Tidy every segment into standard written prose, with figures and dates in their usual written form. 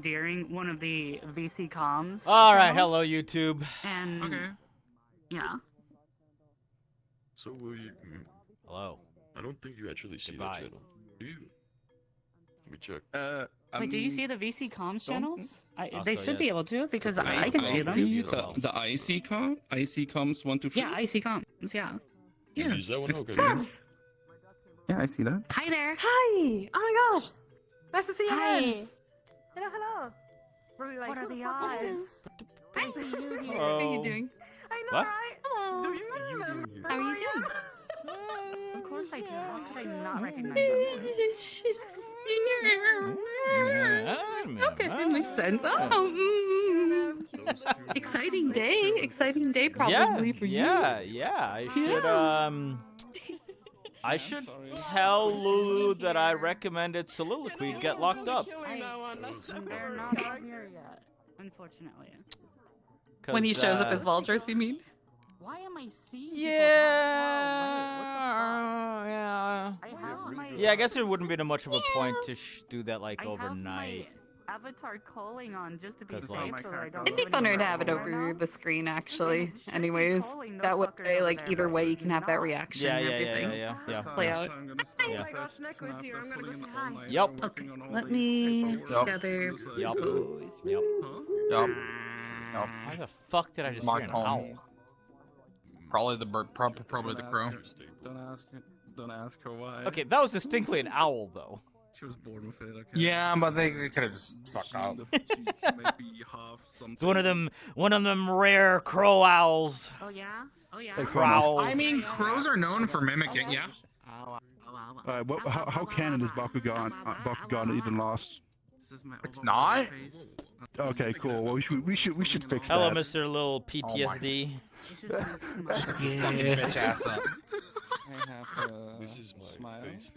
during one of the VC comms. All right, channels, hello YouTube. And yeah. So Hello. I don't think you actually see Goodbye. that channel. Do you? Let me check. Wait, do you see the VC comms channels? Also, They should be yes. able to because I I can see them. see The IC comms 1 to 3. Yeah, IC comms. Yeah. You use that one? it's Okay. Tabs. Yeah, I see that. Hi there. Hi! Oh my gosh! Nice to see you Hi. again! Hello, hello! Really like, What are who the fuck is odds? this? I see you here. Hello. How are you doing? I know, What? right? Hello. Do you remember? How are you doing? Of course I do. How could I not recognize that voice? Okay, that makes sense. Exciting day probably for you. Yeah. I should tell Lulu that I recommended Soliloquy get locked up. They're not here yet, unfortunately. When he shows up as Vultures, you mean? Why am I seeing Yeah, I guess there wouldn't be much of a point to do that like I have overnight. my avatar calling on just to be 'Cause, safe, like- so I don't. It'd be funner to have it over the screen, actually. Anyways, that way, like, either way, you can have that reaction Yeah, and yeah, everything. yeah. Play out. Yeah. Oh my gosh, Neko's here. I'm gonna go say hi. Yep. Okay, let me gather Yup. pose. Yep. Yup. Why the fuck did I just hear an owl? Probably the bird, probably the crow. Don't ask her why. Okay, that was distinctly an owl, though. She was born with it. Okay. Yeah, but they could have just fucked up. She's maybe half something. It's one of them rare crow owls. Oh yeah. Oh yeah. Crowls. I mean, crows are known for mimicking. Yeah. How canon is Bakugan even lost? It's not. Okay, cool. Well, we should fix Hello, that. Mr. Little PTSD. This is gonna smile. Fucking bitch ass up. This is my face.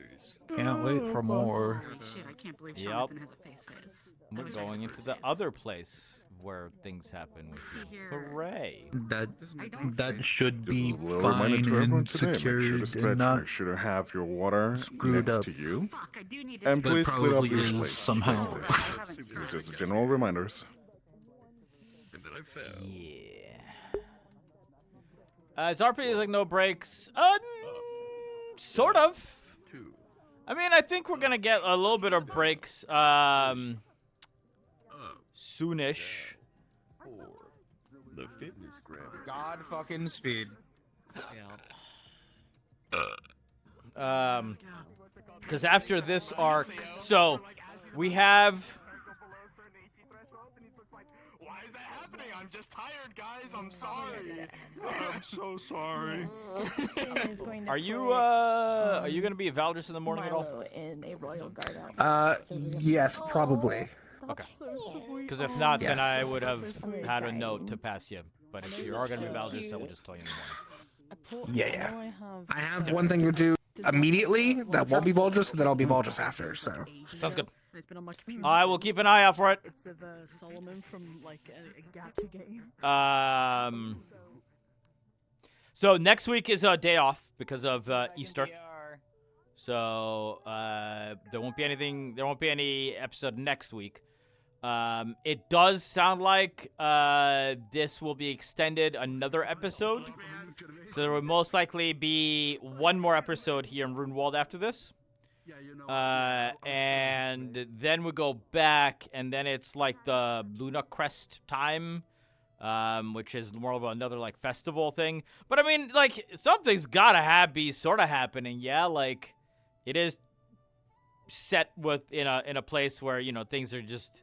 Can't wait for more. Holy shit! I can't believe Yep. Jonathan has a face. I We're wish I had going a into the face. other place where things happen with See you. here. Hooray. That should This be is a little reminder fine to everyone and today. Make sure to secured stretch. and not Make sure to have your water screwed next up. to you. Fuck! I do need to. And But please clean up probably your is plate. somehow. Please. I haven't These are tried. just general reminders. And then I fell. Yeah. Is RP like no breaks? Sort of. Two. I mean, I think we're gonna get a little bit of breaks, soonish. Four. The fitness grab. God fucking speed. Because after this arc, so we have. Why is that happening? I'm just tired, guys. I'm sorry. I'm so sorry. Are you gonna be a Valdris in the morning at all? In a royal guard outfit. Yes, probably. Okay. Because if not, then I would have had a note to pass you. But if you are gonna be Valdris, I will just tell you in the morning. Yeah. I I have one thing to do immediately that won't be Vulgus, and then I'll be Vulgus after. So. Sounds good. It's been on my computer. I will keep an eye out for it. It's of Solomon from like a gacha game. So next week is a day off because of Easter. So there won't be anything. There won't be any episode next week. It does sound like this will be extended another episode. So there will most likely be one more episode here in Runewald after this. And then we go back, and then it's like the Luna Crest time, which is more of another like festival thing. But I mean, like something's gotta be sort of happening, yeah. Like it is set in a place where things are just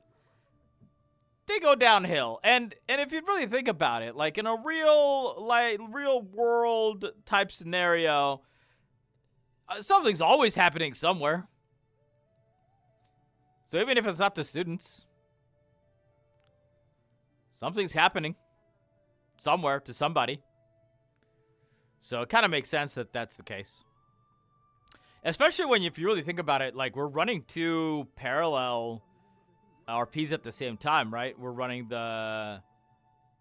they go downhill, and if you really think about it, like in a real world type scenario. Something's always happening somewhere. So even if it's not the students, something's happening somewhere to somebody. So it kind of makes sense that that's the case. Especially when, if you really think about it, like we're running two parallel RPs at the same time, right? We're running the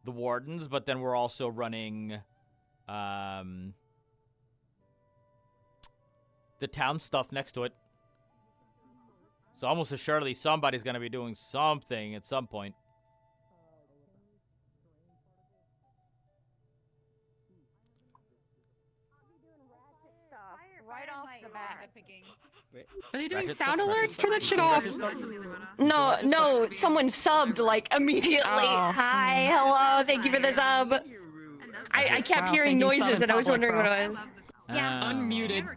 Wardens, but then we're also running the town stuff next to it. So almost assuredly somebody's gonna be doing something at some point. Right off the bat. Are they doing Ratchet sound stuff, alerts? Ratchet Turn that stuff. shit off. Ratchet stuff. No, someone subbed like immediately. Oh. Hi, hello, thank you for the sub. I kept hearing noises and I was wondering what it was. Yeah, unmuted.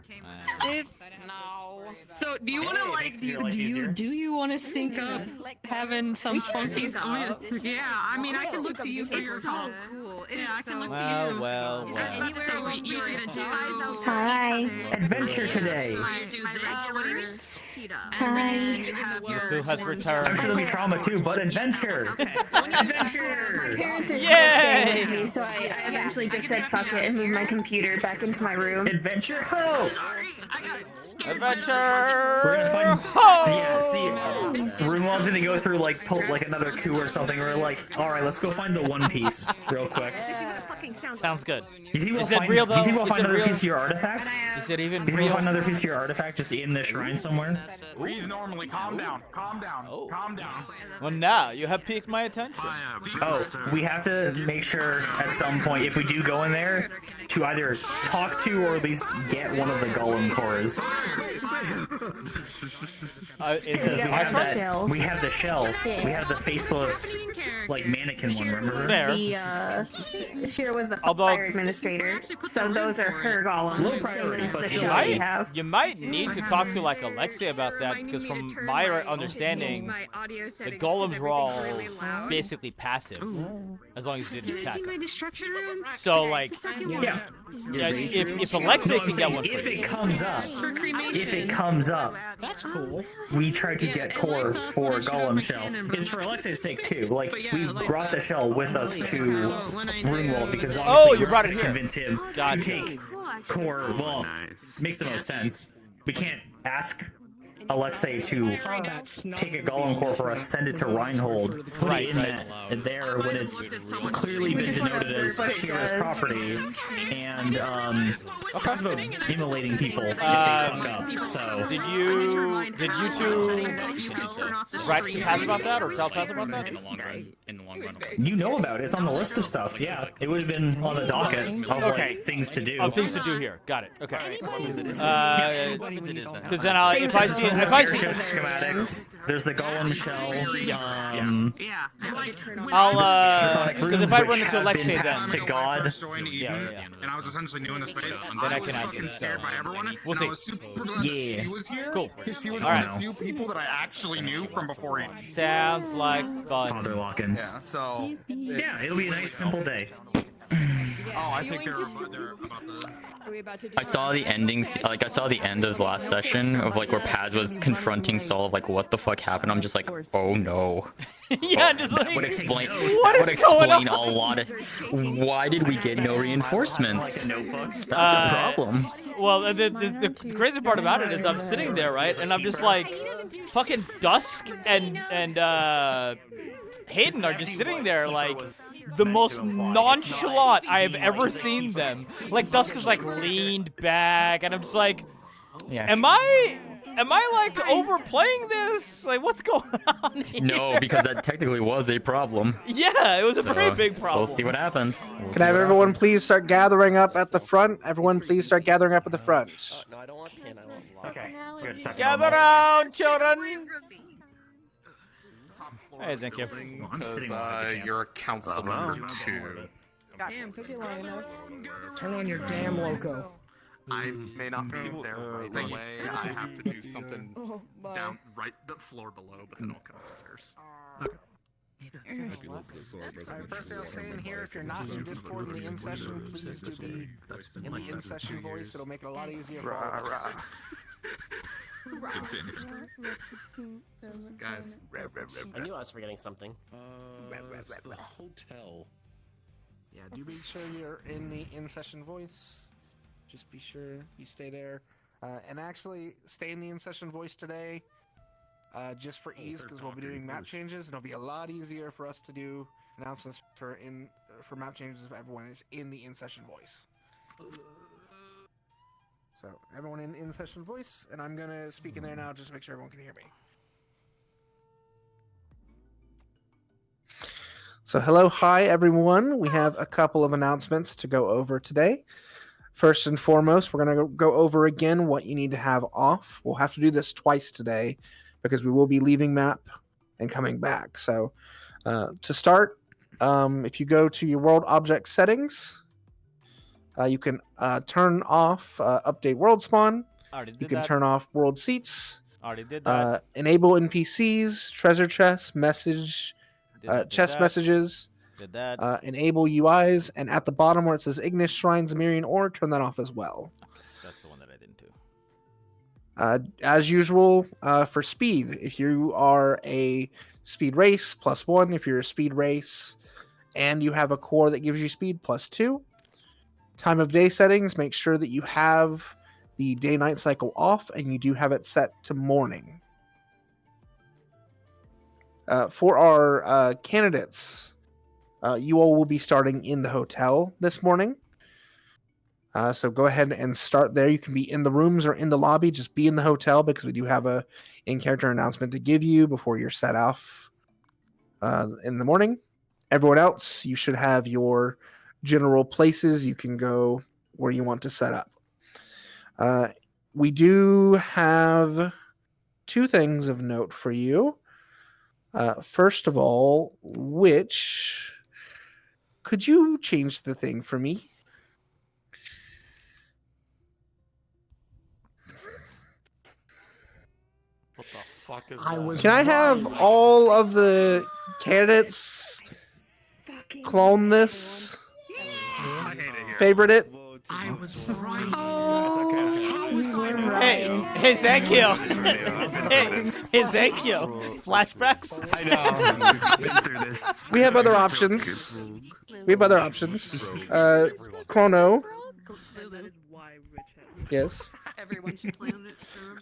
It's No. so. Do you want to do you want to sync up having some funky stuff? Yeah, I mean, I can look to you for your help. Cool. Yeah, I can look to Well, you. well, well. So you're gonna do Hi. Adventure today. You do this first, Hi. and then you have your. Who has I'm returned? sure there'll be trauma too, but adventure. Adventure. Parents are Yay! with me, so I eventually just said fuck it and moved my computer back into my room. Adventure ho! Adventure! We're gonna find. Ho! Yeah, see, Runewald's gonna go through like pull like another coup or something. We're like, all right, let's go find the One Piece real quick. Sounds good. You think we'll Is it find? real, Do you think though? we'll Is find it another real? piece of your artifact? Is it even Do you think we'll real? find another piece of your artifact just in the shrine somewhere? Breathe normally. Calm down. Calm down. Oh. Calm down. Well, now you have piqued my attention. Oh, we have to make sure at some point, if we do go in there, to either talk to or at least get one of the golem cores. Is Because it we have partial? that. Shells. We have the shell. We have the faceless, like mannequin one. Remember? Fair. The Shira was the Although- fire administrator, so those are her golems. Low Same priority, as but the still. shell we have. You might need to talk to like Alexia about that because from my understanding, the golems were all basically passive as long as you didn't attack them. destruction room? So like, Yeah. yeah, if Alexia No, I'm can get saying one, if for it you. comes up, if it comes up, That's cool. we tried to get core for golem shell. It's for Alexia's sake too. Like we brought the shell with us to Runewald because Oh, obviously you brought it to here. convince him Gotcha. to take core. Well, makes the most sense. We can't ask Alexei to take a golem core for us, send it to Reinhold, put Right, it in right. that there when it's clearly been denoted as Shira's property, and talks about immolating people if they fuck up. So Did you two write pass about that or tell pass about that? In the long run. you know about it. It's on the list of stuff. Yeah, it would have been on the docket of Okay. like things to do. Oh, things to do here. Got it. Okay. Because Because then if I see Ship schematics. There's the golem shell. Yeah. I'll because if I Which run into have Alexei been then passed to God. First joined Eden, yeah. and I was essentially new in the space. I I can was ask fucking you, scared so, by everyone. we'll and see. I was super glad that Yeah. she was here. Cool. Because she was All one right. of the few people that I actually knew from before Eden. sounds like fun. Father Lockins. Yeah. So. Yeah, it'll be a nice simple day. Oh, I think they're about the. I saw the endings, like I saw the end of the last session of like where Paz was confronting Saul of like what the fuck happened. I'm just like, oh no. Yeah, just That like would explain. What That would is going explain on? a lot of. Why did we get no reinforcements? That's a problem. Well, the crazy part about it is I'm sitting there, right, and I'm just like, fucking Dusk and Hayden are just sitting there like the most nonchalant I have ever seen them. Like Dusk is like leaned back, and I'm just like, Yeah. am I like overplaying this? Like, what's going on here? No, because that technically was a problem. Yeah, it was a So, very big problem. We'll see what happens. Can I have everyone please start gathering up at the front? Everyone please start gathering up at the front. No, I don't want pin. I want block. Okay, good. Gather around, children. Hey, thank you. I'm sitting on the You're a councilman too. Damn, took you long enough. Turn on your damn loco. I may not be there right away. I have to do something Oh, bye. down right the floor below, but then I'll come upstairs. First thing I'll say in here, if you're not in Discord in the in session, please do be in the in session voice. It'll make it a lot easier for all of us. Guys, I knew I was forgetting something. hotel. Yeah, do make sure you're in the in session voice. Just be sure you stay there. And actually, stay in the in session voice today. Just for ease, because we'll be doing map changes, and it'll be a lot easier for us to do announcements for map changes if everyone is in the in-session voice. So everyone in session voice, and I'm gonna speak in there now just to make sure everyone can hear me. So hello, hi everyone. We have a couple of announcements to go over today. First and foremost, we're going to go over again what you need to have off. We'll have to do this twice today because we will be leaving map and coming back. So to start, if you go to your world object settings, you can turn off update world spawn. You can turn off world seats. Already did that. Enable NPCs, treasure chests, chest messages. Did that. Enable UIs, and at the bottom where it says Ignis Shrines, Amirian Ore, turn that off as well. Okay, that's the one that I didn't do. As usual, for speed, if you are a speed race, +1. If you're a speed race and you have a core that gives you speed, +2. Time of day settings, make sure that you have the day-night cycle off and you do have it set to morning. For our candidates, you all will be starting in the hotel this morning. So go ahead and start there. You can be in the rooms or in the lobby. Just be in the hotel because we do have a in-character announcement to give you before you're set off in the morning. Everyone else, you should have your general places. You can go where you want to set up. We do have 2 things of note for you. First of all, could you change the thing for me? What the fuck is that? Can I have all of the candidates clone this? Favorite it? I was right. How was I right? Hey, Ezekiel. Hey, Ezekiel. Flashbacks? I know. Been through this. We have other options. Chrono. Yes. Everyone should play on it.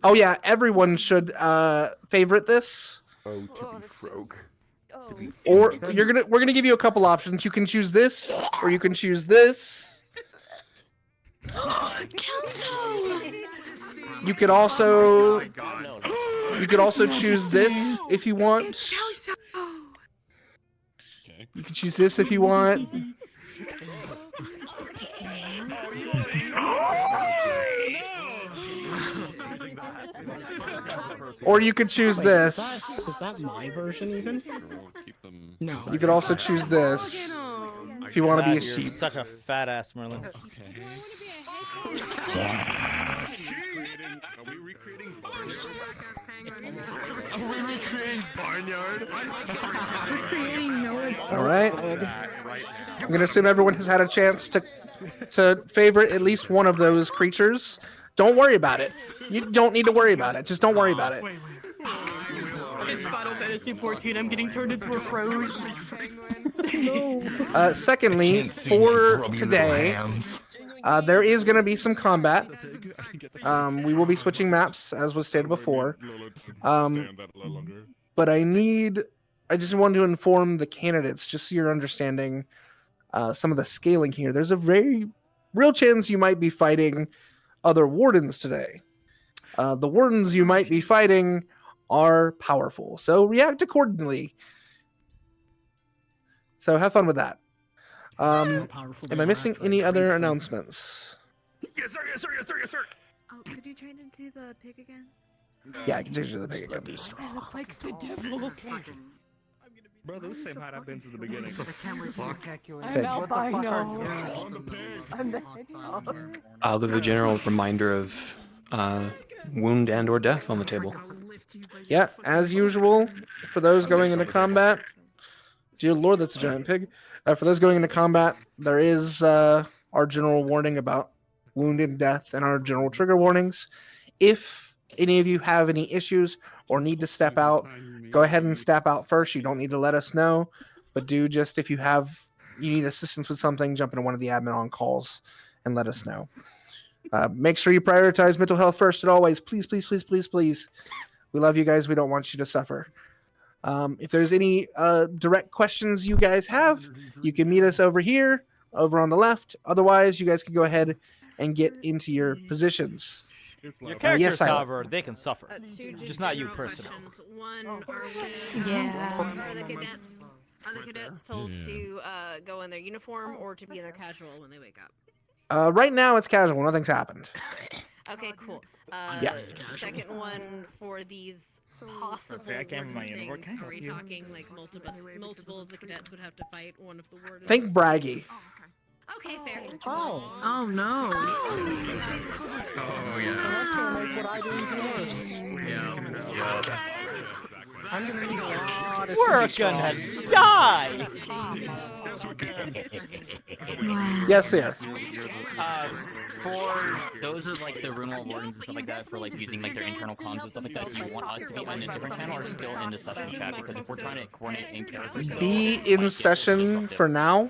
Oh yeah, everyone should favorite this. Oh, to be frog. Or we're gonna give you a couple options. You can choose this, or you can choose this. You could also choose this if you want. You can choose this if you want. Or you could choose this. Is that my version even? No. You could also choose this if you want to be a You're sheep. such a fat ass, Merlin. Are we recreating Barnyard? Creating Noah's All right. I'm gonna assume everyone has had a chance to favorite at least one of those creatures. Don't worry about it. You don't need to worry about it. Just don't worry about it. It's Final Fantasy 14. I'm getting turned into a froze. Secondly, for today, there is going to be some combat. We will be switching maps, as was stated before. But I just wanted to inform the candidates, just so you're understanding some of the scaling here. There's a very real chance you might be fighting other wardens today. The wardens you might be fighting are powerful, so react accordingly. So have fun with that. Am I missing any other announcements? Yes, sir. Yes, sir. Yes, sir. Yes, sir. Oh, could you change into the pig again? Yeah, I can change to the pig again. I look like the devil. Bro, those same height I've been since the beginning. I'm albino. I'm the hedgehog. I'll leave a general reminder of wound and or death on the table. Yeah, as usual, for those going into combat, dear lord, that's a giant pig. For those going into combat, there is our general warning about wound and death and our general trigger warnings. If any of you have any issues or need to step out, go ahead and step out first. You don't need to let us know, but do just, if you need assistance with something, jump into one of the admin on calls and let us know. Make sure you prioritize mental health first and always. Please, please, please, please, please. We love you guys. We don't want you to suffer. If there's any direct questions you guys have, you can meet us over here, over on the left. Otherwise, you guys can go ahead and get into your positions. Your characters, yes, however, they can suffer. Just not you personally. One, are we the cadets Are the cadets told to go in their uniform or to be in their casual when they wake up? Right now it's casual. Nothing's happened. Okay, cool. Yeah. Second one for these possible I can't have my warden uniform. things. Can I Are we help you? talking like multiple of the cadets would have to fight one of the wardens? Think braggy. Okay, fair. Oh no. Oh yeah. That's gonna make what I do even worse. I'm gonna need a lot of We're gonna die! Yes, sir. For those of like the Rune Wall wardens and stuff like that, for like using like their internal comms and stuff like that, do you want us to be on a different channel or still in the session chat? Because if we're trying to coordinate in character, Be in session for now.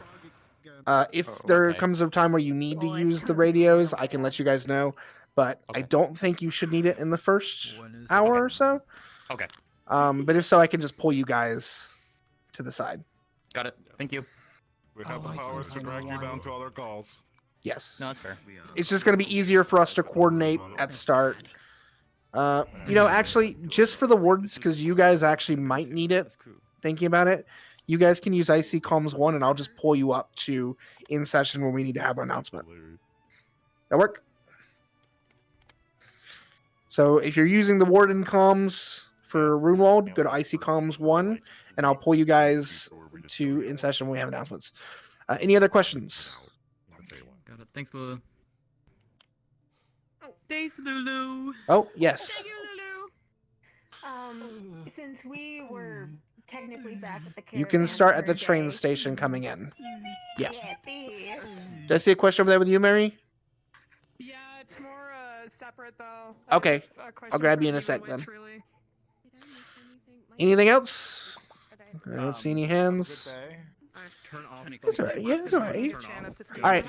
If there comes a time where you need to use the radios, I can let you guys know. But I don't think you should need it in the first hour or so. Okay. But if so, I can just pull you guys to the side. Got it. Thank you. We have the powers to drag you down to other calls. Yes. No, that's fair. It's just going to be easier for us to coordinate at start. You know, actually, just for the wardens, because you guys actually might need it, thinking about it, you guys can use IC Comms 1, and I'll just pull you up to in session when we need to have an announcement. That work? So if you're using the warden comms for Runewald, go to IC Comms 1, and I'll pull you guys to in session when we have announcements. Any other questions? Got it. Thanks, Lulu. Thanks, Lulu. Oh, yes. Thank you, Lulu. Since we were technically back at the You can start at the train station coming in. Yeah. Did I see a question over there with you, Mary? Yeah, it's more separate though. Okay. I'll grab you in a sec then. Anything else? I don't see any hands. That's all right. Yeah, that's all right. All right.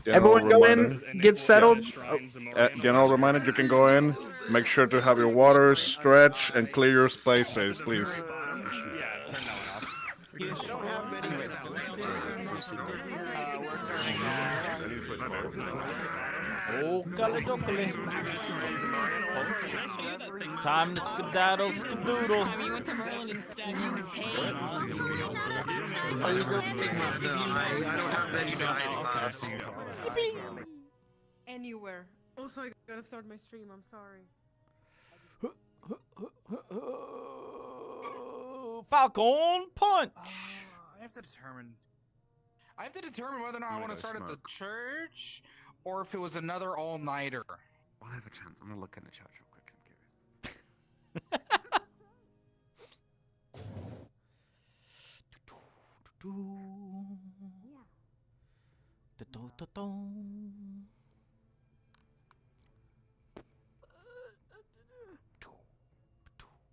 Everyone go in, get settled. General reminder, you can go in. Make sure to have your water, stretch, and clear your space, please. Oh, golly. Time to skedaddle, skedoodle. You went to Merlin instead. Anywhere. Also, I gotta start my stream. I'm sorry. Falcon punch. I have to determine whether or not I want to start at the church or if it was another all-nighter. Well, I have a chance. I'm gonna look in the chat real quick.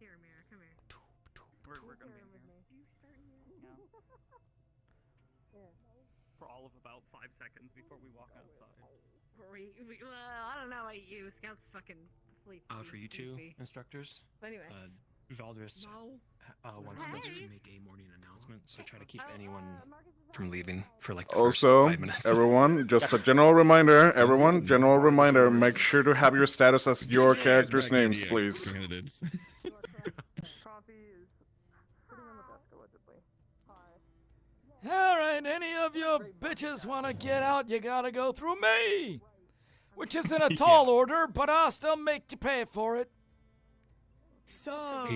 Here, Mira, come here. We're gonna be in here. For all of about 5 seconds before we walk outside. Well, I don't know about you. Scout's fucking sleepy. For you two sleepy. instructors, But anyway. Valdris wants Hey. us to make a morning announcement, so try to keep anyone from leaving for like the Also, first 5 minutes. everyone, just a general reminder, make sure to have your status as your character's names, please. Alright, any of you bitches want to get out, you gotta go through me! Which isn't a tall order, but I'll still make you pay for it. So.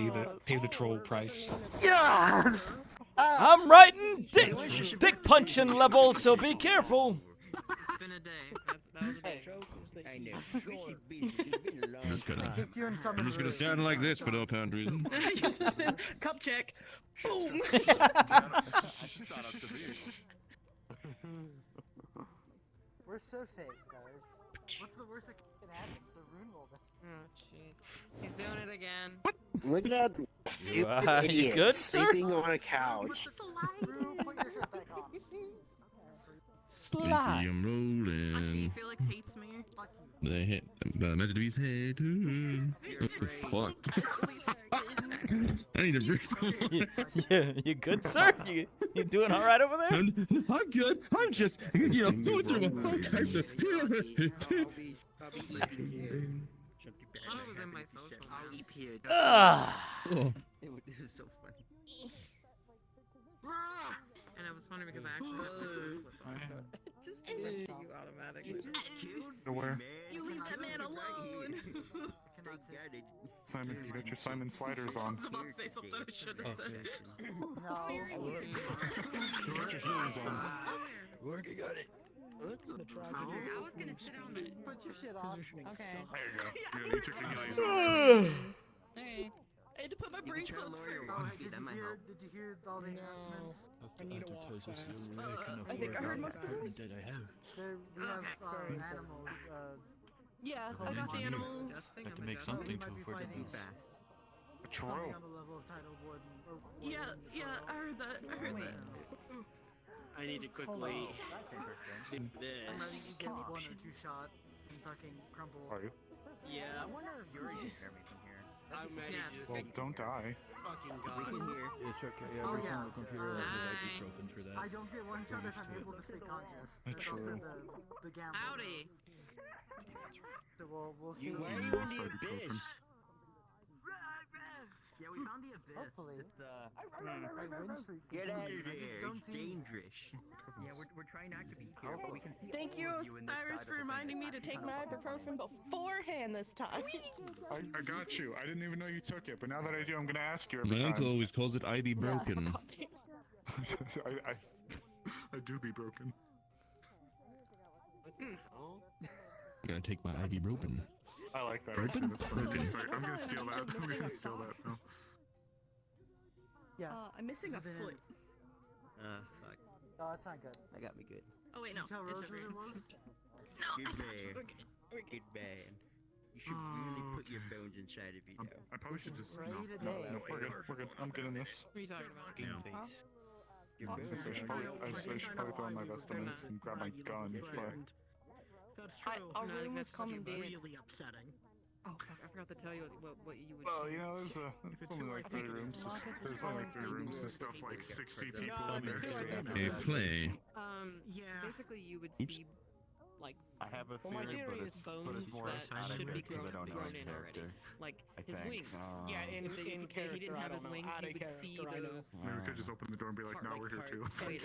Pay the troll price. Yeah! I'm writing dick punching levels, so be careful. It's been a day. That was a day. I know. I'm just gonna stand like this for no apparent reason. Cup check. Boom. We're so safe, guys. What's the worst that can happen? The rune will. Oh, jeez. He's doing it again. Look at that stupid You idiot good, sir? sleeping on a couch. Slide. I'm rolling. Felix hates me. They hate. Imagine to be hated. What the fuck? I need a break. You good, sir? You doing all right over there? I'm good. I'm just, going through my whole types of. Ah. It was so funny. Just gives it to you automatically. Where? You leave that man alone. Simon, you got your Simon sliders on. I was about to say something I shouldn't have said. You got your heels on. Working on it. I was gonna sit on the. Put your shit on. Okay. There you go. Yeah, you took your heels off. Hey. I had to put my brace on first. Did you hear all the announcements? I need to walk fast. I think I heard most of them. That I have. We have animals. Yeah, I got the animals. I have to make something to afford it. A troll. Yeah, I heard that. I need to quickly do I'm ready this. to get 1 or 2 shots and fucking crumple. Are you? Yeah. I wonder if you're using everything here. I'm ready to Well, don't die. fucking We can god. hear. It's okay. Oh, Every yeah. single computer has ibuprofen for that. I don't get 1 shot if I'm able to stay conscious. That's true. also the gamble. Howdy. So we'll see. You You were lost in the ibuprofen. abyss. Yeah, we found the abyss. Hopefully. It's Get out of there. It's dangerous. Yeah, we're trying not to be here, but we can see Thank you, Iris, for reminding me to take my ibuprofen beforehand this time. I got you. I didn't even know you took it, but now that I do, I'm gonna ask you every My time. uncle always calls it IB broken. I do be broken. Gonna take my IB broken. I like that. Broken? Actually, that's funny. Broken. Sorry, I'm gonna steal that. I'm gonna steal that now. Yeah. I'm missing a foot. Fuck. Oh, that's not good. That got me good. Oh wait, no, Did you tell it's Rose over what here. it was? No, I Good thought man. we're good. Good man. You should really put your bones inside of you, though. I probably should just. Pray No, today. no, we're good. We're good. I'm getting this. What are you talking about? Your I should probably throw on my vest and grab my gun. But That's true. I'll No, really that's come fucking in. really upsetting. Oh fuck! I forgot to tell you what you would. well, see. you know, there's only like 3 rooms. There's only like 3 rooms to stuff like 60 people in there. So Hey, play. Yeah. Basically, you would Oops. see, like, I have a well, my theory, theory but is it's bones more that should be grown in already, like I his think. wings. Yeah, If he didn't have his wings, you would see those. maybe we could just open the door and be like, no, we're here too. Wait,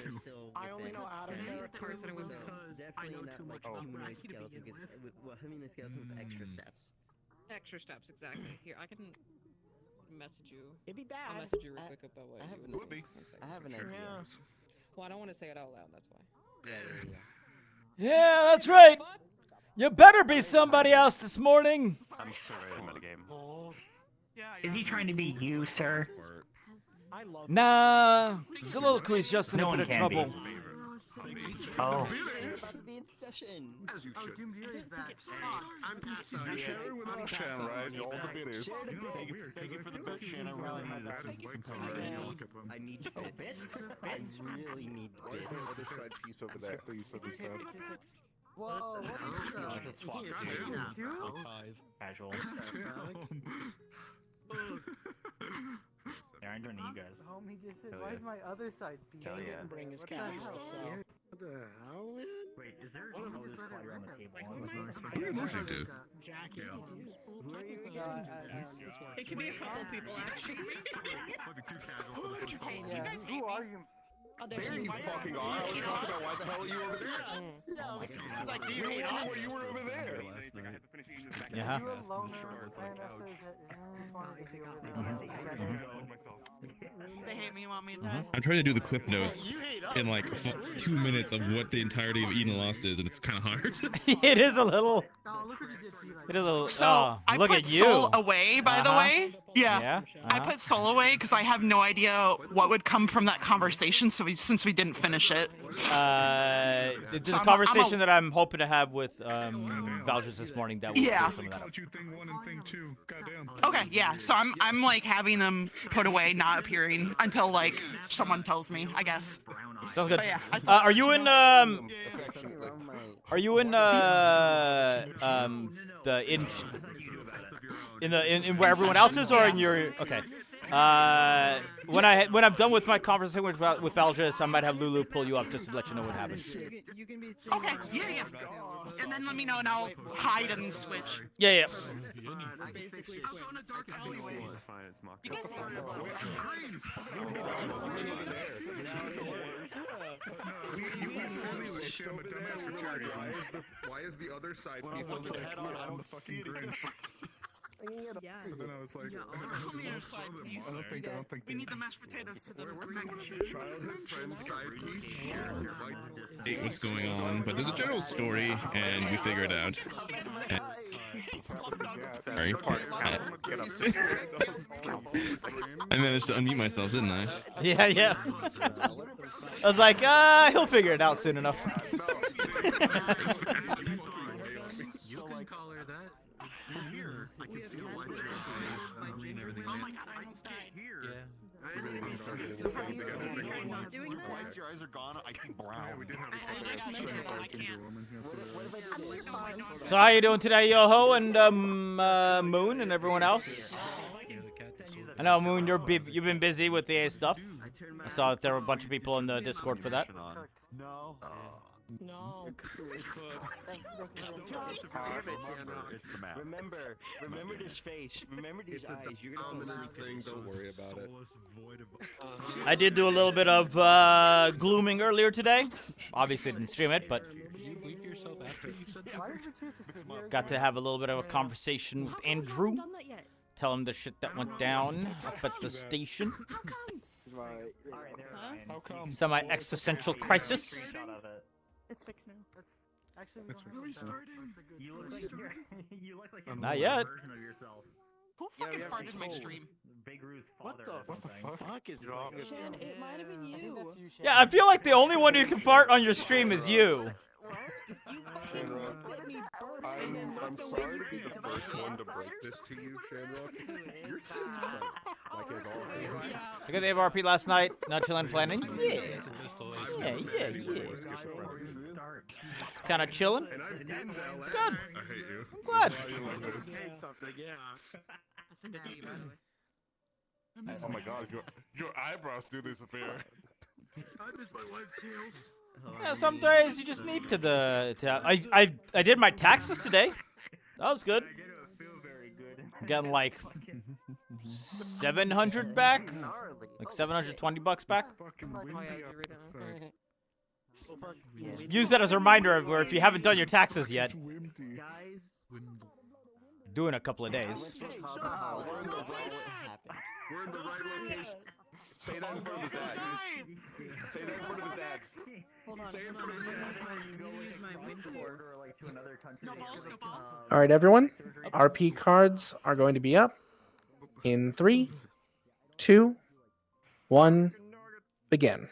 I only know out of This character. person was So because I definitely know not too much like about humanoid Bracky to skeleton, begin because with. well, humanoid skeleton with extra steps. Extra steps, exactly. Here, I can message you. It'd be I'll bad. message you real quick about what I have you an, would see. One I second. have an Sure. idea. Well, I don't want to say it out loud. That's why. Yeah. Yeah, that's right. You better be somebody else this morning. I'm sorry, I'm at a game. Is he trying to be you, sir? I love Nah, Soliloquy is just in No a one bit of can be. trouble. Oh. About to be in session. As you should. Doom Fury's back. I'm past You're sharing with us, Shan, right? All the biddies. Share the You know, it's bits. weird, because Thank you I for the feel bit, like you Shan. I just really have needed his it. legs on there and you look at them. I need bits. I really need Why is my other side piece over there? Skip the use of his head. Whoa, what is that? Swap Goddamn. Two? Casual. They're underneath you guys. Homie just said, Hell why yeah. is my other side piece? Hell yeah. Bring his What the the hell? hell? What the hell, man? Wait, is there Let me oh, just there's let it fire on rip the it. table? What are you listening to? Jackie. Yeah. Who are you again? It could be a couple people, actually. Hey, do you guys hate Who me? are you? Oh, there's There you fucking are. I was talking about why the hell are you over there? Oh my God. Like, We were wondering why you were over there. Yeah. You a loner? INS says that you just wanted to be over there. They hate me, want me to die. I'm trying to do the clip notes in like 2 minutes of what the entirety of Eden Lost is, and it's kind of hard. It is a little. Oh, look what you did, Felix. It is a little. So, oh, I look put at you. Soul away, by the way. Yeah. Yeah. I put Soul away because I have no idea what would come from that conversation, since we didn't finish it. It's So a I'm conversation that I'm hoping to have with Valgers this morning. That will Yeah. clear some of that up. You thing 1 and thing 2. Goddamn. Okay, yeah. So I'm like having them put away, not appearing until like someone tells me, I guess. Sounds good. But yeah, Are you in Are you in in where everyone else is, or in your? Okay. When I'm done with my conversation with Valgers, I might have Lulu pull you up just to let you know what happens. Okay, yeah. And then let me know, and I'll hide and switch. Yeah. I'll go in a dark alleyway. It's fine, it's mock. You guys know just over there. Why is the other side When I piece put over the there? head on, I'm the fucking Grinch. Yeah. So then I was like, Come here, side piece. I don't think We need the mashed potatoes to the mac and cheese. Childhood friend side piece. Hey, what's going on? But there's a general story, and we figure it out. Sorry. I managed to unmute myself, didn't I? Yeah, yeah. I was like, he'll figure it out soon enough. You can call her that. Here. I can see the lights and everything. Oh my god, I almost died. Here. Once your eyes are gone, I see brown. we did have I got shit on, I can't. So how you doing today, Yoho and Moon and everyone else? I know Moon, you've been busy with the stuff. I saw that there were a bunch of people in the Discord for that. No. No. Remember this face. Remember these eyes. You're gonna Ominous thing. Don't worry about it. I did do a little bit of glooming earlier today. Obviously didn't stream it, but got to have a little bit of a conversation with Andrew. Tell him the shit that went down up at the station. Semi-existential crisis. It's fixed now. Actually, we're restarting. You look like Not yet. version of yourself. Who fucking farted in my stream? Big Rue's What father or something. the fuck is wrong? Shan, it might have been you. Yeah, I feel like the only one who can fart on your stream is you. I'm sorry to be the first one to break this to you, Shamrock. Your skin's fine, like as always. I got the VRP last night. Not chilling, planning. Yeah. Kind of chilling. And I've been to LA. Good. I hate you. I'm glad. Oh my god, your eyebrows do disappear. I miss my wife, Tails. Yeah, some days you just need I did my taxes today. That was good. I'm getting like 700 back, like $720 back. Use that as a reminder of where if you haven't done your taxes yet, do in a couple of days. We're in the right location. Say that in front of his dad. Say that in front of his dad. Say it in front of his dad. All right, everyone. RP cards are going to be up in 3, 2, 1, begin.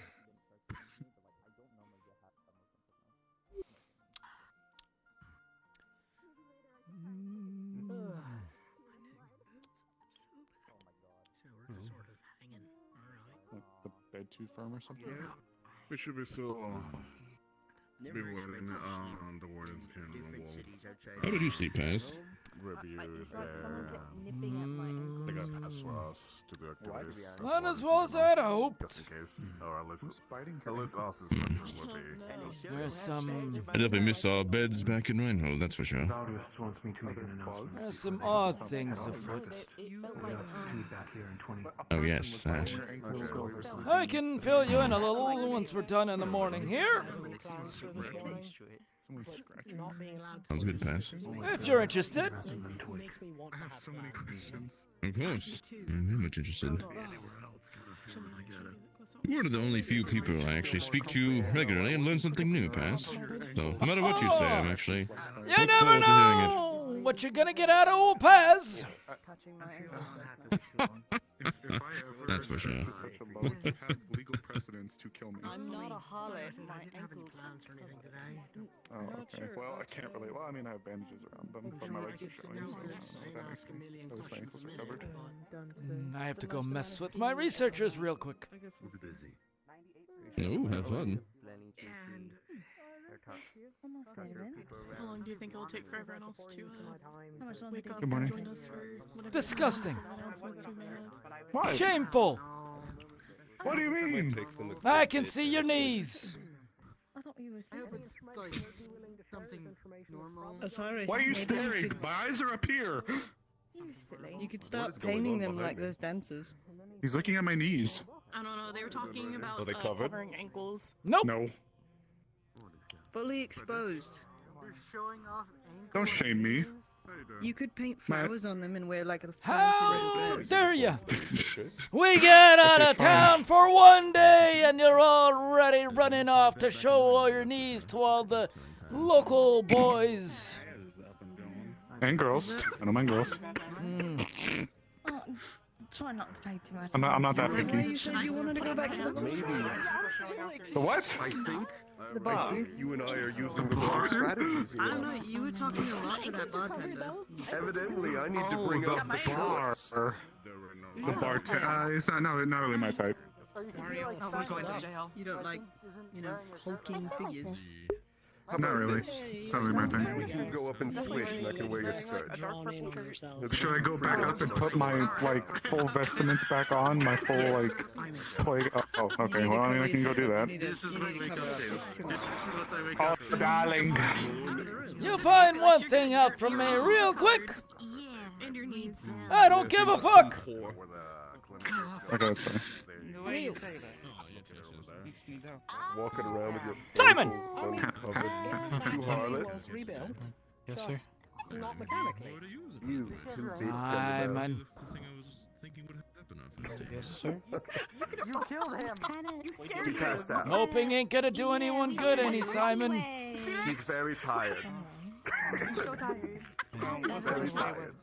The bed too firm or something? We should be still be warning the warden's camera wall. How did you sleep, Paz? Review their they got passed for us to do activities. Not as well as I'd hoped. Just in case. Or at least us is would be. There's some I definitely miss our beds back in Reinhold, that's for sure. wants me to make an announcement. There's some odd things afoot. Oh yes, that. I can fill you in a little once we're done in the morning here. Sounds good, Pass. If you're interested. I have so many questions. Of course. I'm very much interested. You're one of the only few people I actually speak to regularly and learn something new, Pass. So, no matter what you say, I'm actually You look never forward to hearing it. know what you're gonna get out of old Paz. That's for sure. Such a low, you have legal precedence to kill me. I'm not a harlot. My ankles. Oh, okay. Well, I can't really. Well, I mean, I have bandages around them, but my legs are showing, so I don't know if that makes me. At least my ankles are covered. I have to go mess with my researchers real quick. We'll be busy. Oh, have fun. How long do you think it will take for everyone else to wake up Good morning. and join us for whatever Disgusting. announcements we may have? Why? Shameful. What do you mean? I can see your knees. I hope it's like something normal. Osiris, Why are you maybe staring? could- My eyes are up here. You could start painting them like those dancers. He's looking at my knees. I don't know. They were talking about Are they covered? Covering ankles. Nope. No. fully exposed. Don't shame me. You could paint My- flowers on them and wear like a How dare ya? Shit. We get out Okay, of town for one day, and you're already running off to show all your knees to all the local boys. And girls. I don't mind girls. Oh, try not to pay too much. I'm not that Is that why picky. you said you wanted to go back to the bar? The what? The bar. I think you and I are using the wrong strategies here. I don't know, you were talking a lot to that bartender. Evidently, I need to bring the up the bar. The bartender. It's not really my type. You don't like, hulking figures. Not really. It's not really my thing. You can go up and switch, and I can wear your skirt. Should I go back up and put my full vestments back on? My full plague? Oh, okay. Well, I mean, I can go do that. This is my makeup too. This is what I make up Oh, darling. You find one thing out from me real quick. And your knees. I don't give a fuck. Okay, that's fine. The way you say that. Walking around with your Simon! ankles uncovered. You harlot. Rebuilt. Yes, sir. Not mechanically. You too big Simon. Yes, sir. You killed him. He passed out. Moping ain't gonna do anyone good, any Simon. He's very tired. So tired. Very tired.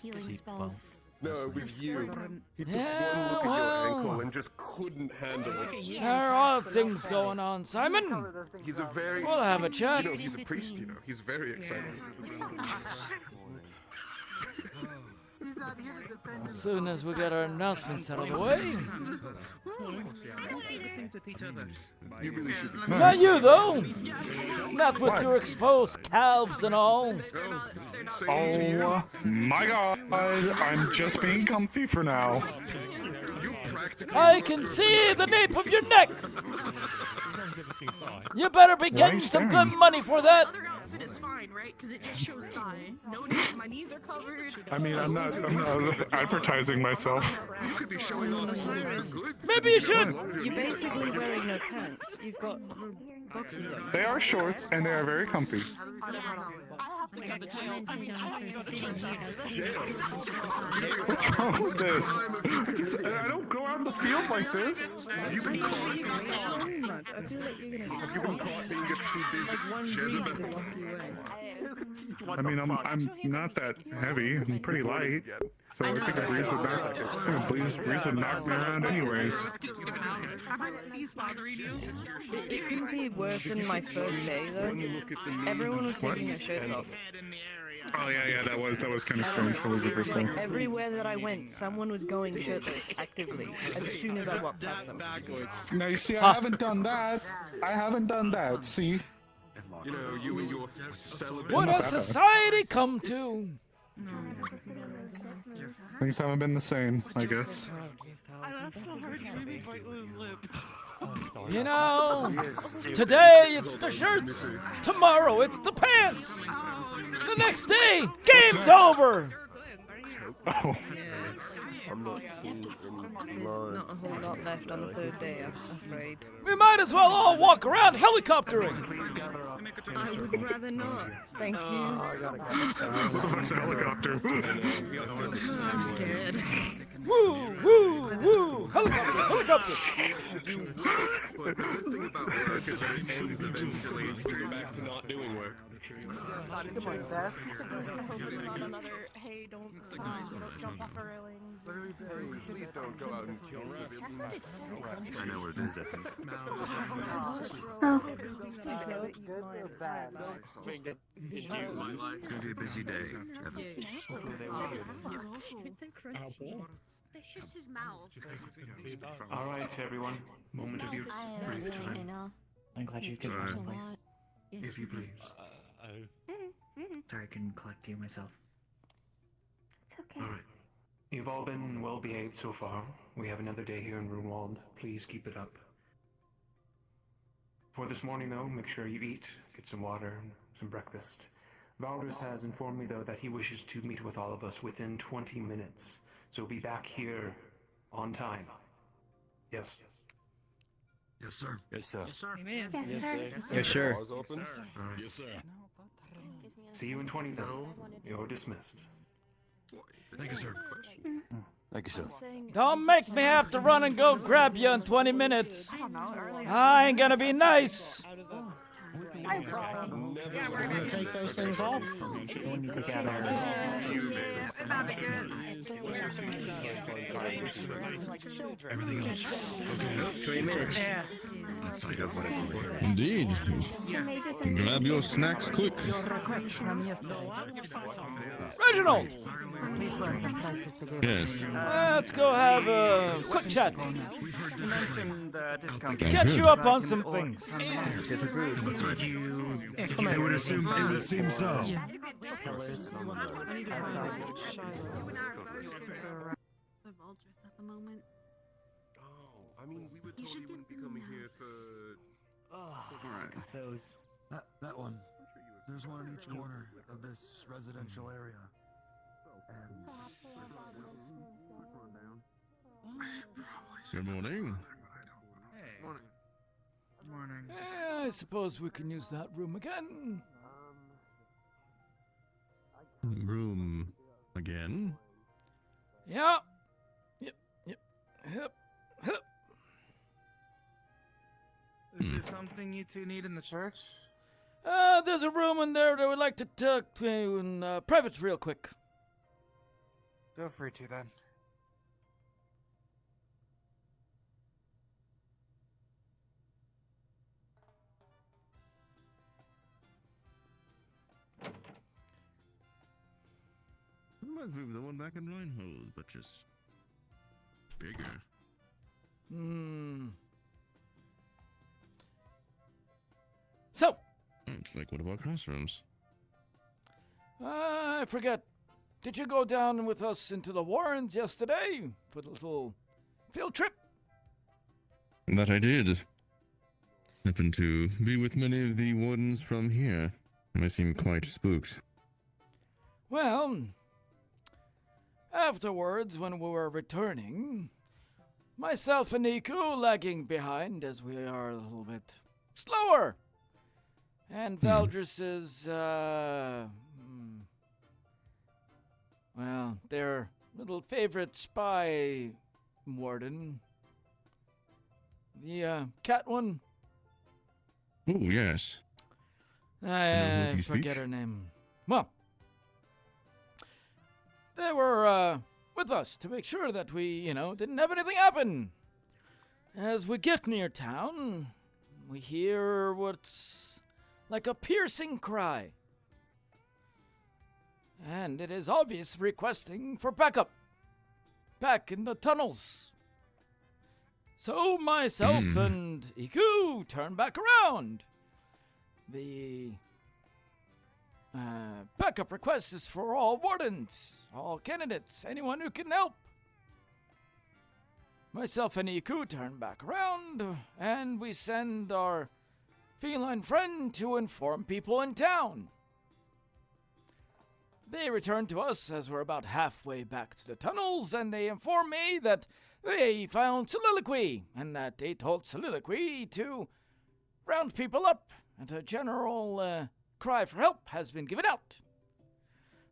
Healing spells. No, it was you. He took Yeah, one look at your well. ankle and just couldn't handle it. There are things going on, Simon. He's a very. We'll have a chat. You know, he's a priest. You know, he's very excited. As soon as we get our announcements out of the way. You really should be. Not you, though. Not with your exposed calves and all. Oh my god, I'm just being comfy for now. I can see the nape of your neck. You better be getting some good money for that. Outfit is fine, right? Because it just shows thigh. No knees, my knees are covered. I mean, I'm not advertising myself. You could be showing off all your goods. Maybe you should. You're basically wearing no pants. You've got boxes on. They are shorts and they are very comfy. What's wrong with this? I don't go out in the field like this. You've been caught. Have you been caught being too busy? Jezebel. I mean, I'm not that heavy. I'm pretty light. So I think a breeze would knock. Breeze would knock me around anyways. It couldn't be worse than my first day, though. Everyone was taking their shirts off. Oh yeah, that was kind of strange for the first time. Everywhere that I went, someone was going shirtless actively as soon as I walked past them. Now you see, I haven't done that. See. You know, you and your celibate. What has society come to? Things haven't been the same, I guess. You know, today it's the shirts, tomorrow it's the pants. The next day, game's over. Oh. I'm not seeing any line. Not a whole lot left on the third day, I'm afraid. We might as well all walk around helicoptering. I would rather not. Thank you. What the fuck's a helicopter? I'm scared. Woo, woo, woo! Helicopter, helicopter! But the good thing about work is that it ends eventually. It's straight back to not doing work. Hey, don't jump off the railings. Please don't go out and kill civilians. I know where it is, I think. It's gonna be a busy day, Evan. It's incredible. That's just his mouth. All right, everyone. Moment of your brief time. I'm glad you did Alright. that, please. If you please. Sorry I couldn't collect you myself. It's okay. All right. You've all been well behaved so far. We have another day here in Runewald. Please keep it up. For this morning, though, make sure you eat, get some water, and some breakfast. Valdez has informed me, though, that he wishes to meet with all of us within 20 minutes. So be back here on time. Yes. Yes, sir. Yes, sir. Yes, sir. Amen. Yes, sir. Yes, sir. Doors open? Yes, sir. Yes, sir. See you in 20 minutes. You're dismissed. Thank you, sir. Thank you, sir. Don't make me have to run and go grab you in 20 minutes. I ain't gonna be nice. We're gonna take those things off. Maybe together. Everything else. Okay. 20 minutes. Outside of whatever. Indeed. Grab your snacks quick. Reginald! Yes. Let's go have a quick chat. Catch you up on some things. It would seem so. At the moment. I mean, we were told he wouldn't be coming here for. Alright. Those. That one. There's one in each corner of this residential area. Good morning. Morning. I suppose we can use that room again. Room again? Yeah. Yep. Is there something you two need in the church? There's a room in there that we'd like to talk to in private real quick. Feel free to then. Reminds me of the one back in Reinhold, but just bigger. So, It's like one of our classrooms. I forget. Did you go down with us into the Warrens yesterday for the little field trip? That I did. Happened to be with many of the wardens from here. They seem quite spooked. Well, afterwards, when we were returning, myself and Niku lagging behind as we are a little bit slower. And Valdris's, well, their little favorite spy warden. The, cat one. Oh, yes. I forget her name. Well, they were, with us to make sure that we, didn't have anything happen. As we get near town, we hear what's like a piercing cry. And it is obvious requesting for backup. Back in the tunnels. So myself and Iku turn back around. The backup request is for all wardens, all candidates, anyone who can help. Myself and Iku turn back around, and we send our feline friend to inform people in town. They return to us as we're about halfway back to the tunnels, and they inform me that they found Soliloquy, and that they told Soliloquy to round people up, and a general cry for help has been given out.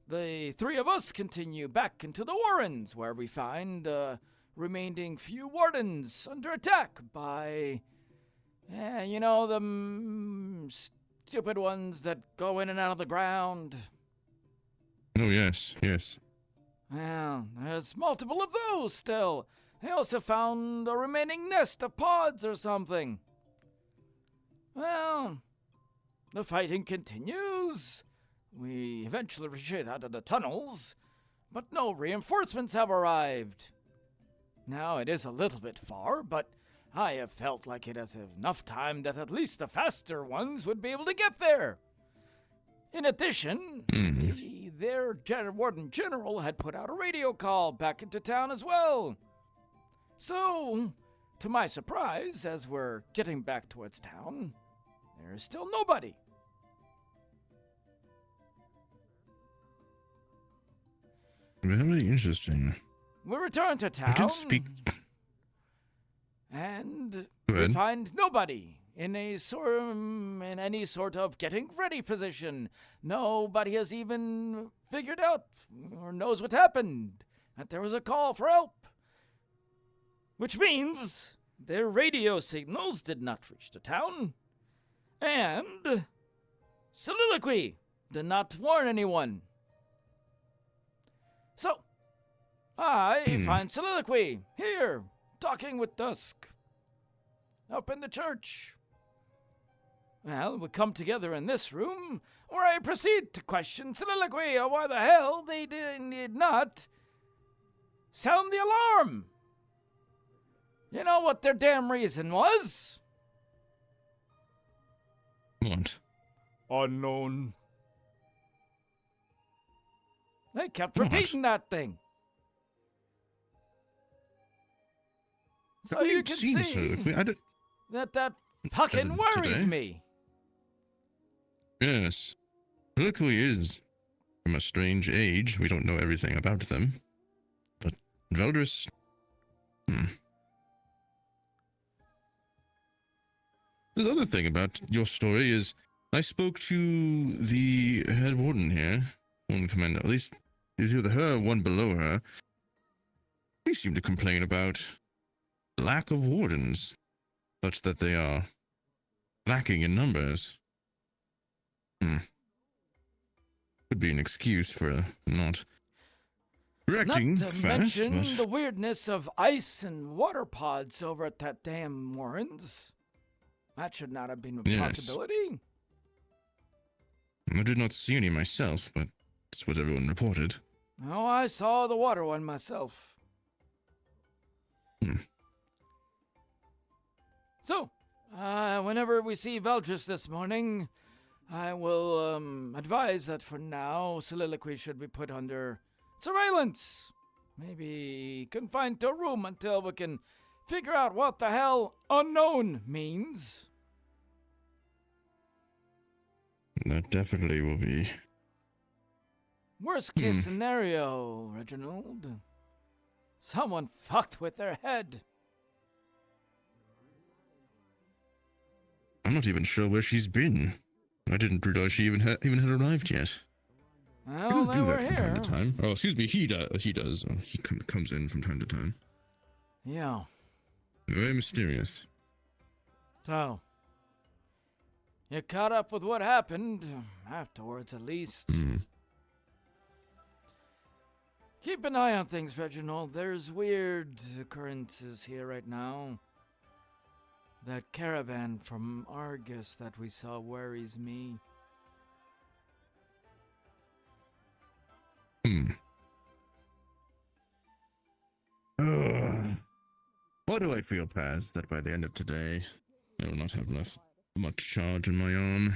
The three of us continue back into the Warrens, where we find remaining few wardens under attack by, the stupid ones that go in and out of the ground. Oh, yes, yes. Well, there's multiple of those still. They also found a remaining nest of pods or something. Well, the fighting continues. We eventually retreat out of the tunnels, but no reinforcements have arrived. Now, it is a little bit far, but I have felt like it has enough time that at least the faster ones would be able to get there. In addition, their Warden General had put out a radio call back into town as well. So, to my surprise, as we're getting back towards town, there is still nobody. Very interesting. We return to town. I can speak. And Go we find nobody in any sort of getting ready position. Nobody has even figured out or knows what happened, that there was a call for help. Which means their radio signals did not reach the town, and Soliloquy did not warn anyone. So, I find Soliloquy here, talking with Dusk, up in the church. Well, we come together in this room, where I proceed to question Soliloquy on why the hell they did not sound the alarm. You know what their damn reason was? What? Unknown. They kept repeating that thing. So you can see that fucking worries me. Yes. Soliloquy is from a strange age. We don't know everything about them. But Veldris... The other thing about your story is I spoke to the head warden here, one commander, at least it was either her or one below her. They seem to complain about lack of wardens, such that they are lacking in numbers. Could be an excuse for not reacting Not to fast, mention but... the weirdness of ice and water pods over at that damn Warrens. That should not have been a possibility. I did not see any myself, but that's what everyone reported. Oh, I saw the water one myself. So, whenever we see Veldris this morning, I will advise that for now, Soliloquy should be put under surveillance. Maybe confined to a room until we can figure out what the hell unknown means. That definitely will be. Worst case scenario, Reginald. Someone fucked with their head. I'm not even sure where she's been. I didn't realize she even had arrived yet. Well, He does they do were that from time to here. time. Oh, excuse me, he does. He comes in from time to time. Yeah. Very mysterious. So, you caught up with what happened afterwards, at least. Keep an eye on things, Reginald. There's weird occurrences here right now. That caravan from Argus that we saw worries me. Why do I feel, Paz, that by the end of today, I will not have left much charge in my arm?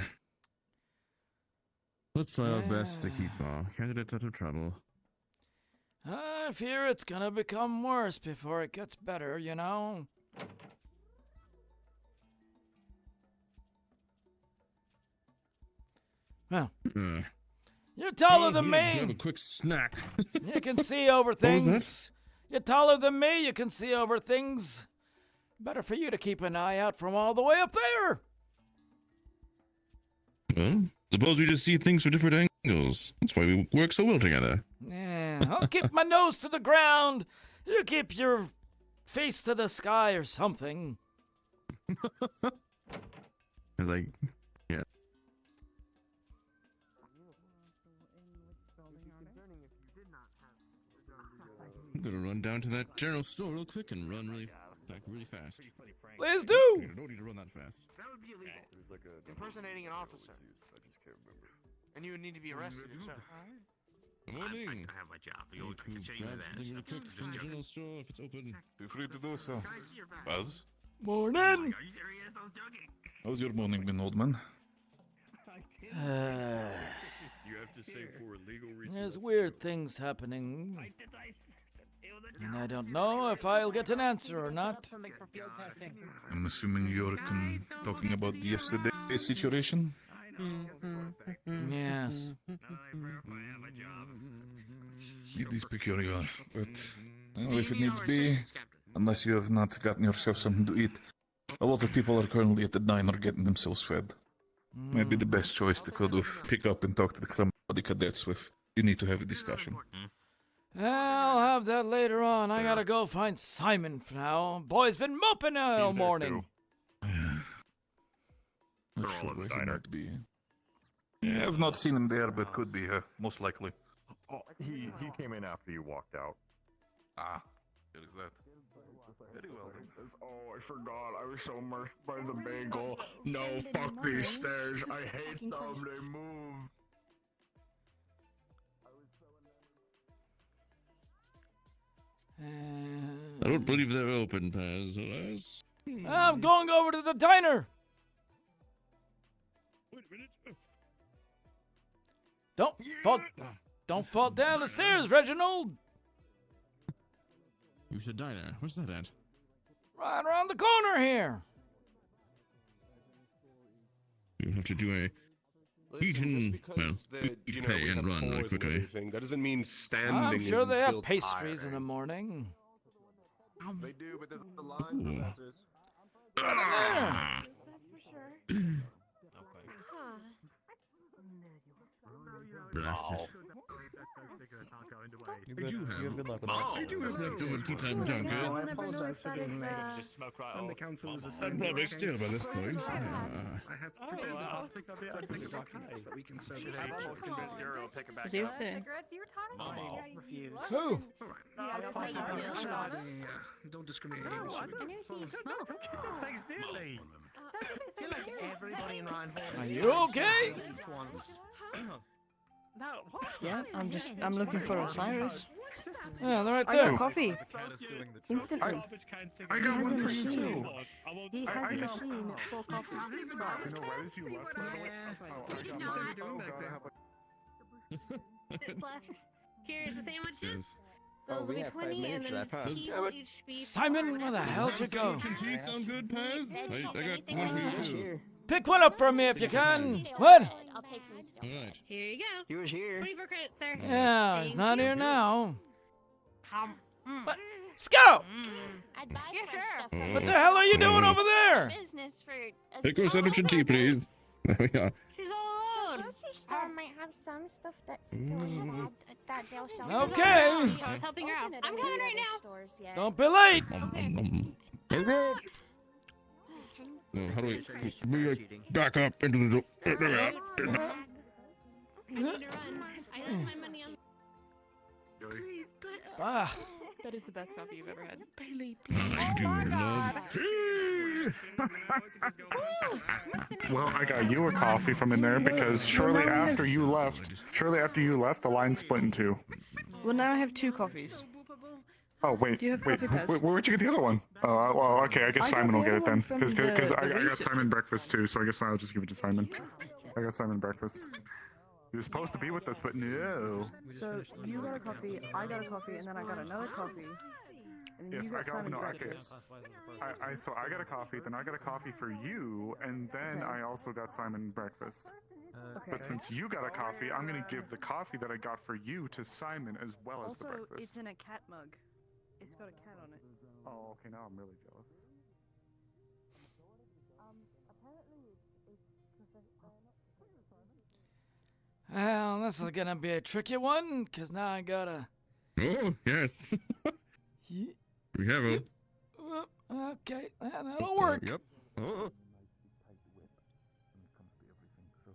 Let's try our best to keep our candidates out of trouble. I fear it's gonna become worse before it gets better, you know? Well, you're taller than me. Have a quick snack. You can see over What was that? things. You're taller than me. You can see over things. Better for you to keep an eye out from all the way up there. Well, suppose we just see things from different angles. That's why we work so well together. Yeah, I'll keep my nose to the ground. You keep your face to the sky or something. It's like, yeah. I'm gonna run down to that general store real quick and run really fast. Please do. You don't need to run that fast. That would be illegal. Impersonating an officer. I just can't remember. And you would need to be arrested. Good morning. I have my job. You Need can to show you grab that. something real quick from the general store if it's open. Feel free to do so. Buzz? Morning. How's your morning been, old man? You have to say for legal reasons. There's weird things happening. And I don't know if I'll get an answer or not. I'm assuming you're talking about yesterday's situation? Yes. It is peculiar, but well, if it needs be, unless you have not gotten yourself something to eat, A lot of people are currently at the diner getting themselves fed. Maybe the best choice to kind of pick up and talk to some of the cadets with. You need to have a discussion. I'll have that later on. I gotta go find Simon for now. Boy's been moping all morning. Not sure where he might be. Yeah, I've not seen him there, but could be, most likely. Oh, he came in after you walked out. Ah, there is that. Very well then. Oh, I forgot. I was so immersed by the bagel. No, fuck these stairs. I hate them. They move. I don't believe they're open, Paz, alas. I'm going over to the diner. Wait a minute. Don't fall down the stairs, Reginald. You said diner. What's that at? Right around the corner here. You have to do a eat and, well, eat, pay, and run really quickly. That doesn't mean standing. I'm sure they have still pastries tiring. in the morning. They do, but there's a line. Blasted. I do have leftover tea time junkers. I apologize for being late. I'm the council's I'm probably still by this point. I have prepared documents that we can serve today. Is he okay? Who? Don't discriminate against Are you okay? Yeah, I'm looking for Osiris. Yeah, they're right I there. got coffee. Instantly. I He got has a one for you machine. too. He has a machine for coffee. You know, right as you left, by the way. Oh, I got mine. Oh, God, I have a... Here's the sandwiches. Oh, Those will be 20, and then tea will each be. Simon, where the hell did you go? Tea sound good, Paz? I got one for you too. Pick one up for me if you can. What? I'll take some still. Alright. Here you go. He was here. 24 credits, sir. Yeah, he's Thank not you. here now. But Let's go! I'd buy fresh stuff. What the hell are you doing over there? Business for a Take your sandwich and tea, please. There we are. She's all alone. Grocery store might have some stuff that's still that they'll sell. Okay. I was helping her out. I'm coming right now. Don't be late. Okay. How do we back up into the door? There we are. I need to run. I have my money on. Ah. That is the best coffee you've ever had. I do love tea. Well, I got you a coffee from in there because shortly after you left, the line split in two. Well, now I have 2 coffees. Oh wait, Do you have wait, coffee pads? where'd you get the other one? Oh, well, okay, I guess I got Simon will the get other it then, one from because the I got research. Simon breakfast too, so I guess I'll just give it to Simon. I got Simon breakfast. He was supposed to be with us, but no. So you got a coffee, I got a coffee, and then I got another coffee, and then you got Simon breakfast. So I got a coffee, then I got a coffee for you, and then I also got Simon breakfast. Okay. But since you got a coffee, I'm gonna give the coffee that I got for you to Simon as well as the Also, breakfast. it's in a cat mug. It's got a cat on it. Oh, okay, now I'm really jealous. Well, this is gonna be a tricky one, cause now I gotta. Oh, yes. We have a. Okay, that'll work. Yep. Oh.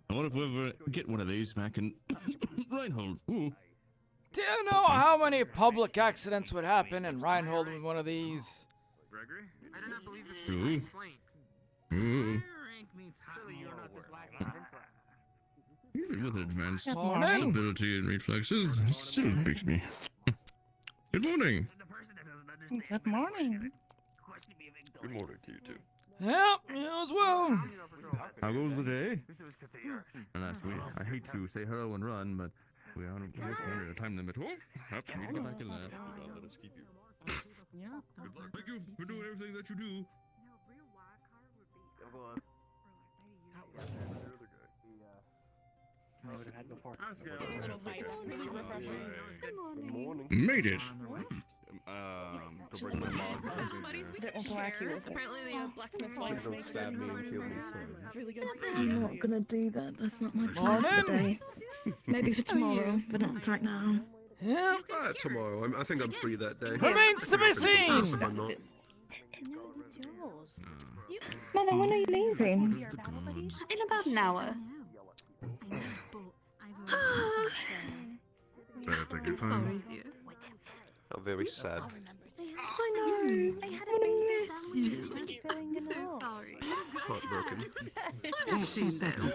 I wonder if we'll ever get one of these back in Reinhold. Ooh. Do you know how many public accidents would happen in Reinhold with one of these? Gregory? I do not believe this Ooh. is explained. Ooh. Surely you're not this lack Even with advanced Good morning. stability and reflexes, it still beats me. Good morning. Good morning. Good morning to you too. Yep, you as well. How goes the day? Alas, I hate to say hello and run, but we are under a time limit. Oh, yep, you need to get back in there. Let us keep you. Yeah. Good luck. Thank you for doing everything that you do. Good morning. Made it. To bring my mom back in Buddies, we here. can share. Apparently the blacksmith's wife Please don't stab me and kill me. It's really good. I'm not gonna do that. That's not my plan for the day. Maybe for tomorrow, but not right now. Yeah. Tomorrow. I think I'm free that day. Remains to be seen. If I'm not. Mother, when are you leaving? In about an hour. Better take your time. I'm very sad. I know. I had a baby. I'm so sorry. Heartbroken. We'll see though.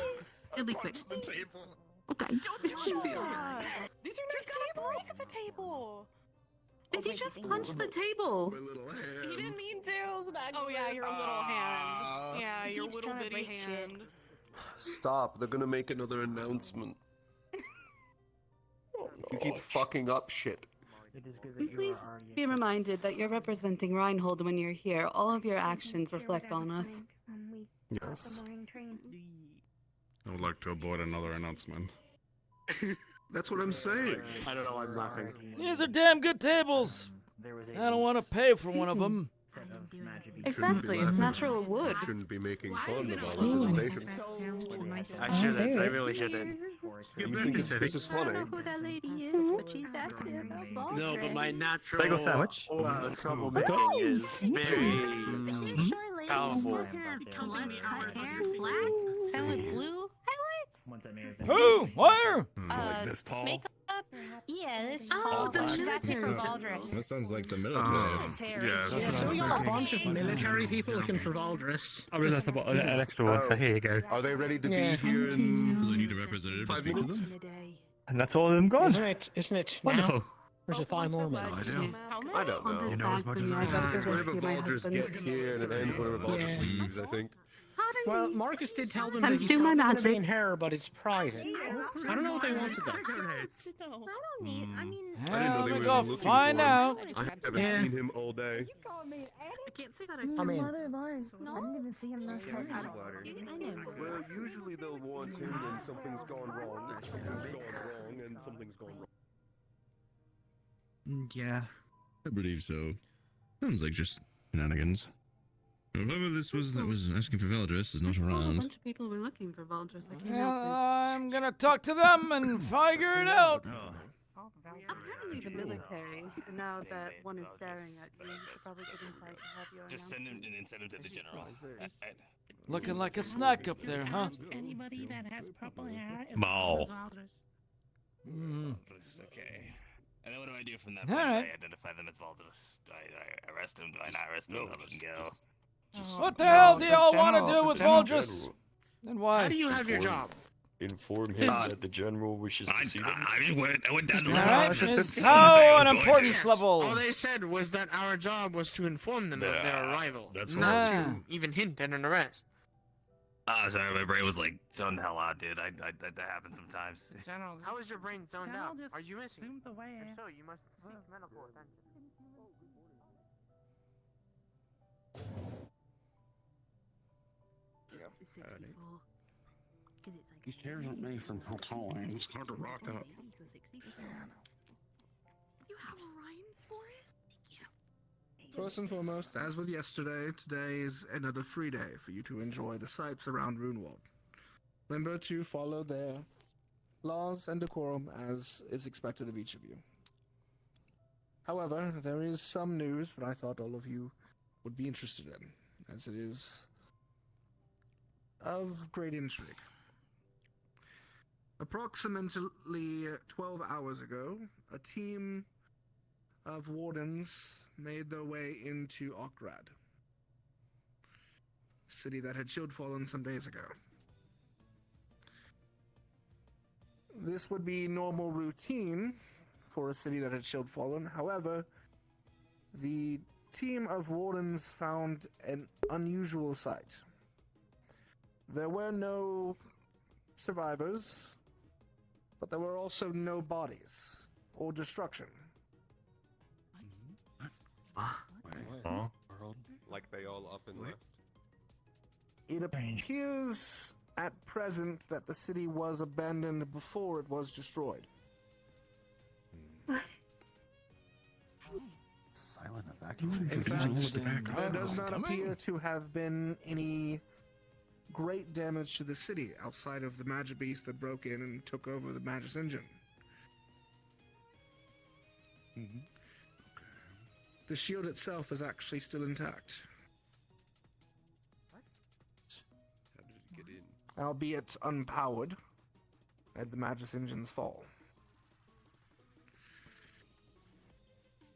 It'll be quick. Okay. These are nice tables. Look at the table. Did you just punch the table? My little hand. He didn't mean to. Oh yeah, your little hand. Yeah, your keeps little trying to bitty break hand. Stop. They're gonna make another announcement. You keep fucking up shit. Please be reminded that you're representing Reinhold when you're here. All of your actions reflect on us. Yes. I would like to avoid another announcement. That's what I'm saying. I don't know. I'm laughing. These are damn good tables. I don't want to pay for one of them. Exactly, it's natural wood. Shouldn't be making fun of our representation. I shouldn't. I really shouldn't. You think this is funny? Who that lady is, but she's actually about No, but my natural Bagel sandwich. troublemaking is very powerful. Sound like blue? Who? Where? Like this tall. Makeup? Yeah, this Oh, the That's military. That sounds like the military. Yes. So we got a bunch of military people looking for Valdris. I realized I bought an extra one, so here you go. Are they ready to Yeah. be here in Do they need a representative to 5 speak to minutes? them? And that's all of them gone. Isn't it Wonderful. now? Or is it 5 more minutes? I don't know. You know as much as I do. It's whenever Valdris gets here and it ends whenever Valdris leaves, I think. Well, Marcus did tell them Time that to he's do my probably going to be magic. in here, but it's private. I don't know what they wanted though. I don't need. I mean, I didn't know Well, they we were go looking find for him. out. I haven't Yeah. seen him all day. I can't say that I mean, mother of ours. I didn't even see him last night. Well, usually they'll want him when something's gone wrong. Something's gone wrong, and something's gone wrong. Yeah. I believe so. Sounds like just shenanigans. Whoever this was that was asking for Valdris is not A around. bunch of people were looking for Valdris. I came Well, out I'm gonna talk to them and figure it out. Apparently the military, now that one is staring at you, you should probably get inside to have your just send him and send him to the general. Looking like a snack up there, huh? Anybody that has purple hair. Maul. Mm. Okay. And then what do I do from that All point? right. I identify them as Valdris. Do I arrest him? Do I not arrest him? I'll let him go. What the hell do y'all want to do with Valdris? And why? How do you have your job? Inform him that the general wishes to see them. I went down the All list. right, it's it's just- how an importance level. All they said was that our job was to inform them of their arrival, that's not right. to even hint at an arrest. Ah, sorry, my brain was like zoned the hell out, dude. That happens sometimes. General, How is your brain zoned out? just Are you missing? zoomed away. If so, you must seek medical attention. These chairs aren't made from tall. It's hard to rock up. You have rhymes for it? First and foremost, as with yesterday, today is another free day for you to enjoy the sights around Runewald. Remember to follow their laws and decorum as is expected of each of you. However, there is some news that I thought all of you would be interested in, as it is of great intrigue. Approximately 12 hours ago, a team of wardens made their way into Okrad, a city that had shield fallen some days ago. This would be normal routine for a city that had shield fallen. However, the team of wardens found an unusual sight. There were no survivors, but there were also no bodies or destruction. Like they all up and left. It appears at present that the city was abandoned before it was destroyed. In fact, there does not appear to have been any great damage to the city outside of the magic beast that broke in and took over the Magus engine. The shield itself is actually still intact, How did it get in? albeit unpowered, at the Magus engine's fall.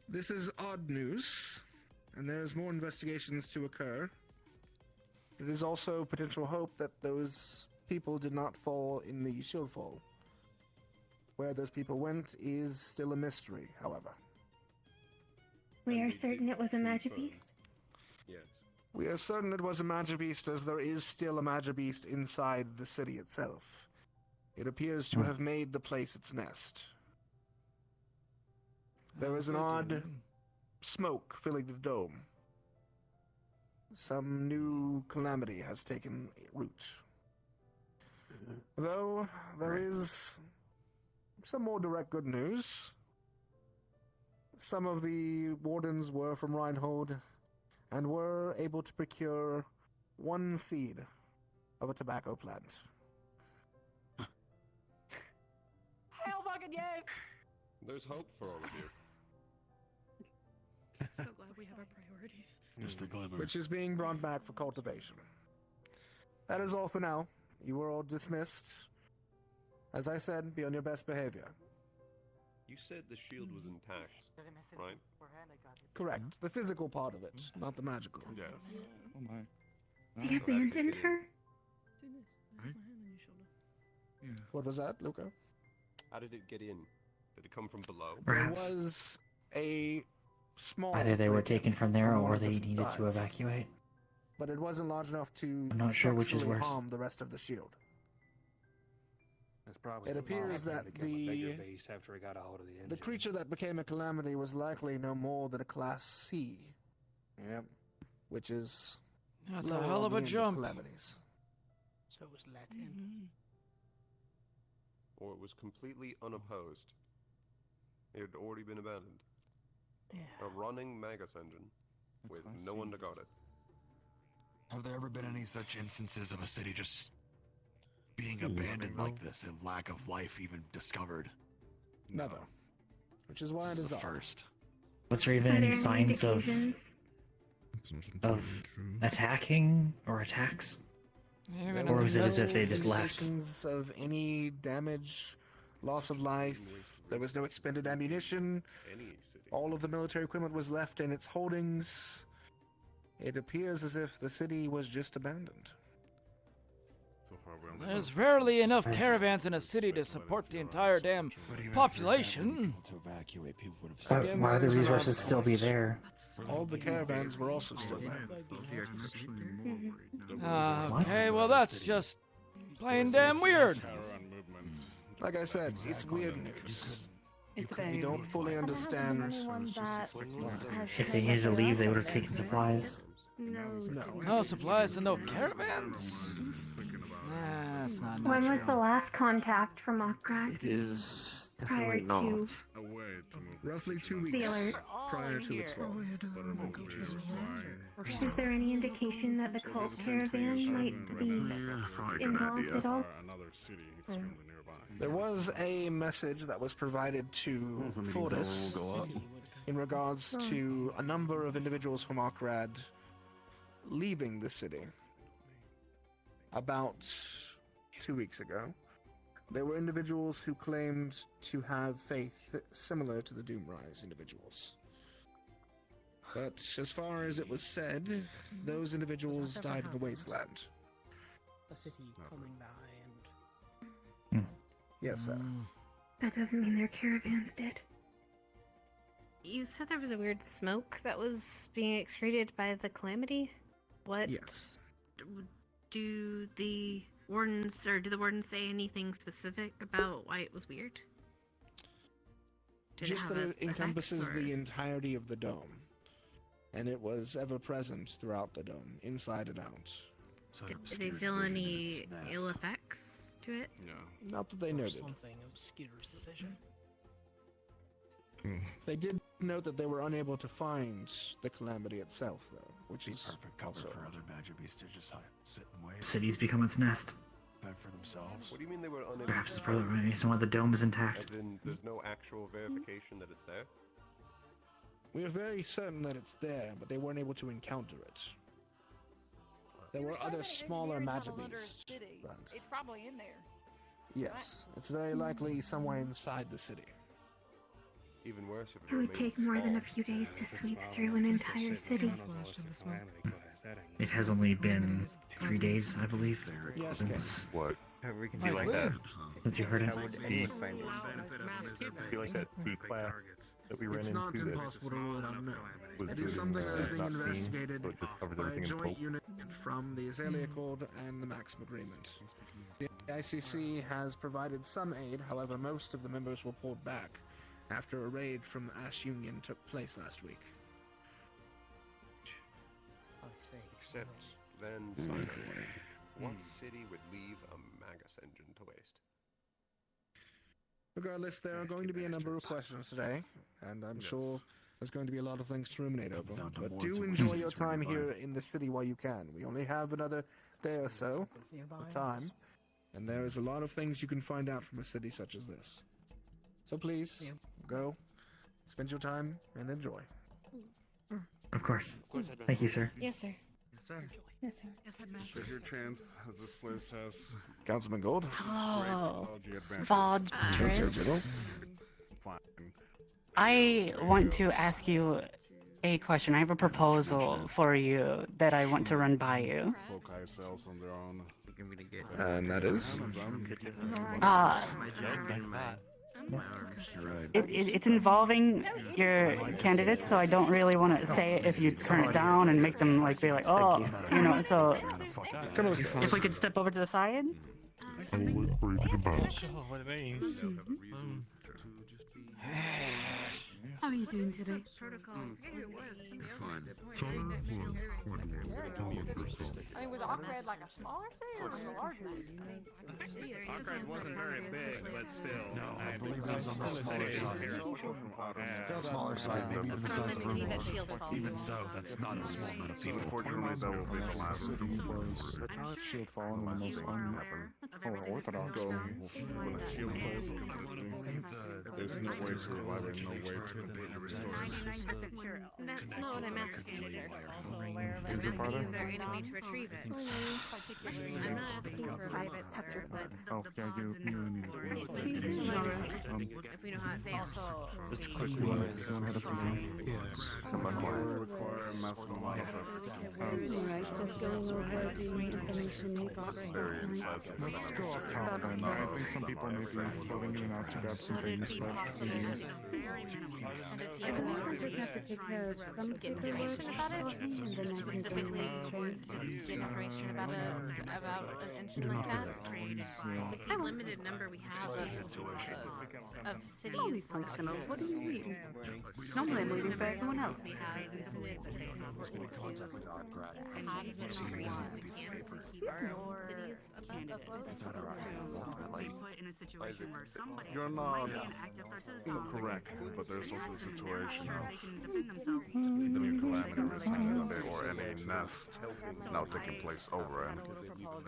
This is odd news, and there is more investigations to occur. It is also potential hope that those people did not fall in the shield fall. Where those people went is still a mystery, however. We are certain it was a magic beast. Yes. We are certain it was a magic beast, as there is still a magic beast inside the city itself. It appears to have made the place its nest. There is an odd smoke filling the dome. Some new calamity has taken root. Though there is some more direct good news. Some of the wardens were from Reinhold and were able to procure one seed of a tobacco plant. Hell fucking yes! There's hope for all of you. So glad we have our priorities. Just a glimmer. Which is being brought back for cultivation. That is all for now. You are all dismissed. As I said, be on your best behavior. You said the shield was intact, right? Correct. The physical part of it, not the magical. Yes. Oh my. They abandoned her? Yeah. What was that, Luca? How did it get in? Did it come from below? There was a small... Either they were break taken from there on one or of the they needed to sides, evacuate. but it wasn't large enough to I'm not sure which is structurally worse. harm the rest of the shield. It's probably It appears that the after we got a hold of the engine. the creature that became a calamity was likely no more than a Class C. Yep. Which is That's a lower hell on of the a end jump. calamities. So it was Latin. Or it was completely unopposed. It had already been abandoned. A running Magus engine with no one to guard it. Have there ever been any such instances of a city just being abandoned like this and lack of life even discovered? Never. Which is why it is the odd. first. Was there even Are any there signs of indications? attacking or attacks? There Or were was it as no if they just left? indications of any damage, loss of life. There was no expended ammunition. All of the military equipment was left in its holdings. It appears as if the city was just abandoned. There's rarely enough caravans in a city to support the entire damn population. Why would the resources still be there? All the caravans were also still there. Okay, well that's just plain damn weird. Like I said, it's weird news. You don't fully But understand. hasn't been anyone that has If they needed to leave, they would have taken supplies. No supplies and no caravans. Nah, that's not When was true. the last contact from Okgrad? It is Prior definitely not. to Roughly 2 the weeks alert. prior to its fall. Is there any indication that the cult caravan might be involved at all? There was a message that was provided to Fortis in regards to a number of individuals from Okgrad leaving the city about 2 weeks ago. There were individuals who claimed to have faith similar to the Doomrise individuals. But as far as it was said, those individuals died in the wasteland. The city coming by and Yes, sir. That doesn't mean their caravan's dead. You said there was a weird smoke that was being excreted by the calamity? What? Yes. Do the wardens, or did the wardens say anything specific about why it was weird? Did Just have that it effects, encompasses or- the entirety of the dome. And it was ever present throughout the dome, inside and out. Did they feel any ill effects to it? Not that they noted. something obscures the vision. They did Note that they were unable to find the calamity itself, though, which is Perfect cover also for other badger beasts to just sit and wait. City's become its nest. Fend for themselves. What do you mean they were unable Perhaps to it's probably find it? reason why the dome is intact. As in, there's no actual verification that it's there? We are very certain that it's there, but they weren't able to encounter it. There were other smaller magic beasts. But It's probably in there. yes, it's very likely somewhere inside the city. Even worse if It would take more than a few days to sweep through an entire city. It has only been 3 days, I believe, Yes, since What? We can do like that. since you heard it. I feel like that food class that we ran It's into. not impossible to rule it out, no. Was It is good something and, that is being not seen, investigated but just covers by a everything in joint pulp. unit from the Azalea Accord and the Maxim Agreement. The ICC has provided some aid, however, most of the members were pulled back after a raid from Ash Union took place last week. I see. Except then, Simon, what city would leave a Magus engine to waste? Regardless, there are going to be a number of questions today, and I'm sure there's going to be a lot of things to ruminate over. But do enjoy your time here in the city while you can. We only have another day or so of time, and there is a lot of things you can find out from a city such as this. So please, go, spend your time, and enjoy. Of course. Thank you, sir. Yes, sir. Yes, sir. Yes, sir. So your chance, as this place has Councilman Gold. Hello. Vod. Fine. I want to ask you a question. I have a proposal for you that I want to run by you. And that is? It's involving your candidates, so I don't really want to say it if you turn it down and make them like be like, oh, you know. So if we could step over to the side. What it means. How are you doing today? I mean, was Ockred like a smaller city or was it a large city? Ockred wasn't very big, but still. No, I believe it was on the smaller side. Still smaller side, maybe even the size of Rimworld. Even so, that's not a small amount of people. Unfortunately, that will be the last shield falling in the most orthodox when a shield falls completely. There's no way to revive it, no way to restore it. That's not what I'm asking, sir. Is your father? Is there any way to retrieve it? I'm not asking to revive it, sir, but Oh, yeah, you need to if we know how it fails. just quickly, you want to head up again? Yes. Somebody will require a massive amount of let's go up top, and I think some people may be floating in and out to grab some things, but Information about it, specifically to get information about an engine like that. It's a limited number we have of cities. Functional. What do you mean? Normally I'm waiting for everyone else. We have visited, but it's important to have as much information as we can to keep our own cities afloat. you're not correct, but there's also a situation of the new calamity rescue or any nest now taking place over, and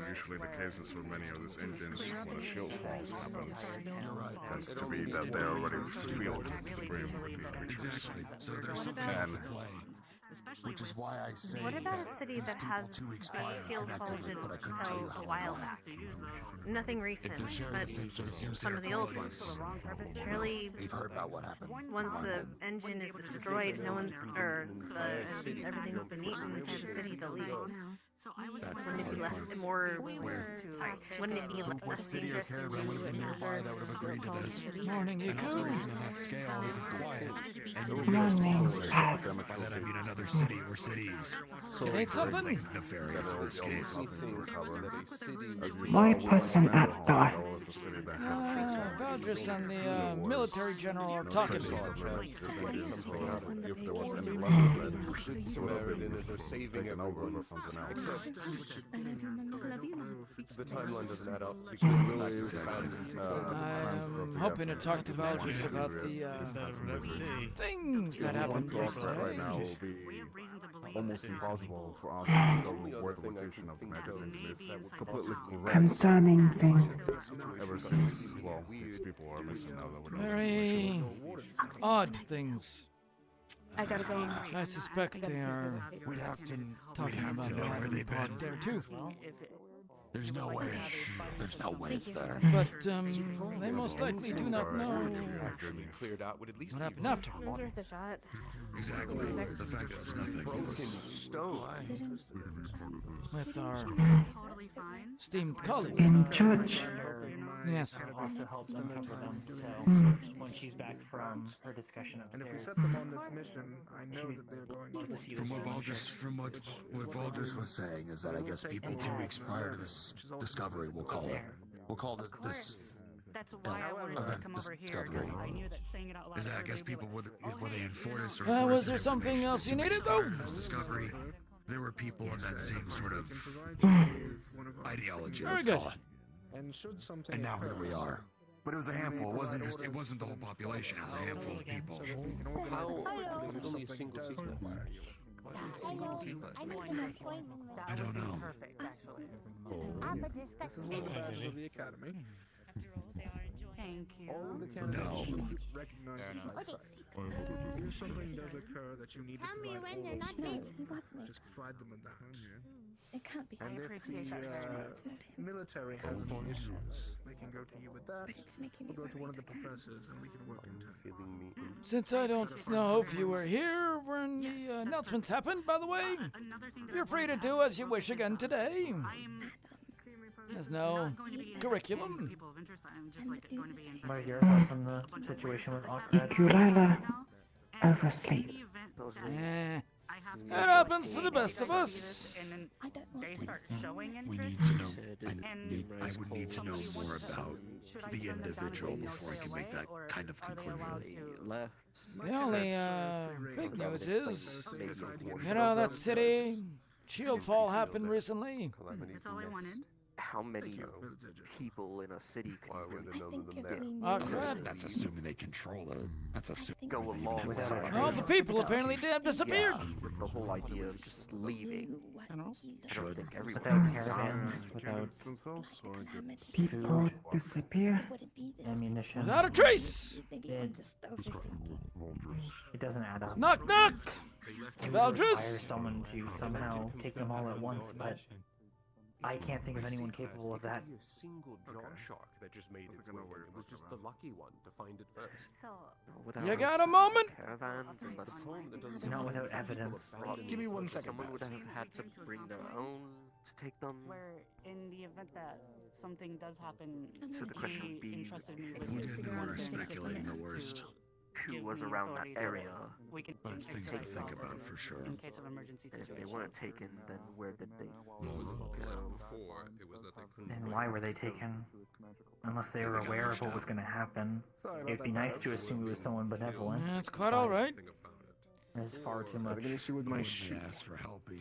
usually the cases for many of these engines when a shield falls happens tends to be that they're already filled to the brim with the creatures. So there's some And which is why I say what about a city that has been shield falls until a while back? Nothing recent, but some of the old ones. Surely, we've heard about what happened. once the engine is destroyed, no one's everything's been eaten inside the city. They'll leave. Wouldn't it be less more? Sorry, wouldn't it be less dangerous to do another Morning, Echo. That scale isn't quiet. By that I mean another city or cities. Need something? Nefarious in this case. My person at the Valdris and the military general are talking. If there was any saving it or something else. The timeline doesn't add up because really is I'm hoping to talk to Valdez about the things that happened yesterday. Right now will be almost impossible for us to know where the location of the magazine is completely correct. Concerning thing. Ever since, well, its people are missing now that we know. Very odd things. I gotta go. I suspect they are talking about where they've been there too. There's no way it's there. But they most likely do not know cleared out would at least what happened after. It was worth a shot. Exactly. The fact that there's nothing. broken stone. With our esteemed colleague. In church. Yes. Also help them cover them. So when she's back from her discussion And if we upstairs, set them on this mission, I know that they're going to. From what Valdez was saying is that I guess people 2 weeks prior to this discovery will call this that's why I wanted to event come over here. discovery. I knew that saying it out loud. Is that I guess people were they in Fortis or Was there something else you needed though? this discovery? There were people in that same sort of ideology. Very good. And now here we are. But it was a handful. It wasn't the whole population. It was a handful of people. How only a single sequence? I don't know. This is one of the badges of the academy. Thank you. All of the candidates No. should recognize the site. If something does occur that you need to provide just provide them with that. It can't be. And if the military has more issues, they can go to you with that. We'll go to one of the professors and we can work in turn. Since I don't know if you were here when the announcements happened, by the way, you're free to do as you wish again today. There's no curriculum. What are your thoughts on the situation with Awkward? Ikulala. Oversleep. It happens to the best of us. I don't want They start showing We interest. need to know. I would need to know more about the individual before I can make that kind of conclusion. The only big news is, you know, that city, Shieldfall happened recently. That's all I wanted. How many people in a city can That's assuming they control it. That's assuming go along with it. All the people apparently disappeared. The whole idea of just leaving. I don't think everyone. Without caravans, without People disappear. ammunition. Without a trace. It doesn't add up. Knock, knock. Hire Valdez. someone to somehow take them all at once, but I can't think of anyone capable of that. A single jaw shark that just made its way. It was just the lucky one to find it first. You got a moment? Caravans and let them Not without evidence. Give me 1 second. Someone would have had to bring their own to take them. Where in the event that something does happen, So the question would be, we're speculating the worst. who was around that area? But it's things to think about for sure. in case of emergency And if situation. they weren't taken, then where did they And why were they taken? Unless they were aware of what was going to happen. It'd be nice to assume it was someone benevolent. That's quite all right. There's far too much. Having an issue with my shit.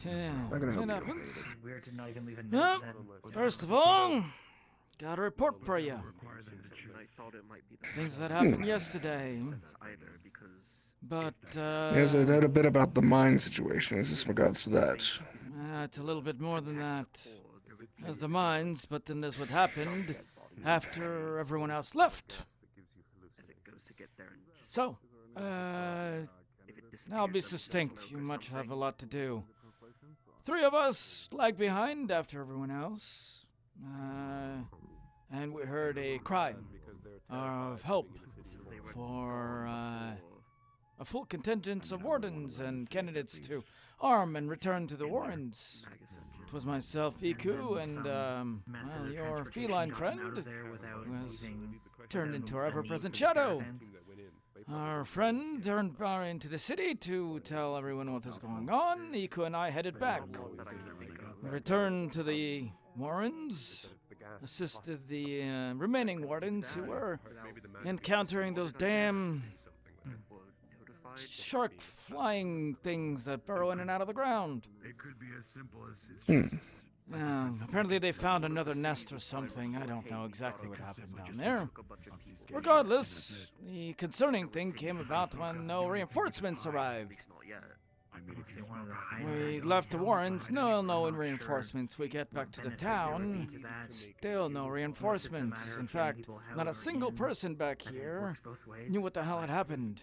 Yeah, Not gonna help it you. happens. Weird to not even leave a Well, note then. first of all, got a report for you. I thought it might be the Things that happened yesterday. either because But, There's a note a bit about the mine situation. Is this in regards to that? it's a little bit more than that. There's the mines, but then there's what happened after everyone else left. as it goes to get there and just So, if it I'll be succinct. You much have a lot to do. 3 of us lagged behind after everyone else. And we heard a cry of help for a full contingent of wardens and candidates to arm and return to the warrens. It was myself, Iku, and well, your feline friend, who was turned into our ever-present shadow. Our friend turned into the city to tell everyone what was going on. Iku and I headed back. We returned to the warrens, assisted the remaining wardens who were encountering those damn shark flying things that burrow in and out of the ground. It could be as simple as Apparently they found another nest or something. I don't know exactly what happened down there. Regardless, the concerning thing came about when no reinforcements arrived. We left the Warrens, no reinforcements. We get back to the town, still no reinforcements. In fact, not a single person back here knew what the hell had happened.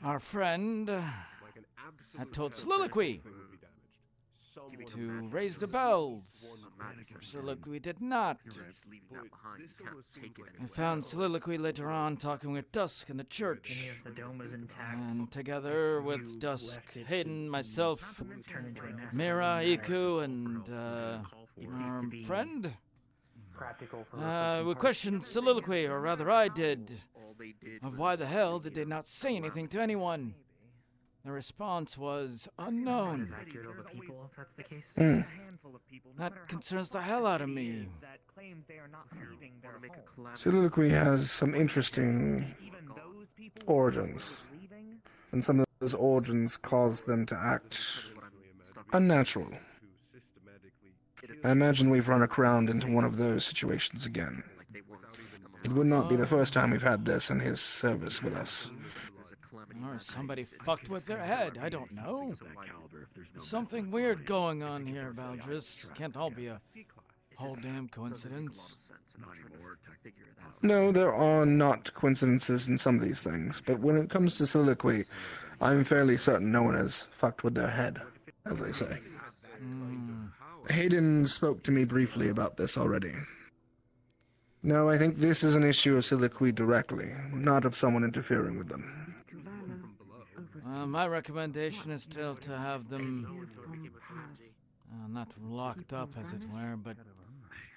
Our friend had told Soliloquy to raise the bells. Soliloquy did not. I found Soliloquy later on talking with Dusk in the church. And together with Dusk, Hayden, myself, Mira, Iku, and our friend, we questioned Soliloquy, or rather I did, of why the hell did they not say anything to anyone. The response was unknown. That concerns the hell out of me. Soliloquy has some interesting origins, and some of those origins cause them to act unnatural. I imagine we've run around into one of those situations again. It would not be the first time we've had this in his service with us. Or somebody fucked with their head, I don't know. Something weird going on here, Valdris. Can't all be a whole damn coincidence. No, there are not coincidences in some of these things, but when it comes to Soliloquy, I'm fairly certain no one has fucked with their head, as they say. Hayden spoke to me briefly about this already. No, I think this is an issue of Soliloquy directly, not of someone interfering with them. My recommendation is still to have them not locked up, as it were, but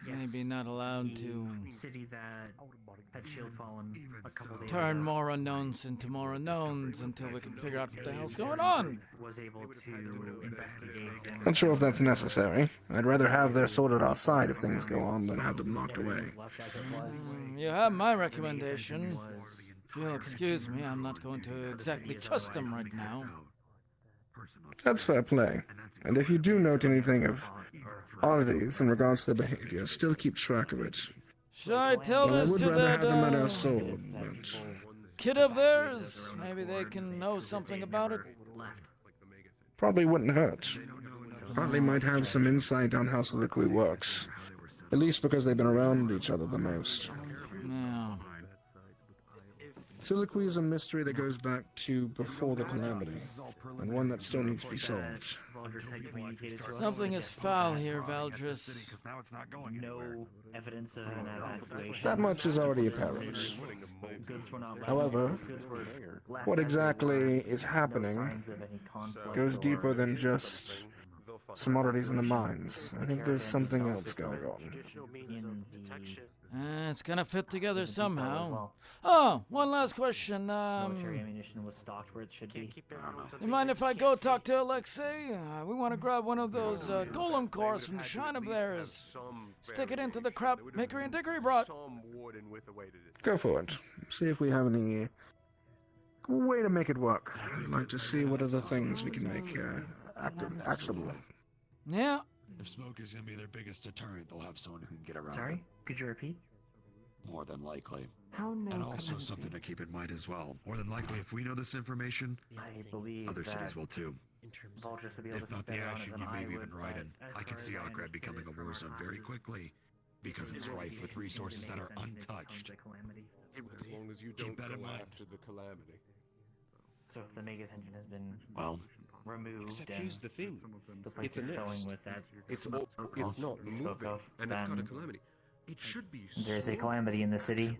maybe not allowed to city that had shield fallen a couple days turn ago. more unknowns into more unknowns until we can figure out what the hell's going on. Was able to investigate. Not sure if that's necessary. I'd rather have their sword at our side if things go on than have them locked away. You have my recommendation. If you'll excuse me, I'm not going to exactly trust them right now. That's fair play. And if you do note anything of oddities in regards to their behavior, still keep track of it. Should I tell Well, I this would to rather that have them at our sword, but kid of theirs? Maybe they can know something about it. probably wouldn't hurt. Partly might have some insight on how Soliloquy works. At least because they've been around each other the most. Yeah. Soliloquy is a mystery that goes back to before the calamity, and one that still needs to be solved. Something is foul here, Valdris. No evidence of an evacuation. That much is already apparent. Goods were not left. However, Goods were left what as they exactly were. is No happening signs of any conflict goes or deeper than just some oddities in the mines. I think there's something else going on. in the It's gonna fit together somehow. Oh, one last question. military ammunition was stocked where it should be. You mind if I go talk to Alexei? We want to grab one of those golem cores from the shrine of theirs. Stick it into the crap Hickory and Dickory brought. Go for it. See if we have any way to make it work. I'd like to see what other things we can make actionable. Yeah. If smoke is gonna be their biggest deterrent, they'll have someone who can get around. Sorry? Could you repeat? More than likely. How no And also calamity? something to keep in mind as well. More than likely, if we know this information, I believe other that cities will too. Vultures will be able If to not the better on it Ashen, than you I maybe would, even Raiden. but I can see Outgrad becoming a war zone very quickly because it's rife with resources that are untouched. As long as you don't Keep that in go mind. after the calamity. So if the Magus engine has been Well, removed Except and here's the thing. the place It's a is filling nest. with that It's smoke it's not we spoke moving, of, and it's got a then calamity. It should be. there's a slowly calamity in the city.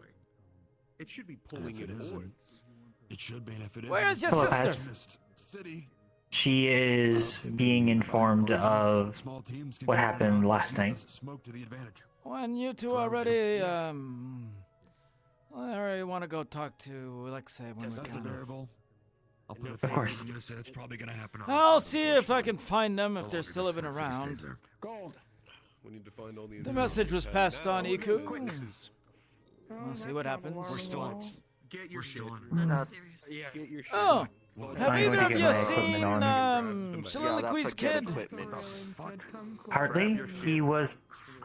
It should be and pulling if it in isn't, hordes. it should be. And if it isn't, Where's your Hello, sister? Paz. City. She is being informed of Small teams can what go happened around last and night. use this smoke to the advantage. When you two are ready, I already want to go talk to Alexei when we That's a can. variable. I'll put a Of thing course. I'm gonna say it's probably gonna happen. I'll see if I can find them if they're still even around. Gold. We need to find all the. The message was passed on, Now, Iku. witnesses. We'll see what happens. We're still on. Get your We're still shit. on. Yeah. Get your shit. Oh, Have I'm either going of to get you my equipment seen on. Soliloquy's Kid? Hardly. He was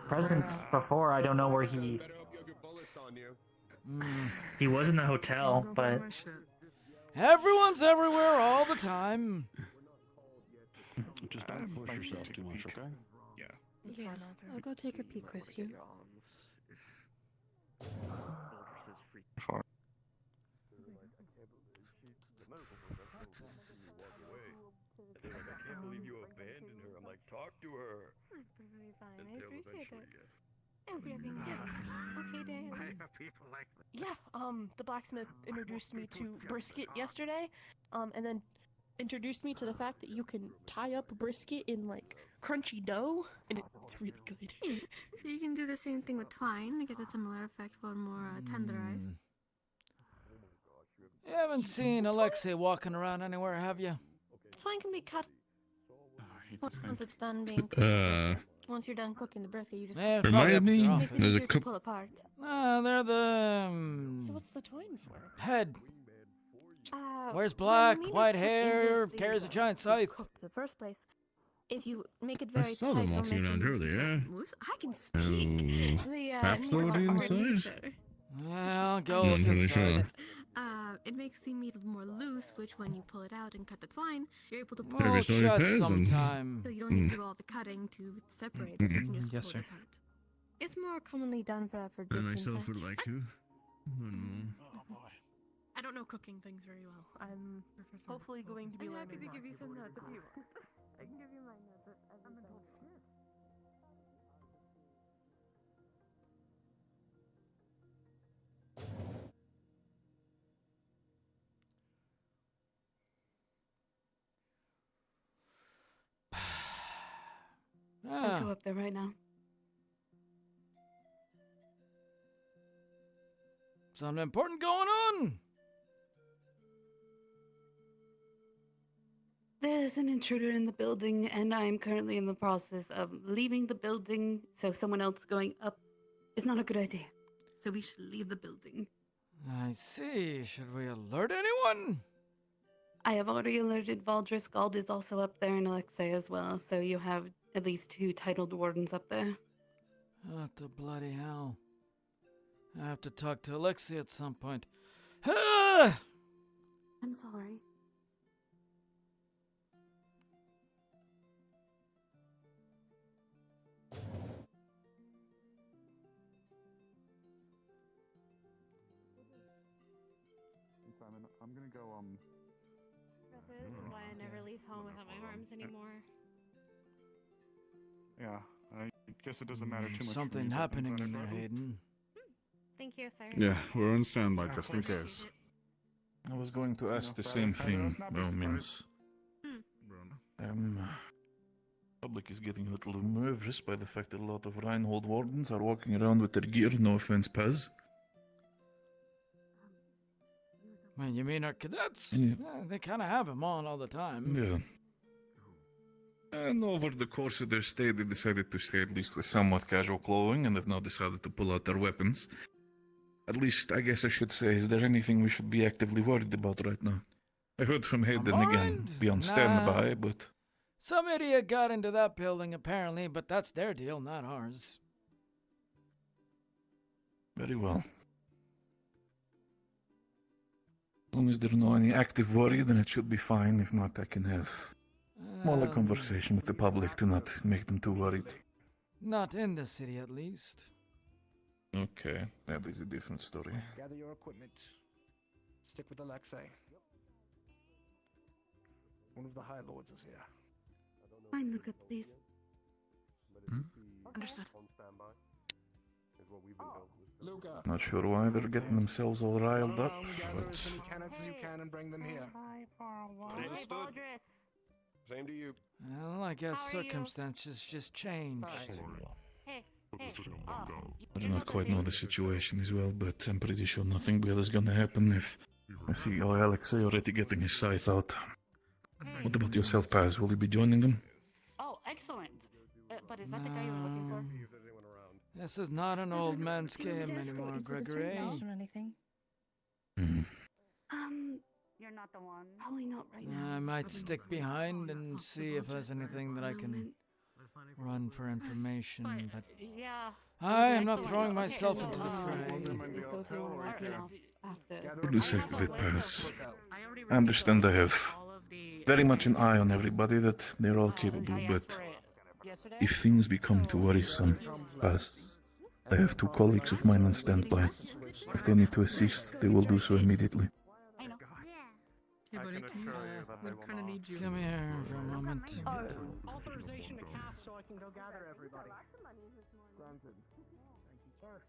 present before. I don't know where he. He was in the hotel, but Everyone's everywhere all the time. Just don't push yourself too much, okay? Yeah, I'll go take a peek with you. Far. I can't believe you abandoned her. I'm like, talk to her. That's perfectly fine. I Until appreciate it. eventually, Everything okay, Dan. Yeah, the blacksmith introduced me to brisket yesterday, and then introduced me to the fact that you can tie up brisket in, like, crunchy dough, and it's really good. You can do the same thing with twine to get a similar effect for more tenderized. You haven't seen Alexei walking around anywhere, have you? Twine can be cut once it's done being cooked. Once you're done cooking the brisket, you just Remind me, there's a pull apart. They're the So what's the twine for? head. Wears Wears black, white hair, carries a giant scythe. The first place. If you make it very I saw them tight, walking around earlier. I can speak. Perhaps already inside? Well, go Not look really inside. It makes the meat more loose, which when you pull it out and cut the twine, you're able to pull Maybe it so it chat is, and- sometime. So you don't need to do all the cutting to separate it. You can just Yes, pull sir. it apart. It's more commonly done for I dips and myself would such. like to. One more. I don't know cooking things very well. I'm hopefully going to be I'm learning happy to more. give you some nuts if you want. I can give you my nuts as a bonus. I'll go up there right now. Something important going on. There's an intruder in the building, and I'm currently in the process of leaving the building, so someone else going up is not a good idea. So we should leave the building. I see. Should we alert anyone? I have already alerted Valdris. Gald is also up there, and Alexei as well, so you have at least 2 titled wardens up there. What the bloody hell? I have to talk to Alexei at some point. Ah! I'm sorry. Simon, I'm gonna go, This is why I never leave home without my arms anymore. yeah, I guess it doesn't matter too much. for Something me, but happening I'm in there, glad I- Hayden. Thank you, sir. Yeah, we're on standby just in case. I was going to ask the same thing, by all means. Public is getting a little nervous by the fact that a lot of Reinhold wardens are walking around with their gear, no offense, Pez. Man, you mean our cadets? Yeah. Yeah, they kind of have them on all the time. Yeah. And over the course of their stay, they decided to stay at least with somewhat casual clothing, and have now decided to pull out their weapons. At least, I guess I should say, is there anything we should be actively worried about right now? I heard from Hayden again, be on standby, Nah. but... Some idiot got into that building, apparently, but that's their deal, not ours. Very well. As long as there's no any active worry, then it should be fine. If not, I can have smaller conversation with the public to not make them too worried. Not in the city, at least. Okay, that is a different story. Gather your equipment. Stick with Alexei. One of the High Lords is here. Fine, look up, please. Understood. Luca. Not sure why they're getting themselves all riled up, Gather as but many cannons as you can and bring them here. Understood. Same to you. Well, I guess circumstances just changed. I do not quite know the situation as well, but I'm pretty sure nothing bad is gonna happen if I see Alexei already getting his scythe out. What about yourself, Paz? Will you be joining them? Oh, excellent. But is that the guy you were looking for? This is not an old man's game anymore, Gregory. Or anything? Hmm. You're not not the one. Probably not right now. I might Probably stick not. behind Not and see possible if there's just anything for that the I can moment. run for information, but Yeah. I am not Excellent. throwing Okay, myself so, into the fray. So if you want to wrap me off after. For the sake of it, Pass, I understand I have very much an eye on everybody that they're all capable, but if things become too worrisome, Pass, I have 2 colleagues of mine on standby. If they need to assist, they will do so immediately. Hey, buddy, we kind of need you. Come here for a moment. Authorization to cast so I can go gather everybody. Granted. Thank you, sir.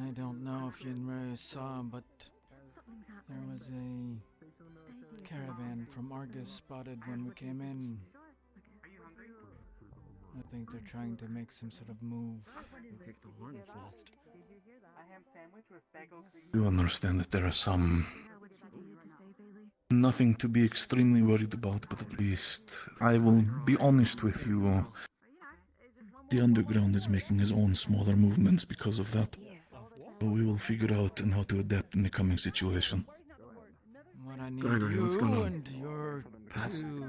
I don't know if you saw, but there was a caravan from Argus spotted when we came in. I think they're trying to make some sort of move. Kick the hornet's nest. Do understand that there are some... Nothing to be extremely worried about, but at least I will be honest with you. The underground is making his own smaller movements because of that. But we will figure out how to adapt in the coming situation. What I need Gregory, what's going you on? and your Pass. two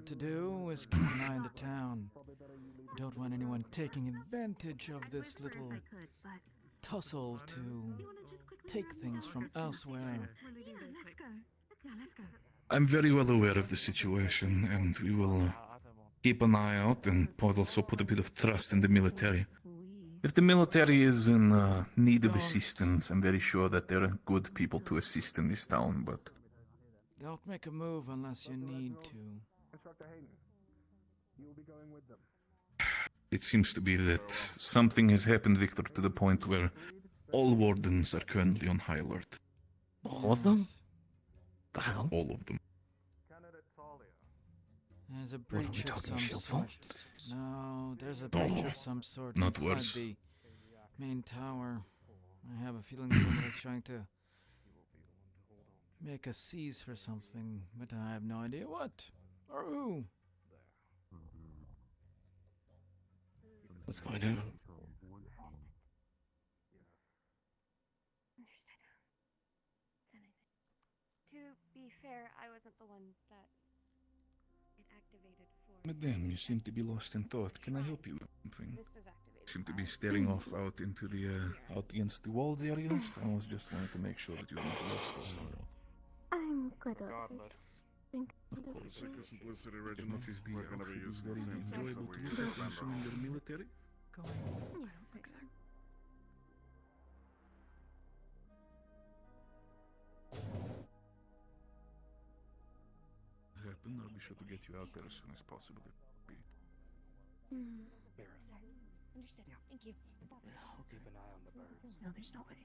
to do is keep an eye on the town. You don't want anyone taking advantage of this little tussle to take things from elsewhere. I'm very well aware of the situation, and we will keep an eye out and also put a bit of trust in the military. If the military is in need of assistance, I'm very sure that there are good people to assist in this town, but... Don't make a move unless you need to. Instructor Hayden, you will be going with them. It seems to be that something has happened, Victor, to the point where all wardens are currently on high alert. All of them? The hell? All of them. There's a What, are we breach of talking some shield sort. vault? No, there's a No, breach of some sort not inside worse. the main tower. I have a feeling somebody's trying to make a seize for something, but I have no idea what or who. Let's find out. To be fair, I wasn't the one that it activated for. Madame, you seem to be lost in thought. Can I help you with something? This was activated. Seem to be staring off out into the out against the walls areas. I was just wanting to make sure that you are not lost or something. I'm good at it. Thank Of course, For simplicity as reasons, much as the we're gonna be outfit is using the very same stuff, enjoyable so to we look at, remember. assuming they're military. Yes, exactly. Happen, I'll be sure to get you out there as soon as possible. Understood. Thank you. I'll keep an eye on the birds. No, there's no way.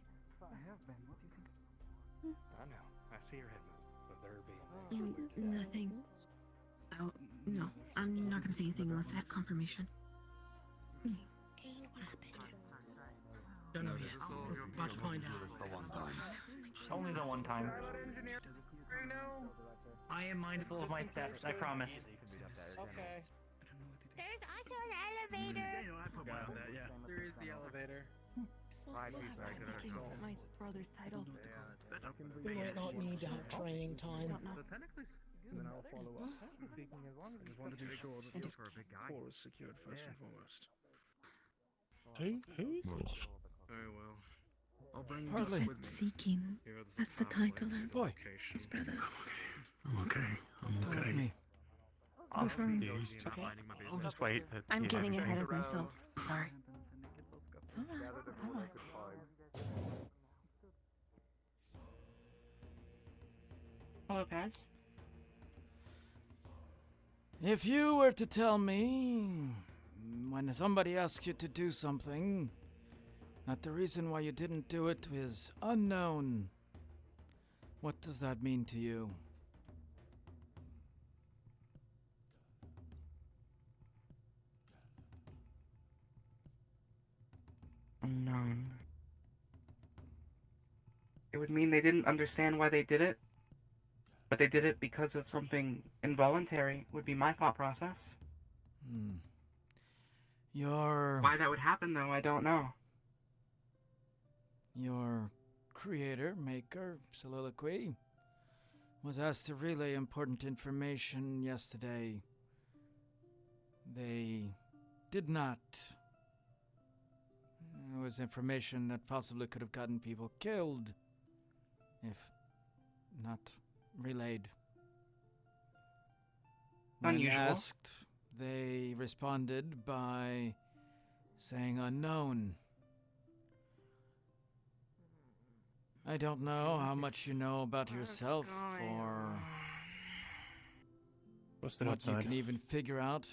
I have been. What do you think? I know. I see your head move, but they're being. Nothing. Oh, no. I'm not gonna say anything unless I have confirmation. What happened? Don't know yet. We're about to find out. Only the one time. I am mindful of my steps, I promise. Okay. There's also an elevator. There is the elevator. My brother's title. We might not need to have training time. Then I'll follow up. Speaking as long as I just want to be sure that the core is secured first and foremost. Who is it? Very well. I'll bring Hardly. this with me. Seeking. Here are the That's the title of Boy. his brother. I'm okay. I'm Go with okay. me. Confirmed. I'll just wait. I'm getting ahead of myself. Sorry. It's alright. Hello, Paz. If you were to tell me, when somebody asks you to do something, that the reason why you didn't do it is unknown, what does that mean to you? Unknown. It would mean they didn't understand why they did it, but they did it because of something involuntary, would be my thought process. Your Why that would happen, though, I don't know. Your creator, maker, soliloquy, was asked to relay important information yesterday. They did not. It was information that possibly could have gotten people killed if not relayed. When Unusual. asked, they responded by saying unknown. I don't know how much you know about yourself or what you can even figure out.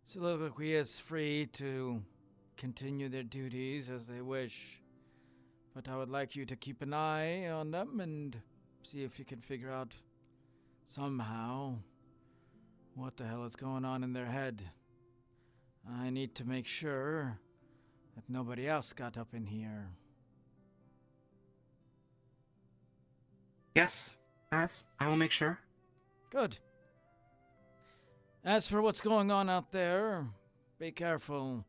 Soliloquy is free to continue their duties as they wish, but I would like you to keep an eye on them and see if you can figure out somehow what the hell is going on in their head. I need to make sure that nobody else got up in here. Yes, pass. I will make sure. Good. As for what's going on out there, be careful.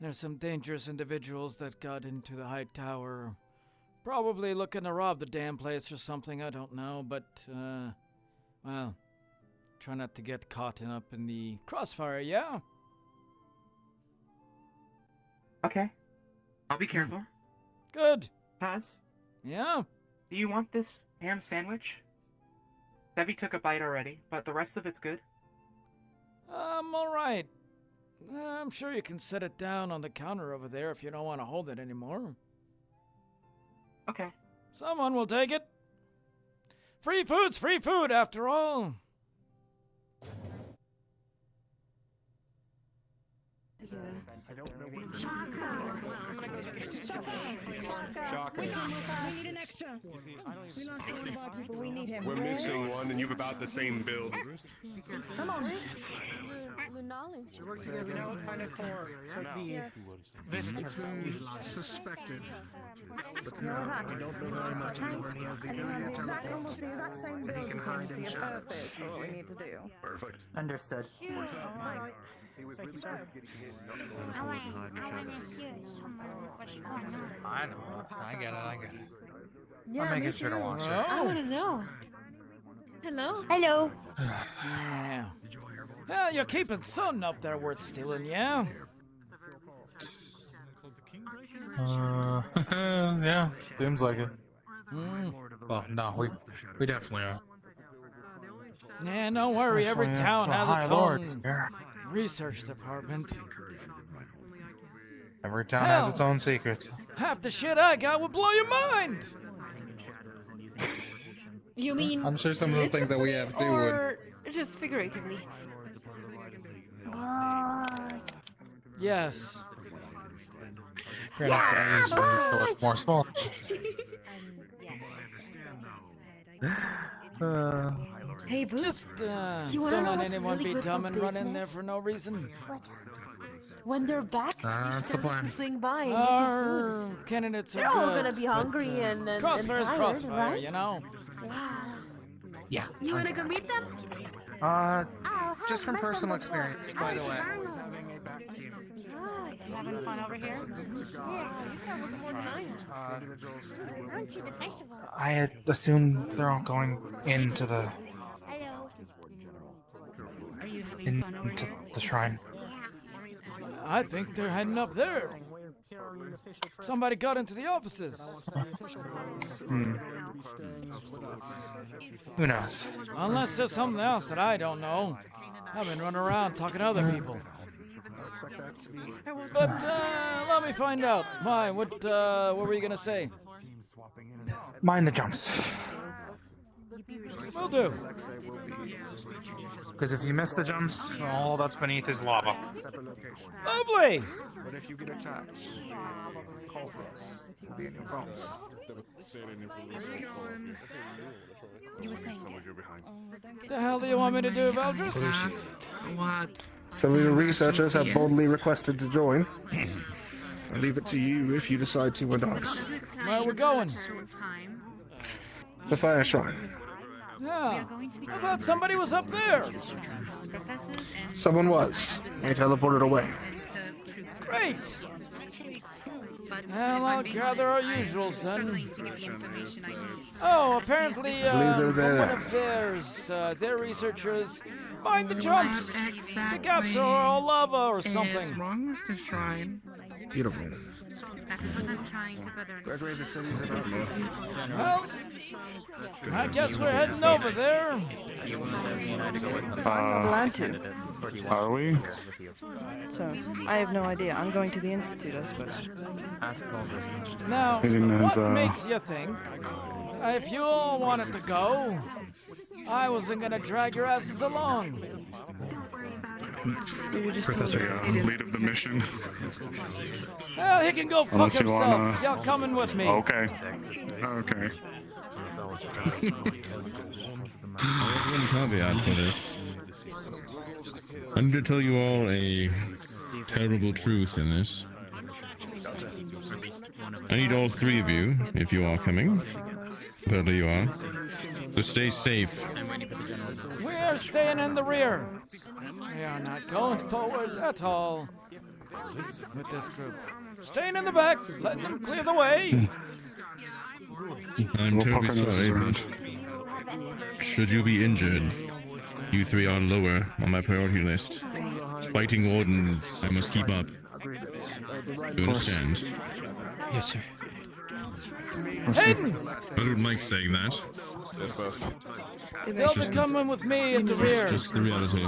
There's some dangerous individuals that got into the high tower. Probably looking to rob the damn place or something, I don't know, but, well, try not to get caught up in the crossfire, yeah? Okay. I'll be careful. Good. Paz? Yeah? Do you want this ham sandwich? Debbie took a bite already, but the rest of it's good. Alright. I'm sure you can set it down on the counter over there if you don't want to hold it anymore. Okay. Someone will take it. Free food's free food, after all. Shocker. We need an extra. We lost one of our people. We need him. We're missing one, and you've about the same build. Come on, Rick. The knowledge. We work together now, kind of for the visitor. It's been suspected, but no, we don't know very much anymore. He has the ability to teleport, and he can hide in shadows. What we need to do. Perfect. Understood. He was really good at getting hit. I want to hear what's going on. I know. I get it. Yeah, I'm making me sure to too. watch it. I want to know. Hello? Hello. Yeah. Yeah, you're keeping something up there worth stealing, yeah? Yeah, seems like it. Hmm. Well, no, we definitely are. Yeah, don't worry. Every Especially town for has high its lords, own yeah. research department. Every town has its own secrets. Half the shit I got would blow your mind. You mean I'm sure some of the things that we have too would. or just figuratively? Yes. I usually feel like more small. Hey, Boots. Just You wanna don't know let what's anyone really be good dumb for and run in there business? for no reason. When they're back, That's the plan. swing by and Our get candidates your are food. They're good. all gonna be but, hungry and crossfire's tired, crossfire, right? you know. Yeah. You want to go meet them? Just from personal experience, by the way. Having fun over here? Aren't you the festival? I had assumed they're all going into the Hello. Are you having fun over into here? the shrine. I think they're heading up there. Somebody got into the offices. Who knows? Unless there's something else that I don't know. I've been running around talking to other people. But let me find out. Why? What were you gonna say? Mind the jumps. Will do. Because if you miss the jumps, all that's beneath is lava. Lovely. But if you get attacked, call for us. We'll be in your bones. You were saying The hell do you want me to do, Valdris? What? Some of your researchers have boldly requested to join. I leave it to you if you decide to or not. Where we going? The Fire Shrine. Yeah. I thought somebody was up there. Someone was. They teleported away. Great. but Well, if I'll I'm being gather honest, our I'm usuals then. struggling to get the information I need. Oh, apparently, Believe they're from one there. of their researchers, find the jumps. The exactly gaps are all lava or is something. wrong with the shrine. Beautiful. That is what I'm trying to further understand. Well, I guess we're heading over there. Glad to. Are we? So, I have no idea. I'm going to the Institute, I suppose. Now, Seeing as, what makes you think, if you all wanted to go, I wasn't gonna drag your asses along? Professor, lead of the mission. Well, he can go fuck Unless you himself. wanna- Y'all coming with me. Okay. Okay. I have one caveat for this. I need to tell you all a terrible truth in this. I need all three of you, if you are coming. Apparently you are. So stay safe. We're staying in the rear. We are not going forward at all with this group. Staying in the back, letting them clear the way. I'm terribly sorry, but should you be injured, you three are lower on my priority list. Fighting wardens, I must keep up. You understand? Yes, sir. Hayden! I don't like saying that. Yes, boss. They'll be coming with me at the rear. Just the reality.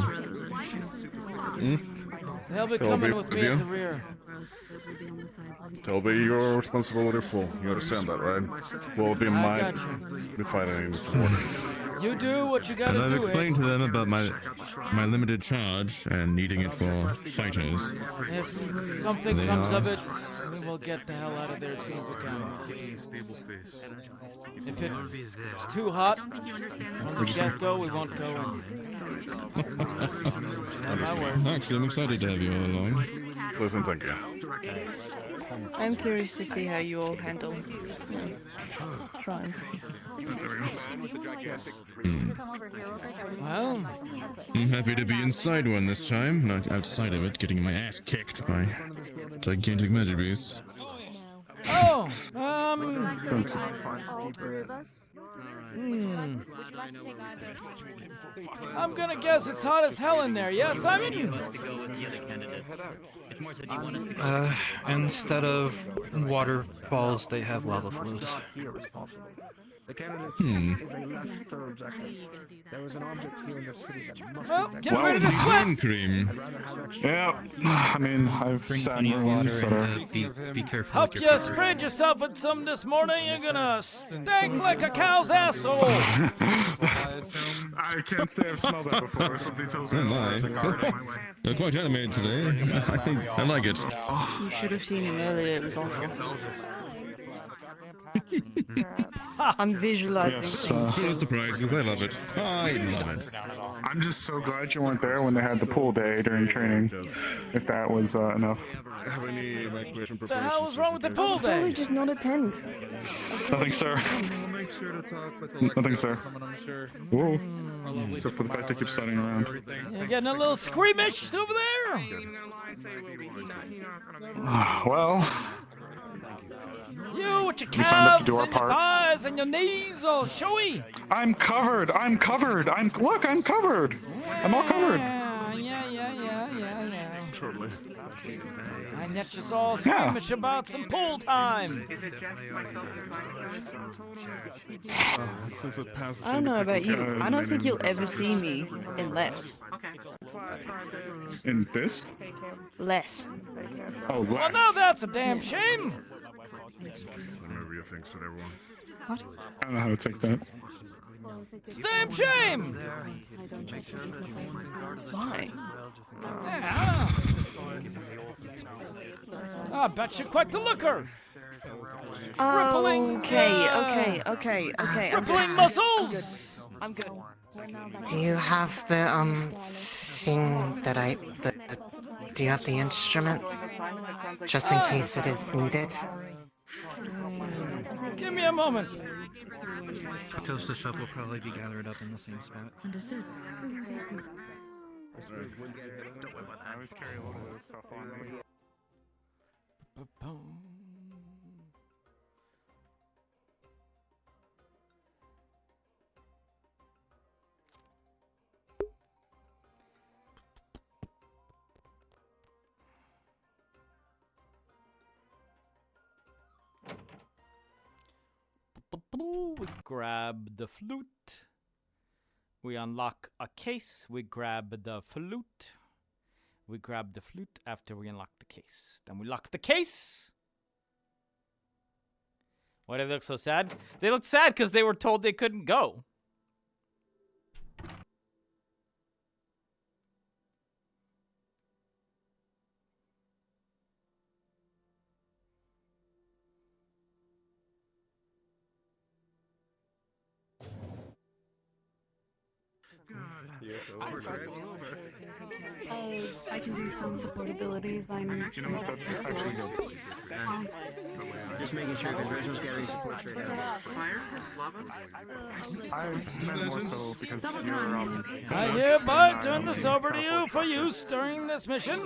They'll be They'll coming be with with me you? at the rear. It'll be your responsibility full. You understand that, right? Will be my got you. be fighting wardens. You do what you And gotta I've do, explained Hayden. to them about my limited charge and needing it for fighters. If something They comes are- of it, we will get the hell out of there as soon as we can. If it's too hot from the get-go, we won't go in. My word. Actually, I'm excited to have you all along. Pleasant, thank you. I'm curious to see how you all handle shrines. Well, I'm happy to be inside one this time, not outside of it, getting my ass kicked by gigantic magic beasts. oh, I'm gonna guess it's hot as hell in there. Yes, Simon? Instead of water balls, they have lava flows. The candidates Hmm. is a less thorough objective. There was an object here in the city that must Well, be get ready to sweat! Hand cream. Yeah, I mean, I've sat in rooms that are... Be careful. Hope you sprayed yourself with some this morning. You're gonna stink like a cow's asshole. I can't say I've smelled that before. Somebody tells me Oh it's my. You're quite animated today. I like it. You should have seen him earlier, it was awful. I'm visualizing Yes, things. Full of surprises. I love it. I love it. I'm just so glad you weren't there when they had the pool day during training. If that was enough. Have any evacuation What the hell was wrong with the pool Probably day? just not attend. Nothing, sir. Make sure to talk with Nothing, sir. someone I'm sure. Whoa. Except for the fact I keep sliding around. You're getting a little squeamish over there. Well, You with your We signed up to calves do our and your part. thighs and your knees all showy. I'm covered. I'm covered. Look, I'm covered. I'm all covered. Yeah. shortly. And yet you're all Yeah. squeamish about some pool time. I don't know about you. I don't think you'll ever see me in less. In this? Less. Oh, less. Well, now that's a damn shame. Whatever you think's what everyone. What? I don't know how to take that. It's a damn shame. Why? Yeah. I bet you're quite the looker. Rippling, Okay. rippling muscles. I'm good. Do you have the thing that do you have the instrument? Just in case it is needed? Give me a moment. Because the stuff will probably be gathered up in the same spot. Understood. I always carry a little bit of stuff on me. We grab the flute. We unlock a case. We grab the flute. We grab the flute after we unlock the case. Then we lock the case. Why do they look so sad? They look sad because they were told they couldn't go. I can do some support abilities. I'm You know what? That's actually good. Just making sure because Reginald's gathering support straight out. Fire? Lava? I meant more so because you're I hereby turn this over to you for use during this mission.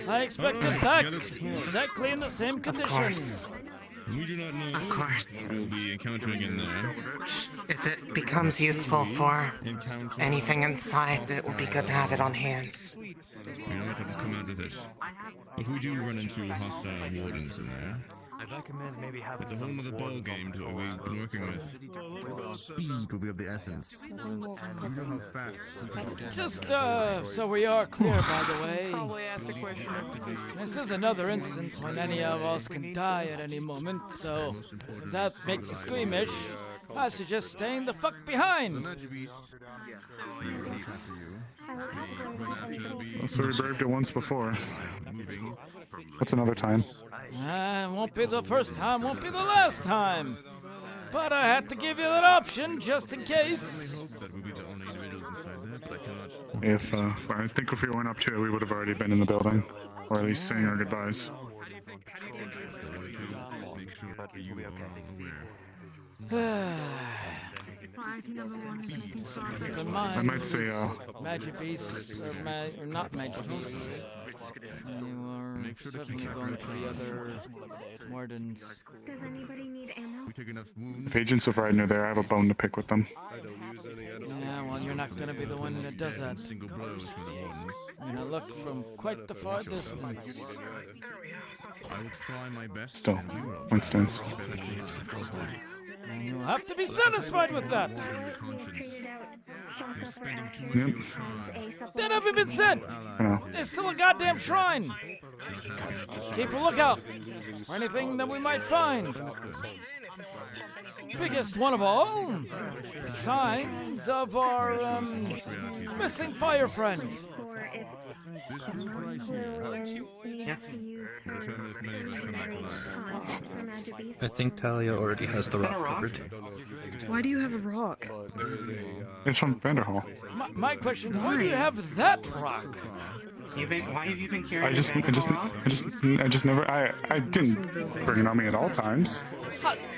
I expect it back exactly in the same conditions. We do not know Of course. what we'll be encountering in there. If it becomes useful for anything inside, it would be good to have it on hand. We don't have to come out with it. If we do run into hostile wardens in there, I'd recommend maybe having it's a whole other ball game to what we've been working with. Speed will be of the essence. We know how fast we can go. Just so we are clear, by the way, this is another instance when any of us can die at any moment, so if that makes you squeamish, I suggest staying the fuck behind. So we braved it once before. What's another time? Won't be the first time, won't be the last time. But I had to give you that option just in case. I think if we went up to it, we would have already been in the building, or at least saying our goodbyes. I might say, Magic beasts, or not magic beasts. You are certainly going to the other wardens. Does anybody need ammo? if Agents of Raiden are there, I have a bone to pick with them. Yeah, well, you're not going to be the one that does that. You're going to look from quite the far distance. I will try my best. Still, Winston's. And you'll have to be satisfied with that. Then have you been sent? There's still a goddamn shrine. Keep a lookout for anything that we might find. Biggest one of all, signs of our missing fire friend. I think Talia already has the rock covered. Why do you have a rock? It's from Vanderhall. My question: why do you have that rock? Why have you been carrying I just never. I didn't bring it on me at all times.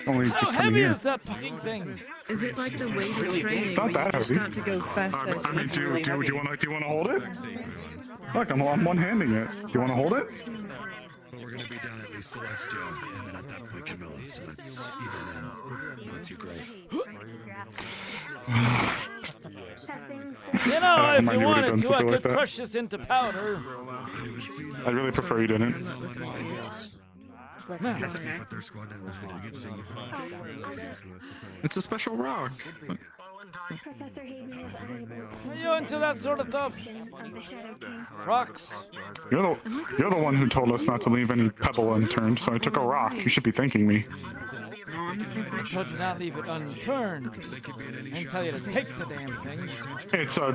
Only How just coming heavy here. is that fucking thing? Is it like the weighted train? It's not that heavy. Start to go faster. I mean, do you want to hold it? Look, I'm one-handing it. Do you want to hold it? But we're gonna be down at least Celestial, and then at that point Camilla, so it's even then not too great. You know, if Mind you you would've wanted done to, I something could like that. crush this into powder. I'd really prefer you didn't. It's a special rock. Professor Hayden was unable to. Are you into that sort of stuff? Of the Shadow King. Rocks? You're the one who told us not to leave any pebble unturned, so I took a rock. You should be thanking me. I told you not leave it unturned. I didn't tell you to take the damn thing. It's a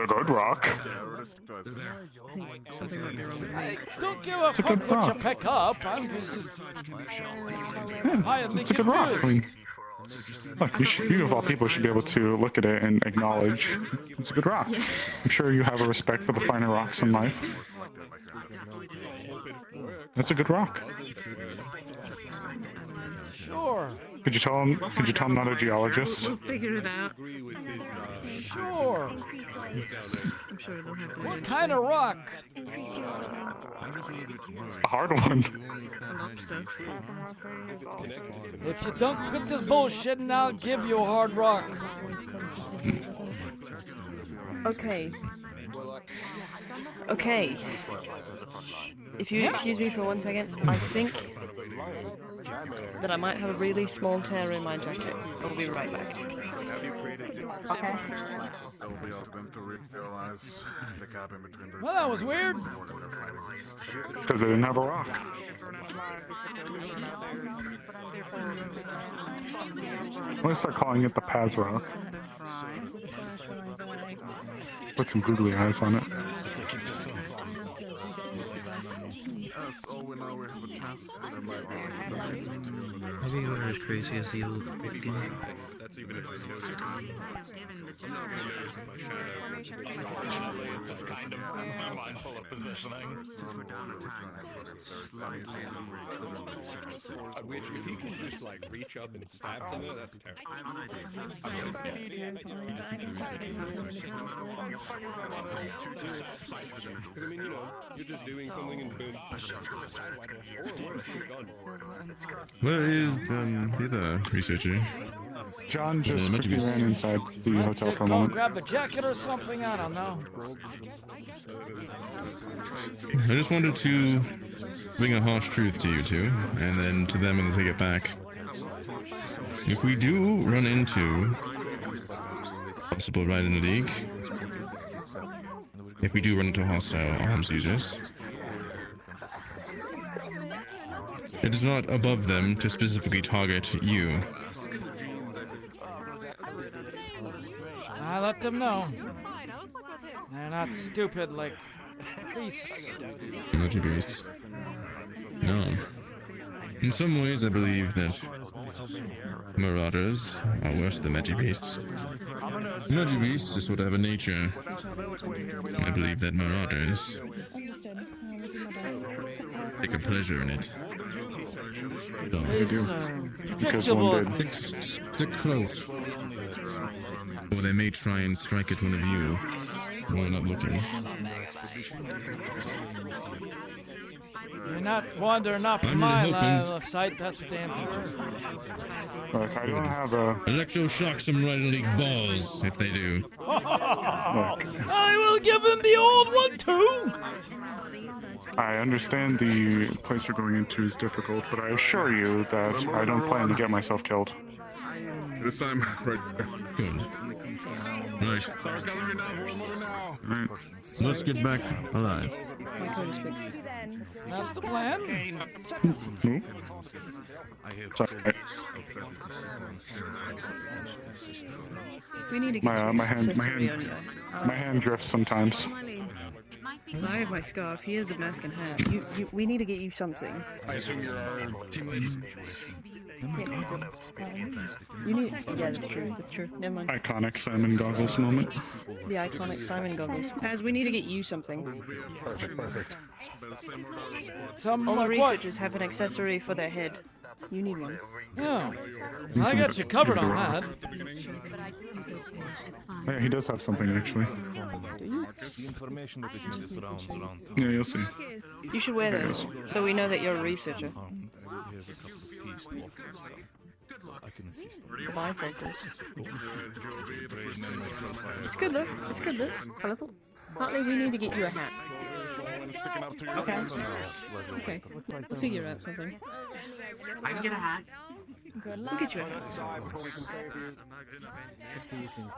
good rock. I don't give a It's a fuck good what you rock. pick up. I'm just highly It's a good rock. I mean, confused. look, you of all people should be able to look at it and acknowledge it's a good rock. I'm sure you have a respect for the finer rocks in life. That's a good rock. Sure. Could you tell him? Could you tell him I'm not a geologist? We'll figure it out. Sure. I'm sure they'll have What kind of rock? A hard one. If you don't quit this bullshit, and I'll give you a hard rock. Okay. Okay. If you excuse me for 1 second, I think that I might have a really small tear in my jacket. I'll be right back. It will be up to them to realize the gap in between their Well, that was weird. Because they didn't have a rock. I'm gonna start calling it the Paz Rock. Put some googly eyes on it. Maybe you are as crazy as the old begin. That's even if there's no secret. I'm not going to notice my shadow. It's kind of mindful of positioning. Since we're down a tank, slightly Which, if he can just like reach up and stab from there, that's terrible. Because I mean, you know, you're just doing something and boom. Or worse, you're gone. Where is the other researcher? John just quickly ran inside the hotel for a Go moment. grab a jacket or something, I don't know. I just wanted to bring a harsh truth to you two, and then to them when they take it back. If we do run into possible right in the league, if we do run into hostile arms users, it is not above them to specifically target you. I let them know. They're not stupid like beasts. Not you beasts. No. In some ways, I believe that marauders are worse than Magi beasts. Magi beasts just sort of have a nature. I believe that marauders take a pleasure in it. Predictable. Stick close. Or they may try and strike at one of you when we're not looking. You're not wandering off I'm my really line hoping- of sight, that's for damn sure. Look, I don't have a... Electroshock some right league balls if they do. I will give them the old one too! I understand the place you're going into is difficult, but I assure you that I don't plan to get myself killed. This time, right. Good. Right. Let's get back alive. My code is fixed. That's the plan. Sorry. We need to get My hand drifts sometimes. So I have my scarf. He has a mask and hat. We need to get you something. I assume you're our teammate. You need. Yeah, that's true. That's true. Never mind. Iconic Simon Goggles moment. The iconic Simon goggles. Paz, we need to get you something. Perfect. All the researchers have an accessory for their head. You need one. Yeah. I got you covered on that. Yeah, he does have something actually. Yeah, you'll see. You should wear those, so we know that you're a researcher. The bifocals. It's good look. It's good look. Colourful. Hartley, we need to get you a hat. Okay. Okay. We'll figure out something. I can get a hat. Good luck. We'll get you a hat.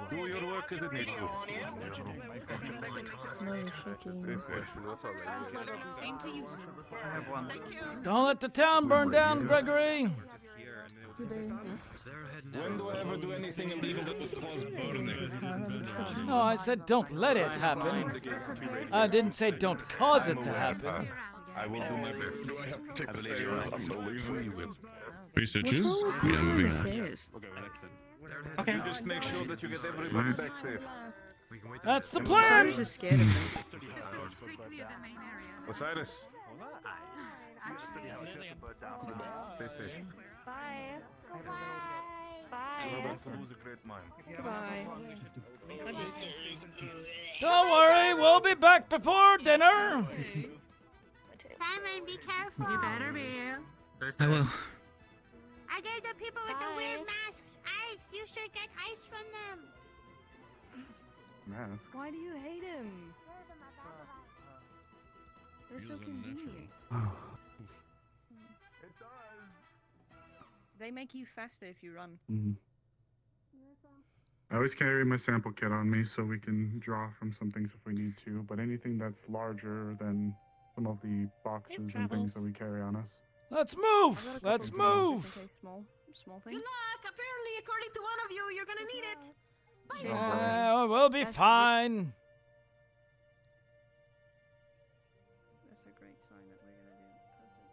Do your work as it needs to. Don't let the town burn down, Gregory. When do I ever do anything illegal that would cause burning? No, I said don't let it happen. I didn't say don't cause it to happen. I will do my best. Do I have to take the stairs? I'm no lazy. Researchers, we are moving on. Okay. You just make sure that you get everybody back safe. That's the plan. Osiris. Stay safe. Bye. Bye. Goodbye. Don't worry, we'll be back before dinner. Simon, be careful. You better be. I will. I gave the people with the weird masks ice. You should get ice from them. Man. Why do you hate him? They're so feels unnatural. convenient. It does. They make you faster if you run. I always carry my sample kit on me so we can draw from some things if we need to, but anything that's larger than some of the boxes and things that we carry on us. Let's move! Let's move! Small thing. Good luck. Apparently, according to one of you, you're gonna need it. Bye. We'll be fine. That's a great sign that we're gonna do perfect.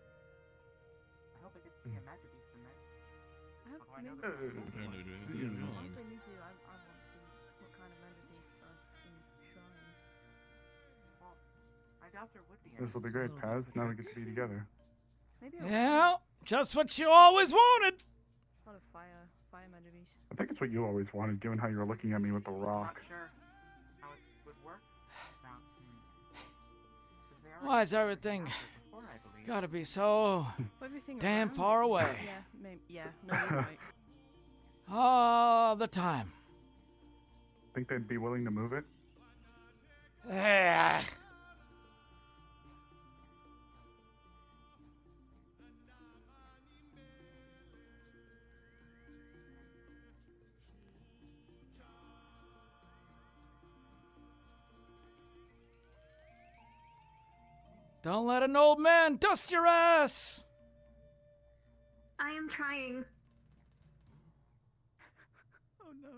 I hope I get to see a magic beast tonight. I hope I know maybe. Apparently doing anything wrong. I want to see what kind of magic beast in shrine. Well, I doubt there would be. This will be great, Paz. Now we get to be together. Maybe Yeah, just what you always wanted. a lot of fire magic beast. I think it's what you always wanted, given how you were looking at me with the rock. Not sure how it would work. Now, 'cause they Why is everything before, I believe. gotta be so Everything damn around far it. away? Yeah, maybe. Yeah, no, you're right. All the time. Think they'd be willing to move it? Yeah. Don't let an old man dust your ass! I am trying. Oh no.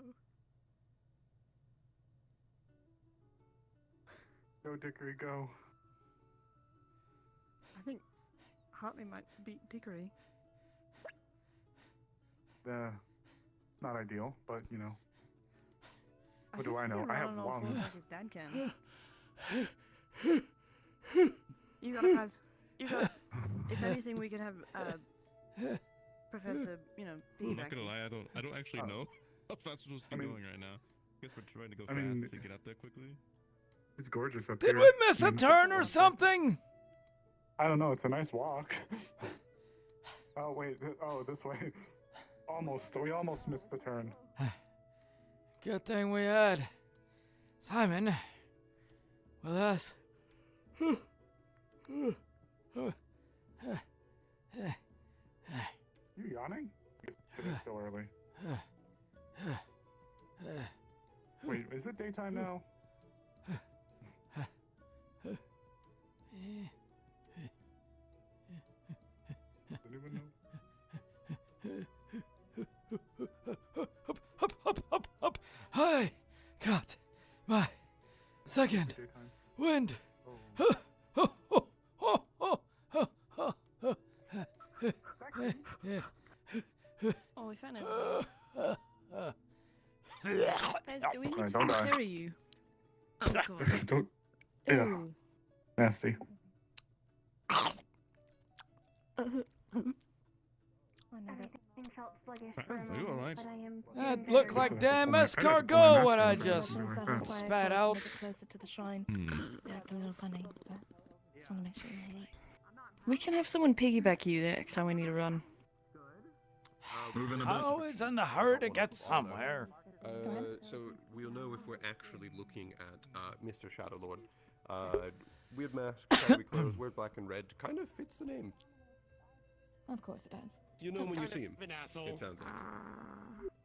Go, Dickory, go. I think Hartley might beat Dickory. Not ideal, but you know. What do think I he know? can I run have on all fours lungs. like his dad can. You got it, guys. You got it. If anything, we could have Professor, I'm piggyback. not gonna lie, I don't actually know how fast we're supposed to be going right now. I guess we're trying to go fast to get up there quickly. It's gorgeous up Did here. we miss a turn or something? I don't know. It's a nice walk. Oh wait. Oh, this way. Almost. We almost missed the turn. Good thing we had Simon with us. You yawning? It's still early. Wait, is it daytime now? Does anyone know? Up. I got my second wind. Oh, we found him. Guys, do we need Alright, to don't die. carry you? Oh god. Don't. Yeah. Ew. Nasty. Are you alright? That looked like damn escargot what I just spat out. Closer to the shrine. Hmm. Act a little funny. So just want to make sure you're alright. We can have someone piggyback you the next time we need to run. Always in the hurry to get somewhere. So we'll know if we're actually looking at Mr. Shadowlord. Weird mask, shadowy clothes, weird black and red. Kind of fits the name. Of course it does. You know when you see him. It sounds like.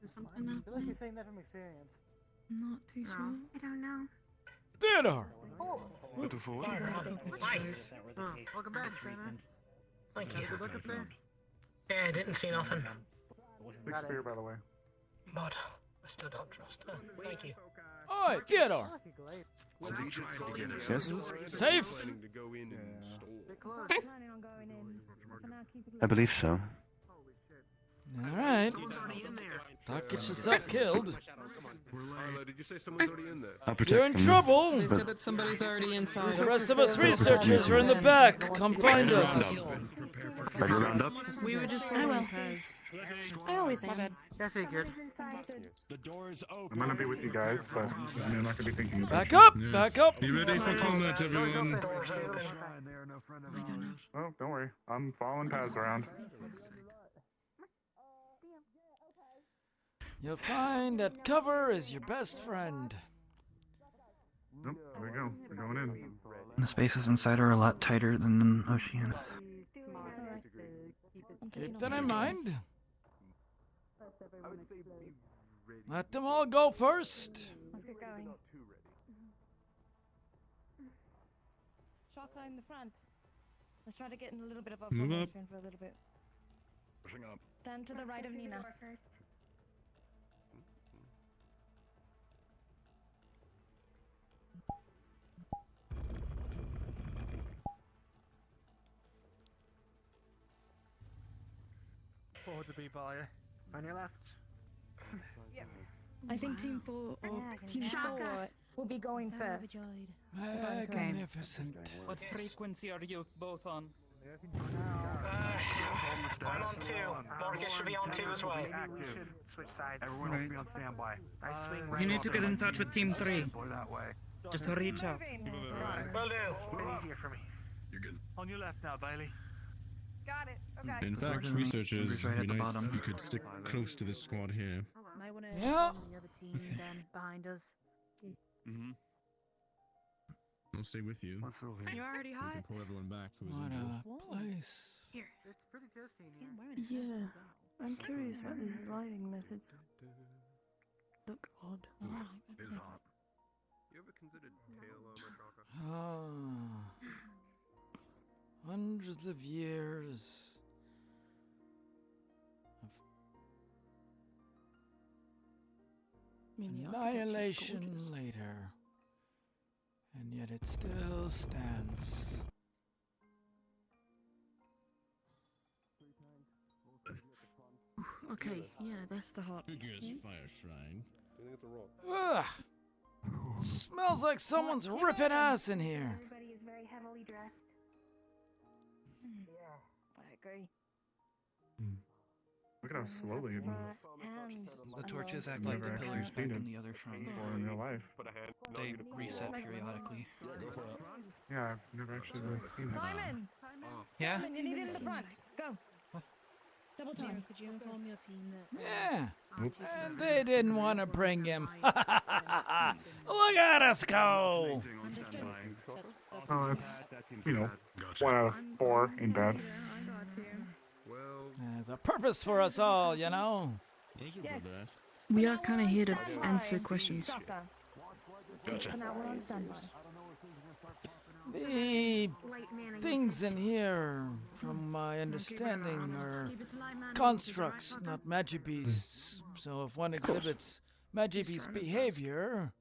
Something up. I feel like you're saying that from experience. Not too sure. I don't know. Theodore! Little fool. Welcome back, Santa. Thank Had you. a good look up there? Yeah, I didn't see nothing. Big spear, by the way. But I still don't trust her. Thank you. Oi, Theodore! Yes? Safe? Planning to go in and stole. I believe so. Alright. Don't get yourself killed. Did you say someone's already in there? I'll You're protect in them. trouble! They said that somebody's already inside. The rest of us researchers are in the back. Come find us. Ready to round up? We were just I will. following Pez. I always think. I figured. The door's open. I'm gonna be with you guys, but I'm not gonna be thinking about Back it. up! Yes. Back up! Be ready for combat, everyone. Oh, don't worry. I'm following Paz around. You'll find that cover is your best friend. Nope, there we go. We're going in. The spaces inside are a lot tighter than the Oceanus. Keep that in mind. Let them all go first. Let's get going. Shotgun in the front. Let's try to get in a little bit of a Move up. formation for a little bit. Pushing up. Stand to the right of Nina. Forward to be by you. On your left. I think Team 4 or Team 4 will be going first. Magnificent. What frequency are you both on? I'm on 2. Morgan should be on 2 as well. Switch sides. Everyone will be on standby. I swing right. You need to get in touch with Team 3. That way. Just reach out. Will do. Bit easier for me. You're good. On your left now, Bailey. Got it. Okay. In fact, researchers, right it'd at be the nice bottom. if you could stick close to this squad here. Might want to Yeah. the other team then behind us. Mm-hmm. I'll stay with you. You already We hot? can pull everyone back who was What injured. a place. Here. It's pretty toasty in here. Yeah, I'm curious about these lighting methods. Look odd. It is hot. You ever considered tail armor, Chaka? Hundreds of years of I mean, the architecture's annihilation gorgeous. later, and yet it still stands. Okay, yeah, that's the heart. Figures fire shrine. Do you think it's a rock? Ugh! Smells like someone's ripping ass in here. Everybody is very heavily dressed. Yeah. I agree. Look at how slowly it moves. And The torches act I've like the never pillars actually back seen in it the other shrine. before in real life. They reset periodically. Yeah, I've never actually really seen that. Simon! Yeah? Simon, you need it in the front. Go. Double time. Could you inform your team that... Yeah. Oops. And they didn't want to bring him. Look at us go! Oh, it's, you know, 1 out of 4 ain't bad. There's a purpose for us all, you know. Yes. We are kind of here to answer questions. Gotcha. So now we're on standby. The things in here, from my understanding, are constructs, not magibeasts. So if one exhibits magibeast behavior,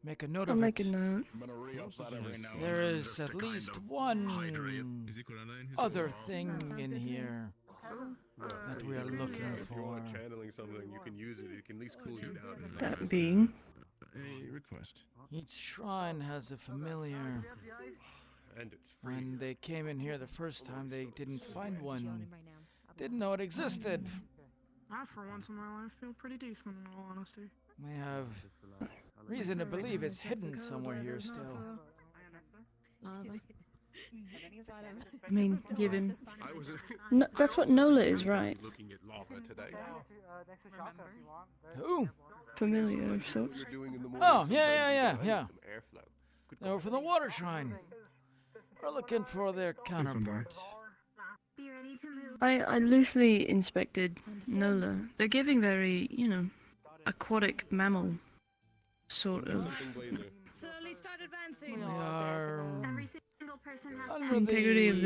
make a note I'll of make it. a note. There is at least one other thing in here that we are looking If you want for. channeling something, you can use it. It can at least cool you down. That being. A request. Each shrine has a familiar. And it's free. When they came in here the first time, they didn't find one. Didn't know it existed. I, for once in my life, feel pretty decent, in all honesty. We have reason to believe it's hidden somewhere here still. I mean, given. I was No, that's what Nola is, right? looking at lava today. Next to Shaka if you want. Who? Familiar of sorts. We're doing in the morning, Oh, sometimes yeah. you can have some airflow. They were for the water shrine. We're looking for their counterparts. Be ready to move. I loosely inspected Nola. They're giving very, you know, aquatic mammal sort of Slowly start advancing. We are Every single person has under integrity of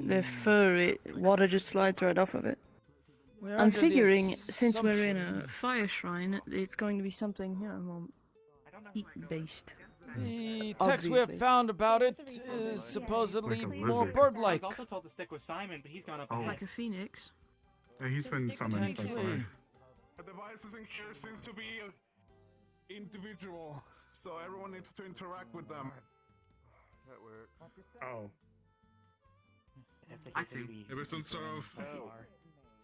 their fur. Water just slides right off of it. we're I'm under the figuring since we're in a assumption fire shrine, it's going to be something, you know, more heat-based. the text we have Obviously. found about it is supposedly Like a more lizard. bird-like. I was also told to stick with Simon, but he's gone up Oh. ahead. Like a phoenix. Yeah, he's been summoned. That's Potentially. why. The devices in here seems to be individual, so everyone needs to interact with them. That works. Oh. I see. It was some sort of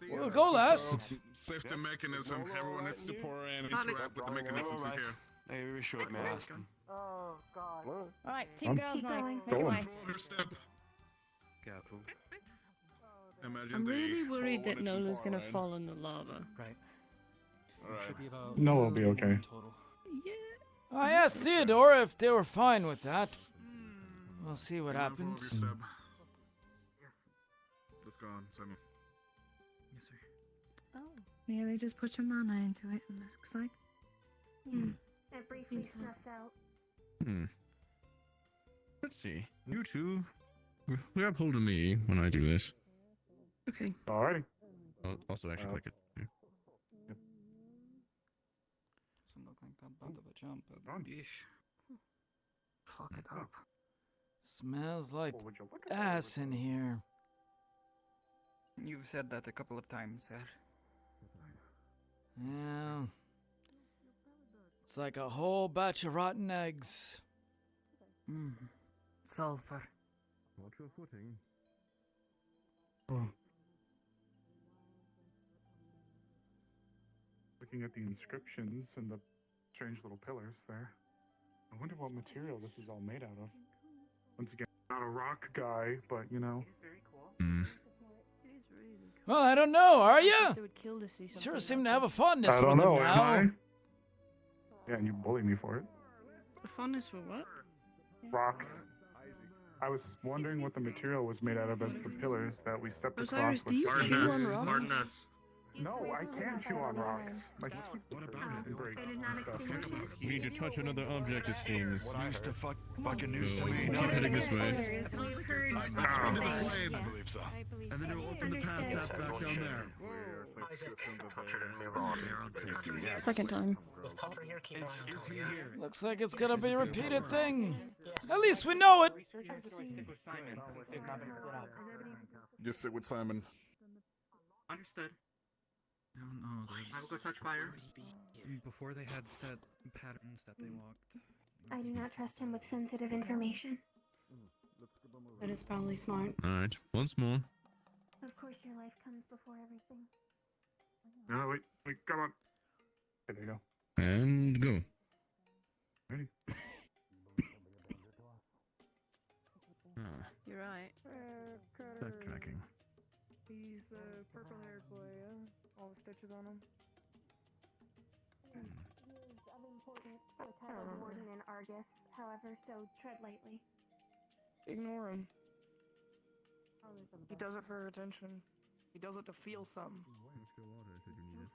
We'll go last. safety mechanism. Everyone needs to pour in and interact with the mechanisms in here. Hey, we were short, man. Oh, God. Alright, team girls now. Make your way. First step. Careful. Imagine I'm the really worried whole that one is too Nola's far gonna in. fall in the lava. Right. Should be about No, it'll be okay. total. I asked Theodore if they were fine with that. We'll see what happens. Let's go on, Simon. Yes, sir. Oh. Yeah, they just put your mana into it, and this looks like. It briefly snuffed out. Let's see. You two, grab hold of me when I do this. Okay. Alrighty. Also, actually, click it. Doesn't look like that bad of a jump, but yeesh. Fuck it up. Smells like ass in here. You've said that a couple of times, sir. Yeah. It's like a whole batch of rotten eggs. Sulfur. Watch your footing. Looking at the inscriptions and the strange little pillars there. I wonder what material this is all made out of. Once again, not a rock guy, but you know. Well, I don't know, are you? Sure seem to have a fondness I for don't them know, now. am I? Yeah, and you bully me for it. A fondness for what? Rocks. I was wondering what the material was made out of as the pillars that we stepped Osiris, across. do you chew on rocks? No, I can't chew on rocks. My teeth What about and break. They did not extinguish it? We need to touch another object, it seems. What news to fucking news to So, me? keep heading this way. We've heard Into the things. flame. I believe so. And then it'll open the path back down there. Second time. Is he here? Looks like it's gonna be a repeated thing. At least we know it. Just sit with Simon. Understood. I don't know. I will go touch fire. Before they had set patterns that they walked. I do not trust him with sensitive information. That is probably smart. Alright, once more. Of course, your life comes before everything. No, wait, come on. Okay, there you go. And go. Ready? You're right. Backtracking. He's the purple-haired boy, yeah? All the stitches on him. He is of importance to the title of Warden in Argus, however, so tread lightly. Ignore him. He does it for attention. He does it to feel something.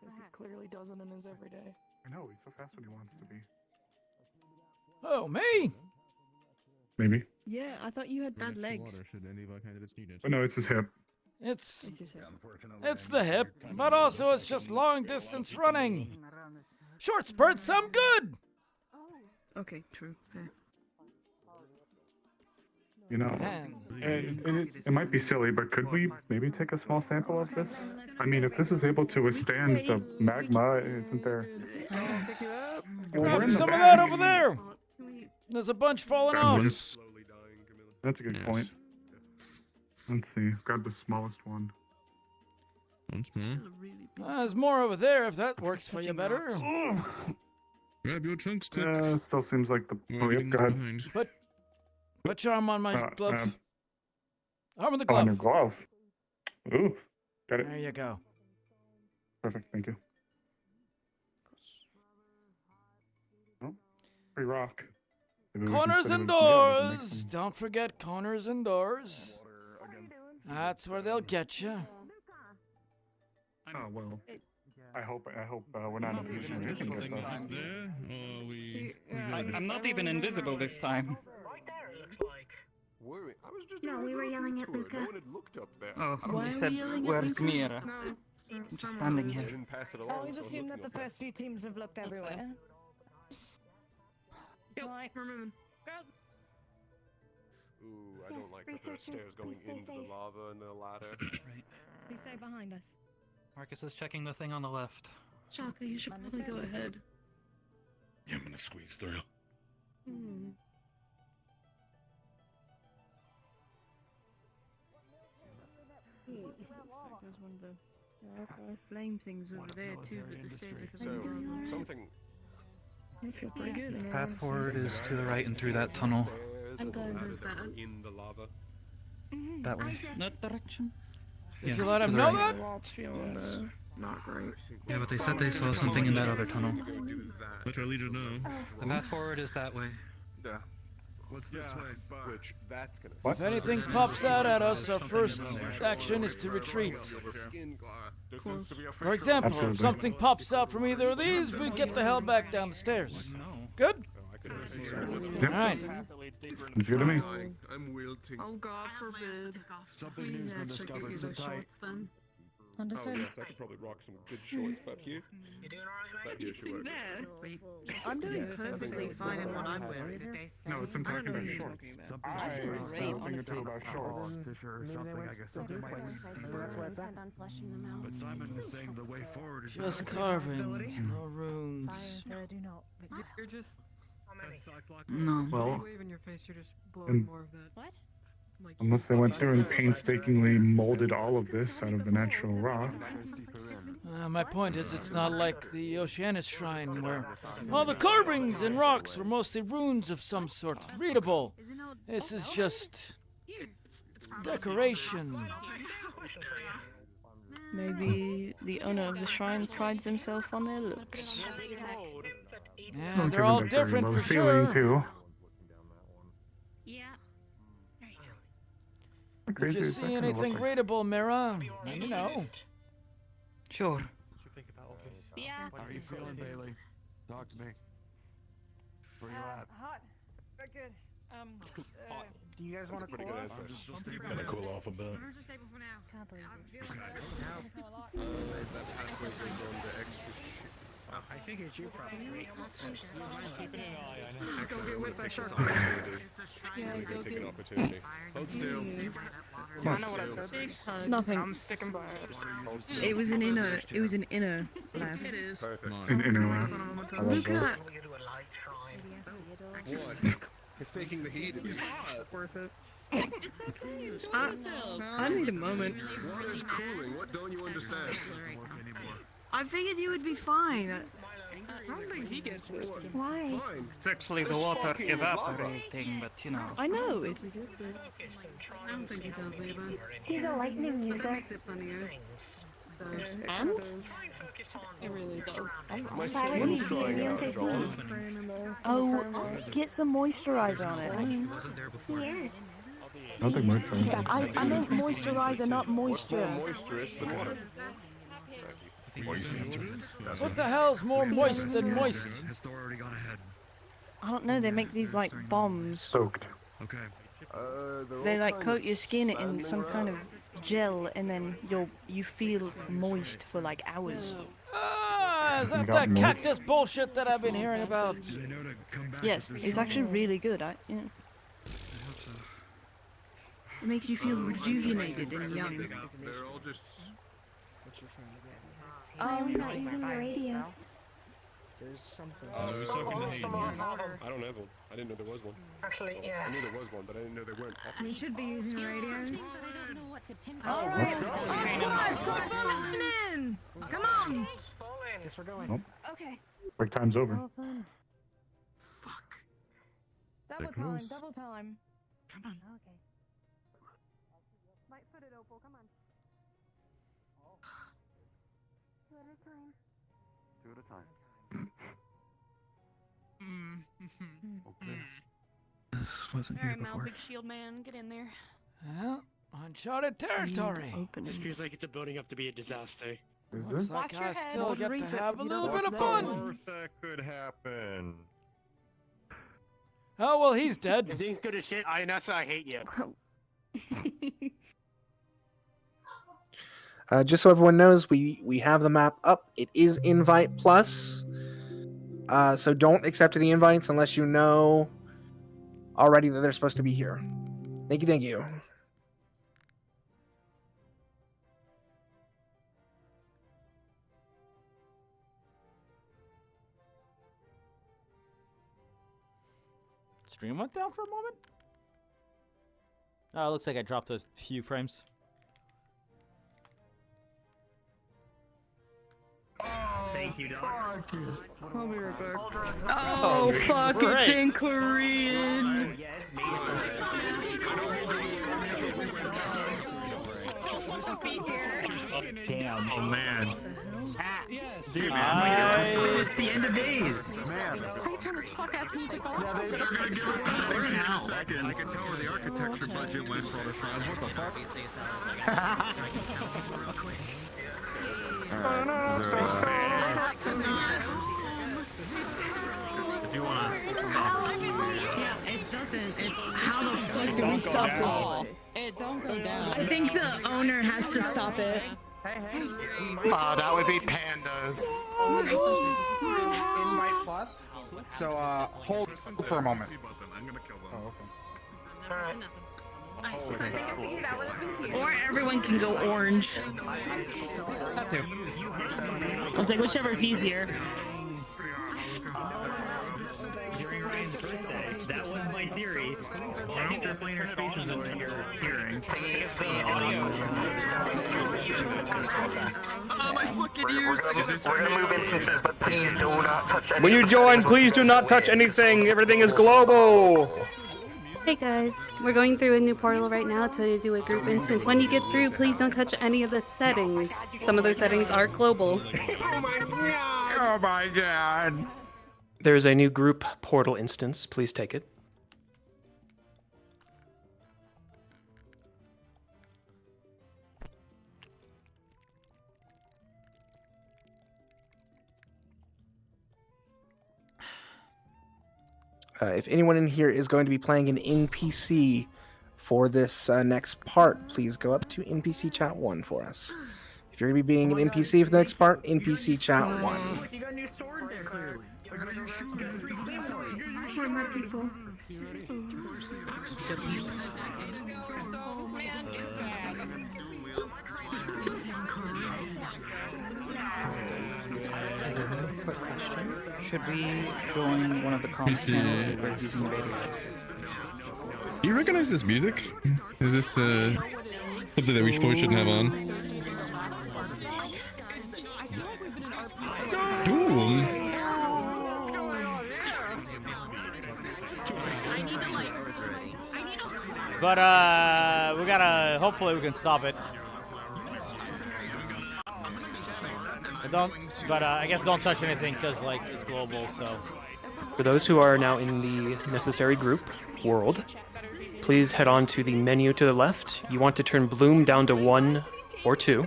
Because he clearly does it in his everyday. I know, he's so fast when he wants to be. Oh, me? Maybe. Yeah, I thought you had bad legs. Should any of our candidates need it. But no, it's his hip. It's the hip, but also it's just long distance running. Short spurts, I'm good. Okay, true, fair. You know, it might be silly, but could we maybe take a small sample of this? I mean, if this is able to withstand the magma, isn't there? Grab some of that over there. There's a bunch falling off. That's a good point. Let's see. Grab the smallest one. Once more. There's more over there if that works for you better. Grab your trunks quick. Still seems like the. Oh, yep, go ahead. Put your arm on my glove. Arm on the On glove. your glove. Ooh. Got it. There you go. Perfect, thank you. Oh, free rock. Maybe we can Corners set and it up- yeah, we can make doors. some- Don't forget corners and doors. That's where they'll get you. Oh well. I hope we're not in a position where you can get us. There, or we I'm not even invisible this time. No, we were yelling at Luca. Oh, Why you are said, we yelling at where's Luca? Mira? I'm just standing here. I always assume that the first few teams have looked everywhere. Like, Ooh, I don't like the first stairs going into the lava and the ladder. Right. Please stay behind us. Marcus is checking the thing on the left. Shaka, you should probably go ahead. Yeah, I'm gonna squeeze through. Looks like there's one of the flame things over there too, but the stairs are completely going Something. I feel pretty good. Path forward is to the right and through that tunnel. I'm going with that. In the lava. That way. That direction? If Yeah, you let to him the know right. that. not great. Yeah, but they said they saw something in that other tunnel. Let our leader know. The path forward is that way. Yeah. What's this way? Which that's gonna. If anything pops out at us, our first action is to retreat. For example, if something pops out from either of these, we get the hell back down the stairs. Good? Alright. It's good to me. I'm wilting. Oh God forbid. Something new's been discovered. Sit tight. Then. Understood. Oh, yes, I could probably rock some good shorts, but you? You doing alright, That here should work. I'm doing perfectly fine in what I'm wearing. No, it's I'm talking about shorts. I said something about shorts. But Simon is saying the way forward is Just carvings, no runes. You're just. No. Well, Wave in your face, you're just blowing more of that. What? unless they went through and painstakingly molded all of this out of the natural rock. My point is, it's not like the Oceanus Shrine, where all the carvings and rocks were mostly runes of some sort, readable. This is just decoration. Maybe the owner of the shrine prides himself on their looks. Yeah, they're all different for sure. Too. If you see anything readable, Mira, let me know. Sure. Yeah. How are you feeling, Bailey? Talk to me. Where you at? Hot. Very good. Do you guys want to cool off? Gonna cool off a bit. I figured you probably. Keeping an eye on it. Go get whipped by shark. Yeah, go Take an do. opportunity. Hold still. I know what I said. Nothing. I'm sticking by it. It was an inner. It was an inner laugh. It is. Perfect. An inner laugh. I love Look that. at. What? It's taking the heat. It's hot. Worth it. It's okay. Enjoy yourself. I need a moment. Water's cooling. What don't you understand? I figured you would be fine. I don't think he gets this. Why? Fine. It's actually the water evaporating, but you know. I know it. I don't think he does either. He's a lightning That user. makes it funnier. So, And? It really does. My Why would he skin's be drying immune out, to Joel. heat? Oh, get some moisturizer on it. He is. Nothing much. Yeah, I meant moisturizer, not moisture. Moisturous than water. What the hell's more moist than moist? Has Thor already gone ahead? I don't know, they make these like bombs. Soaked. Okay. They like coat your skin in some kind of gel and then you feel moist for like hours. Ah, is that You got that moist? cactus bullshit that I've been hearing about? Do they know to come back? Yes, it's actually really good. Yeah. It makes you feel rejuvenated and young. They're all just. Why are we not using the radios? There's something. I don't have one. I didn't know there was one. Actually, yeah. I knew there was one, but I didn't know they weren't. we should be using the radios. Alright, Come on! Yes, we're going. Nope. Okay. Break time's over. Fuck. Double That time, goes. double time. Come on. Okay. Light footed Opal, come on. Two at a time. Two at a time. Okay. This wasn't here Alright, Mal, before. big shield man, get in there. Well, uncharted territory. This feels like it's building up to be a disaster. Looks like Watch your I head. still Hold get to research have if a you little don't bit of know. fun. Worst that could happen. Oh, well, he's dead. If things go to shit, Inessa, I hate you. Just so everyone knows, we have the map up. It is Invite Plus. So don't accept any invites unless you know already that they're supposed to be here. Thank you, thank you. Stream went down for a moment? Oh, it looks like I dropped a few frames. Thank you, Doc. I'll be right back. Oh, fuck, it's in Korean. Damn. Oh man. Dude, It's the end of days. Hey, turn this fuck ass music off. They're gonna give us a settings here in a second. I can tell where the architecture budget went for all the shrines. What the fuck? If you wanna stop this. Yeah, it doesn't. How the fuck do we stop this? It don't go down. I think the owner has to stop it. That would be pandas. Invite plus. So hold for a moment. Oh, okay. Or everyone can go orange. That too. I was like, whichever's easier. During Ryan's birthday, that was my theory. Extra planar spaces over your hearing. My fucking ears. We're gonna move instances, but please do not touch any. When you join, please do not touch anything. Everything is global. Hey guys, we're going through a new portal right now to do a group instance. When you get through, please don't touch any of the settings. Some of those settings are global. Oh my god. There's a new group portal instance. Please take it. If anyone in here is going to be playing an NPC for this next part, please go up to NPC chat 1 for us. If you're going to be being an NPC for the next part, NPC chat 1. You got a new sword there, clearly. Where are my people? Quick question. Should we join one of the comms channels if we're using radios? Do you recognize this music? Is this something that we probably shouldn't have on? Doom! But we gotta. Hopefully, we can stop it. But I guess don't touch anything because like it's global. So. For those who are now in the necessary group world, please head on to the menu to the left. You want to turn bloom down to 1 or 2.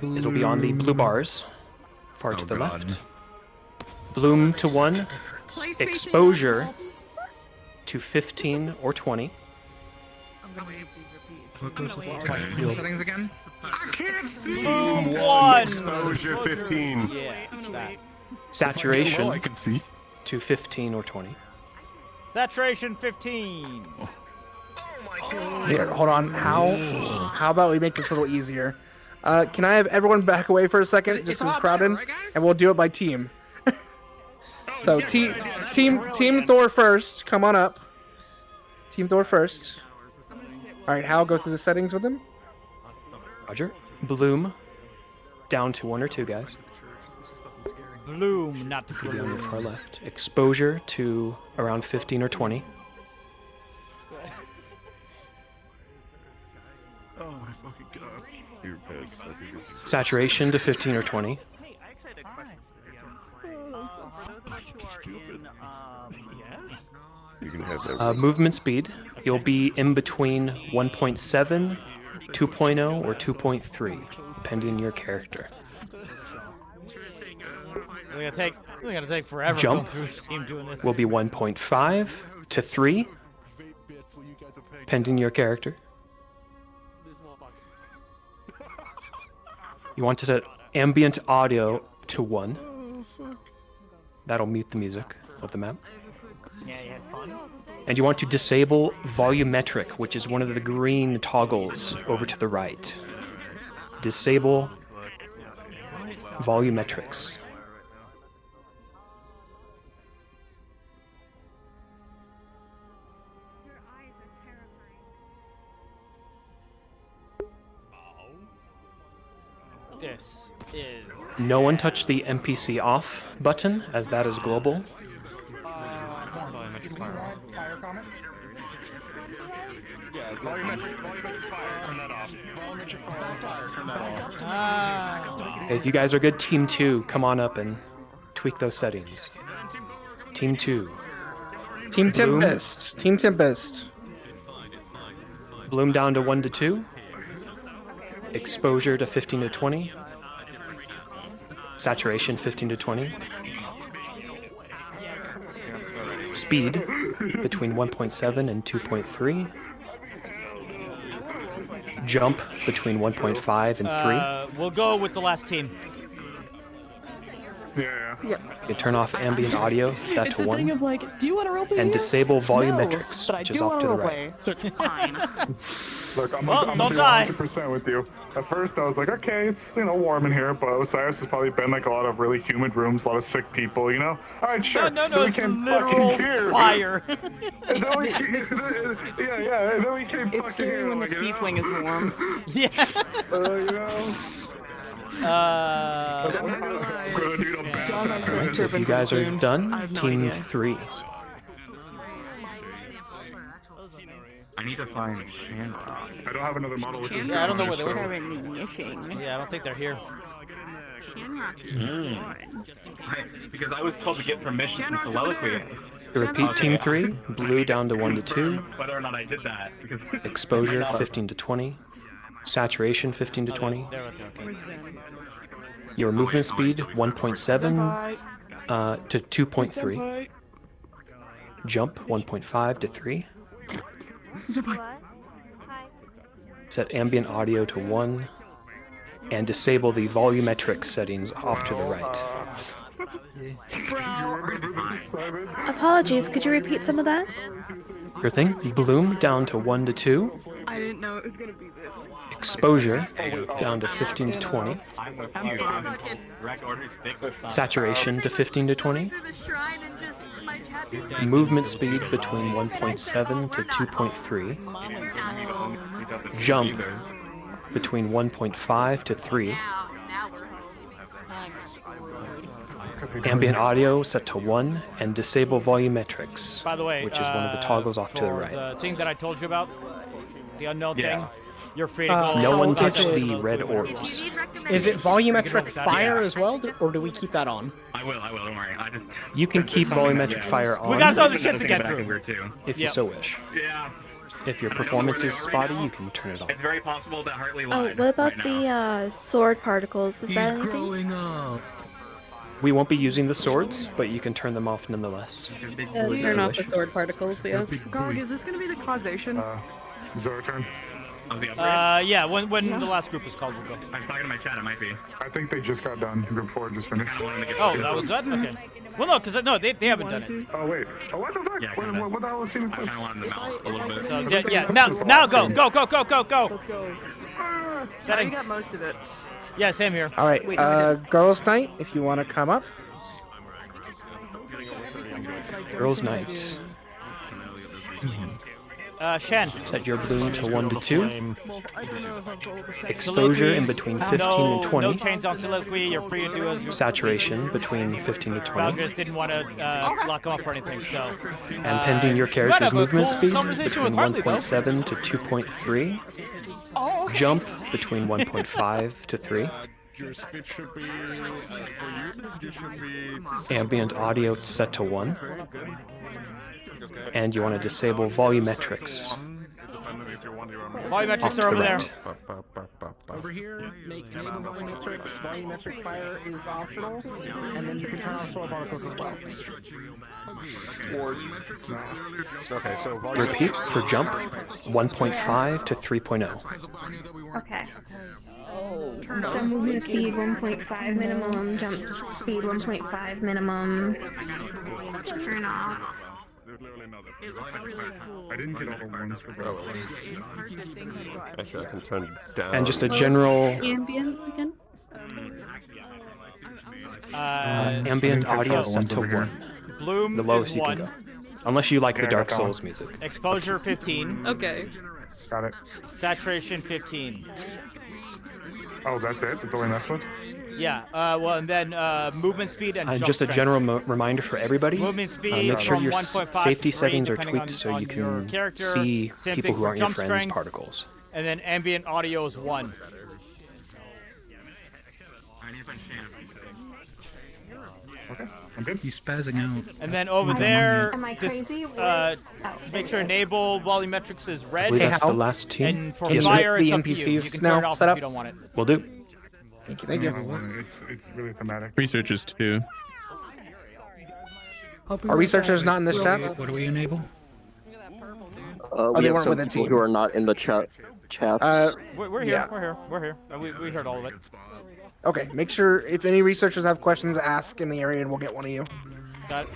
It'll be on the blue bars, far to the left. Bloom to 1, exposure to 15 or 20. Settings again? I can't see. Bloom 1. Exposure 15. Yeah. That. Saturation I can see. to 15 or 20. Saturation 15. Here, hold on. How about we make this a little easier? Can I have everyone back away for a second, just because it's crowded, and we'll do it by team. So team Thor first. Come on up. Team Thor first. All right, Hal, go through the settings with him. Roger. Bloom down to 1 or 2, guys. Bloom, not Be on your far left. Exposure to around 15 or 20. Oh my fucking god. You're pissed. I think this is Saturation to 15 or 20. You can have that. Movement speed, you'll be in between 1.7, 2.0, or 2.3, depending on your character. We're gonna take forever Jump going through team doing this. will be 1.5 to 3, depending on your character. You want to set ambient audio to 1. That'll mute the music of the map. Yeah, you had fun. And you want to disable volumetric, which is one of the green toggles over to the right. Disable volumetrics. This is. No one touch the NPC off button, as that is global. Fire comment? If you guys are good, Team 2, come on up and tweak those settings. Team 2. Team Tempest. Team Tempest. Bloom down to 1 to 2. Exposure to 15 to 20. Saturation 15 to 20. Speed between 1.7 and 2.3. Jump between 1.5 and 3. We'll go with the last team. Yeah. You can turn off ambient audio, set that It's to a 1. thing of like, do you want to roleplay? And here? disable No, volumetrics, but I which do is off want to the roleplay, right. so it's fine. Look, I'm Well, gonna don't be die. 100% with you. At first, I was like, okay, it's warm in here, but Osiris has probably been like a lot of really humid rooms, a lot of sick people, you know. All right, sure. No, Then we it's came literal fucking here. fire. And then we came, yeah. And then we came. It's scary when the tiefling is warm. Yeah. You know. If you guys are done, Team 3. I need to find Shamrock. I don't have another model with Yeah, I don't know where they were. Missing. Yeah, I don't think they're here. Because I was told to get permission from Soliloquy. To repeat, Team 3, blue down to 1 to 2. Whether or not I did that. Because Exposure 15 to 20. Saturation 15 to 20. Your movement speed 1.7 to 2.3. Jump 1.5 to 3. Set ambient audio to 1. And disable the volumetric settings off to the right. Apologies, could you repeat some of that? Your thing, bloom down to 1 to 2. I didn't know it was gonna be this. Exposure down to 15 to 20. Saturation to 15 to 20. Movement speed between 1.7 to 2.3. Jump between 1.5 to 3. Ambient audio set to 1 and disable volumetrics, By the way, which is one of the toggles off to the for right. The thing that I told you about, the unknown thing, you're free to go. No one touch the red orbs. Is it volumetric fire as well, or do we keep that on? I will, don't worry. You can keep volumetric fire on We got other shit to get through. if you so wish. Yeah. If your performance is spotty, you can turn it off. It's very possible that Hartley Oh, lied. what about right now. the sword particles? Is that anything? We won't be using the swords, but you can turn them off nonetheless. Turn off the sword particles, yeah. Gog, is this gonna be the causation? Is our turn? Of the upgrades? Yeah, when the last group is called, we'll go. I was talking to my chat, it might be. I think they just got done. Group 4 just finished. Oh, that was that? Okay. Well, no, because no, they haven't done it. Oh wait. Oh, what the fuck? Yeah, what the hell was Steven's I kind of wanted them out a little bit. So, yeah. Now go. Let's go. Settings. I got most of it. Yeah, same here. All right, girls' night. If you want to come up. Girls' night. Shen. Set your bloom to 1 to 2. Exposure in between 15 and 20. No chains on soliloquy. You're free to do as you. Saturation between 15 to 20. Valgris didn't want to lock him up or anything, so. And pending your character's have a movement cool speed conversation between with Harley, though. 1.7 to 2.3. Jump between 1.5 to 3. Your speed should be for you should be Ambient audio set to 1. And you want to disable volumetrics. Volumetrics Off to are over the there. right. Over here, enable volumetrics. Volumetric fire is optional, and then you can turn off sword particles as well. Okay, so Repeat for jump 1.5 to 3.0. Okay. So movement speed 1.5 minimum, jump speed 1.5 minimum. Turn off. I didn't get all the ones for both. Actually, I can turn it down. And just a general Ambient again? ambient audio set to 1. Bloom The lowest is you can 1. go. Unless you like the Dark Souls music. Exposure 15. Okay. Got it. Saturation 15. Oh, that's it? That's all I mess with? Yeah. Well, and then movement speed and jump just a strength. general reminder for everybody. Movement speed make sure from your 1.5 safety to 3, settings are depending tweaked so on you your can character. see Same people thing who for aren't your jump friends' strength. particles. And then ambient audio is 1. Okay, I'm good. He's spazzing out. And then over there, Am I this, crazy? make sure enable volumetrics is red. I believe that's the last team. And for Can you fire, get it's the up to you. You NPCs can now turn it off set if up? you don't want it. Will do. Thank you. Thank you. It's really thematic. Researchers too. Are researchers not in this chat? What do we enable? Oh, We they have weren't some with the people team. who are not in the chats. We're here. yeah. We're here. We heard all of it. Okay, make sure if any researchers have questions, ask in the area and we'll get one of you. Got it.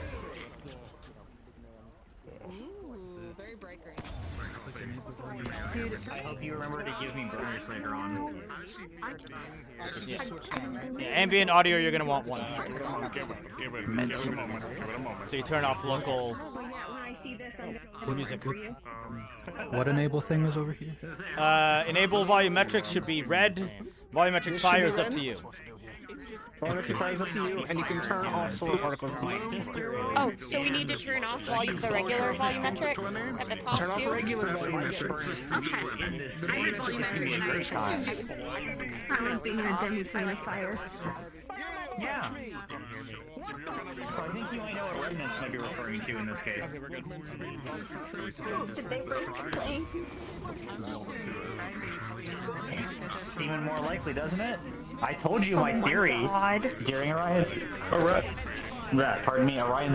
I hope you remember to give me burners later on. Yeah, ambient audio, you're gonna want 1. Give it a moment. So you turn off local What, music. what enable thing is over here? Enable volumetrics should be red. Volumetric fire is up to you. Volumetric fire is up to you, and you can turn off solar particles. Oh, so we need to turn off the regular volumetric at the top Turn off too? regular volumetric. I like being in a demi-plane of fire. Yeah. So I think you might know what remnants might be referring to in this case. Did they break the plane? Seeming more likely, doesn't it? I told you my theory during Orion's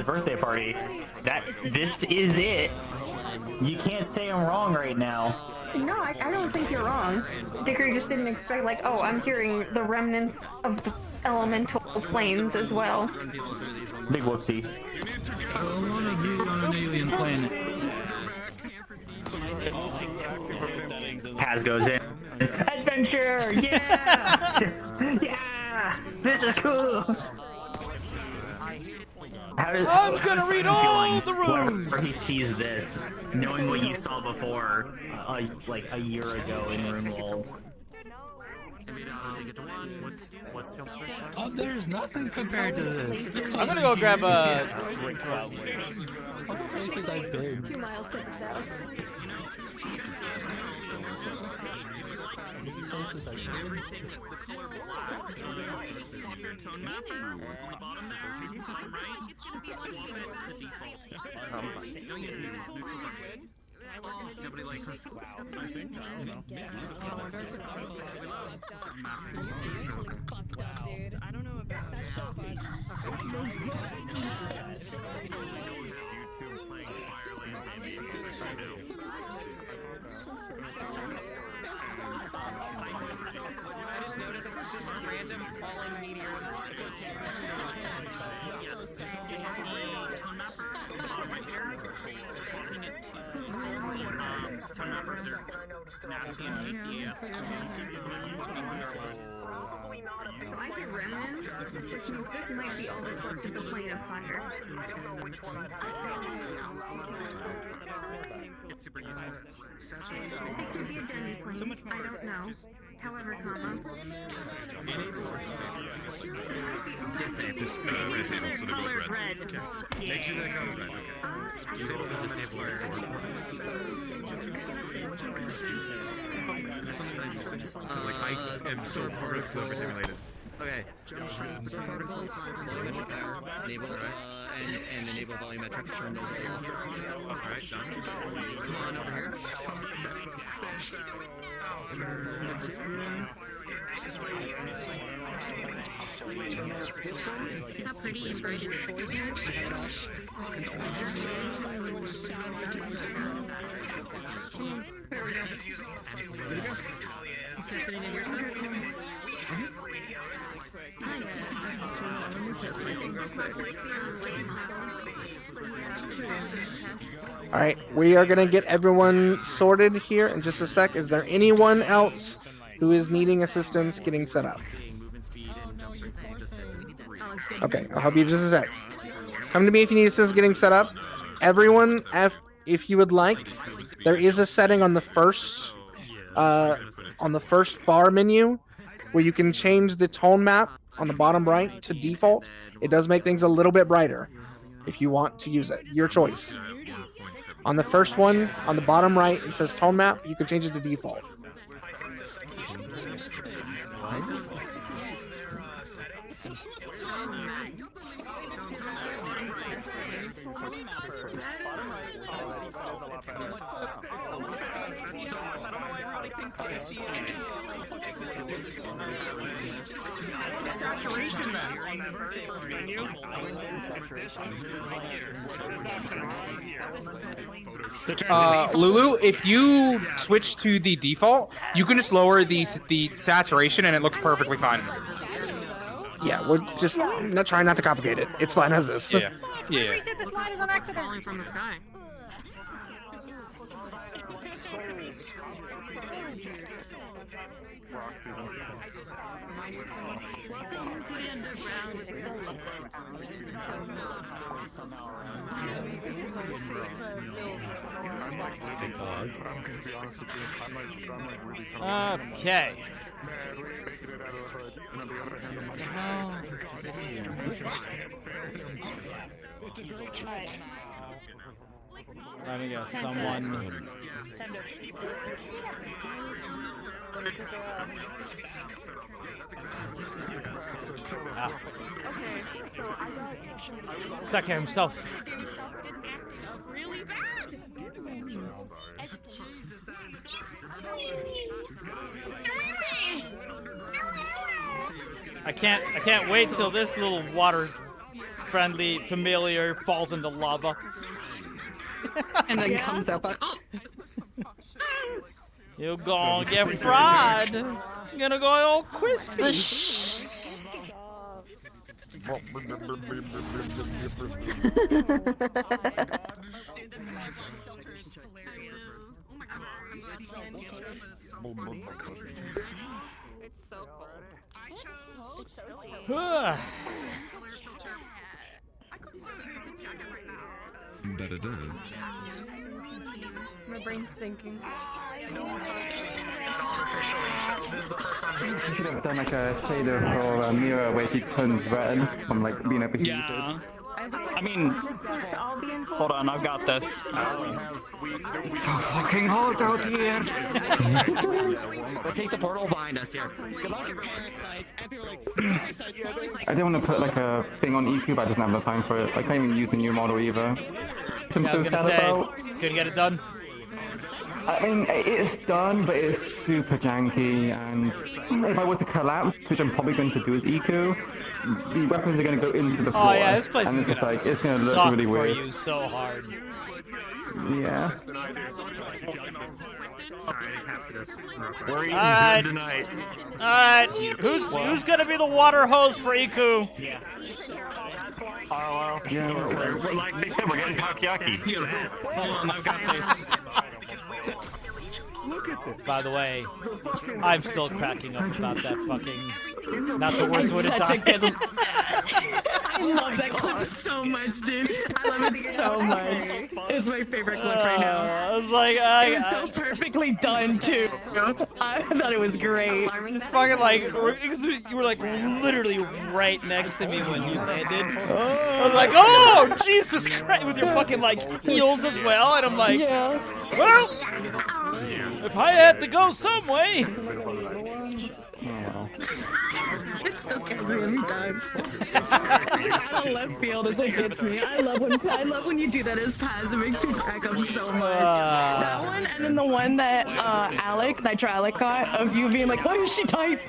birthday party. This is it. You can't say I'm wrong right now. No, I don't think you're wrong. Dickory just didn't expect, like, oh, I'm hearing the remnants of the elemental planes as well. Big whoopsie. I want to be on an alien planet. Paz goes in. Adventure! Yeah! Yeah! This is cool! I'm gonna read all the runes! Whenever he sees this, knowing what you saw before, like a year ago in Roomwall. Oh, there's nothing compared to this. I'm gonna go grab a drink. 2 miles to the south. See everything with the color black. Swap your tone mapper on the bottom there, bottom right. Swap it to default. Don't use neutrals. Neutrals are good. Nobody likes. Wow. I think I don't know. Dude, I don't know about that's so fun. I just noticed just random falling meteors. So I hear remnants, which means this might be all that's left of the plane of fire. It's super useful. It could be a demi-plane, I don't know. However, Disable, so they both colored red. red. Okay. Make sure they're colored red. Okay. Disable and disable are like I am so particle overstimulated. Okay. Solar particles, volumetric fire, enable, and enable volumetrics, turn those all off. Alright, done. Come on over here. How pretty is version 4? Testing in your stuff? All right, we are gonna get everyone sorted here in just a sec. Is there anyone else who is needing assistance getting set up? Okay, I'll help you just a sec. Come to me if you need assistance getting set up. Everyone, if you would like, there is a setting on the first bar menu where you can change the tone map on the bottom right to default. It does make things a little bit brighter if you want to use it. Your choice. On the first one, on the bottom right, it says tone map. You can change it to default. Saturation Lulu, if you switch to the default, you can just lower the saturation and it looks perfectly fine. Yeah, we're just not trying not to complicate it. It's fine as this. Yeah. Yeah. Reset the slide is an accident. From the sky. Welcome to the underground. Take a look Okay. Let me guess, someone. Sucker himself. really bad. I can't wait till this little water-friendly familiar falls into lava. And then comes up. You're gonna get fried. You're gonna go all crispy. That it does. My brain's thinking. You should have done like a shader for a mirror where she turns red from like being overheated. Yeah. I mean, hold on, I've got this. It's so fucking hot out here. Let's take the portal behind us here. Good luck. I didn't want to put like a thing on EQ, but I just don't have enough time for it. I can't even use the new model either. I'm I was so gonna sad say, about. couldn't get it done. I mean, it's done, but it's super janky, and if I were to collapse, which I'm probably going to do as EQ, the weapons are going to go into the floor. Oh yeah, this place and is it's gonna like, it's going to look suck really for weird. you so hard. Yeah. Where are you Alright. tonight? Alright, who's gonna be the water hose for Iku? We're like they said, we're getting takoyaki. Hold on, I've got this. By the way, I'm still cracking up about that fucking. Not the worst way to die. I love that clip so much, dude. I love it so much. It's my favorite clip right now. I was like, it was so perfectly done too. I thought it was great. It's fucking like you were like literally right next to me when you landed. I was like, oh Jesus Christ, with your fucking like heels as well, and I'm like, well, if I had to go some way. It still gets me every time. Out of left field, it like hits me. I love when you do that as Paz. It makes me crack up so much. That one, and then the one that Nitro Alec got of you being like, "Why is she tight?"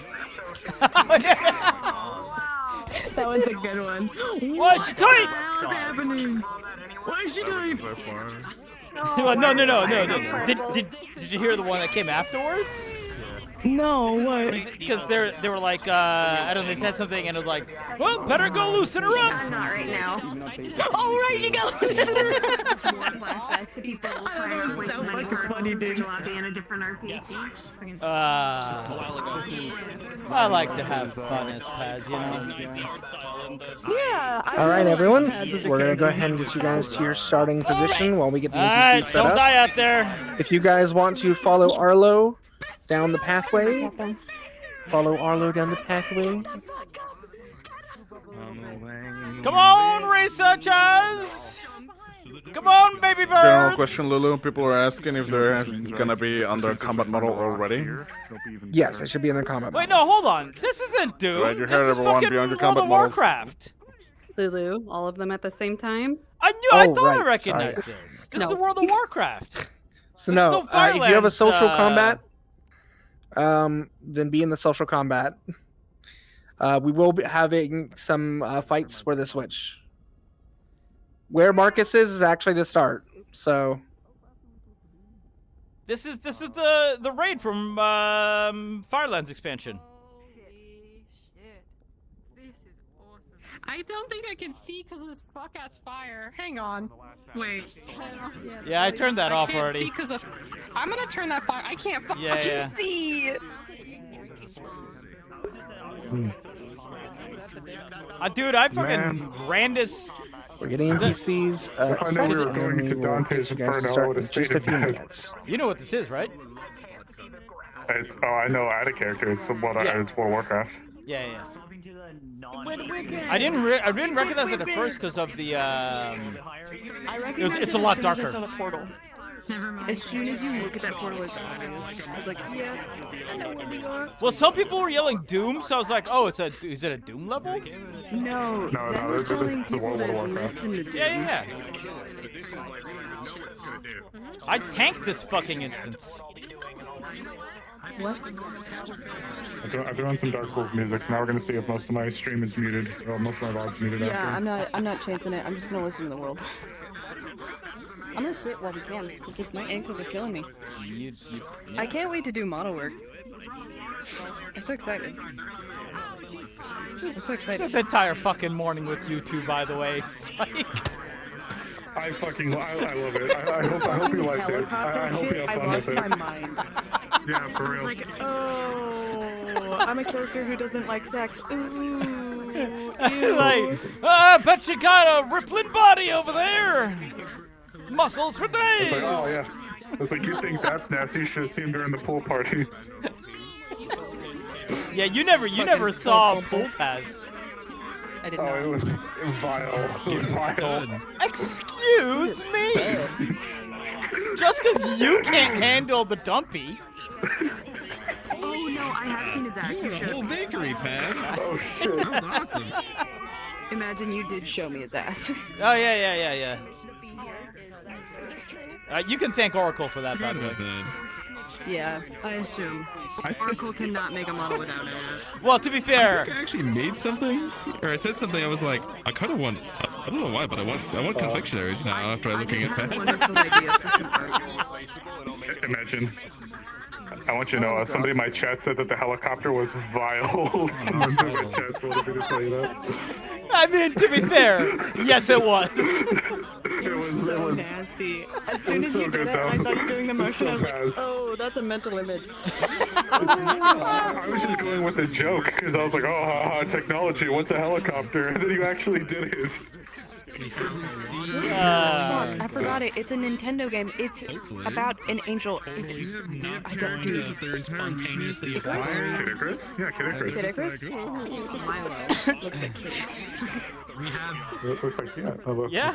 That was a good one. Why is she tight? What's happening? Why is she tight? No. Did you hear the one that came afterwards? No, what? Because they were like, I don't know, they said something and it was like, well, better go loosen her up. Not right now. Oh, right, you got loosen her up. Flashbacks to people That was so fucking funny, dude. in a different RPG. I like to have fun as Paz, you know? Yeah. All right, everyone. We're gonna go ahead and get you guys to your starting position while we get the NPC set don't up. die out there. If you guys want to follow Arlo down the pathway, follow Arlo down the pathway. Come on, researchers! Come on, baby birds! General question, Lulu. People are asking if they're gonna be under combat model already. Yes, it should be in the combat. Wait, no, hold on. This isn't Doom. Right, you this heard is everyone fucking be under World combat of models. Warcraft. Lulu, all of them at the same time? I thought I recognized this. This is World of Warcraft. So This no, is no if you have a Firelands, social combat, then be in the social combat. We will be having some fights where the switch. Where Marcus is actually the start. So This is the raid from Firelands expansion. I don't think I can see because of this fuck ass fire. Hang on. Wait. Yeah, I turned that off I can't already. see 'cause of. I'm gonna turn that fire. I can't fucking Yeah. see. Dude, I fucking ran this. we're getting NPCs excited, and then we will get you guys to start in just a few minutes. You know what this is, right? I know. I had a character. It's it's World of Warcraft. Yeah. I didn't recognize it at first because of the. It's a lot darker. As soon as you look at that portal, it's obvious. I was like, yeah, I know where we are. Well, some people were yelling Doom, so I was like, oh, is it a Doom level? No, Zen was telling people to listen to Doom. Yeah. I tanked this fucking instance. What? I threw on some Dark Souls music. Now we're gonna see if most of my stream is muted. Or most of my VOD's muted Yeah, after. I'm not chancing it. I'm just gonna listen to the world. I'm gonna sit while we can because my ankles are killing me. I can't wait to do model work. I'm so excited. I'm so excited. This entire fucking morning with you two, by the way. It's like... I love it. I hope you liked it. I hope you have fun with it. I lost my mind. Yeah, for real. It's like, oh, I'm a character who doesn't like sex. Ooh, like, I bet you got a rippling body over there. Muscles for days. It's like, oh yeah. It's like, you think that's nasty? You should have seen during the pool party. Yeah, you never saw Pool Pass. I did not. It was vile. Vile. Excuse me. Just because you can't handle the dumpy. Oh no, I have seen his ass. You showed me. Bakery pack. Oh shit. That was awesome. Imagine you did show me his ass. Oh yeah. You can thank Oracle for that, by the way. Yeah, I assume. Oracle cannot make a model without an ass. Well, to be fair, I actually made something, or I said something. I was like, I kind of want. I don't know why, but I want confectionaries now after looking at that. Imagine. I want you to know, somebody in my chat said that the helicopter was vile. I mean, to be fair, yes, it was. It was so nasty. As soon as you did it, I saw you doing the motion. I was like, oh, that's a mental image. I was just going with a joke because I was like, oh, haha, technology, what's a helicopter? And then you actually did it. Fuck, I forgot it. It's a Nintendo game. It's about an angel. Is it? I don't do it. They're spontaneously Kid Icarus? Yeah, Kid Icarus. Kid Icarus? Milo. Looks like Kid. We have Looks like, yeah.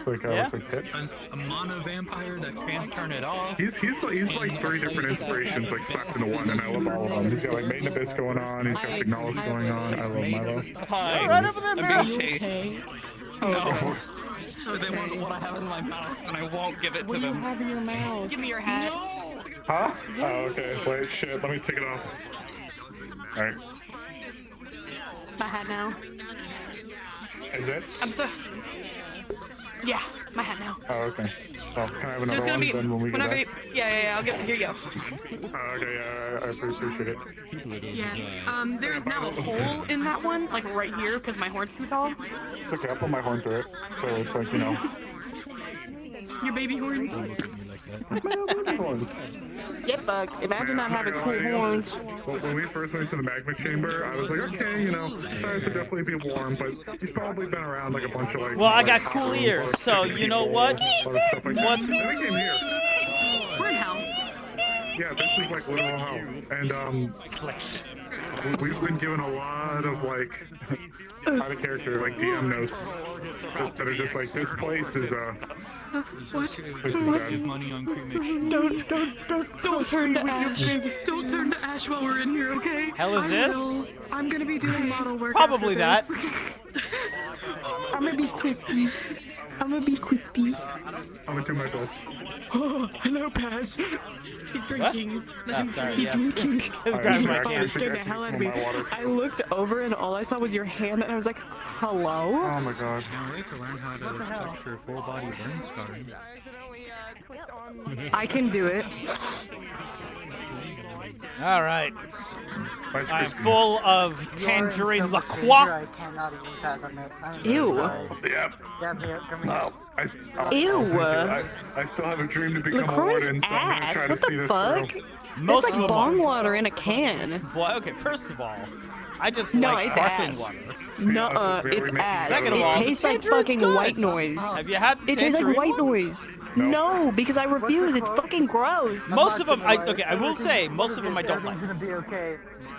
Looks like Kid. a mono vampire that can't turn it off. He's like 3 different inspirations like slapped into one, and I love all of them. He's got like Maiden Abyss going on, he's got Signalis going on. I love Milo. Hi. Right over there, I'm being chased. Oh, No. So they want what I have in my mouth, and I won't give it to them. What do you have in your mouth? Give me your hat. Huh? Oh, okay. Wait, shit. Let me take it off. Alright. My hat now. Is it? I'm so. Yeah, my hat now. Oh, okay. Well, can I have So another it's gonna one be then when we get whenever. back? Yeah. I'll get. Here you go. Okay, yeah, I appreciate it. Yeah. There is now a hole in that one, like right here, because my horn's too tall. It's okay, I'll put my horn through it. So it's like, you know. Your baby horns. Horns. Yep, Buck. Imagine not having cool horns. When we first went to the magma chamber, I was like, okay, you know, tires would definitely be warm, but he's probably been around like a bunch of like. Well, I got cool ears, so you know what? What's we came here? We're in hell. Yeah, this is like literal hell, and we've been given a lot of like out of character like DM notes that are just like this place is What? this is bad. Money on cremation. Don't turn to ash. Don't turn to ash while we're in here, okay? Hell is this? I'm gonna be doing model work. Probably after that. this. I'm gonna be crispy. I'm gonna be crispy. I'm gonna do my best. Oh, hello, Paz. He's drinking. Oh, sorry, He's yes. drinking. Grab my Oh, can. it scared the hell out of me. I looked over and all I saw was your hand, and I was like, hello? Oh my god. Can't wait to learn how to structure full body burn scarring. I can do it. All right. I'm full of tangerine LaCroix. Ew. Yep. No. Ew. I still have a dream to become a LaCroix's warden, so I'm gonna ass. try What to see the this fuck? through. Most it's of like them bong are. water in a can. Well, okay, first of all, I just No, like it's sparkling ass. water. Nuh-uh, it's ass. Second of It all, tastes the like tangerine's fucking good. white noise. Have you had the It tastes like tangerine white one? noise. No, because I refuse. It's fucking gross. Most of them, I will say, most of them I don't like.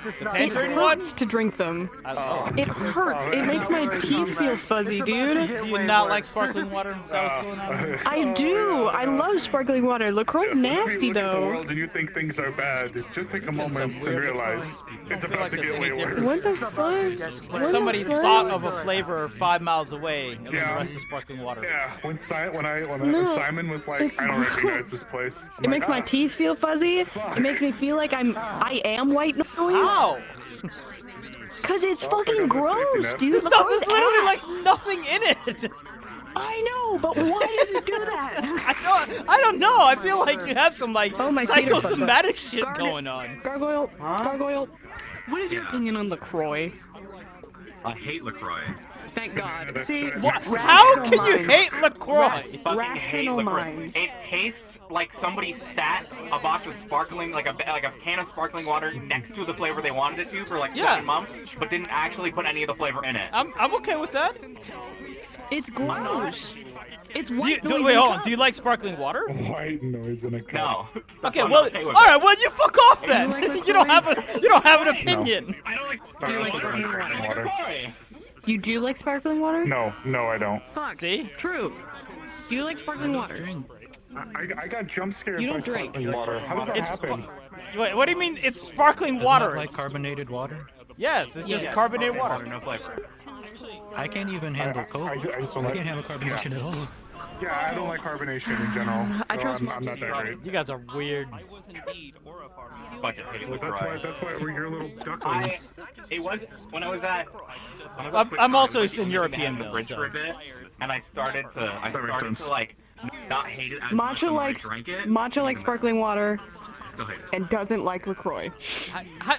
The tangerine It one? hurts to drink them. Oh. It hurts. It makes my teeth feel fuzzy, dude. Do you not like sparkling water? Is that what's going on? I do. I love sparkling water. LaCroix's nasty, If you look at the though. world and you think things are bad, just take a moment and realize it's about to get way worse. What the fuck? When What somebody the fuck? thought of a flavor 5 miles away, and then the rest is sparkling water. Yeah, when No, Simon was like, it's I don't recognize gross. this place. I'm It makes like, my teeth feel fuzzy. It makes me feel like I am white noise. How? Cause it's fucking gross, dude. There's LaCroix's literally ass. like nothing in it. I know, but why does it do that? I don't know. I feel like you have some like Oh, my feet are fucked up. psychosomatic shit Garnet- going on. Gargoyle, Gargoyle. What is your opinion on LaCroix? I hate LaCroix. Thank God. See, How can you hate LaCroix? Rational minds. It tastes like somebody sat a box of sparkling, like a can of sparkling water next to the flavor they wanted it to for like 7 months, but didn't actually put any of the flavor in it. I'm okay with that. It's gross. It's Do you, white do, noise. wait, in a hold on. cup. Do you like sparkling water? White noise in a cup. No. Okay, well, all right. Well, you fuck off then. You don't have an opinion. I don't like sparkling water. You do like sparkling water? No, I don't. Fuck. See? True. Do you like sparkling water? I got jump scared You by don't drink. sparkling water. How does that It's happen? Wait, what do you mean? It's sparkling Isn't water. that like It's- carbonated water? Yes, it's just carbonated water. No flavor. I can't even handle Coke. I just don't I like. can't handle carbonation at all. Yeah, I don't like carbonation in general. I So trust I'm not that great. You guys are weird. Fucking hate LaCroix. That's why we're your little ducklings. It was when I was at. I'm also Eastern European the though. bridge So. for a bit, and I started to like not hate it as much Matcha when I likes drank it. Matcha likes sparkling water I still hate it. and doesn't like LaCroix.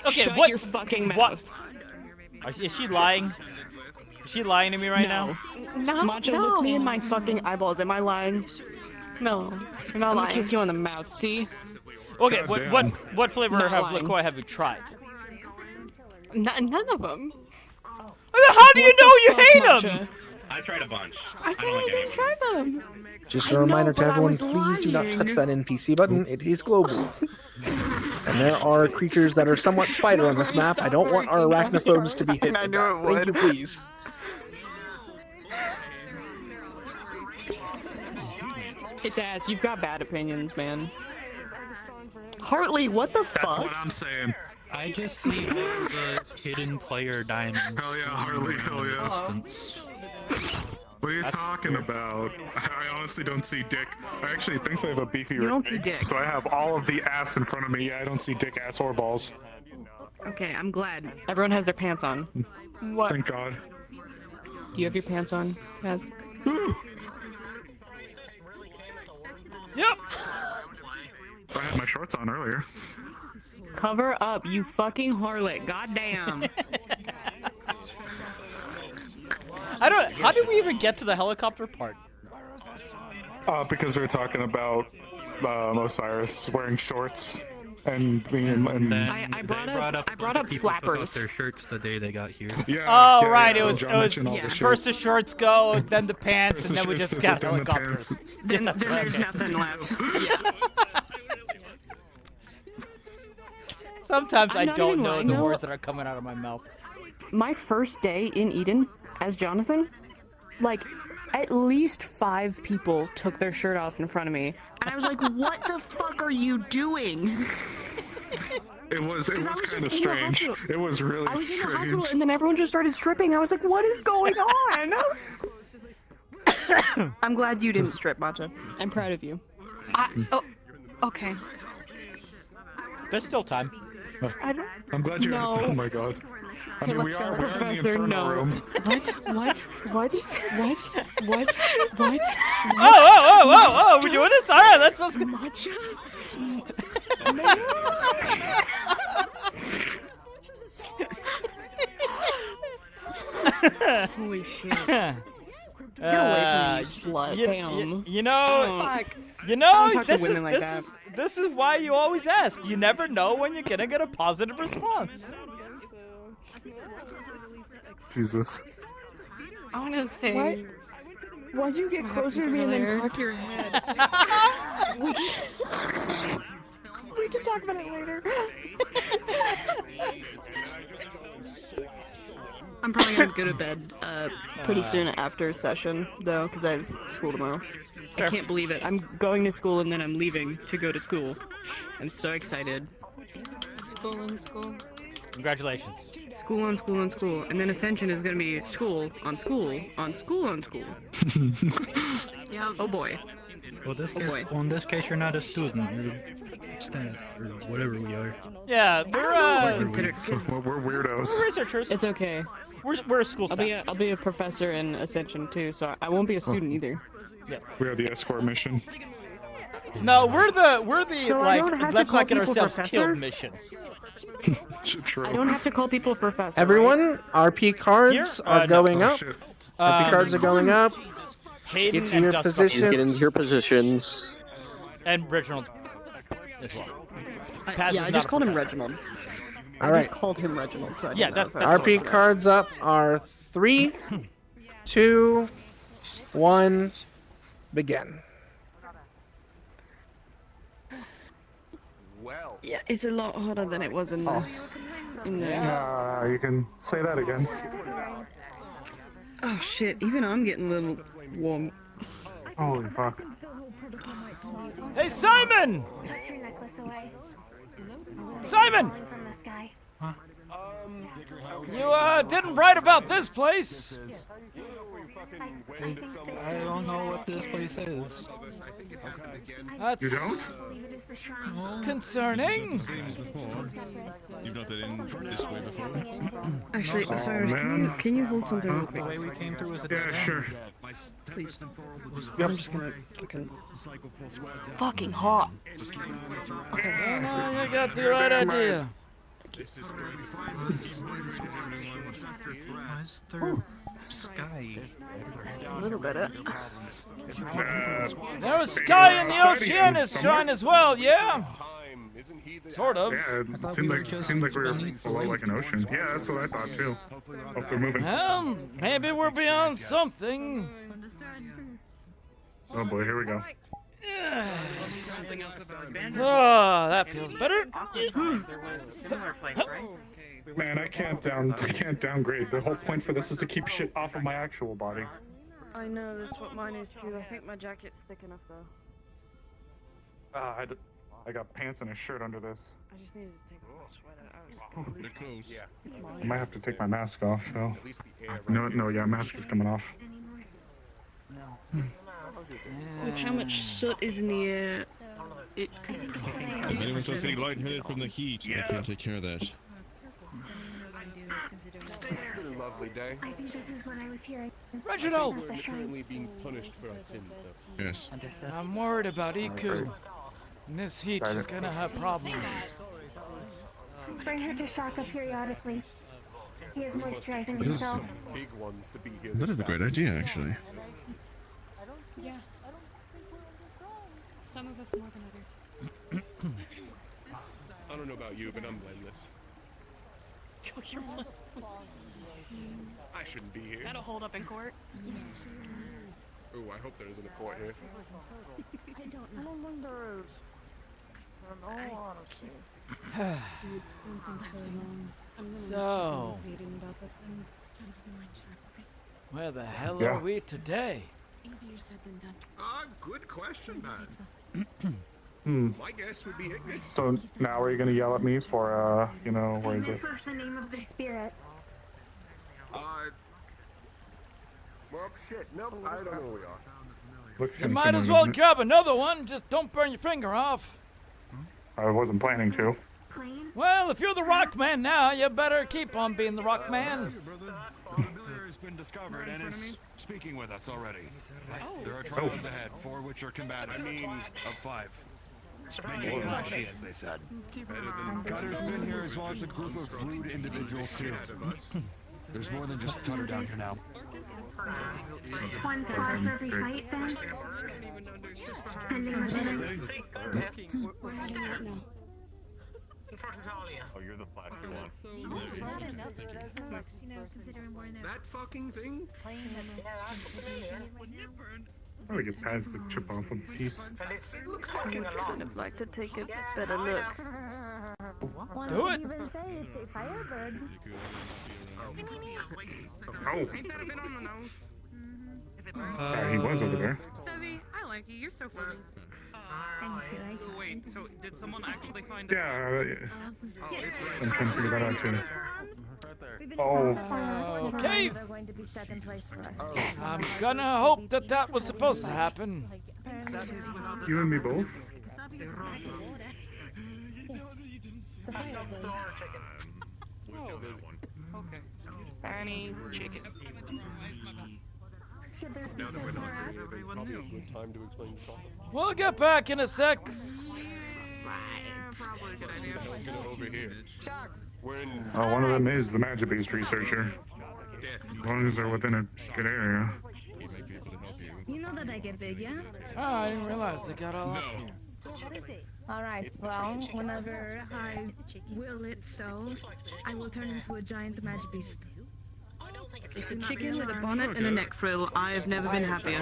Okay, Shut what? your fucking What? mouth. Is she lying? Is she lying to me right No. now? Matcha, look me in my fucking eyeballs. Am I lying? No, you're not lying. Kiss you on the mouth. See? Okay, what flavor Not of lying. LaCroix have you tried? None of them. How do you know you hate Matcha. them? I tried a bunch. I said I didn't try them. Just I a reminder know, to but I everyone, was please do not touch lying. that NPC button. It is global. And there are creatures that are somewhat spider on this map. I don't want our arachnophobes to be hit I with knew that. it Thank you, would. please. It's ass. You've got bad opinions, man. Hartley, what the That's fuck? what I'm saying. I just see all the hidden player diamonds. Hell yeah, Harley, hell yeah. What are you talking about? I honestly don't see dick. I actually think I have a beefy You don't rig, see dick. so I have all of the ass in front of me. Yeah, I don't see dick, ass, or balls. Okay, I'm glad. Everyone has their pants on. What? Thank God. Do you have your pants on, Kaz? Yep. I had my shorts on earlier. Cover up, you fucking harlot. Goddamn. I don't. How did we even get to the helicopter part? Because we were talking about Osiris wearing shorts and being. I brought up People took flappers. off their shirts the day they got here. Yeah. Oh right, it was John mentioned all the first the shorts go, then the pants, First and the then we shorts, just got then the helicopters. Then, Yeah, then there's nothing left. Yeah. Sometimes I I'm not don't even know lying, the though. words that are coming out of my mouth. My first day in Eden as Jonathan, like, at least 5 people took their shirt off in front of me, and I was like, "What the fuck are you doing?" It was kind of just in the strange. hospital. It was really I was strange. in the hospital, and then everyone just started stripping. I was like, "What is going on?" I'm glad you didn't strip, Matcha. I'm proud of you. Oh, okay. There's still time. I'm glad you No. answered. Oh my god. I Okay, mean, we let's are go. we're in the Professor, Inferno no. room. What? Oh, we're doing this? Alright, let's go. Matcha? Holy shit. Get away from me, you slut. Damn. You know, Fuck. I don't talk to women like that. this is why you always ask. You never know when you're gonna get a positive response. Jesus. I want to say. What? Why'd you get closer to me and then earlier. cock your head? We can talk about it later. I'm probably gonna go to bed pretty soon after session, though, because I have school tomorrow. I can't believe it. I'm going to school and then I'm leaving to go to school. I'm so excited. School and school. Congratulations. School on school on school. And then Ascension is gonna be school on school on school on school. Yeah. Oh boy. Well, boy. in this case, you're not a student. You're staff or whatever we are. Yeah, We're considered. We're weirdos. We're researchers. It's okay. We're a school staff. I'll be a professor in Ascension too, so I won't be a student either. Yeah. We are the escort mission. No, we're the So I don't have to let's call not get people ourselves professor? killed mission. True. I don't have to call people professor. Everyone, RP cards Here? are going no. up. RP cards are going up. Hayden Get to and your Dustin. position. Get into your positions. And Reginald as well. Paz Yeah, is I not just a called him professor. Reginald. All I right. just called him Reginald, so I Yeah, didn't know that's if I- RP cards up are 3, 2, 1, begin. Well. Yeah, it's a lot harder than it was in the. You can say that again. Oh shit! Even I'm getting a little warm. Holy fuck. Hey, Simon! Simon! You didn't write about this place. I don't know what this place is. That's You don't? concerning. You've not been in this way before. Actually, Oh, Osiris, man. can you hold something real The quick? way we came through was a Yeah, dead end. sure. Please. Yep. I'm just gonna fucking hot. Okay. You got the right idea. Mr. Sky. It's a little better. There's sky in the ocean is shine as well, yeah? Sort of. Yeah, it seemed like we were below like an ocean. Yeah, that's what I thought too. Hope they're moving. Well, maybe we're beyond something. Oh boy, here we go. Oh, that feels better. Man, I can't downgrade. The whole point for this is to keep shit off of my actual body. I know, that's what mine is too. I think my jacket's thick enough though. I got pants and a shirt under this. I just needed to take off my sweater. They're close. I might have to take my mask off though. No, yeah, mask is coming off. With how much soot is in the air, it could If anyone starts getting lightheaded from the heat, I can't take care of that. lovely day. I think this is what I was hearing. Reginald! We're currently being punished for our sins, though. Yes. I'm worried about Iku. In this heat, she's gonna have problems. Bring her to Shaka periodically. He is moisturizing himself. Big ones to be here. That is a great idea, actually. Yeah. Some of us more than others. I don't know about you, but I'm blameless. I shouldn't be here. That'll hold up in court. Ooh, I hope there isn't a court here. I don't think there is. In all honesty. So, where the hell Yeah. are we today? Easier said than done. Good question, man. My guess would be Ignis. So now are you gonna yell at me for you know, where is This it? was the name of the spirit. Well, shit. Nope, I don't know who we are. Looks You kinda might similar, as well doesn't it? grab another one, just don't burn your finger off. I wasn't planning to. Well, if you're the Rock Man now, you better keep on being the Rock Man. has been discovered and is speaking with us already. There are trials ahead, 4 which are combative. I mean, of 5. Making it flashy, as they said. Cutter's been here as well as a group of rude individuals too. There's more than just Cutter down here now. One squad for every fight, then? Pending the We're heading out now. Oh, you're the flashy one. That fucking thing? I would get past the chip off of the piece. Kind of like to take a better look. One Do would it. even say it's a firebird. Oh. He was over there. Sevi, I like you. You're so funny. Wait, so did someone actually find Yeah. Yes. I'm trying to figure that out too. We've been Oh. Okay. They're going to be set in place for us. I'm gonna hope that that was supposed to happen. You and me both? Okay. Annie, chicken. Should there be Now that we're some not more? here, there's probably a good time to explain the problem. We'll get back in a sec. Probably a good idea. Let's get over here. When One of them is the magic-based researcher. As long as they're within a good area. You know that I get big, yeah? Oh, I didn't realize they got all up here. Alright, well, whenever I will it so, I will turn into a giant magic beast. It's a chicken with a bonnet and a neck frill. I've never been happier.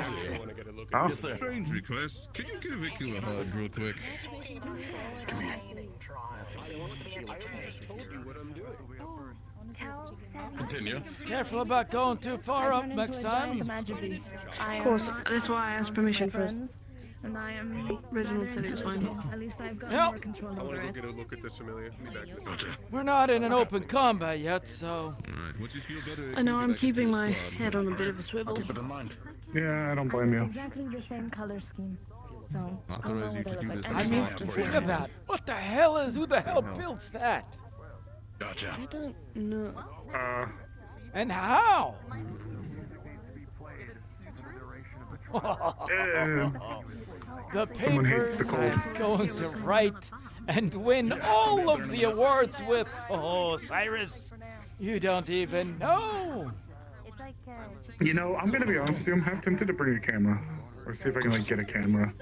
Oh. Yes, sir. Strange request. Can you give Iku a hug real quick? Continue. Careful about going too far up next time. Of course, that's why I asked permission first. And I am Reginald said it was fine. At least I've got Yep. more control I over want to it. go get a look at this, Amelia. Be back in a second. We're not in an open combat yet, so. Alright, once you feel better. I know I'm keeping my head on a bit of a swivel. Keep it in mind. Yeah, I don't blame you. Exactly the same color scheme. So, Authorize you to do this. I mean, think of that. What the hell is? Who the hell builds that? Gotcha. I don't know. And how? The Someone hates the papers cold. I'm going to write and win all of the awards with. Oh, Cyrus, you don't even know. You know, I'm gonna be honest with you, I'm half tempted to bring a camera. Or see if I can like get a camera.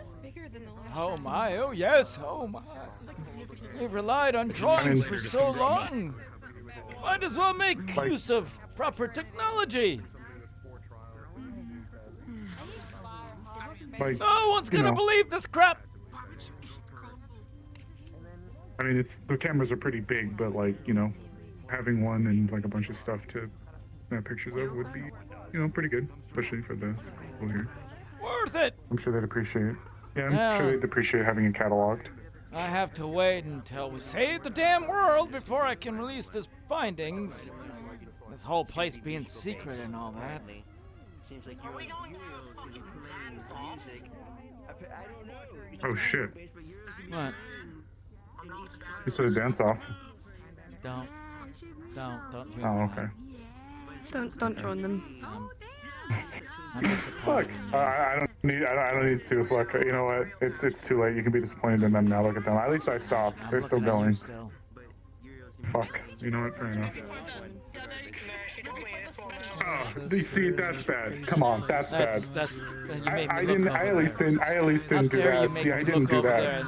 Oh my, oh yes, oh my. We've relied on drawings for so long. Might as well make use of proper technology. Like, No one's you gonna know, believe this crap. I mean, the cameras are pretty big, but like, you know, having one and like a bunch of stuff to snap pictures of would be, you know, pretty good, especially for the people here. Worth it. I'm sure they'd appreciate it. Yeah, I'm Yeah. sure they'd appreciate having it cataloged. I have to wait until we save the damn world before I can release these findings. This whole place being secret and all that. Oh shit. What? You said a dance off. Don't. Oh, okay. Don't join them. Look, I don't need to. Look, you know what? It's too late. You can be disappointed in them now. Look at them. At least I stopped. They're still going. Fuck. You know what? Fair enough. Oh, see, that's bad. Come on, that's bad. I at least didn't do that. See, I didn't do that.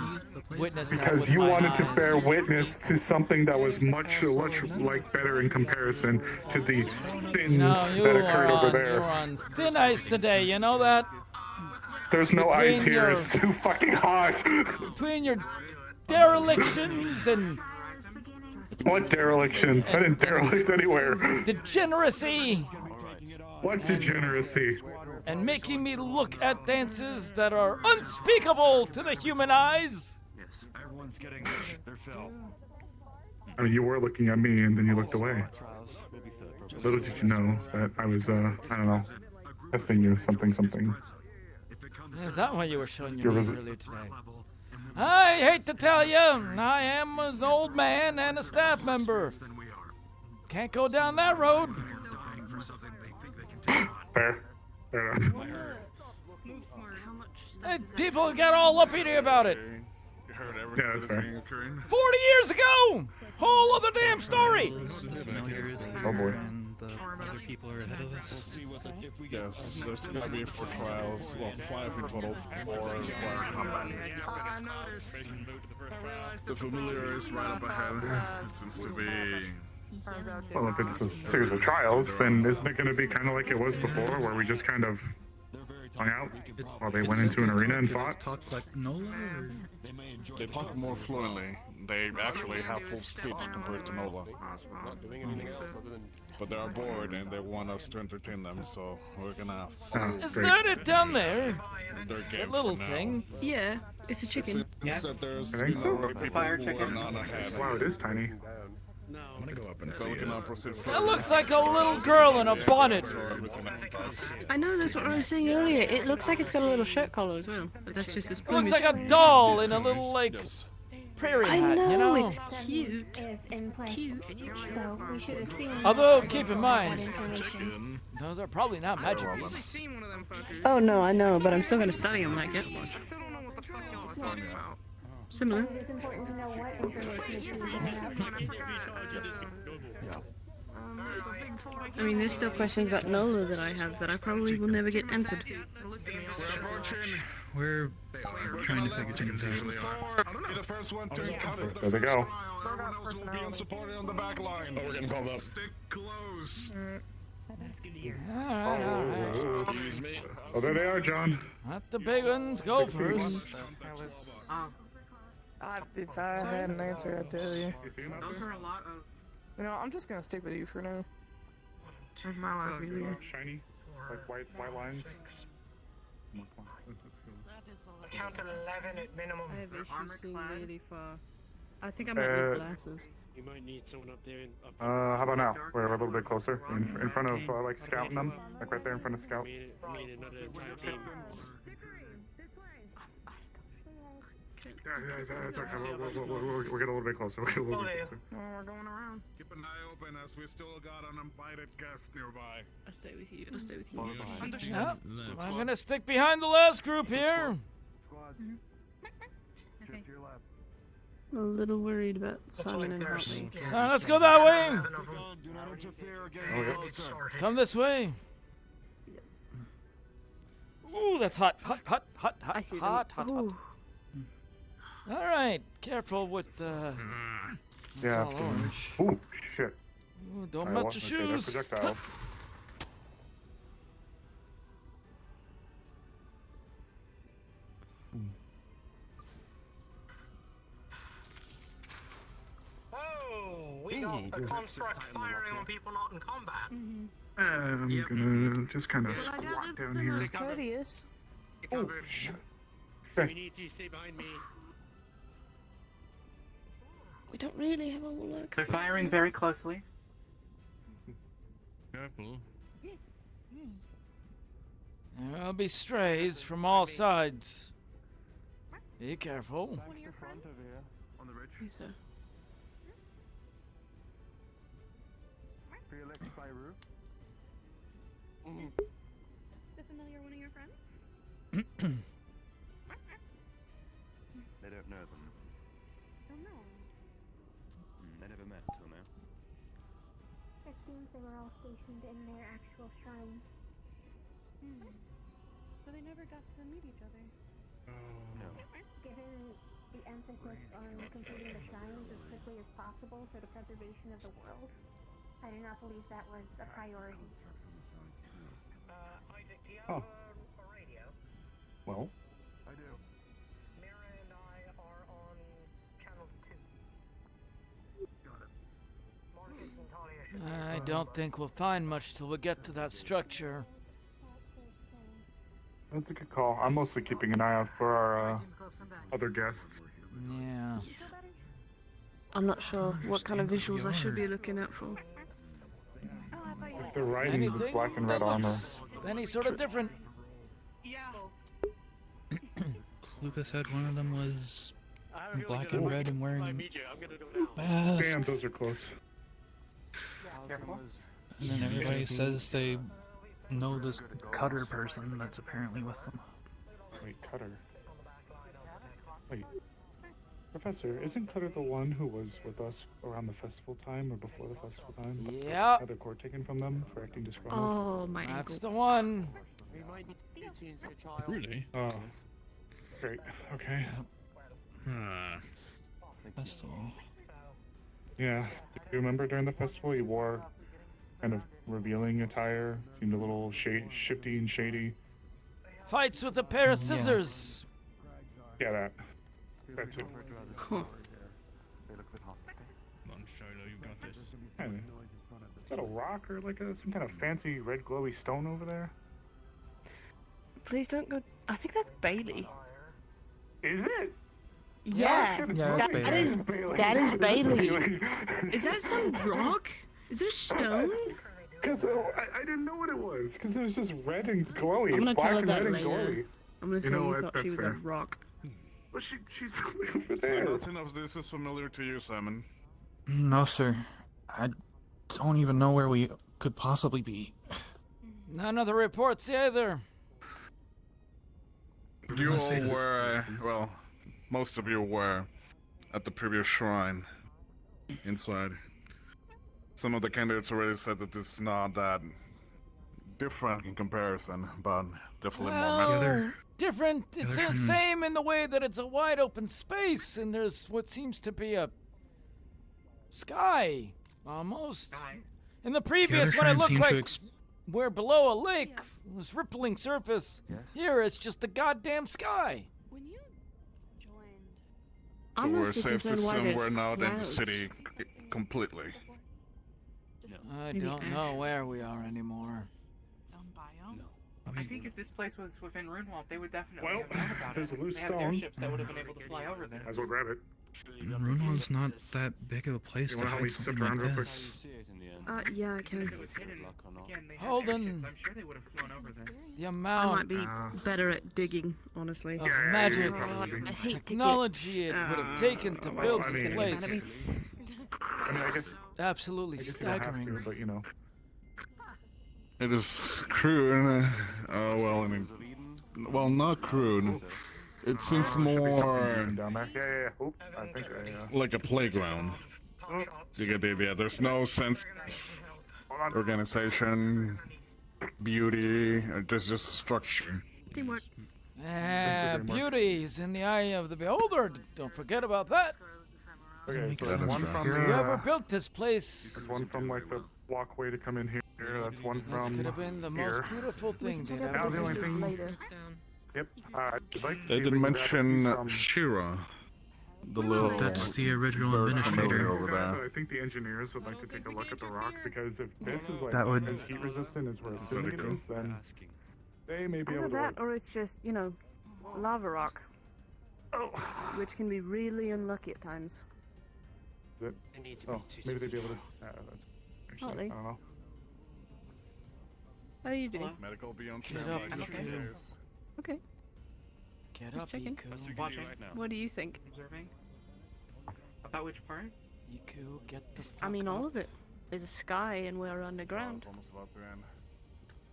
Because you wanted to bear witness to something that was much like better in comparison to the things that occurred over there. You're on thin ice today, you know that? There's no ice here, it's too fucking hot. Between your derelictions and... What derelictions? I didn't derelict anywhere. Degeneracy! What degeneracy? And making me look at dances that are unspeakable to the human eyes! Everyone's getting their fill. I mean, you were looking at me and then you looked away. Little did you know that I was, I don't know, testing you, something. Is that why you were showing your knees earlier today? I hate to tell you, I am an old man and a staff member. Can't go down that road. Fair enough. Hey, people get all uppity about it. Yeah, that's fair. 40 years ago! Whole other damn story! Oh boy. Other people are ahead of us. Yes, there's going to be 4 trials. Well, 5 in total. 4 require combat. The familiar is right up ahead. It seems to be... Well, if it's a series of trials, then isn't it going to be kind of like it was before, where we just kind of hung out while they went into an arena and fought? Talk like Nola? Or? They talk more fluently. They actually have full speech compared to Nola. But they're bored and they want us to entertain them, so we're gonna... Is that it down there? That little thing? Yeah, it's a chicken. Yes. It's a fire chicken. Wow, it is tiny. I'm gonna go up and see it. That looks like a little girl in a bonnet. I know, that's what I was saying earlier. It looks like it's got a little shirt collar as well. But that's just his plumage. Looks like a doll in a little, like, prairie hat, you know? It's cute. Cute. So we should have seen. Although, keep in mind, those are probably not magic beasts. Oh no, I know, but I'm still gonna study them like it. Similar. It is important to know what information is being I mean, there's still questions about Nola that I have that I probably will never get answered. We're trying to figure things out. There they go. We're getting called up. Stick close. Excuse me. Oh, there they are, John. Let the big ones go first. If I had an answer, I'd tell you. Those are a lot of... You know, I'm just gonna stick with you for now. There's my life here. Shiny, like white lines. Count 11 at minimum. I have issues seeing really far. I think I might need glasses. You might need someone up there. How about now? We're a little bit closer, in front of like scouting them, like right there in front of scout. Me and another tag team. Yeah, it's okay. We'll get a little bit closer. We're going around. Keep an eye open as we still got an invited guest nearby. I'll stay with you. I'll stay with you. Yep. I'm gonna stick behind the last group here. Okay. I'm a little worried about Simon and Hartley. Alright, let's go that way. Come this way. Ooh, that's hot. Hot. All right, careful with yeah. all orange. Ooh, shit. Ooh, don't melt your shoes. Projectile. Oh, we got a construct firing on people not in combat. I'm gonna just kind of squat down here. Courteous. Oh, shit. We need to stay behind me. We don't really have a whole lot of They're firing very closely. Careful. There'll be strays from all sides. Be careful. On the ridge. Yes, sir. The familiar one of your friends? They don't know them. Don't know. They never met till now. It seems they were all stationed in their actual shrines. So they never got to meet each other. No. Given the emphasis on completing the shrines as quickly as possible for the preservation of the world, I do not believe that was a priority. Isaac, do you have a radio? Well? I do. Mira and I are on channel 2. Got it. Marcus and Talia should I don't think we'll find much till we get to that structure. That's a good call. I'm mostly keeping an eye out for our other guests. Yeah. I'm not sure what kind of visuals I should be looking at for. If they're riding with Anything black and that red armor. looks any sort of different. Luca said one of them was black and red and wearing Damn, those are close. And then everybody says they know this Cutter person that's apparently with them. Wait, Cutter? Wait. Professor, isn't Cutter the one who was with us around the festival time or before the festival time? Yeah. Had their core taken from them for acting disgruntled? Oh, my That's the one. Really? Oh. Great. Okay. Festival. Yeah. Do you remember during the festival he wore kind of revealing attire? Seemed a little shifty and shady. Fights with a pair of scissors. Yeah, that. That too. Huh. Hey, is that a rock or like some kind of fancy red glowy stone over there? Please don't go. I think that's Bailey. Is it? Yeah, Yeah, that is Bailey. Is that some rock? Is it a stone? Cause I didn't know what it was. Cause it was just red and glowy. I'm gonna black tell her and that red later. and glowy. I'm gonna say know you what? thought That's she was fair. a rock. Well, she's over there. Nothing of this is familiar to you, Simon. No, sir. I don't even know where we could possibly be. None of the reports either. You all were, well, most of you were at the previous shrine inside. Some of the candidates already said that it's not that different in comparison, but definitely more messy. Different. It's the same in the way that it's a wide open space, and there's what seems to be a sky, almost. In the previous one, it looked like we're below a lake. It was rippling surface. Here, it's just a goddamn sky. So I'm we're mostly safe to concerned why assume there's we're not in the clouds. city completely. I don't know where we are anymore. I think if this place was within Runewalt, they would definitely Well, have known about there's it. a loose They have stone. airships that would have been able to fly over this. Might as well grab it. Runewald's not that big of a place You to wanna help hide me something sift like around real quick? this. Yeah, I can. It was hidden. Again, they had Hold airships. on. I'm sure they would have flown over this. The I amount might be better at digging, honestly. of magic, I hate to get- technology it would have taken to build I this mean, place. I mean, I guess Absolutely I guess you don't have staggering. to, but you know. It is crude. Well, I mean, well, not crude. It seems more Down there. Yeah. Oop, I think like a playground. You get the idea. There's no sense of organization, beauty, or there's just structure. Teamwork. Beauty is in the eye of the beholder. Don't forget about that. Okay, so that's one from Whoever built this place. That's one from like the walkway to come in here. That's one This from could have been the here. most beautiful thing they'd Now ever the only do. thing. Yep. I'd like to They see if didn't we can mention grab some- Shira, the little. That's the original bird administrator. familiar over there. I think the engineers would like to take a look at the rock because if this is like That would- as heat resistant as we're assuming it is, then they may be able Either to. that, or it's just, lava rock. Which can be really unlucky at times. Oh, maybe they'd be able to. That's actually, Ollie. I don't know. How are you doing? Medical beyond Get standby. up, just in Iku. case. Okay. Get Just up, checking. Iku. Watching. What do you think? Observing. About which part? Iku, get the fuck I mean, up. all of it. There's a sky and we're underground. Almost about to end.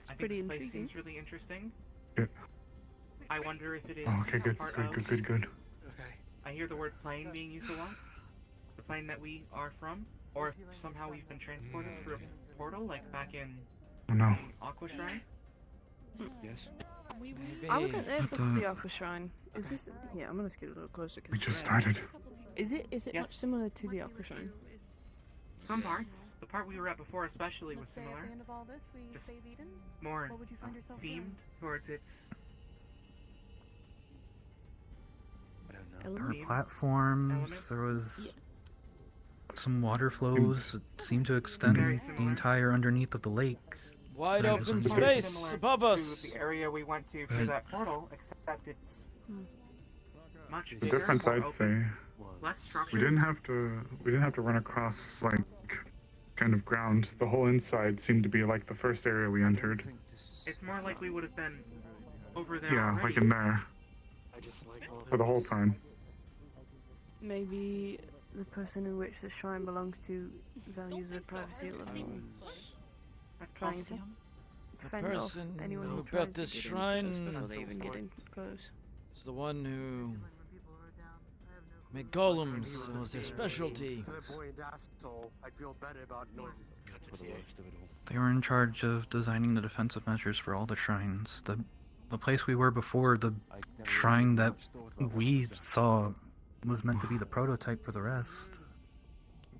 I pretty think this place intriguing. seems really interesting. Yeah. I wonder if it is Oh, okay, good, part good, of... good, good, good. I hear the word plane being used a lot. The plane that we are from. Or if somehow we've been transported through a portal, like back in Oh no. Aqua Shrine. Yes. I wasn't there for But, the Aqua Shrine. Is this? Yeah, I'm gonna just get a little closer. We just started. Is it Yes. much similar to the Aqua Shrine? Some parts. The part we were at before especially was similar. Just more themed towards its... There were Element? platforms, there was some water flows that seemed to extend Very the similar. entire underneath of the lake. Wide That open was space Similar above to us. the area we went to through Right. that portal, except it's much The bigger, difference more I'd open, say, less structured. we didn't have to run across like kind of ground. The whole inside seemed to be like the first area we entered. It's more like we would have been over there Yeah, already. like in there. For the whole time. Maybe the person in which the shrine belongs to values their privacy a little more. That's Trying possible. to The fend off person anyone who who built tries to this get in shrine first before they even get in close. is the one who made golems. It was their specialty. They were in charge of designing the defensive measures for all the shrines. The place we were before, the shrine that we saw was meant to be the prototype for the rest.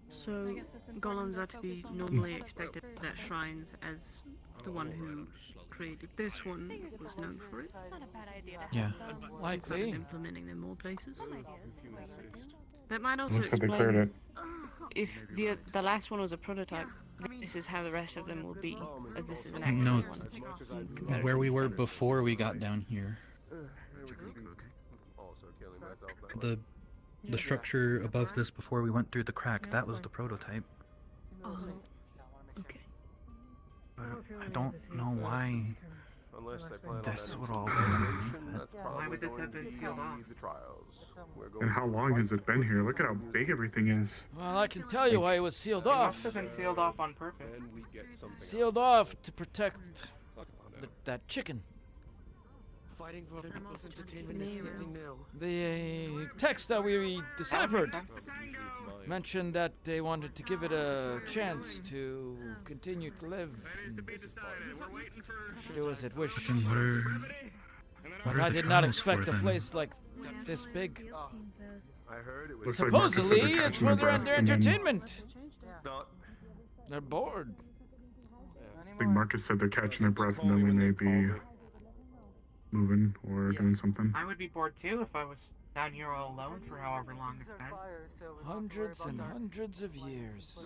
So, golems are to be normally expected at shrines, as the one who created this one was known for it. Yeah. Instead of Likely. implementing them more places. That might also Looks like they cleared explain it. if the last one was a prototype. This is how the rest of them will be, as this is an actual No, one. where we were before we got down here. The structure above this before we went through the crack, that was the prototype. Oh, okay. But I don't know why this would all be underneath it. Why would this have been sealed off? And how long has it been here? Look at how big everything is. Well, I can tell you why it was sealed It must off. have been sealed off on purpose. Sealed off to protect that chicken. Fighting for other people's entertainment is nothing new. The text that we deciphered mentioned that they wanted to give it a chance to continue to live, do as it wished. Then what are I the did not trials expect for, a then? place like this big. Looks like Marcus said they're Supposedly, it's catching for their their breath, and then- entertainment. They're bored. I think Marcus said they're catching their breath and then we may be moving or doing something. I would be bored too if I was down here all alone for however long it's been. Hundreds and hundreds of years.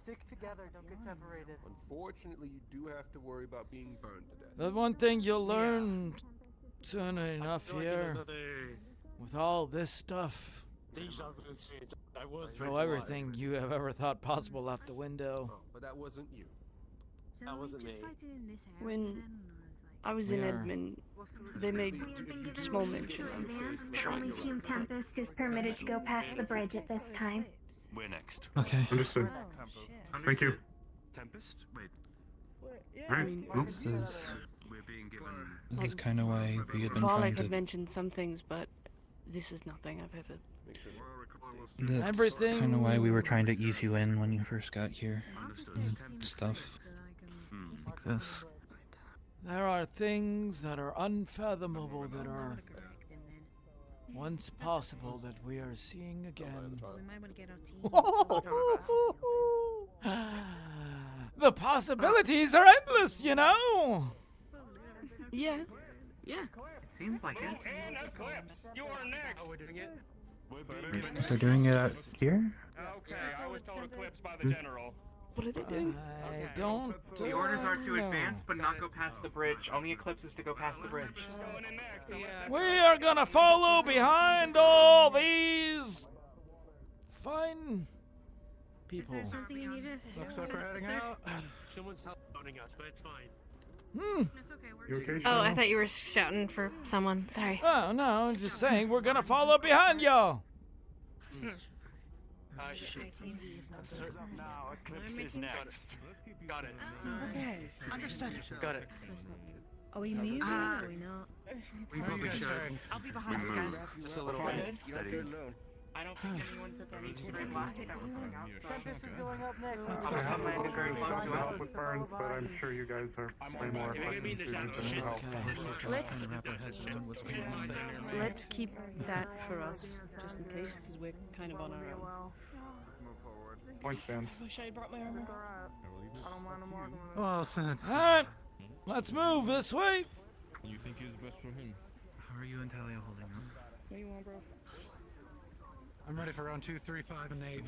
Stick together, don't get separated. Unfortunately, you do have to worry about being burned to death. The one thing you'll learn soon enough here, with all this stuff, throw everything you have ever thought possible out the window. But that wasn't you. That wasn't me. When I was in We are- Edmond, they made small mention of Only shrines. Team Tempest is permitted to go past the bridge at this time. We're next. Okay. Understood. Thank you. Tempest? Wait. Alright, well. This is We're being given. this is kind of why we had been Varlic trying had to. mentioned some things, but this is nothing I've ever. That's Everything- kind of why we were trying to ease you in when you first got here. And stuff like this. There are things that are unfathomable that are once possible that we are seeing again. The possibilities are endless, you know? Yeah. Yeah. It seems like it. You are next. Oh, we're doing it. They're doing it out here? Okay, I was told Eclipse by the general. What are they doing? I don't. The orders are to know. advance, but not go past the bridge. Only Eclipse is to go past the bridge. We are gonna follow behind all these fine people. Something you needed? Looks like we're heading out. Someone's helping us, but it's fine. You okay, Oh, I Cheryl? thought you were shouting for someone. Sorry. Oh no, I'm just saying we're gonna follow behind y'all. Shit. Now, Eclipse is next. Got it. Okay, understood. Got it. Are we moving? Are we not? We probably should. I'll be behind you guys. Just a little bit. Steady. I don't think anyone took any straight left that were coming out, so... Tempest is going up next. I'll just have landed very close to us. With Burns, but I'm sure you guys are way more effective than help. Let's keep that for us, just in case, because we're kind of on our own. Point stand. I wish I brought my armor. Well, since... Alright, let's move this way. You think is best for him? How are you and Talia holding up? What do you want, bro? I'm ready for round 2, 3, 5, and 8. Okay. Yeah,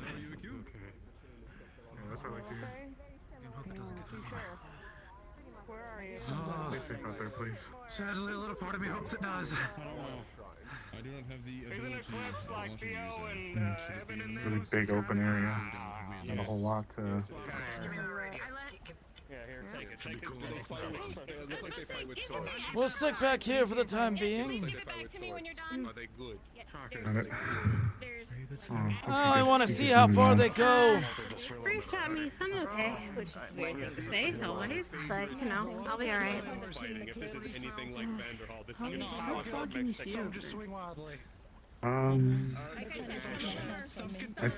that's what I like to hear. I hope it doesn't get too far. Where are you? Stay safe out there, please. Sadly, a little part of me hopes it does. I do not have the ability to want to use it. Really big open area. Not a whole lot to... Yeah, here, take it. Take it. We'll stick back here for the time being. Are they good? Got it. Oh, I want to see how far they go. VRChat me, so I'm okay, which is a weird thing to say always, but you know, I'll be alright. If this is anything like Vanderhall, this is How far can you see him? Just swing wildly. I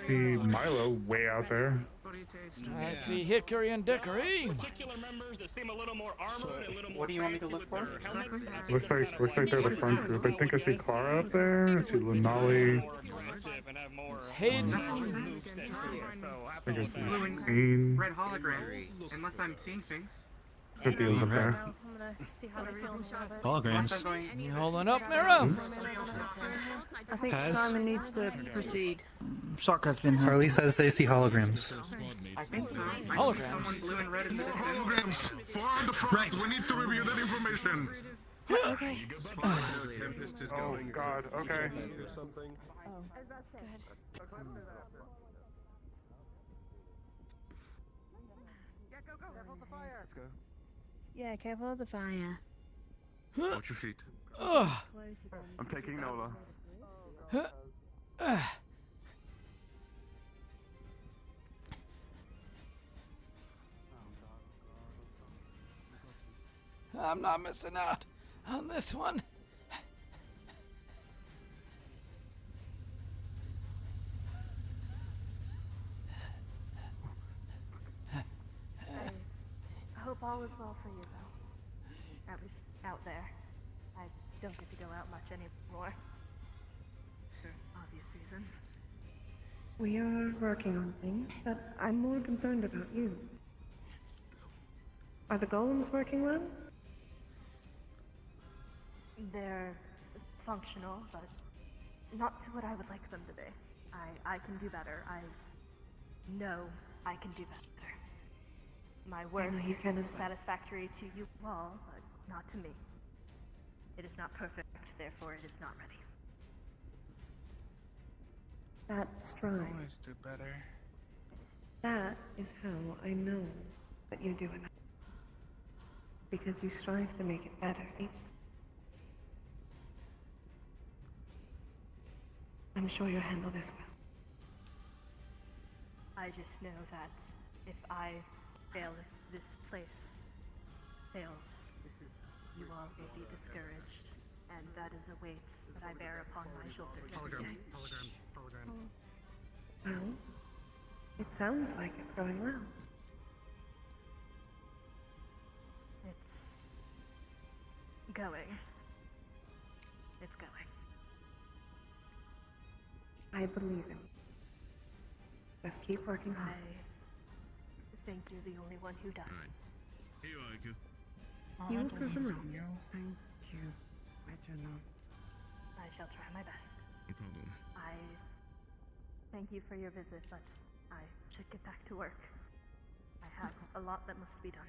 see Milo way out there. I see Hickory and Dickory. Particular members that seem a little more armored, a little more... What do you want me to look for? Looks like they're the front group. I think I see Clara up there. I see Lunali. Hayden. I think I see Dean. Red holograms, unless I'm seeing things. Cynthia up there. Holograms. You holding up, Mira? I think Paz? Simon needs to proceed. Shock has been Harley says they see holograms. I think so. Holograms. I see someone blue and red in the distance. Holograms! Far on the front! We need to review that information! Okay. The Tempest is Oh going. God. Okay. Something. Yeah, careful of the fire. Watch your feet. Ugh. I'm taking Nola. I'm not missing out on this one. I hope all is well for you, though. At least out there. I don't get to go out much anymore. For obvious reasons. We are working on things, but I'm more concerned about you. Are the golems working well? They're functional, but not to what I would like them to be. I can do better. I know I can do better. My work is satisfactory to you all, but not to me. It is not perfect, therefore it is not ready. That strive. Always do better. That is how I know that you're doing it. Because you strive to make it better each. I'm sure you'll handle this well. I just know that if I fail, if this place fails, you all will be discouraged, and that is a weight that I bear upon my shoulders every day. Well, it sounds like it's going well. It's going. It's going. I believe in you. Just keep working hard. I think you're the only one who does. Here you are, Iku. You will prove them wrong. Thank you. I do not. I shall try my best. No problem. I thank you for your visit, but I should get back to work. I have a lot that must be done.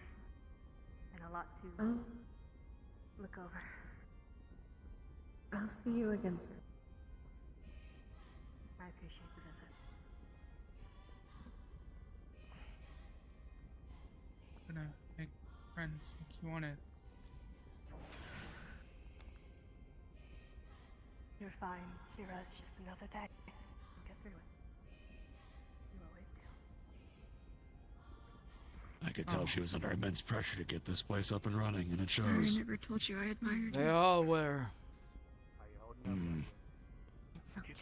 And a lot to look over. I'll see you again soon. I appreciate the visit. I'm gonna make friends like you wanted. You're fine, Shira. It's just another day. We'll get through it. could tell she was under immense pressure to get this place up and running, and it I shows. never told you I admired They you. all were. It's okay.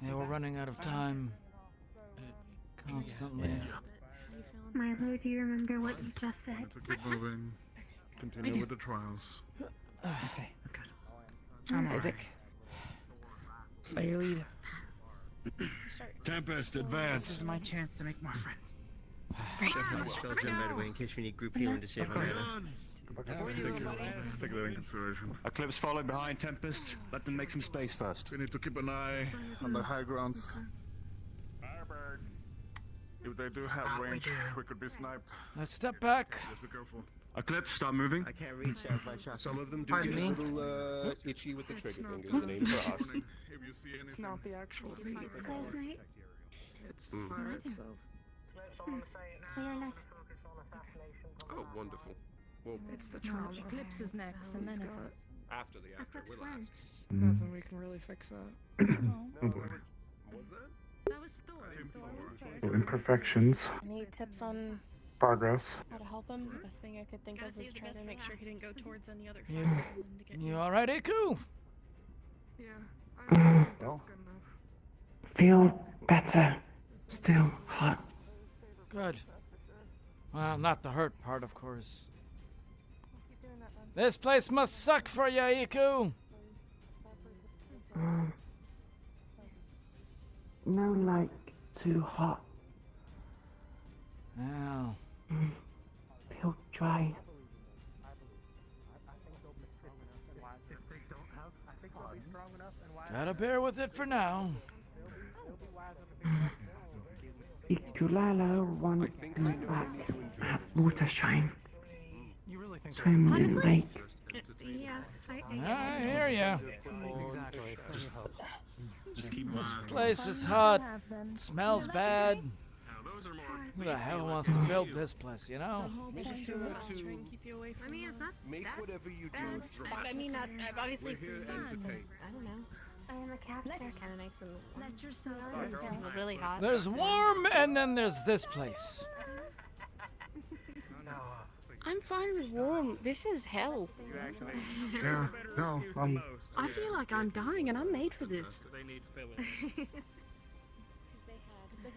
They were running out of time. Constantly. Milo, do you remember what you just said? To keep moving. Continue with the trials. Okay. I'm Isaac. By your lead. Tempest, advance. This is my chance to make more friends. Definitely spell Jim right away in case we need group healing to save our mana. Take that in consideration. Eclipse followed behind Tempest. Let them make some space first. We need to keep an eye on the high grounds. If they do have range, we could be sniped. Let's step back. Just be careful. Eclipse, stop moving. I can't reach that by shot. Some of them do get a little itchy with the trigger fingers, and aim for us. It's not the actual feed. Last night? It's the fire itself. We are next. Oh, wonderful. Well, It's the No, trauma. Eclipse is next, and then it's us. after the after, we're last. Nothing we can really fix that. Oh boy. That was Thor. Imperfections. Any tips on Progress. how to help him? The best thing I could think of was try to make sure he didn't go towards any other You, fire and to get you alright, Iku? Yeah, I think that's Well. good enough. Feel better. Still hot. Good. Well, not the hurt part, of course. This place must suck for ya, Iku. No, like too hot. Well, Feel dry. gotta bear with it for now. Ikulala want me back at Watershine. Swim in lake. Yeah, I hear ya. Exactly. Just keep This place is hot. Smells bad. Who the hell wants to build this place, you know? Maybe still want to keep you away from it's not make whatever you do. I mean, I've obviously We're here to seen entertain. I don't know. I am a cat. They're kind of nice and let yourself it's really hot. There's warm, and then there's this place. I'm fine with warm. This is hell. Yeah, no, I feel like I'm dying and I'm made for this.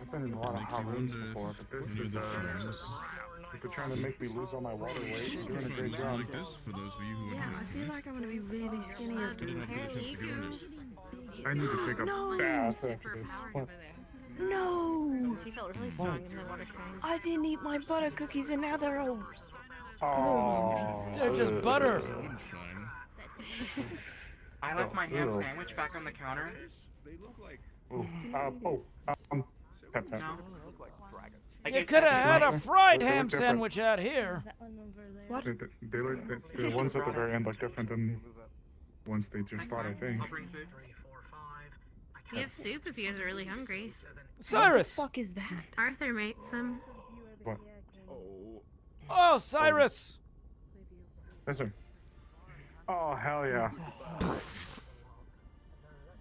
I've been in a lot of hot rooms before, but this is, if they're trying to make me lose all my water weight, you're doing a great job. like this for those of you who are Yeah, I feel like I'm gonna be really skinny after this. I need to take a No. bath after this. What? No! She felt really strong in the water shrine. I didn't eat my butter cookies and now they're all. Oh. They're just butter. I left my ham Ew. sandwich back on the counter. Tap, tap. You could have had a fried ham sandwich out here. What? They look, the ones at the very end look different than the ones they just bought, I think. We have soup if you guys are really hungry. Cyrus! What the fuck is that? Arthur made some. What? Oh, Cyrus! Yes, sir. Oh, hell yeah.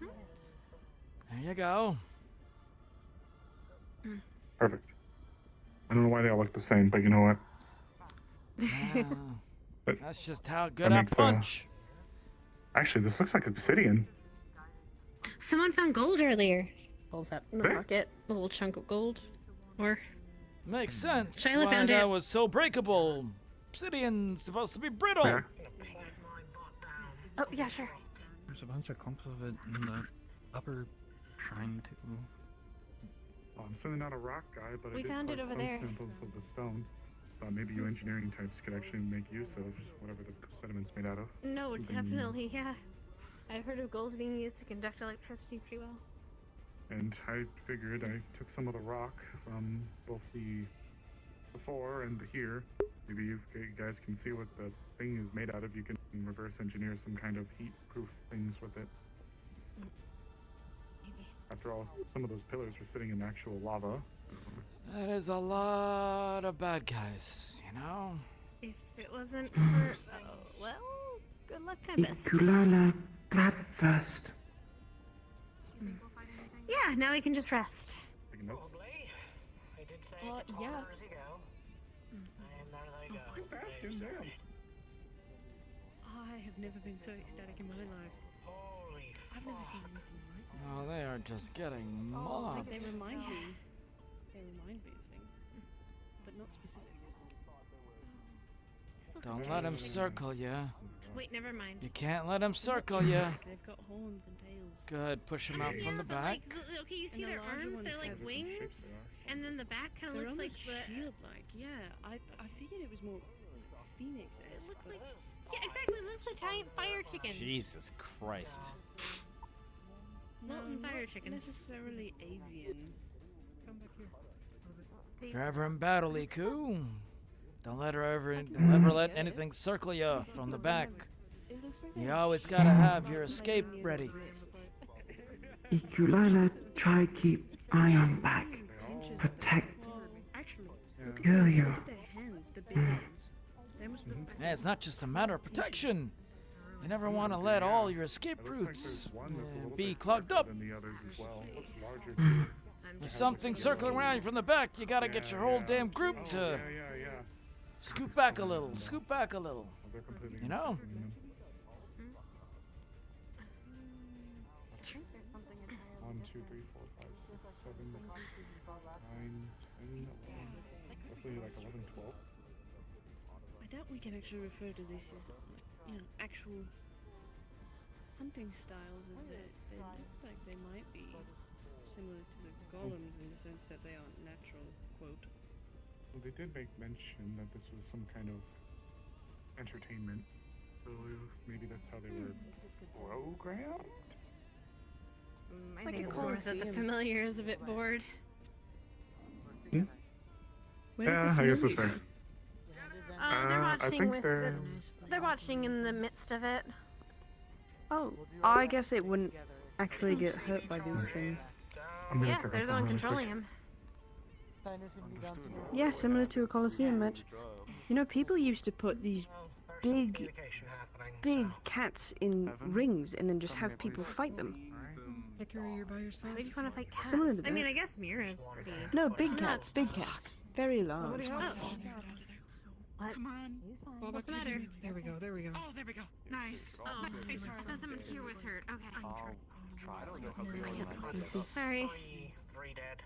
There you go. Perfect. I don't know why they all look the same, but you know what? But That's just how that good I makes, punch. Actually, this looks like obsidian. Someone found gold earlier. Pulls out in the Hey. pocket a little chunk of gold. Or Makes sense. Shayla Why found that it. was so breakable. Obsidian's supposed to be brittle. Yeah. oh yeah, sure. There's a bunch of clumps of it in the upper shrine too. Oh, I'm certainly not a rock guy, but We I did found it collect over some there. samples of the stone. Thought maybe you engineering types could actually make use of whatever the sediment's made out of. No, Then- definitely, yeah. I've heard of gold being used to conduct electricity pretty well. And I figured I took some of the rock from both the before and the here. Maybe you guys can see what the thing is made out of. You can reverse engineer some kind of heat-proof things with it. After all, some of those pillars were sitting in actual lava. That is a lot of bad guys, you know? If it wasn't for... Oh, well, good luck, Tempest. Ikulala, glad first. Yeah, now we can just rest. Yeah. fucking damn. I have never been so ecstatic in my life. I've never seen anything like this. Oh, they are just getting mobbed. They remind me of things, but not specifics. Don't let him circle you. Wait, never mind. You can't let him circle you. They've got horns and tails. Good, push him out from the but back. Okay, you see their arms? They're like wings, and then the back kind of looks like shield-like. Yeah, I figured it was more phoenix-esque. It looks like, yeah, exactly. It looks like giant fire chickens. Jesus Christ. Molten fire chickens. Necessarily avian. Come back here. Forever in battle, Iku. Don't ever let anything circle you from the back. You always gotta have your escape ready. Ikulala, try keep eye on back. Protect. You. Man, it's not just a matter of protection. You never want to let all your escape routes be clogged up. If something's circling around you from the back, you gotta get your whole damn group to scoot back a little, scoot back a little. You know? One, two, three, four, five, six, 7, 9, 10, 11. Roughly like 11, 12. I doubt we can actually refer to this as, actual hunting styles, as they look like they might be similar to the golems in the sense that they aren't natural, quote. Well, they did make mention that this was some kind of entertainment. So maybe that's how they were programmed? I think it's more that the familiar is a bit bored. Yeah, I guess that's fair. They're watching they're watching in the midst of it. Oh, I guess it wouldn't actually get hurt by these things. Yeah, they're the one controlling him. Yeah, similar to a Colosseum match. You know, people used to put these big cats in rings and then just have people fight them. Hickory, you're by yourself? Why do you want to fight cats? Similar to I mean, that. I guess Mira's pretty... No, big cats, big cats. Very large. What? Come on. What's the matter? There we go, there we go. Oh, there we go. Nice. Oh, Nice. I thought someone here was hurt. Okay. I don't know how Sorry. 3 dead.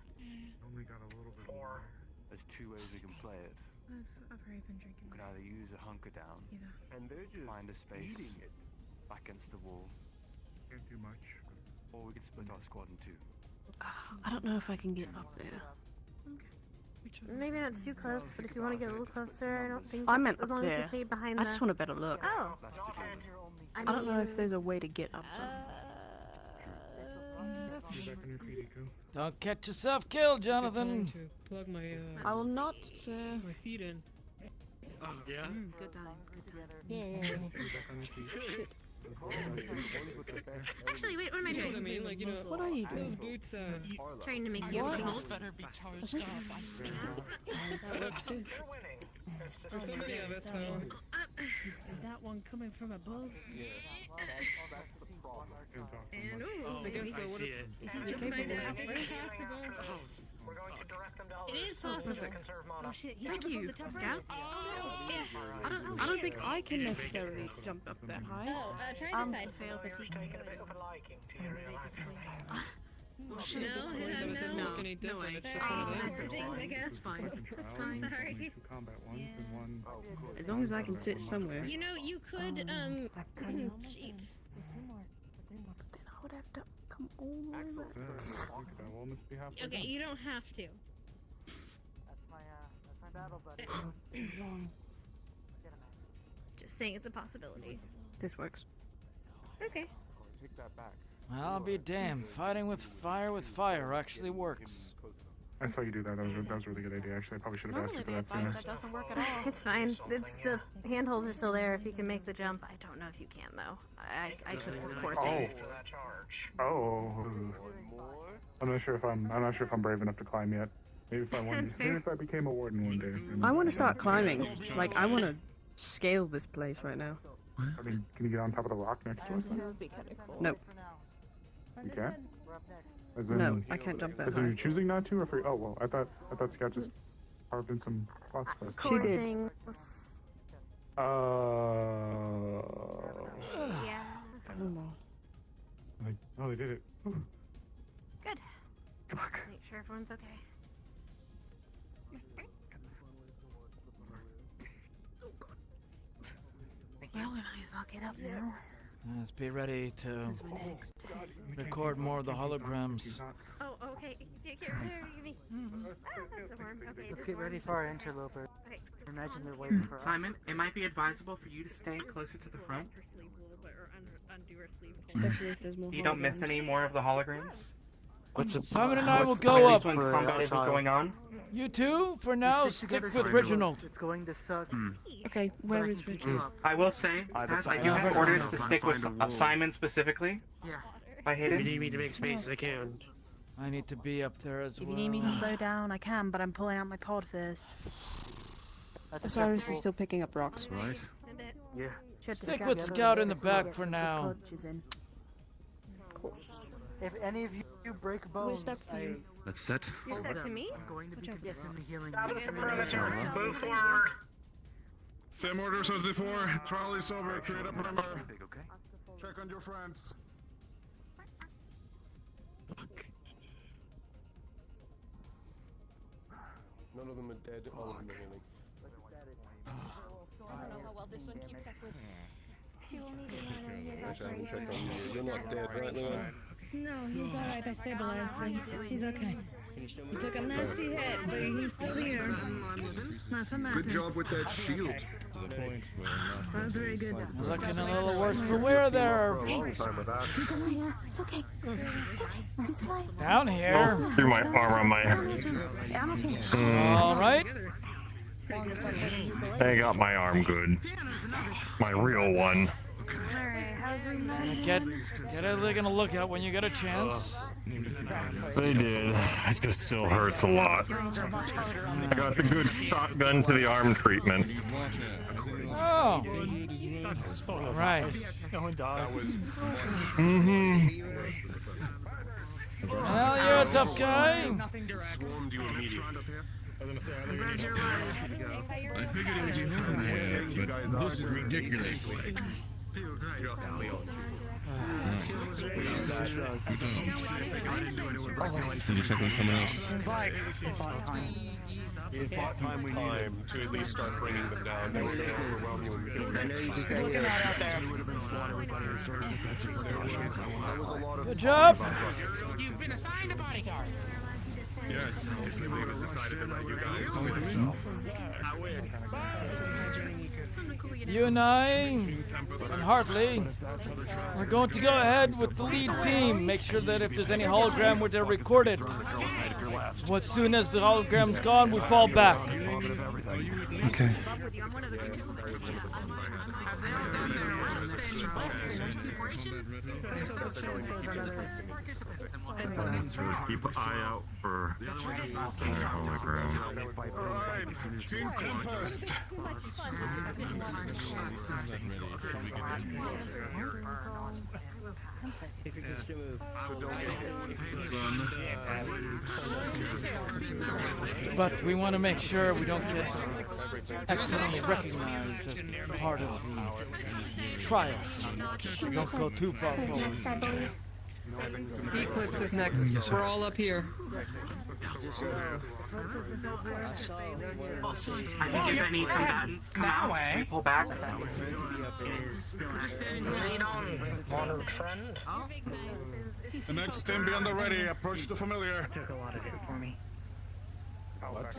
Only got a little bit 4. There's 2 ways we can play it. I've already been drinking. We could either use a hunker down, and they're just find a space it back against the wall, Can't do much. or we could split our squad in 2. I don't know if I can get up there. Maybe not too close, but if you want to get a little closer, I don't think I meant as up long as there. you stay behind I the... just want a better look. Oh. I don't know if there's a way to get up there. Get back on your feet, Iku. Don't get yourself killed, Jonathan. To plug my I will not, my feet in. Oh, yeah? Good time, good time. Yeah. Get back on your feet. Actually, wait, what am I You know doing? what I mean? Like, What are you doing? Those boots, Trying to make you What? hold. Better be charged up. I smell. that works too. There's so many of us, so... Is that one coming from above? And I guess so. What if... Is he Let's jumping find from the out top if first? this is possible. We're going to direct them to It is possible. Oh shit, he's jumping from the top Scout? first. I don't think I can necessarily jump up that high. Oh, try this side. Failed the team. taken a bit of a liking to your real actions. But it doesn't No. look any different. It's just Sorry, one of that's those. some things, I guess. It's fine. That's fine. Sorry. Two combat ones and one. As long as I can sit somewhere. You know, you could, cheat. Then I would have to come all the way back. That will almost be halfway Okay, done. you don't have to. That's my battle buddy. Just saying it's a possibility. This works. Okay. Take that back. I'll be damned. Fighting with fire actually works. I saw you do that. That was a really good idea. Actually, I probably should have asked you for that sooner. doesn't work at all. It's fine. It's the handholds are still there if you can make the jump. I don't know if you can though. I took this poor thing. Oh. I'm not sure if I'm brave enough to climb yet. Maybe if I wanted, maybe if I became a warden one day. I want to start climbing. Like, I want to scale this place right now. I mean, can you get on top of the rock next to us? That would be kind of cool. Nope. You can't. As in, No, I can't jump that As in, high. you're choosing not to, or for? Oh well, I thought Scout just carved in some plots for us. She did. Things. Yeah. I don't know. Oh, they did it. Ooh. Good. Fuck. Make sure everyone's okay. Well, we might as well get up now. Let's be ready to record more of the holograms. Oh, okay. Here, give me. That's the worm. Okay. Let's get ready for our interloper. Okay. Imagine they're waiting for us. Simon, it might be advisable for you to stay closer to the front. Especially if there's more. You don't miss any more of the holograms. Simon and I will go up. When combat isn't going on. You two, for now, stick with Reginald. It's going to suck. Okay, where is Richard? I will say, I do have orders to stick with Simon specifically. Yeah. I hate it. If you need me to make space, I can. I need to be up there as well. If you need me to slow down, I can, but I'm pulling out my pod first. Osiris is still picking up rocks. Right. Yeah. Stick with Scout in the back for now. If any of you break bones, Let's set. You're set to me? I'm going to be consistently healing Move forward. Same orders as before. Trolley's over. Create a perimeter. Check on your friends. None of them are dead, all of them are healing. I don't know how well this one keeps up with. Actually, I haven't checked on you. You're not dead, right, Leon? No, he's alright. I stabilized him. He's okay. He took a nasty hit, but he's still here. Not a matter. Good job with that shield. That was very good. Looking a little worse for wear there. He's over here. It's okay. It's okay. He's fine. Down here. Threw my arm on my. All right. I got my arm good. My real one. Get a look at when you get a chance. They did. It just still hurts a lot. I got the good shotgun to the arm treatment. Oh. Right. Well, you're a tough guy. Swarmed you immediately. I figured it was you, but this is ridiculous. Can you check on someone else? It's about time we need him to at least start bringing them down. They were going to overwhelm you immediately. Looking out there. Good job. You've been assigned a bodyguard. Yes, if we was decided to let you guys. How weird. You and I, and Hartley, we're going to go ahead with the lead team. Make sure that if there's any hologram, we're to record it. As soon as the hologram's gone, we fall back. Okay. Keep an eye out for hologram. Alright, Team Tempest. But we want to make sure we don't get accidentally recognized as part of the trials. Don't go too far forward. Eclipse is next. Yes, sir. We're all up here. I think if any combatants come out, we pull back. The next team be on the ready. Approach the familiar. Took a lot of it for me. All that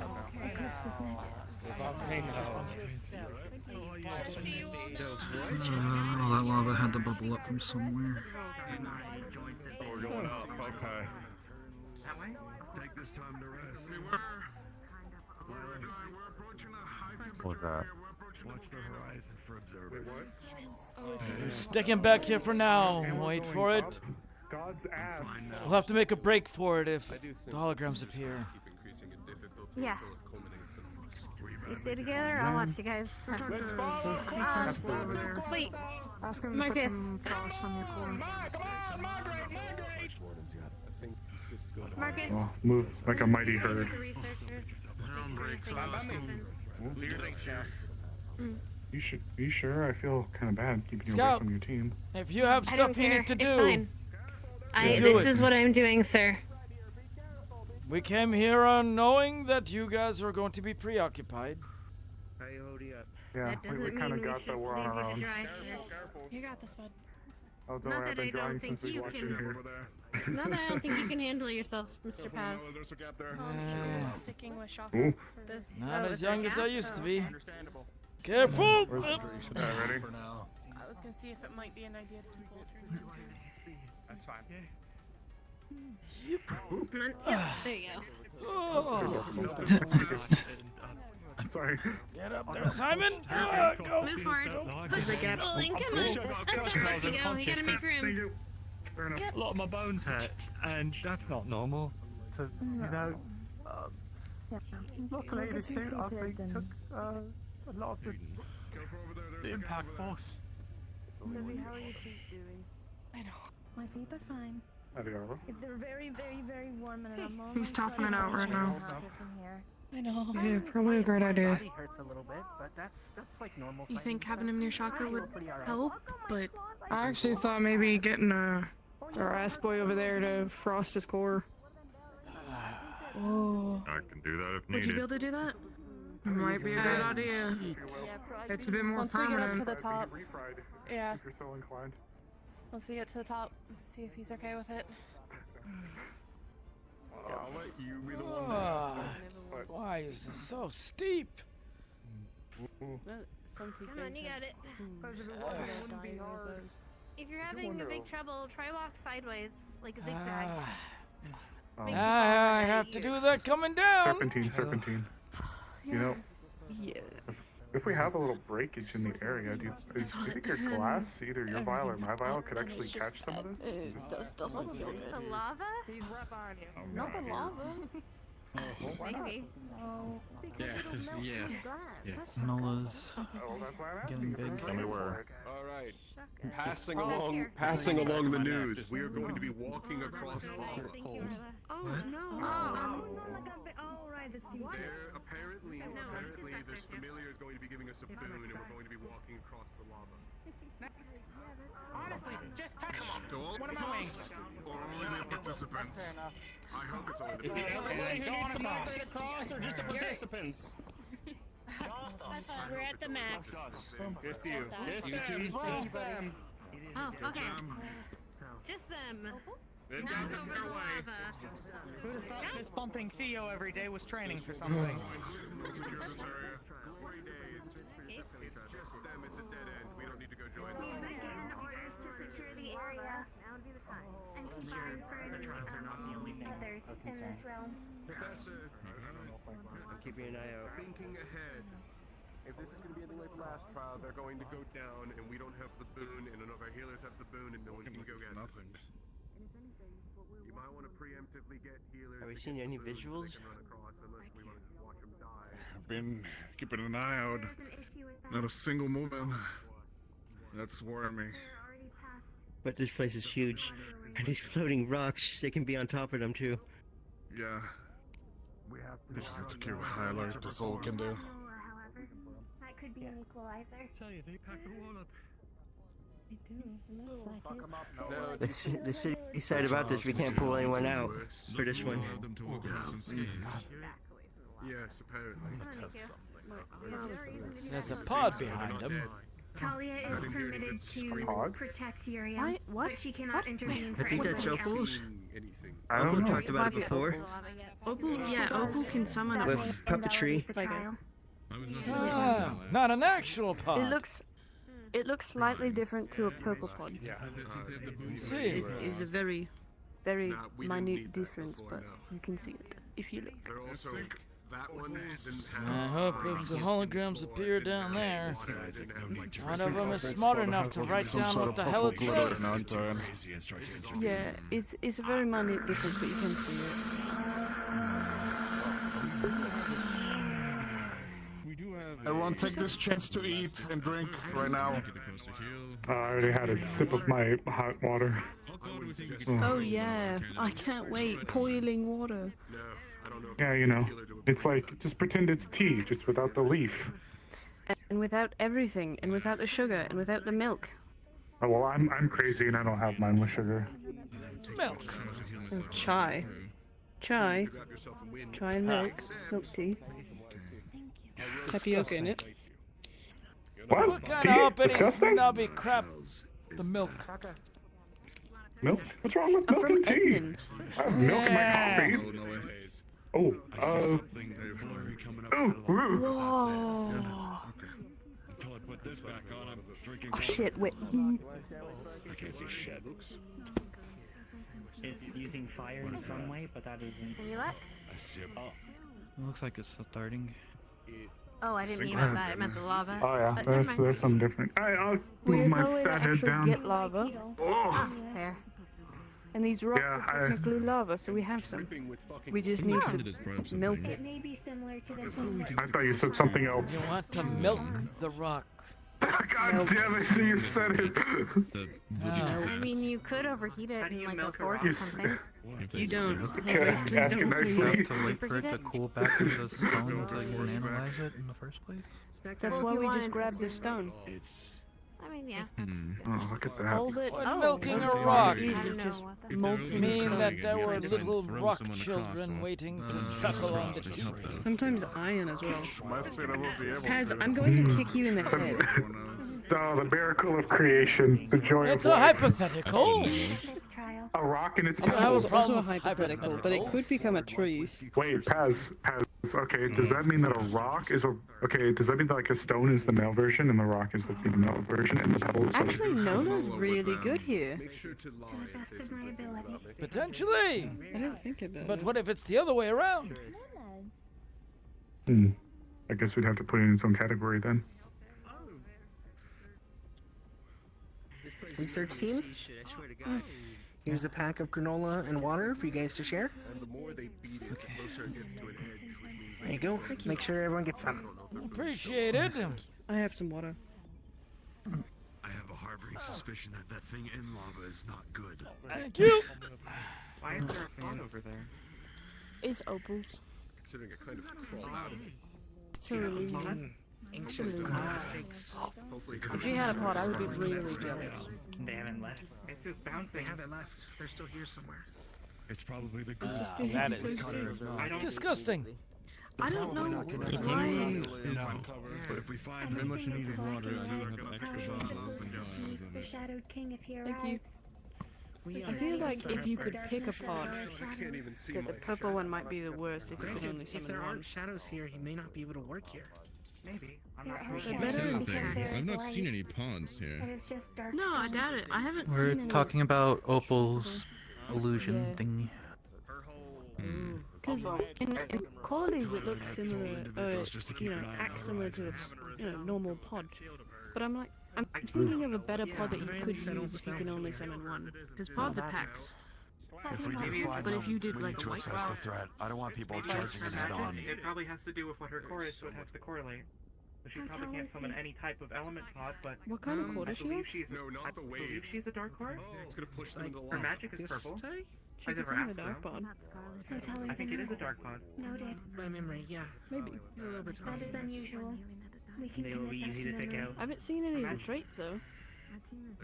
lava had to bubble up from somewhere. We're going up. Okay. That way? Take this time to rest. What was that? Watch the horizon for observers. Sticking back here for now. Wait for it. God's ass. We'll have to make a break for it if the holograms appear. Yeah. You stay together, I'll watch you guys. Let's follow. Wait. Ask him Marcus. to put some frost on your core. Marcus. Oh, move like a mighty herd. You sure? I feel kind of bad keeping you away Scout, from your team. if you have I stuff don't you care. need to It's do, fine. do This it. is what I'm doing, sir. We came here on knowing that you guys were going to be preoccupied. How you holding up? Yeah, That we doesn't kind mean of we got should that we're on leave our you to own. dry, sir. You got this, bud. Oh, don't Not worry, I've that I been drying don't think since we you walked can. in here. Not that I don't think you can handle yourself, Mr. Paz. There's a gap there. Sticking with shock. Ooh. Not as young as I used to be. Understandable. Careful! Ready? I was gonna see if it might be an idea to keep alternating. That's fine. There you go. Oh. Sorry. Get up there, Simon! Go! Move forward. Push the gap. Come on. Up you go. You gotta make room. A lot of my bones hurt, and that's not normal. So, you know, luckily the suit, I think, took a lot of the impact force. Sophie, how are your feet doing? I know. My feet are fine. They're very, very, very warm, and I'm almost He's toughing it out right now. I know. Yeah, probably a great idea. Body hurts a little bit, but that's like normal. You think having him near Shaka would help? But I actually thought maybe getting a ass boy over there to frost his core. oh, I can do that if would you be able to do that? Might be a good idea. It's a bit more Once we get up permanent. to the top, yeah. If you're so inclined. Once we get to the top, see if he's okay with it. I'll let you be the one. Why is this so steep? Come on, you got it. If you're having a big trouble, try walk sideways, like a zigzag. I have to do that coming down. Serpentine. You know, if we have a little breakage in the area, do you think your glass, either your vial or my vial, could actually catch some of this? This doesn't feel good. The lava? He's right behind you. Not the lava. Maybe. Yeah. Nola's getting big. Tell me where. All right. Passing along the news. We are going to be walking across lava. Oh no! Oh, right, that's you. Apparently, this familiar is going to be giving us a boon, and we're going to be walking across the lava. Honestly, just touch To all one of my wings. or only the participants. I hope it's only the Is it participants. everybody who needs to migrate across, or just the participants? We're at the max. Just you. Just Just them. Oh, okay. Just them. They've Knock got over their the way. lava. Who'd have thought fist bumping Theo every day was training for something? We'll secure this area. 40 days. Just them, it's a dead end. We don't need to go join them. We've been given orders to secure the area. Now would be the time. And keep eyes for any others in this realm. Professor, I'm keeping an eye out. Thinking ahead. If this is going to be anything like the last trial, they're going to go down, and we don't have the boon, and none of our healers have the boon, and no one can go get Nothing. it. You might want to preemptively get healers. Have we seen any visuals? They can run across unless we want to just watch them die. I've been keeping an eye out. Not a single movement. That's worrying me. But this place is huge, and these floating rocks, they can be on top of them too. Yeah. We just have to keep a high alert. That's all we can do. That could be an equalizer. Tell you, they pack the wall up. The city side about this, we can't pull anyone out for this one. Yes, apparently. There's a pod behind him. Talia is permitted to protect Uriah, but she cannot intervene I for think that's anyone else. Opal's. I don't Opal know. talked about it before. Opal can summon With it. puppetry. Ah, not an actual pod. It looks slightly different to a purple pod. See. It's a very minute difference, but you can see it if you look. Also, that one didn't have. I hope if the holograms appear down there, one of them is smart enough to write down what the hell it says. Yeah, it's a very minute difference, but you can see it. Everyone take this chance to eat and drink right now. I already had a sip of my hot water. Oh yeah, I can't wait. Boiling water. Yeah, you know, it's like, just pretend it's tea, just without the leaf. and without everything, and without the sugar, and without the milk. Oh, well, I'm crazy and I don't have mine with sugar. Milk. And chai. Chai. Chai and milk. Milk tea. Tapioca in it. What kind of uppity snobby crap? The milk. Milk? What's wrong with milk and tea? I have milk in my coffee. Oh, Whoa. Until I put this back on, I'm drinking. Oh shit, wait. I can't see shit. It's using fire in some way, but that isn't. Any luck? Oh. It looks like it's starting. Oh, I didn't mean that. I meant the lava. Oh yeah, Never mind. there's some different. I'll move my fat head down. Get lava. Ah, fair. And these rocks Yeah, are technically lava, so we have some. We just need to milk it. It may be similar to the I thought you said something else. You want to milk the rock. God damn it, you said it. I mean, you could overheat it in like a forge or something. You don't. Please don't. Wait for it to cool back into stone so you can analyze it in the first place? That's why we just grabbed the stone. I mean, yeah. Oh, look at that. Hold it. Would milking a rock molten mean that there were little rock children waiting to suckle on the teeth? Sometimes iron as well. Paz, I'm going to kick you in the head. Oh, the miracle of creation, the joy It's of a life. hypothetical. A rock in its That was pebbles. also a hypothetical, but it could become a tree. Wait, Paz. Okay, does that mean that a rock is a... Okay, does that mean that like a stone is the male version and the rock is the female version and the pebbles? Actually, Nona's really good here. Best of my ability. Potentially. I didn't think of that. But what if it's the other way around? I guess we'd have to put it in its own category then. Research team? Here's a pack of granola and water for you guys to share. And the more they beat it, the closer it gets to an edge, which means There you go. Make sure everyone gets some. Appreciate it. I have some water. I have a harboring suspicion that that thing in lava is not good. Thank you. Why is there a pot over there? It's opals. Considering it kind of crawled out of it. It's a really Anxious to make mistakes. Hopefully, If you had a pot, I would be really jealous. They haven't left. It's just bouncing. They haven't left. They're still here somewhere. it's probably the good. That is disgusting. I don't know why. No, but if we find them, much in need of water. I do have extra bottles and jars of The it. Shadowed King if he Thank arrives. you. I feel like if you could pick a pod, I can't even see that the my purple one might be the worst if you could only If summon there one. aren't shadows here, he may not be able to work here. Maybe. I'm not There are sure. shadows Here's the because thing. there I've is not light. seen any ponds here. It is just dark No, I stone. doubt it. I haven't We're seen any. talking about Opal's illusion Yeah. thingy. Because in qualities it looks similar, acts similar to a normal pod. But I'm thinking of a better pod that you could use if you can only summon one. Because pods are packs. If we do find But them, if you did we like need a to white assess the threat. I don't want people Maybe charging it head on. It probably has to do with what her core is, so it has to correlate. So she probably can't summon any type of element pod, but What kind of cord I does she believe have? she's I believe she's a dark core. It's gonna push them into Her lava. magic is purple. She I've could never summon a asked dark them. pod. So tell her I think the it is a rest. dark pod. Noted. My memory, yeah. Maybe. A little bit That is unusual. We can They will be connect that easy to to pick memory. out. I haven't seen any of the traits though.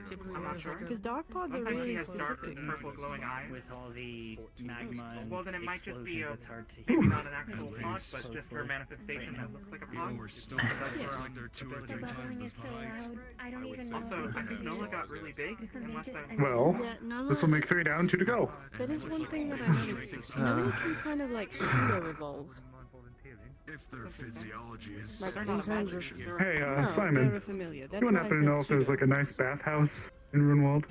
Typically, I'm not there's sure. like a- Because dark pods are Sometimes she really has dark specific. purple glowing eyes. With all the magma and Well, then it might just be explosions, a it's hard to maybe hear. not an actual Very pod, but just her closely. manifestation that looks like a pod. Even we're still looks like they're 2 or 3 The times buzzing as is so height. loud. I don't even know. Also, I think Nola got really big, unless that. Well, Yeah, no, this will make 3 down, 2 to go. that is one thing that I noticed. None can kind of like pseudo-evolve. If their physiology is Like in terms of... Hey, No, they're Simon, a familiar. That's you wouldn't why I happen to know if said there's like a nice bathhouse in Runewald?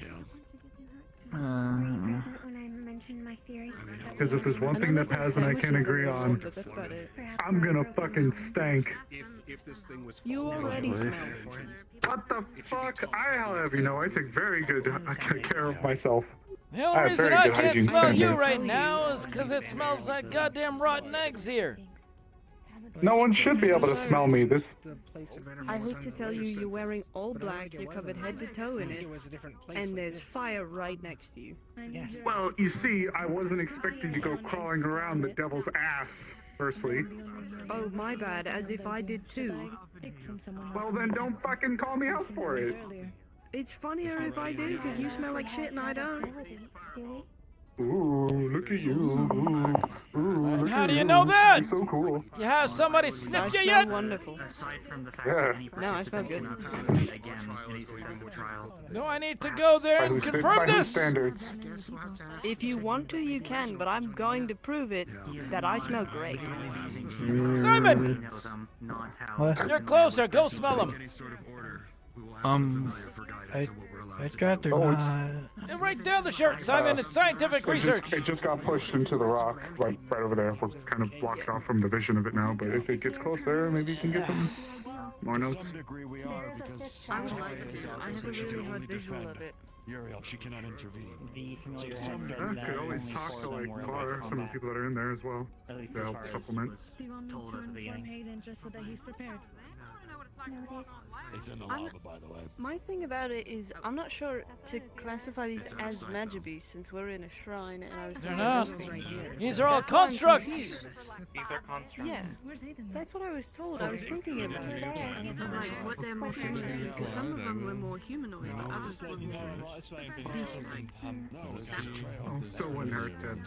Present when I mentioned my theory. Because if there's one thing that Paz and I can agree on, That's about it. I'm gonna fucking stank. if this thing was You already smell. What the fuck? I'll have you know, I take very good care of myself. The I only have reason very I good can't hygiene smell you standards. right now is because it smells like goddamn rotten eggs here. No one should be able to smell me. This. The place of memory I was hate to on the tell you, other side. you're wearing all But I don't black, think it you're was covered on head to that. toe I in think it, was a different place and like there's this. fire right next to you. Yes. Well, you see, I wasn't expecting to go crawling around the devil's ass. Firstly. Oh, my bad, as if I did too. Well, then don't fucking call me out for it. It's funnier if I do, because you smell like shit and I don't. Ooh, look at you. Ooh, look How at do you know that? You're so cool. You have somebody sniff you yet? Wonderful. Aside from the fact Yeah. that any No, I smell participant good. cannot participate again in a successive trial. No, I need to go there and confirm this. Standards. If you want to, you can, but I'm going to prove it that I smell great. Simon! You're closer, go smell them. I'd rather not. Right down the shirt, Simon, it's scientific research. It just got pushed into the rock, like right over there. We're kind of blocked off from the vision of it now, but if it gets closer, maybe you can get some more notes. I would like to. I have a really hard visual of it. Uriel, she cannot intervene. The familiar had I said could that always only talk four to of them like were in Clara, some of the combat. people that are in there as well, At least to as help far as supplement. was Do you want me told to at the inform beginning. Hayden just so that he's prepared? It's in the I'm- lava, by the way. My thing about it is, I'm not sure to classify these as magibes since we're in a shrine and I was They're thinking not. of right here. These are all That's why I'm constructs. confused. These are constructs. Yeah, that's what I was told. I was thinking about it. Like what they're more similar to, because some of them were more humanoid, but others were more beast-like. Oh, still wouldn't hurt to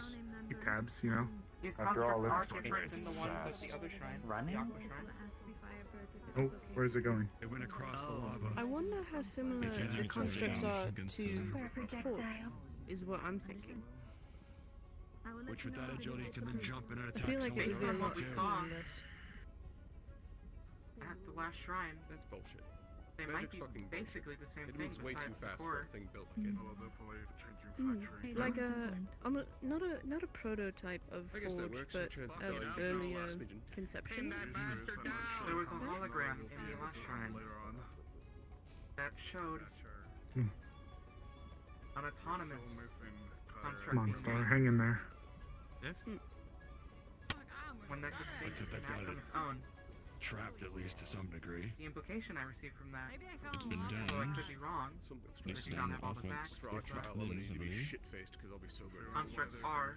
keep tabs, you know? These After all constructs this. are different than the ones at the other shrine. Running? The Aqua Shrine. Oh, where's it going? It went across the lava. I wonder how similar the constructs are to Forge, is what I'm thinking. Which with that agility can then jump in and I attack feel like it someone would be a lot too. seamless. At the last shrine. That's bullshit. They might be basically the same thing besides the core. Like not a prototype of I guess that Forge, works. but Chance of an dying earlier is smidgen. conception. There was a hologram in the last shrine that showed an autonomous construct Come on, being Star, made. hang in there. When that could That's think it, and they've act got on it. its own. Trapped at least to some degree. The implication I received from that, It's been although I done. could be wrong, I It's do not done have all the off facts. of Fortress Limbs, I believe. Shit-faced, because I'll be so good. Constructs are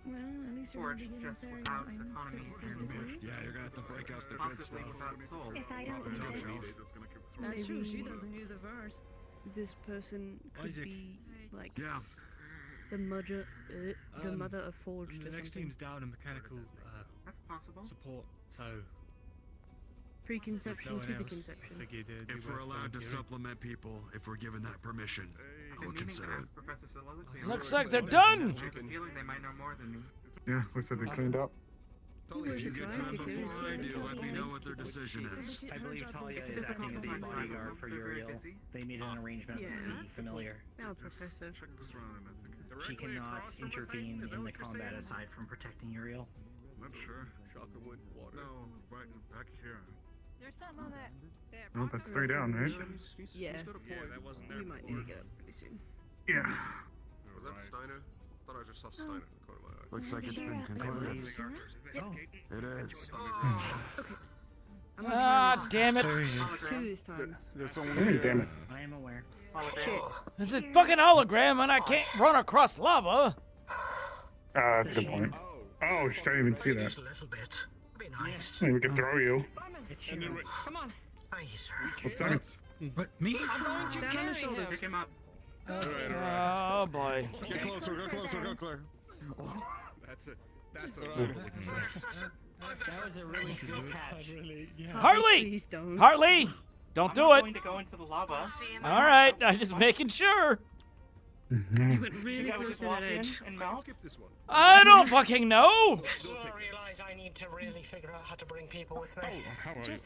Well, at least you're forged not just beginning without there, autonomy and Yeah, you're gonna have to break out the good possibly stuff. without soul. If I don't Top use it. shelf. That's true, she Maybe doesn't use it first. this person could Isaac. be like Yeah. the mother of Forged The or next something. team's down in mechanical That's possible. support, so Preconception if to no the one else conception. figured it'd be If we're worth allowed to volunteering. supplement people, if we're given that permission, I I've will been meaning to consider it. ask Professor Soliloquy. Looks like they're done. I have a feeling they might know more than me. Yeah, looks like they cleaned up. If you get time before I do, let me know what their decision is. I believe Talia is acting as a bodyguard for Uriel. They made an arrangement with the familiar. Now, Professor. She cannot intervene in the combat aside from protecting Uriel. Not sure. Shocker wood, water. No, right back here. There's something on that. Well, that's 3 down, right? Yeah, that wasn't we might need to get up pretty soon. Yeah. Was that Steiner? Thought I just saw Steiner in the corner of my eye. Looks like it's been concluded. It is. Ah, damn it. Two this time. There's one hey, damn it. I am aware. Shit. This is fucking hologram and I can't run across lava. That's a good point. Oh, she didn't even see that. A little bit. Be nice. Maybe we could throw you. It's shooting. Come on. Thank you, sir. What's that? What, me? I'm going to Stand on carry his shoulders. Pick him up. Oh boy. Get closer, go closer, go clear. That's it. That's a That was a really good catch. Harley! Please don't. Harley! Don't do I'm it. going to go into the lava. All right, I'm just making sure. You went really You gotta close just to walk that in edge. and melt. Skip this one. I don't fucking know. I realize I need to really figure out how to bring people with me. How are you?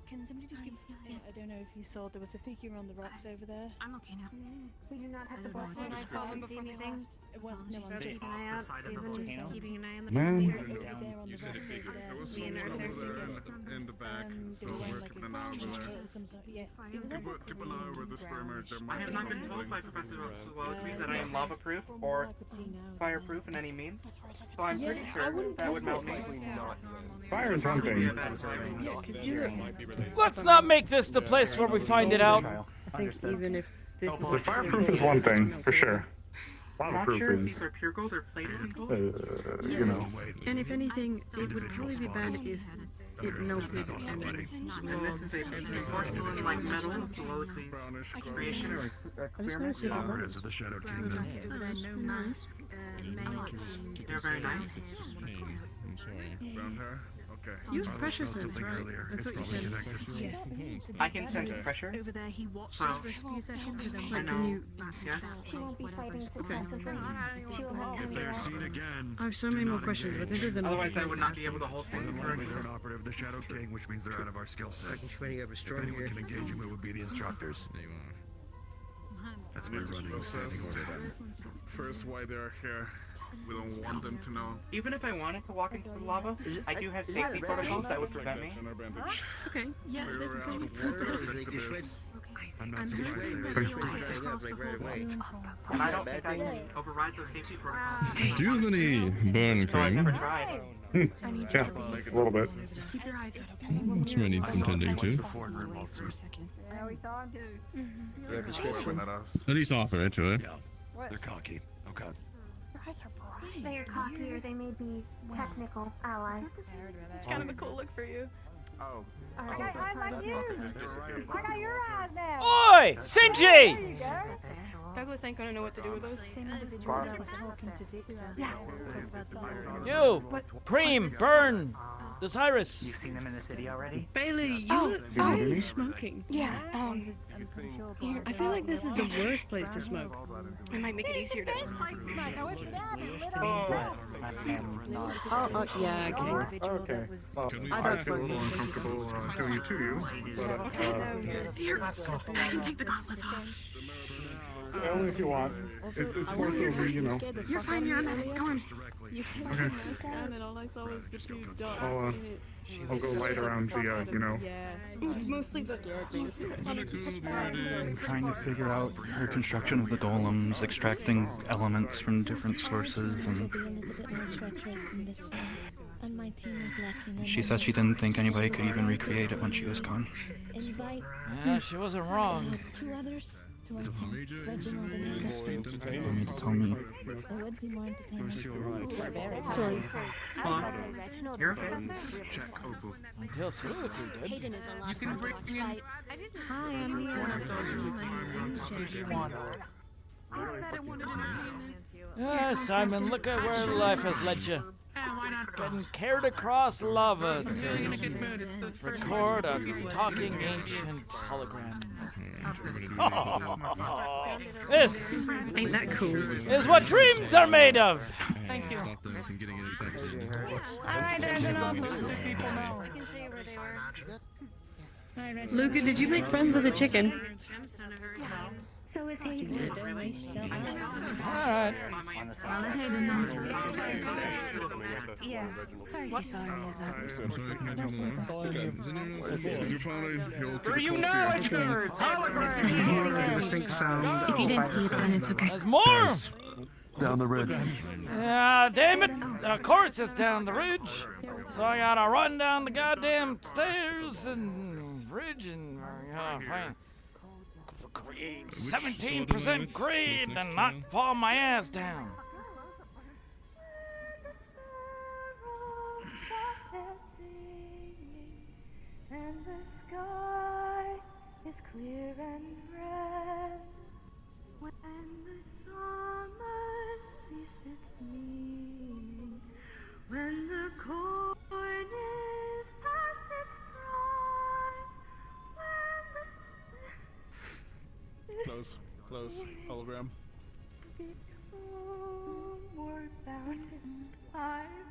Can somebody just give? I don't know if you saw there was a figure on the rocks over there. I'm okay now. We do not have the bus Can and I I call can't him see before he anything. Well, no, I'm They just off the side of the volcano. Keeping an eye on the Man. over Down. there on the You rocks said a over figure. there. There was Me and someone Arthur. over there in the back, so they were we're like keeping an eye over there. some sort. Yeah, it was like a Keep an eye over this perimeter. There I might have be not been something. told by Professor Soliloquy Uh, that I am yes. lava-proof From or what I could see now, fireproof in any means, so I'm Yeah, pretty I sure wouldn't that would test melt it. me. Fire is one thing. Yeah, because you're. Let's not make this the place where we find it out. I think even if this is The fireproof is one thing, for sure. lot not of sure proof if is, these are pure gold or plated in gold. you know. And if anything, it would probably be bad if it melted and then And this is a porcelain like metal soliloquies creation or experiment. Operatives of the Shadow Kingdom. They're very nice. I'm sorry. Brown hair? Okay. use pressure Smelled sense, something right? earlier. That's It's what you probably said. connected. I can sense pressure. Over there, he watches So, for a few seconds and then Like, can you? yes. She won't be fighting successively. She will have If they are seen again, I have so many more questions, but this isn't. Otherwise, I would not be able to hold things correctly. they're an operative of the Shadow King, which means they're out of our skill set. Fucking training up a If strong anyone here. can engage him, it would be the instructors. There you are. That's my running standing order then. First, why they're here. We don't want them to know. Even if I wanted to walk into the lava, I do have safety protocols that would prevent me. Okay, yeah, that's We're okay. I'm not surprised they And I don't think I can override those safety protocols. Do you have any burn So I've never cream? tried. Yeah, a little bit. Just keep your eyes out, okay? Sure, I need some tending too. Yeah, we saw him too. Your prescription? At least offer it to her. They're cocky. Okay. Your eyes are bright. They are cocky or they may be technical allies. It's kind of a cool look for you. Oh. I got eyes like you. I got your eyes now. Oi! Sinji! Douglas ain't gonna know what to do with those. You! Cream! Burn! Desirous! You've seen them in the city already? Bailey, you look smoking. Yeah, Here, I feel like this is the worst place to smoke. It might make it easier to. Oh, yeah, okay. Okay. I feel a little uncomfortable doing it to you, but Here, I can take the gauntlets off. only if you want. It's more so, you know. You're fine, you're on it. Come on. You can't Okay. down and all I saw was the two dots I'll, in it. I'll go light around the, you know. Yeah. It's mostly the. I'm trying to figure out her construction of the golems, extracting elements from different sources, and she said she didn't think anybody could even recreate it when she was gone. Yeah, she wasn't wrong. Two others to Major Reginald and Amanda. You need to tell me. It would be more entertaining. You're right. Sorry. You're okay. Check Opal. Until Soliloquy did. Hayden is a lot You can bring in. Hi, I'm here. One of those two. It said it wanted entertainment. Yeah, Simon, look at where life has led you. Getting carried across lava to record a talking ancient hologram. This Ain't that cool? is what dreams are made of. Thank you. Stop them from getting infected. Alright, there's enough. Those two people now. Luca, did you make friends with a chicken? So is Hayden. Alright. Yeah. Sorry you saw any of that. I'm sorry, can I tell more? Okay, is anyone else okay? You found you'll keep You it know close it's here. good. The distinct sound. If you didn't see it, then it's okay. There's more! Down the ridge. Damn it! Of course it's down the ridge. So I gotta run down the goddamn stairs and ridge and create 17% grade and not fall my ass down. And the sky is clear and red. When the summer ceased its meaning, when the corn is past its prime, when the Close. Hologram. homeward bound in time,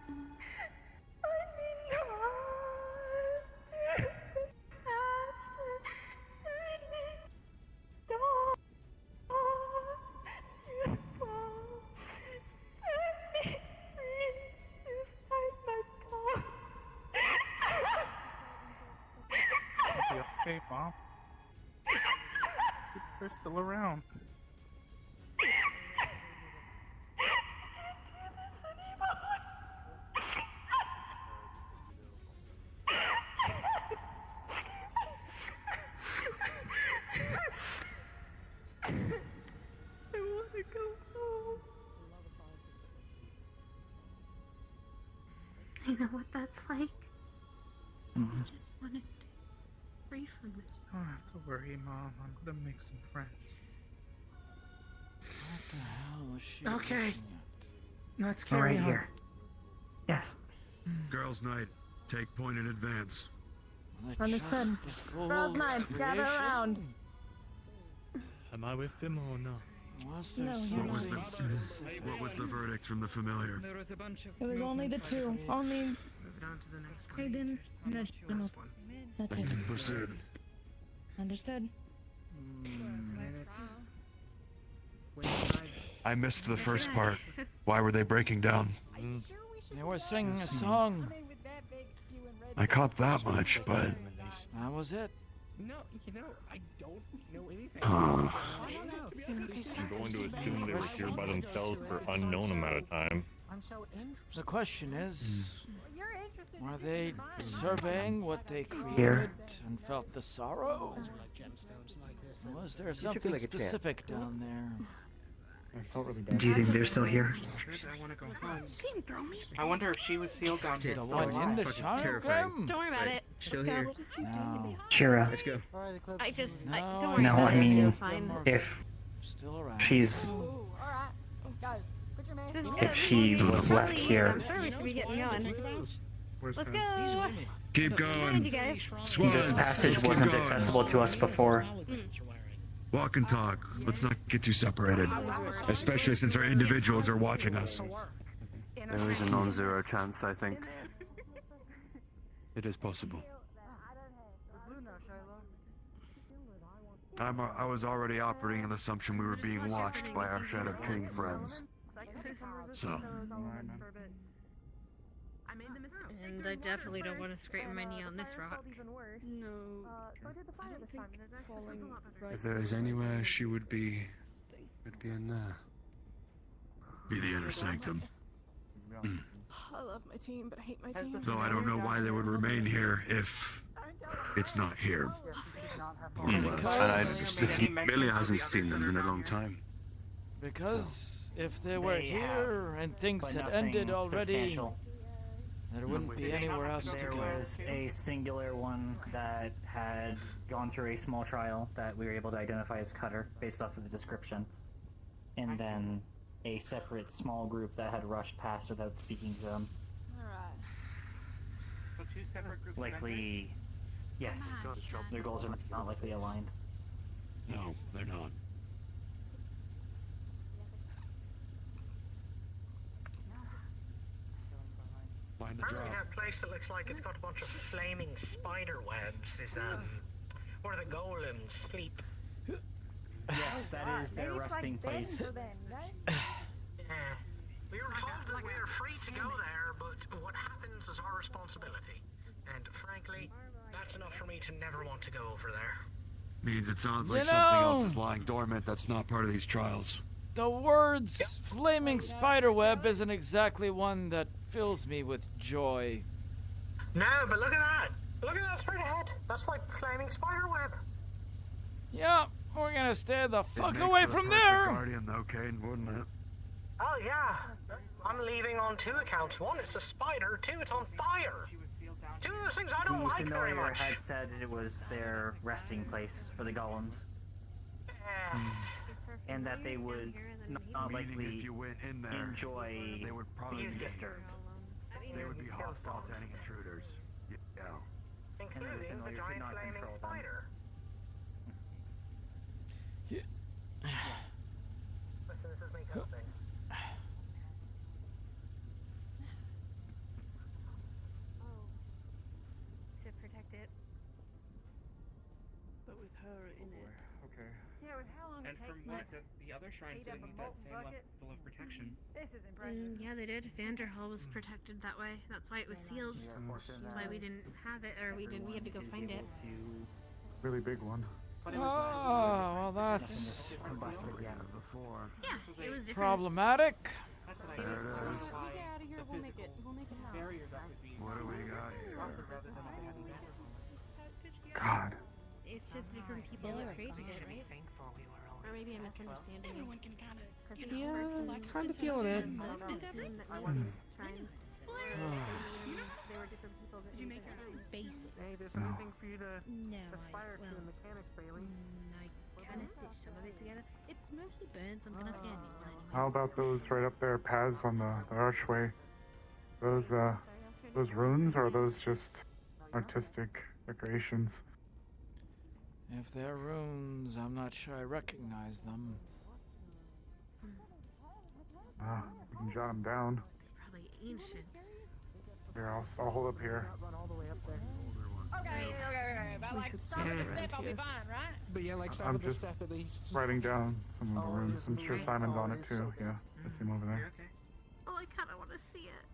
I mean not past turning dawn to fall, set me free to fight my cause. Okay, Mom. They're still around. I want to go home. know what that's like. Mhm. I just wanted to free from this. You don't have to worry, Mom. I'm gonna make some friends. What the hell was she Okay. looking Let's We're carry right on. here. Yes. Girls' night. Take point in advance. at? Understood. Just the full Girls' night, gather creation? around. Am I with them or not? Was there No, something What was the verdict from the familiar? It was only the two. Only Move it on to the next one. Hayden and Last Reginald. one. That's Then it. can proceed. Understood. I missed the first part. Why were they breaking down? They were singing a song. I caught that much, but That was it. No, I don't know anything. Oh. I'm going to assume they were here by themselves for unknown amount of time. The question is, were they surveying what they created Here. and felt the sorrow? Or was there something like a champ. specific down there? Do you think they're still here? I want to go home. Throw me. I wonder if she was sealed down here. The one in the Fucking shower terrifying. room? Don't worry about it. Still Let's go. here. No. Shira, Let's go. I just, No, don't worry no, about I it. mean, You're fine. if Still around. she's Just if she was left here, I'm sure we should be getting going. Let's go. Keep Mind you going. guys. Swans, this passage let's keep wasn't going. accessible to us before. Walk and talk. Let's not get too separated. Especially since our individuals are watching us. There is a non-zero chance, I think. It is possible. I was already operating on the assumption we were being watched by our Shadow King friends. So, And I definitely don't want to scrape my knee on this rock. No, I don't think falling right. If there is anywhere she would be in there. be the inner sanctum. I love my team, but I hate my team. Though I don't know why they would remain here if it's not here. And Millie hasn't seen them in a long time. Because if they were They here and things but had nothing ended already, substantial. there wouldn't be anywhere else to There go. was a singular one that had gone through a small trial that we were able to identify as Cutter based off of the description. And then a separate small group that had rushed past without speaking to them. So two separate groups. Likely, yes. Their goals are not likely aligned. No, they're not. Find the Apparently drop. that place that looks like it's got a bunch of flaming spider webs is, where the golems sleep. Yes, that is their resting place. We were told that we are free to go there, but what happens is our responsibility. And frankly, that's enough for me to never want to go over there. Means it sounds like You something else know- is lying dormant that's not part of these trials. The words flaming spiderweb isn't exactly one that fills me with joy. No, but look at that! Look at that straight ahead! That's like flaming spider web! Yeah, we're gonna stay the fuck It'd make away for the from perfect there! Guardian though, Kane, wouldn't it? Oh yeah! I'm leaving on two accounts. One, it's a spider. Two, it's on fire! Two of those things I don't The like very familiar much. had said it was their resting place for the golems. And that they would not Meaning likely if you went in there, enjoy they would probably being be disturbed. They would be hostile to any intruders. Yeah. Including the familiar could giant not flaming control them. spider. Listen, this is me coping. To protect it. But with her in it. Okay. Yeah, with how long And it from takes what to the other shrines heat up didn't a need that molten same bucket. level of protection. This is impressive. Yeah, they did. Vanderhall was protected that way. That's why it was sealed. That's why we didn't have it, or we had to go find it. Really big one. Oh, well that's Yeah, it was different. problematic. There it is. When we get out of here, we'll make it. We'll make it happen. What do we got here? God. It's just different people that created it, right? Or maybe I'm misunderstanding. Everyone can kind of, Yeah, kind of feeling it. They were different people that you make your own base. Hey, there's anything for you to No, aspire to in mechanics, Bailey. I kind of stitched some of it together. It's mostly burnt, so I'm gonna have to get a new one. How about those right up there, paths on the archway? Those runes, or are those just artistic decorations? If they're runes, I'm not sure I recognize them. We can jot them down. Probably ancient. Here, I'll hold up here. Run all the way up there. Okay. About like stop at the step, I'll be fine, right? But yeah, like stop I'm at the just step at least. writing down some of the runes. I'm sure Simon's on it too. Yeah, I see him over there. Oh, I kind of want to see it.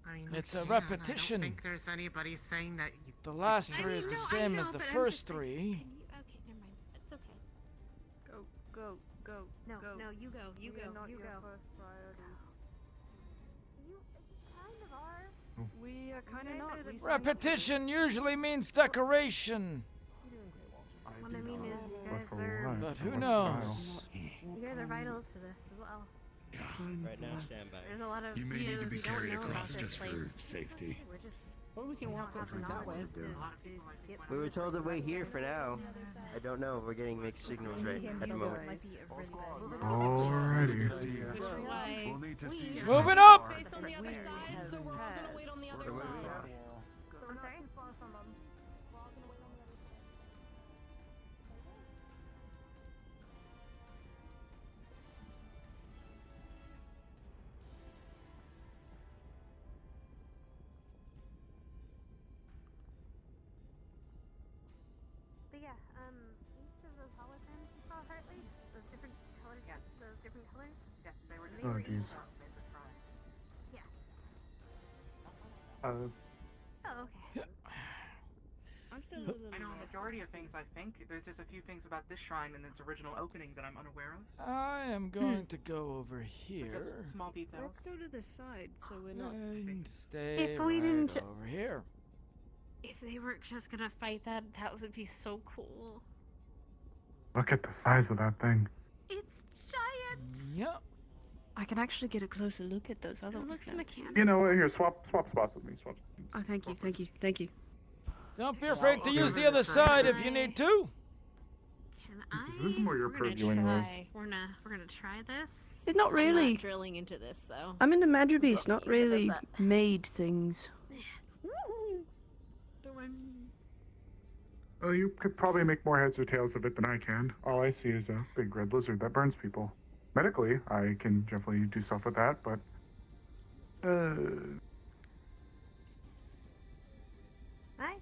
I mean, It's we a can. repetition. I don't think there's anybody saying that you. The last three is the same as the first three. Okay, never mind. It's okay. Go. No, you go. You go. Not You your go. first priority. You kind of are. We are kind of not. Repetition usually means decoration. What I mean is, you guys are. But who knows? You guys are vital to this as well. Right now, stand by. There's a lot of You may need to be heroes who don't carried know about across this just place. for safety. We're just. Or we can walk over that way. We were told to wait here for now. I don't know. We're getting mixed signals right at the moment. Alrighty. Moving up! Space on the other side, so we're all gonna wait on the other side. But yeah, each of those holograms you saw, Hartley, those different colors, those different colors. Yeah, they were. Oh, jeez. Yeah. Oh, okay. I'm still I know a majority of things. I think there's just a few things about this shrine and its original opening that I'm unaware of. I am going to go over here Just small details. Let's go to the side so we're not. and stay If we didn't right over here. If they weren't just gonna fight that would be so cool. Look at the size of that thing. It's giant. Yep. I can actually get a closer look at those other It ones. looks now. mechanical. You know what? Here, swap spots with me. Swap. Oh, thank you. Don't be afraid to use the other side if you need to. This is more your purview, anyways. We're gonna try this. It's not really. I'm not drilling into this though. I'm into Magic Beast, not really made things. Well, you could probably make more heads or tails of it than I can. All I see is a big red lizard that burns people. Medically, I can definitely do stuff with that, but... Hi.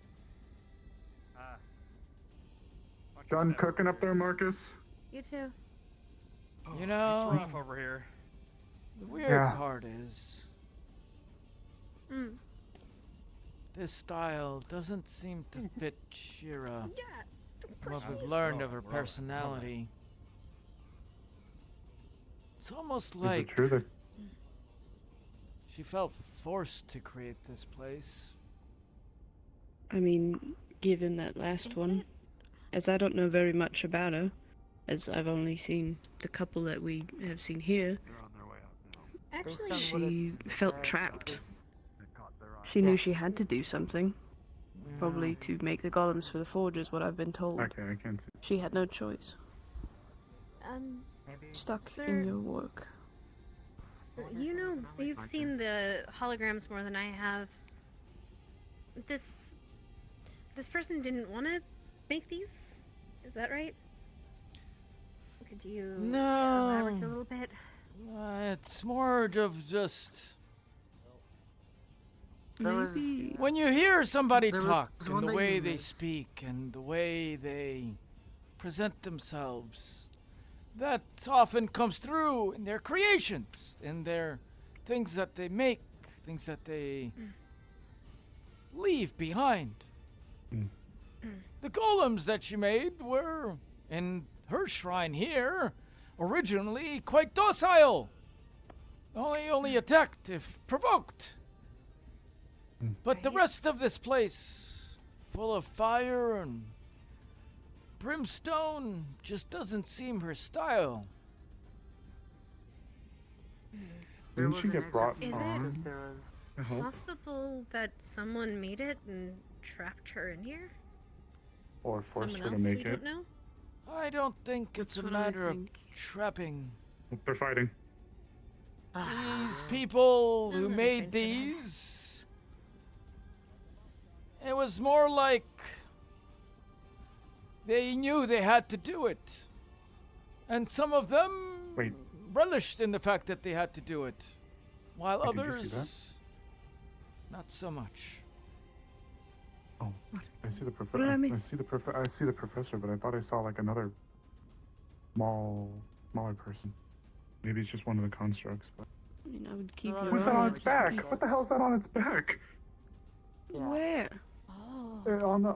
Done cooking up there, Marcus? You too. You know, It's rough over here. the weird Yeah. part is Mm. this style doesn't seem to fit Shira. Yeah. What we've learned of her personality. It's almost Is like it true that... she felt forced to create this place. I mean, given that last one, as I don't know very much about her, as I've only seen the couple that we have seen here, Actually, she felt trapped. She knew she had to do something. Probably to make the golems for the forge is what I've been told. Okay, I can't see. She had no choice. Stuck sir, in your work. you know, you've seen the holograms more than I have. This person didn't want to make these. Is that right? Could you elaborate a little bit? It's more of just Maybe. when you hear somebody There was talk one and the that way you they missed. speak and the way they present themselves, that often comes through in their creations, in their things that they make, things that they leave behind. The golems that she made were, in her shrine here, originally quite docile. Only attacked if provoked. But the rest of this place, full of fire and brimstone just doesn't seem her style. Didn't she get brought Is on? it possible that someone made it and trapped her in here? Or forced Someone her to else we make it? don't know? I don't think it's a what I matter of think. trapping. They're fighting. These people who Another made thing for that. these, it was more like they knew they had to do it. And some of them Wait. relished in the fact that they had to do it, while Did you see others, not so much. Oh, I see the What did professor. I miss? I see the professor, but I thought I saw like another smaller person. Maybe it's just one of the constructs. But I mean, I would keep what's that on its back? What the hell is that on its back? Where? On the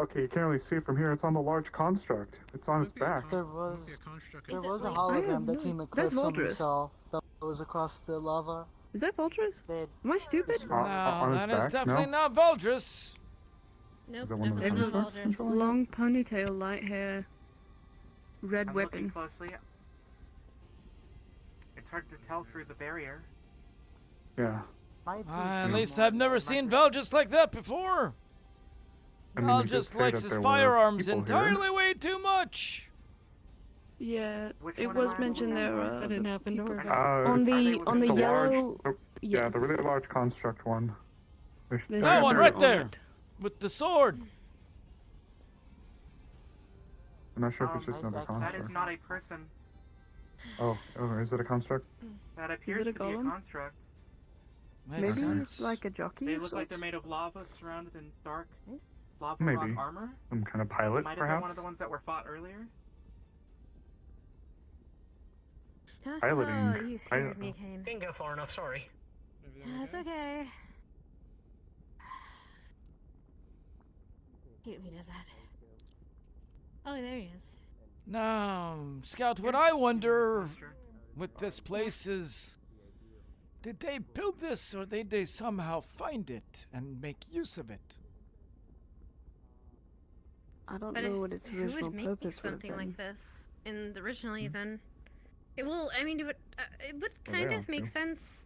okay, you can't really see it from here. It's on the large construct. It's on its back. There was a I hologram have that no- Team that's Eclipse only Valdris. saw that was across the lava. Is that Voltras? Am I stupid? No, on his that is back? definitely No? not Valdris. Nope, Is that one of the definitely not constructs? Valdris. Long ponytail, light hair, red I'm weapon. looking closely. It's hard to tell through the barrier. Yeah. At least I've never seen Valdris like that before. I mean, they did Valdris say likes that his there were firearms people entirely here. way too much. Yeah, Which it one was am I mentioned looking there. at? That didn't happen. It's On the the yellow. yeah, the really large construct one. There's That one something right on there, it. with the sword. I'm not sure if it's just another That construct. is not a person. Oh, is it a construct? That appears it a to be a golem? construct. Makes Maybe sense. it's like a jockey. They of look like they're sorts? made of lava, surrounded in dark lava Maybe. rock armor. Some kind of pilot, Might have been perhaps? one of the ones that were fought earlier. Piloting. Oh, you scared me, Kane. Didn't go far enough, sorry. That's okay. Hate when he does that. Oh, there he is. Now, Scout, what I wonder with this place is, did they build this or did they somehow find it and make use of it? I don't But know if- what its who original would make purpose would have something been. like this originally then? It will. I mean, it would Well, kind they of have make to. sense.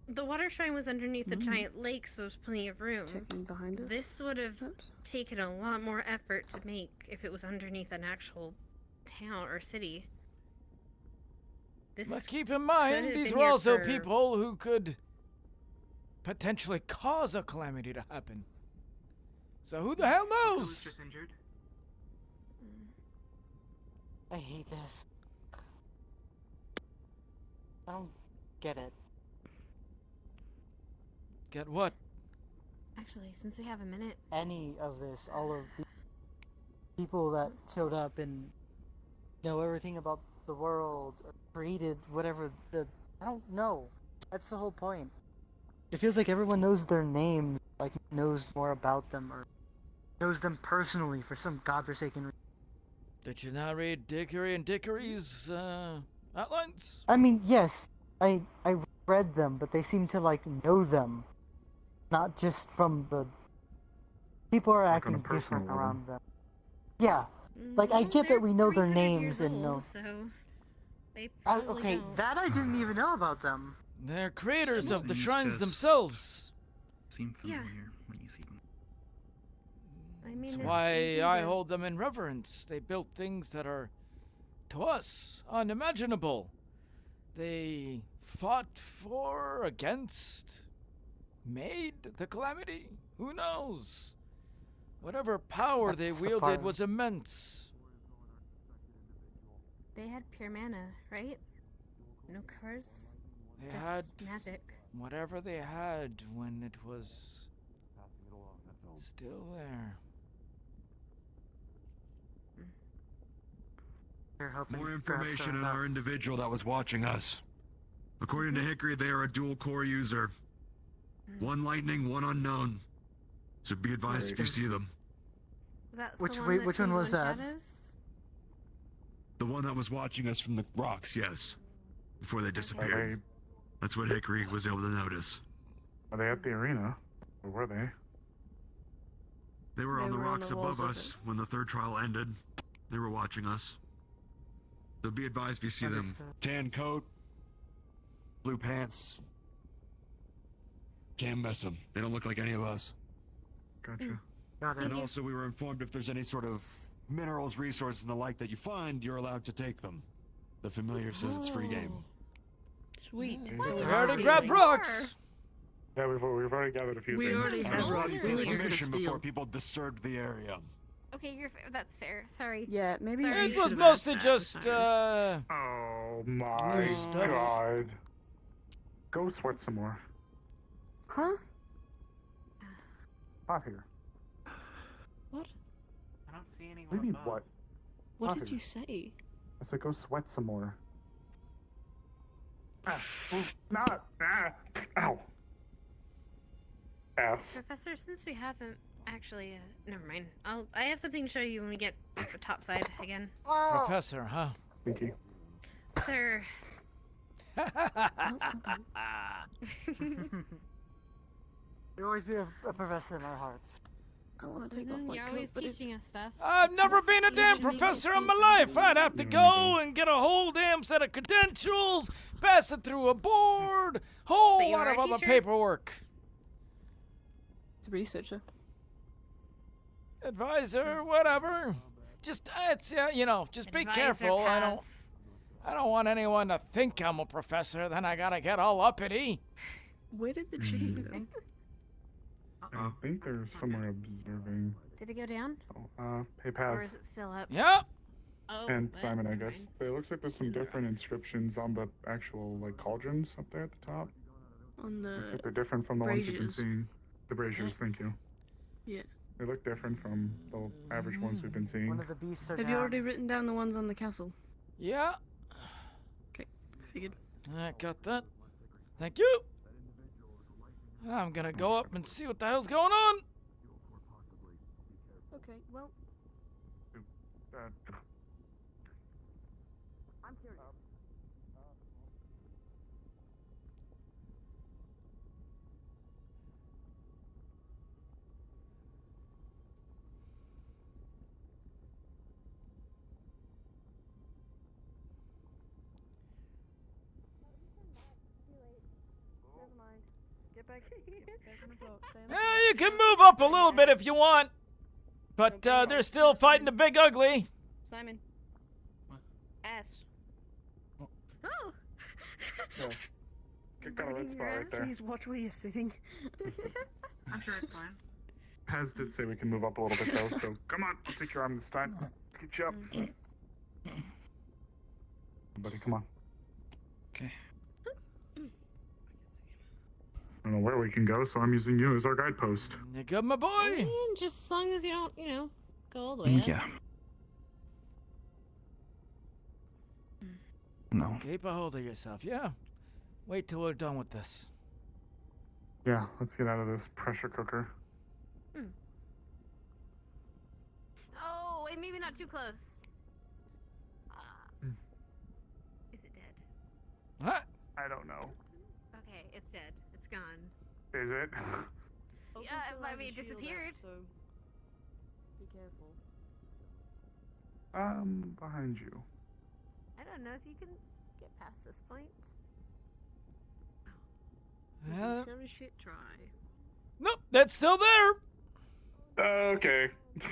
The water shrine was underneath a giant lake, so there's plenty of room. Checking behind us. This would have taken a lot more effort to make if it was underneath an actual town or city. This But keep in could mind, have these been were here also for- people who could potentially cause a calamity to happen. So who the hell Who was knows? just injured. I hate this. I don't get it. Get what? Actually, since we have a minute, Any of this, all of the people that showed up and know everything about the world, or created whatever I don't know. That's the whole point. It feels like everyone knows their names, like knows more about them, or knows them personally for some godforsaken reason. Did you not read Dickory and Dickory's outlines? I mean, yes, I read them, but they seem to like know them, not just from the people are Like on a acting personal different level. around them. Yeah, like I get that we know their 300 names years and old, know. so they probably Okay, don't. that I didn't even know about them. They're creators of the Seems shrines just- themselves. Seem Yeah. familiar when you see them. I mean, That's it's why easy I to- hold them in reverence. They built things that are, to us, unimaginable. They fought for, against, made the calamity. Who knows? Whatever power they That's the wielded part. was immense. They had pure mana, right? No curse. They just had magic. whatever they had when it was still there. They're hoping More perhaps information they're on not. our individual that was watching us. According to Hickory, they are a dual core user. One lightning, one unknown. So be advised if you see them. That's Which the wait, that which one can go was in that? Shadows? The one that was watching us from the rocks, yes. Before they disappeared. That's what Hickory was able to notice. Are they at the arena? Or were they? They were They on the were on rocks the above walls of us when the third trial ended. They were watching us. So be advised if you see them. Tan coat, blue pants. Can't miss them. They don't look like any of us. Gotcha. And also, we were informed if there's any sort of minerals, resources, and the like that you find, you're allowed to take them. The familiar says it's free game. Sweet. Where to grab rocks? Yeah, we've already gathered a few We things. already have rocks. We were just gonna Permission steal. before people disturbed the area. Okay, that's fair. Sorry. Yeah, maybe Sorry. It was mostly just, Oh my stuff. god. Go sweat some more. Huh? Not here. What? I don't see anyone What do you mean, above. what? What Not did here. you say? I said go sweat some more. Ow. Ass. Professor, since we haven't actually, never mind. I have something to show you when we get the top side again. Professor, huh? Thank you. Sir. You'll always be a professor in our hearts. I want to take off my You're coat, always but it's... teaching us stuff. I've never been a damn professor in my life. I'd have to go and get a whole damn set of credentials, pass it through a board, whole But you lot are of a other teacher? paperwork. It's a researcher. Advisor, whatever. Just it's just be Advisor careful. pass. I don't want anyone to think I'm a professor. Then I gotta get all uppity. Where did the chicken go? I think they're somewhere observing. Did it go down? Hey, Paz. Or is it still up? Yeah. Oh, And well, Simon, I never guess. mind. It looks like there's some different inscriptions on the actual, like, cauldrons up there at the top. On Looks the... like they're different from the ones we've been braziers. seeing. The braziers, thank you. Yeah. They look different from the average ones we've been seeing. One of the beasts are Have down. you already written down the ones on the castle? Yeah. Okay, figured. I got that. Thank you. I'm gonna go up and see what the hell's going on. Okay, well... I'm curious. Never mind. Get back on the boat. Stay on the You can move up a little bit if you want. But they're still fighting the big ugly. Simon. Ass. Oh! Yeah. Kick out of that spot right there. Please watch where you're sitting. I'm sure it's fine. Paz did say we can move up a little bit, though, so come on. I'll take your arm this time. Let's get you up. Buddy, come on. Okay. I don't know where we can go, so I'm using you as our guidepost. You good, my boy? I mean, just as long as you don't, go all the way up. Yeah. No. Keep a hold of yourself, yeah? Wait till we're done with this. Yeah, let's get out of this pressure cooker. Oh, wait, maybe not too close. Is it dead? What? I don't know. Okay, it's dead. It's gone. Is it? Yeah, I mean, it disappeared. So be careful. Behind you. I don't know if you can get past this point. Sure as shit try. Nope, that's still there. Okay. Let's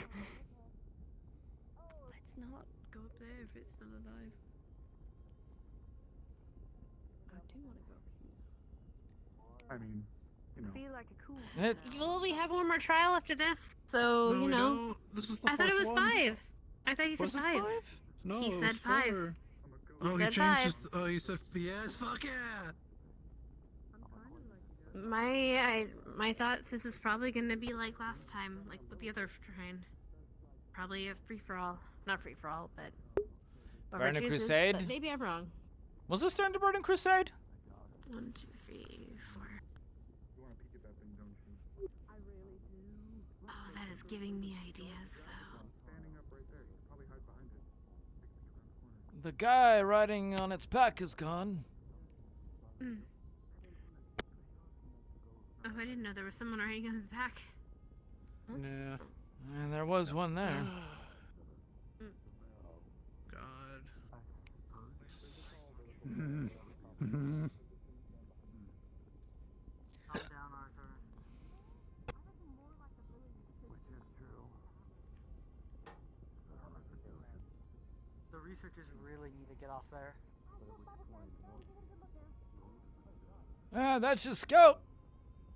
not go up there if it's still alive. I do want to go up here. I mean, Feel like a cool. It's... Well, we have one more trial after this, so, No, we don't. This is the I thought it was fourth one. 5. I thought he said Was it 5. five? No, he it said was 5. 4. Oh, he said changed 5. his. Oh, he said yes. Fuck yeah. My thoughts is this is probably gonna be like last time, like with the other shrine. Probably a free for all, not free for all, but Burning chooses, Crusade? But maybe I'm wrong. Was this during the Burning Crusade? 1, 2, 3, 4. Oh, that is giving me ideas, though. The guy riding on its back is gone. Oh, I didn't know there was someone riding on his back. Yeah. And there was one there. down, Arthur. Which is true. The researchers really need to get off there. Ah, that's just Scout.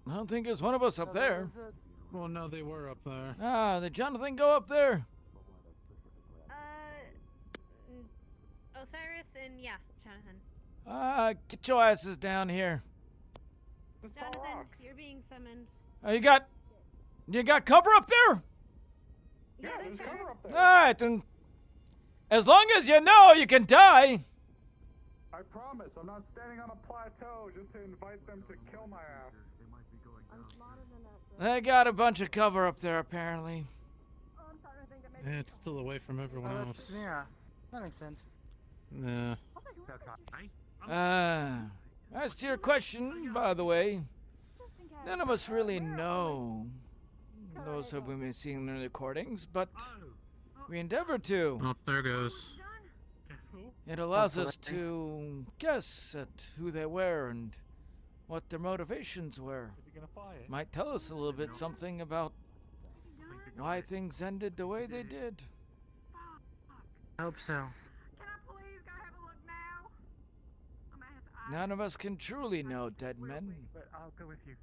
I don't think there's one of us up there. Well, no, they were up there. Ah, did Jonathan go up there? Osiris and yeah, Jonathan. Get your asses down here. Jonathan, you're being summoned. Oh, you got cover up there? Yeah, there's cover up there. Alright, then. As long as you know you can die. I promise, I'm not standing on a plateau just to invite them to kill my ass. They got a bunch of cover up there, apparently. Yeah, it's still away from everyone else. Yeah, that makes sense. Nah. As to your question, by the way, none of us really know those who have been seeing the recordings, but we endeavor to. Oh, there goes. It allows us to guess at who they were and what their motivations were. Might tell us a little bit something about why things ended the way they did. I hope so. None of us can truly know dead men. But I'll go with you.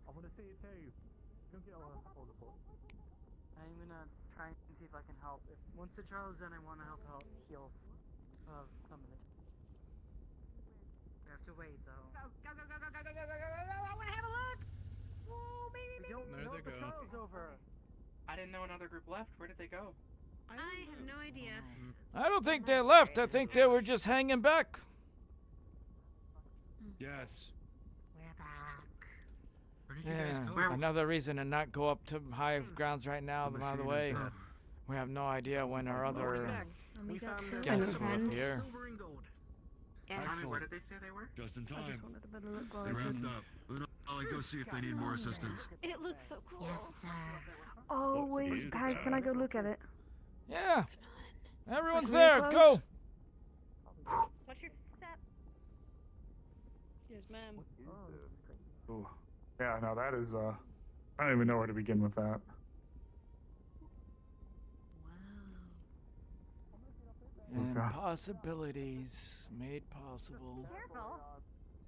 I want to see it too. Don't get all the book. I'm gonna try and see if I can help. Once the trial's done, I want to help heal some of it. We have to wait though. Go. I want to have a look. Oh, baby. We don't know if the trial's over. I didn't know another group left. Where did they go? I have no idea. I don't think they left. I think they were just hanging back. Yes. Yeah, another reason to not go up to high grounds right now, by the way. We have no idea when our other guests will appear. Tommy, where did they say they were? Just in time. They wrapped up. I'll go see if they need more assistance. It looks so cool. Yes, sir. Oh, wait, guys, can I go look at it? Yeah. Everyone's Like, really there. close? Go. What's your step? Yes, ma'am. Ooh. Yeah, no, that is, I don't even know where to begin with that. And possibilities made possible. Careful.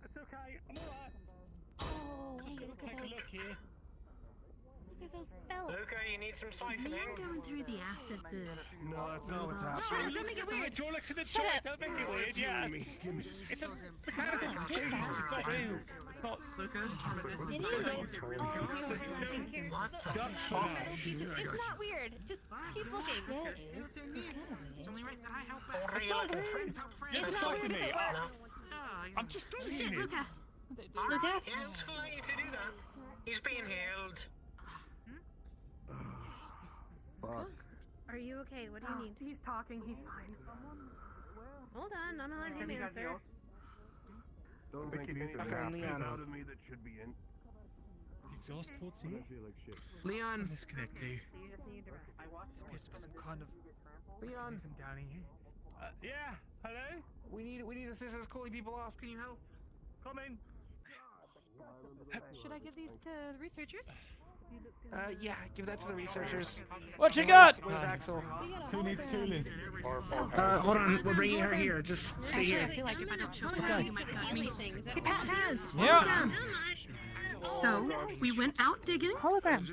It's okay. I'm alright. Oh, Just look gonna at take a those. look here. Look at those belts. Luca, you need some Is siphoning? Leon going through the ass of the... No, that's not what's Shut up, happening. don't make it weird. Hydraulics in the Shut joint. up. Don't make it weird. Yeah. It's a mechanical control. It's not real. It's not. Luca, It is. It's not weird. Just keep looking. It's only right that I help out. What are you looking for? It's not weird if it works. I'm just Shit, looking. Luca. All Luca? right, yeah, it's too late to do that. He's being healed. Fuck. Are you okay? What do you need? He's talking, he's fine. Hold on, I'm gonna let him answer. Don't think think anything anything happened. out of me that should be in. Exhaust ports here? Leon. Disconnect you. So you just need to rest. I watched Supposed to be some kind of Leon. some down here. Yeah. Hello. We need assistance calling people off. Can you help? Come in. Should I give these to the researchers? Yeah, give that to the researchers. What you got? Where's Axel? Who needs cooling? Hold on, we're bringing her here. Just stay here. I feel like if I don't choke her, you might cut me. Hey, Pat has. Yeah. So, we went out digging. Hologram.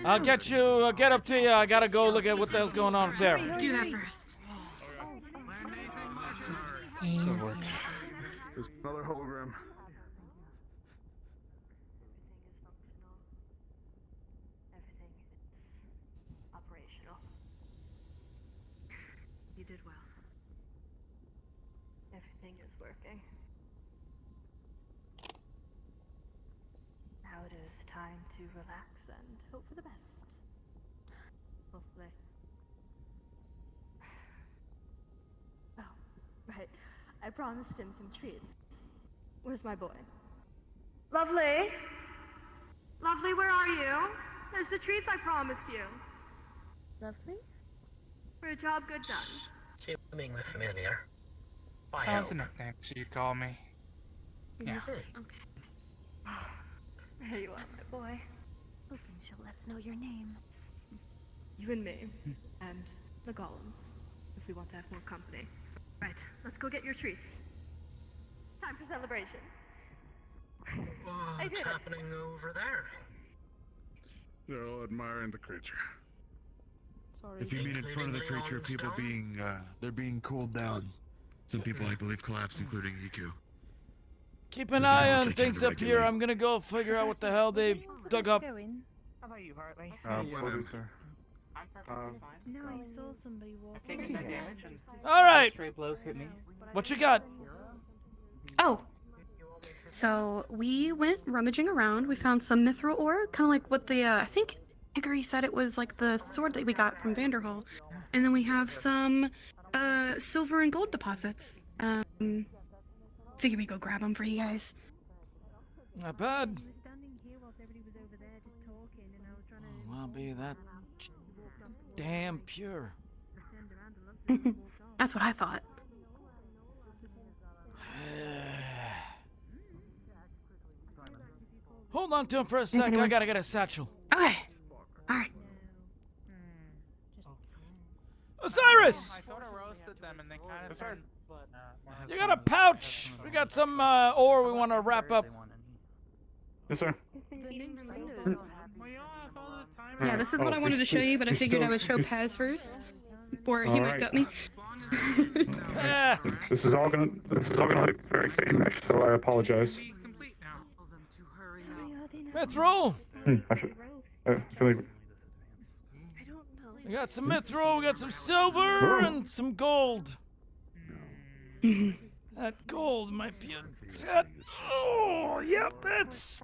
I'll get you. I'll get up to you. I gotta go look at what the hell's going on up there. Do that first. There's another hologram. Everything is operational. You did well. Everything is working. Now it is time to relax and hope for the best. Hopefully. Oh, right. I promised him some treats. Where's my boy? Lovely! Lovely, where are you? There's the treats I promised you. Lovely? For a job good done. Seemingly familiar. By That was a help. nickname, so you'd call me. Yeah. Okay. There you are, my boy. Hoping she'll let us know your name. You and me, and the golems, if we want to have more company. Right, let's go get your treats. It's time for celebration. I did What's it. happening over there? They're all admiring the creature. Sorry. If you mean in front of the creature, people being, they're being cooled down. Some people, I believe, collapsed, including Iku. Keep an eye on things up here. I'm gonna go figure out what the hell they dug up. How about you, Hartley? Will do, sir. I'm perfectly fine. No, I saw somebody walk. I've taken no damage and All right. stray blows hit me. What you got? Oh. So we went rummaging around. We found some mithril ore, kind of like what the I think Hickory said it was like the sword that we got from Vanderhall, and then we have some silver and gold deposits. Figure we go grab them for you guys. Not bad. I'll be that damn pure. That's what I thought. Hold on to him for a sec. I gotta get a satchel. Okay. All right. Osiris! I sort of roasted them and they kind of turned. You got a pouch. We got some ore we want to wrap up. Yes, sir. Yeah, this is what I wanted to show you, but I figured I would show Paz first, or he might gut me. This is all gonna look very Danish, so I apologize. Mithril! I should. I feel like We got some mithril, we got some silver, and some gold. That gold might be a tad. Oh, yep, that's.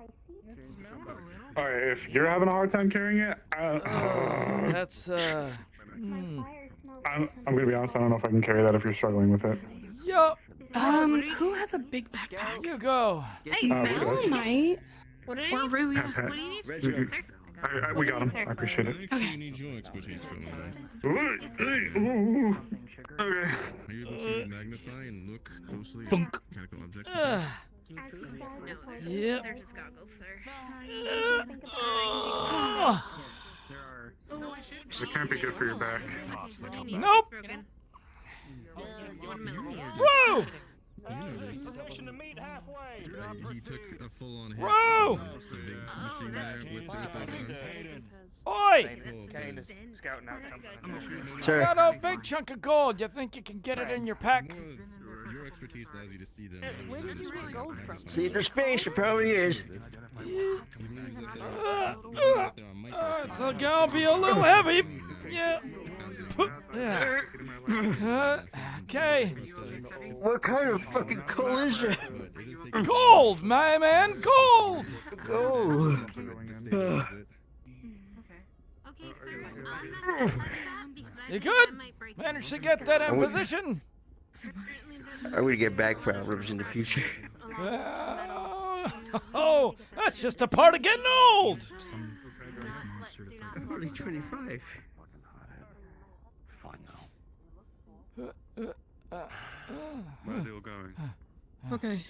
All right, if you're having a hard time carrying it, That's I'm gonna be honest. I don't know if I can carry that if you're struggling with it. Yup. Who has a big backpack? You go. Hey, Mel might. What Or Rui. What do you need? We got him. I appreciate it. Actually, you need your expertise for a moment. Okay. Are you able to magnify and look closely Thunk. at mechanical objects? Yep. They're just goggles, sir. It can't be good for your back. Nope. Whoa! He took a full-on hit. Whoa! The big machine there with those Oi! Kane is scouting out something. I got a big chunk of gold. You think you can get it in your pack? Your expertise allows you to see them. Where did you get gold from? See, there's space. It probably is. It's gonna be a little heavy. Yeah. Yeah. Okay. What kind of fucking coal is that? Gold, my man. Gold. Gold. You good? Managed to get that in position? I'm gonna get back problems in the future. Oh, that's just a part of getting old. I'm only 25. Where are they all going? Okay.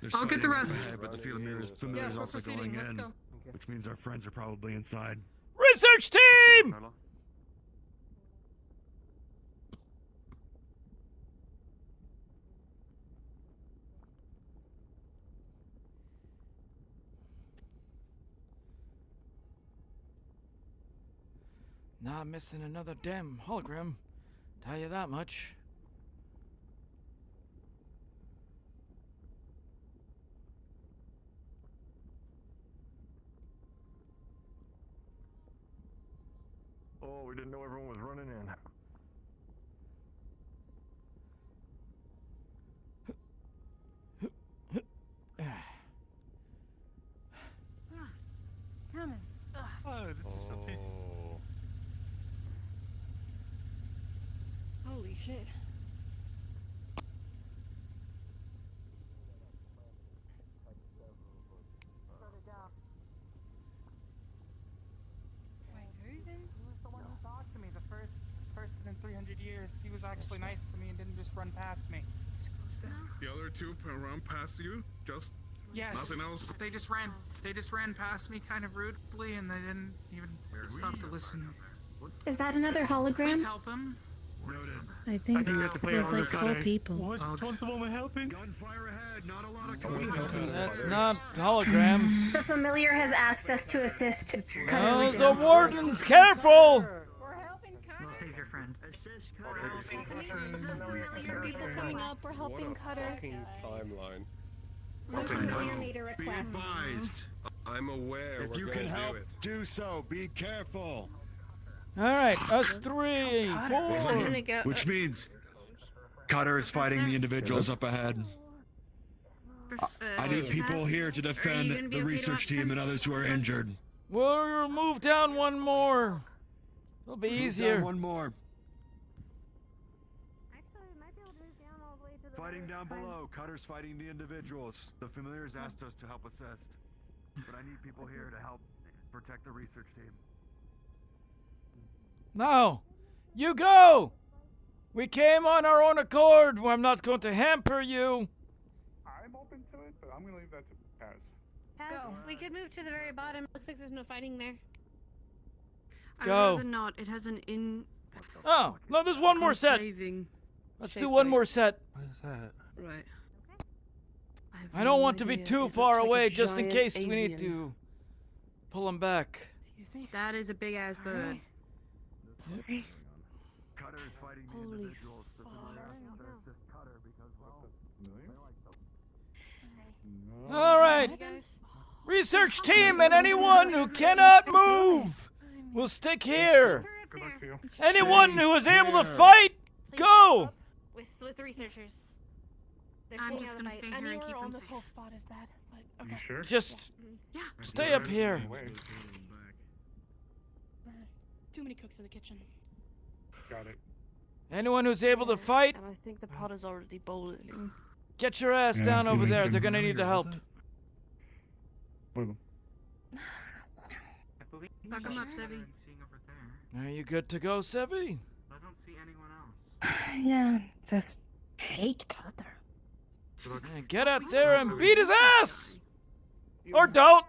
There's I'll get the fighting rest. overhead, but the familiar is also going in, which means our friends are probably inside. Research team! Not missing another damn hologram. Tell you that much. Oh, we didn't know everyone was running in. Coming. Oh, this is so big. Holy shit. Wait, who's in? He was the one who talked to me the first person in 300 years. He was actually nice to me and didn't just run past me. The other two around past you? Just Yes. nothing else? They just ran past me kind of rudely, and they didn't even stop to listen. Is that another hologram? Please help him. I think we have to play there's on like the 4 guy. people. What's the woman helping? Gunfire ahead, not a lot of That's not holograms. The familiar has asked us to assist. Those are wardens, careful! We'll save your friend. Familiar people coming up. We're helping Cutter. Timeline. Be advised. I'm aware. If you can help, do so. Be careful. Alright, us 3, 4. Which means Cutter is fighting the individuals up ahead. I need people here to defend the research team and others who are injured. We'll move down one more. It'll be easier. One more. Fighting down below. Cutter's fighting the individuals. The familiars asked us to help assist. But I need people here to help protect the research team. No! You go! We came on our own accord. I'm not going to hamper you. I'm open to it, but I'm gonna leave that to Paz. Paz, we could move to the very bottom. Looks like there's no fighting there. I'd Go. rather not. It has an in. Oh, no, there's one more set. Let's do one more set. What is that? Right. I don't want to be idea. too It far looks like a away just in giant case we need alien. to pull him back. Excuse me? That is a big ass bird. Cutter is fighting the Holy individuals. The familiar asked us to assist Cutter because, well, Alright. Research team and anyone who cannot move will stick here. Good luck to you. Anyone who is able to fight, go! With the researchers. They're I'm staying just out of gonna the stay fight. here and keep on them this safe. whole spot is bad, but okay. You sure? Just Yeah. stay up here. Too many cooks in the kitchen. Got it. Anyone who's able to fight, And I think the pot is already boiling. get your ass Yeah, down if over you there. can- They're gonna need the help. Back 'em up, Sevi. I'm seeing over there. Are you good to go, Sevi? I don't see anyone else. Yeah, just hate Cutter. Get out there and beat his ass! Or don't!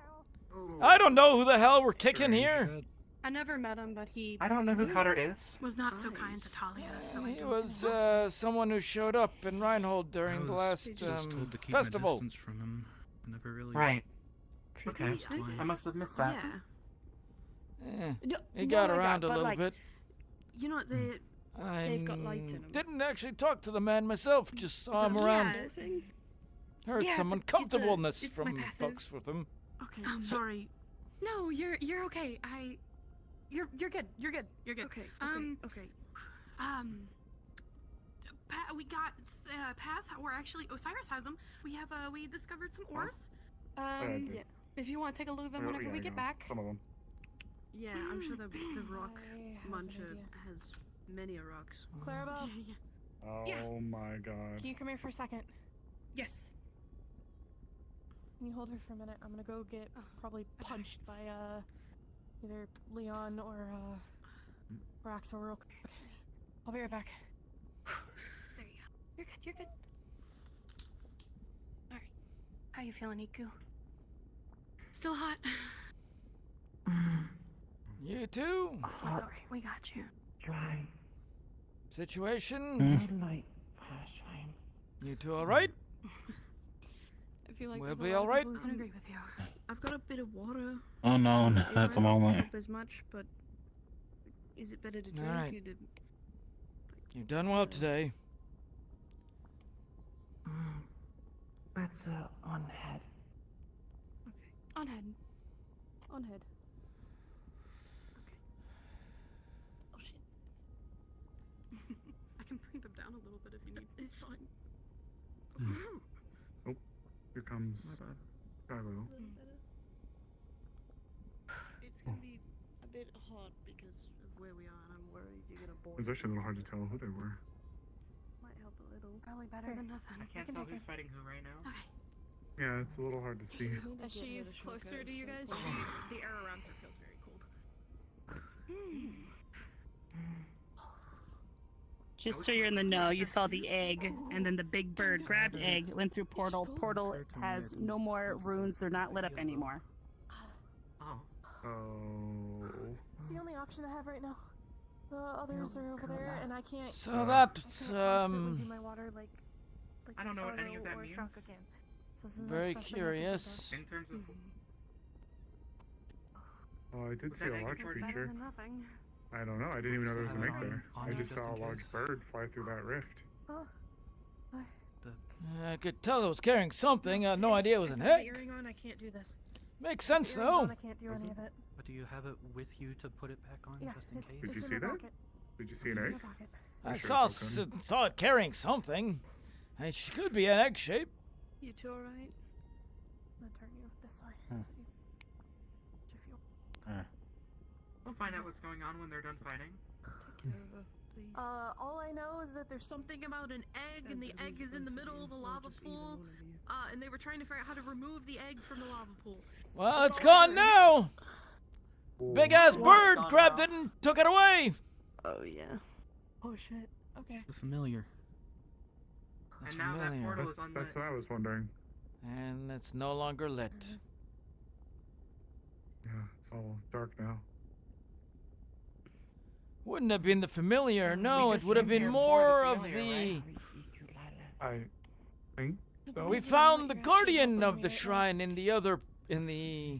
I don't know who the hell we're kicking here. I never met him, but he. I don't know who Cutter is. Was not so kind to Talia, so I He don't was someone who showed up in Reinhold during the last just told to keep my festival. distance from him. Never really. Right. Okay. Pretty- I must have missed that. Yeah. He got No, I around got, a but, little like, bit. You know, they've got lights in them. Didn't actually talk to the man myself, just saw him that around. a thing? Heard Yeah, some it's uncomfortableness it's my from passive. folks with him. Okay, sorry. No, you're okay. You're good. You're good. You're good. Okay. Okay. We got Paz. We're actually Osiris has them. We have we discovered some ores. Yeah. If you want to take a look at them whenever we get back. Some of them. Yeah, I'm sure the rock muncher has many a rocks. Clarabelle, Oh my god. can you come here for a second? Yes. Can you hold her for a minute? I'm gonna go get probably punched by either Leon or Axel real quick. Okay. I'll be right back. There you go. You're good. You're good. All right. How you feeling, Iku? Still hot. You too? It's all right. We got you. Dry. Situation? Light flashlight. You two alright? I feel like We'll there's a be lot of alright. people who can agree with you. I've got a bit of water. Unknown It at might the not moment. help as much, but is it better to drink? Alright. You did- You've done well today. That's on head. Okay. On head. On head. Oh shit. I can bring them down a little bit if you need. It's fine. Oh, here comes Kylo. It's gonna be a bit hot because of where we are, and I'm worried you're gonna boil. It was actually a little hard to tell who they were. Might help a little. Probably better than nothing. I can't can tell take who's her. fighting who right now. Okay. Yeah, it's a little hard to see. As she's closer to you guys, the air around her feels very cold. Just so you're in the know, you saw the egg, and then the big bird grabbed egg, went through portal. Portal has no more runes; they're not lit up anymore. Oh. Oh. It's the only option I have right now. The others are over there, and I can't. So that's constantly do my water like I don't know what any of that or means. shrunk again. So this is the very next best thing I can think curious. of. In terms of Oh, I did Was see that a egg large important? creature. Better than nothing. I don't know. I didn't even know there was an egg there. On I you, just just saw in a large case. bird fly through that rift. Oh. I could tell it was carrying something. I had no idea it was an If I have the egg. earring on, I can't do this. Makes With the sense earrings though. on, I can't do any of it. But do you have it with you to put it back on, Yeah, just in it's, case? Did it's you in see my that? pocket. Did you see an It's in egg? my pocket. I sure saw it's okay. saw it carrying something. It could be an egg shape. You two alright? I'm gonna turn you this way. Hmm. So you, if you We'll find out what's going on when they're done fighting. Take care of her, please. all I know is that there's something about an egg, and the egg is in the middle of the lava pool. And they were trying to figure out how to remove the egg from the lava pool. Well, it's gone now. Big ass bird Gone grabbed now. it and took it away. Oh yeah. Oh shit. Okay. The familiar. And now that familiar. portal is unlit. That's what I was wondering. And it's no longer lit. Yeah, it's all dark now. Wouldn't have been the familiar. So No, we it just would have came been here more for of the the. familiar, I think so. We found the guardian of the shrine in the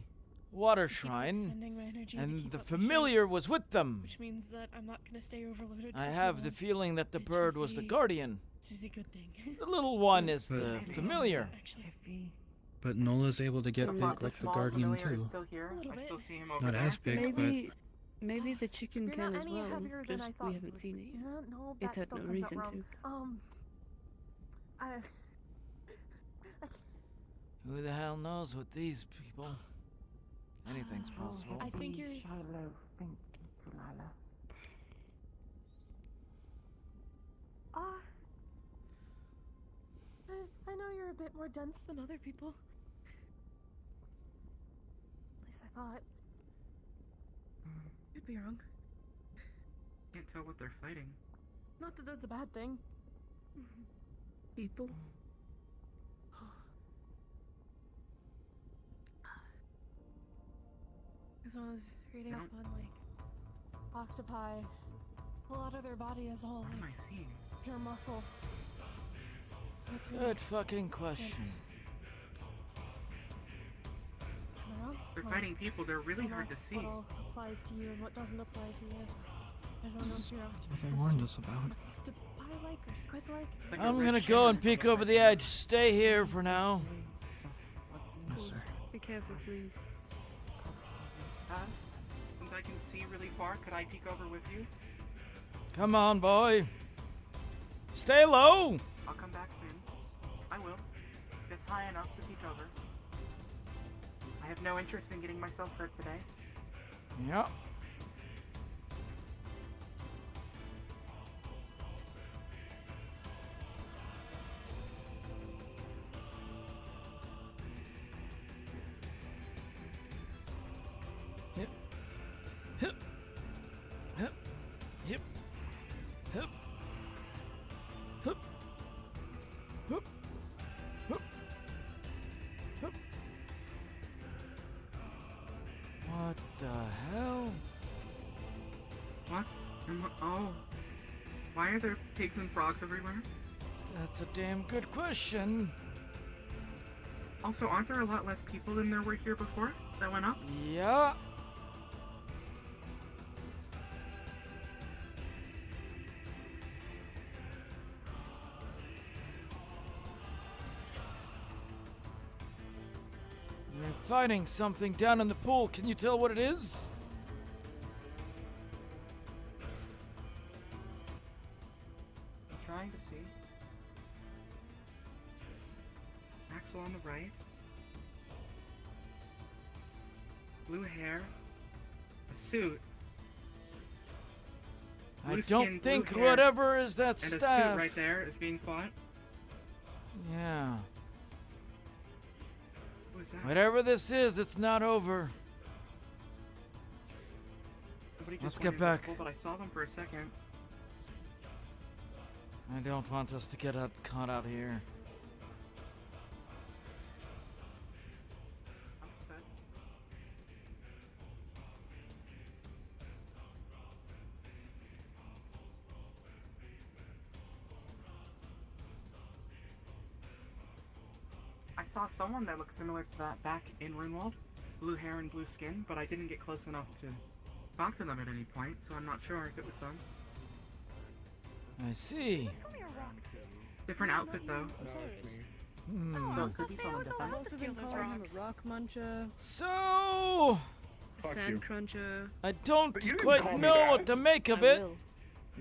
water shrine, Spending my energy to and keep the up the familiar was with them. shape, which means that I'm not gonna stay overloaded. I for too have the long. feeling that the It's bird was the usually- guardian. It's usually a good thing. The little one is But- the familiar. Actually, But Nola's able to get The big fo- like the small guardian familiar is too. still here. A little I bit. still see him over Not there. as big, Maybe the chicken You're can not as any well. happier than I Just thought we you haven't would seen be. it yet. Yeah, no, It's that had still no comes out reason wrong. I Who the hell knows with these people? Anything's possible. I think you're. I know you're a bit more dense than other people. At least I thought. Could be wrong. Can't tell what they're fighting. Not that that's a bad thing. People. Because when I was reading They up on like octopi, a lot of their body is all What am like I seeing? pure muscle. So it's really, Good fucking question. Am I wrong? They're Well, fighting people. They're really I don't hard know to see. What all applies to you and what doesn't apply to you. I don't know if you're What they warned us about. to buy like or squid like. It's like a I'm red gonna shimmer go and on peek the over the edge. Stay here for now. Yes, sir. Be careful, please. Since I can see really far, could I peek over with you? Come on, boy. Stay low. I'll come back soon. I will. Just high enough to peek over. I have no interest in getting myself hurt today. Yep. Yep. Hip. Hip. Hip. Hip. Hip. Hip. Hip. Hip. What the hell? What? Oh. Why are there pigs and frogs everywhere? That's a damn good question. Also, aren't there a lot less people than there were here before that went up? Yeah. They're fighting something down in the pool. Can you tell what it is? I'm trying to see. Axel on the right. Blue hair. A suit. I Blue don't skin, think blue hair, whatever is that and staff. a suit right there is being fought. Yeah. Who is that? Whatever this is, it's not over. Somebody just Let's went get back. invisible, but I saw them for a second. I don't want us to get caught out here. Understood. I saw someone that looked similar to that back in Runewald. Blue hair and blue skin, but I didn't get close enough to talk to them at any point, so I'm not sure if it was them. I see. Different outfit though. So it could be someone different. I've also been calling him a rock muncher, So, a sand cruncher. I don't But you didn't quite call me know that. what to make of I it, will.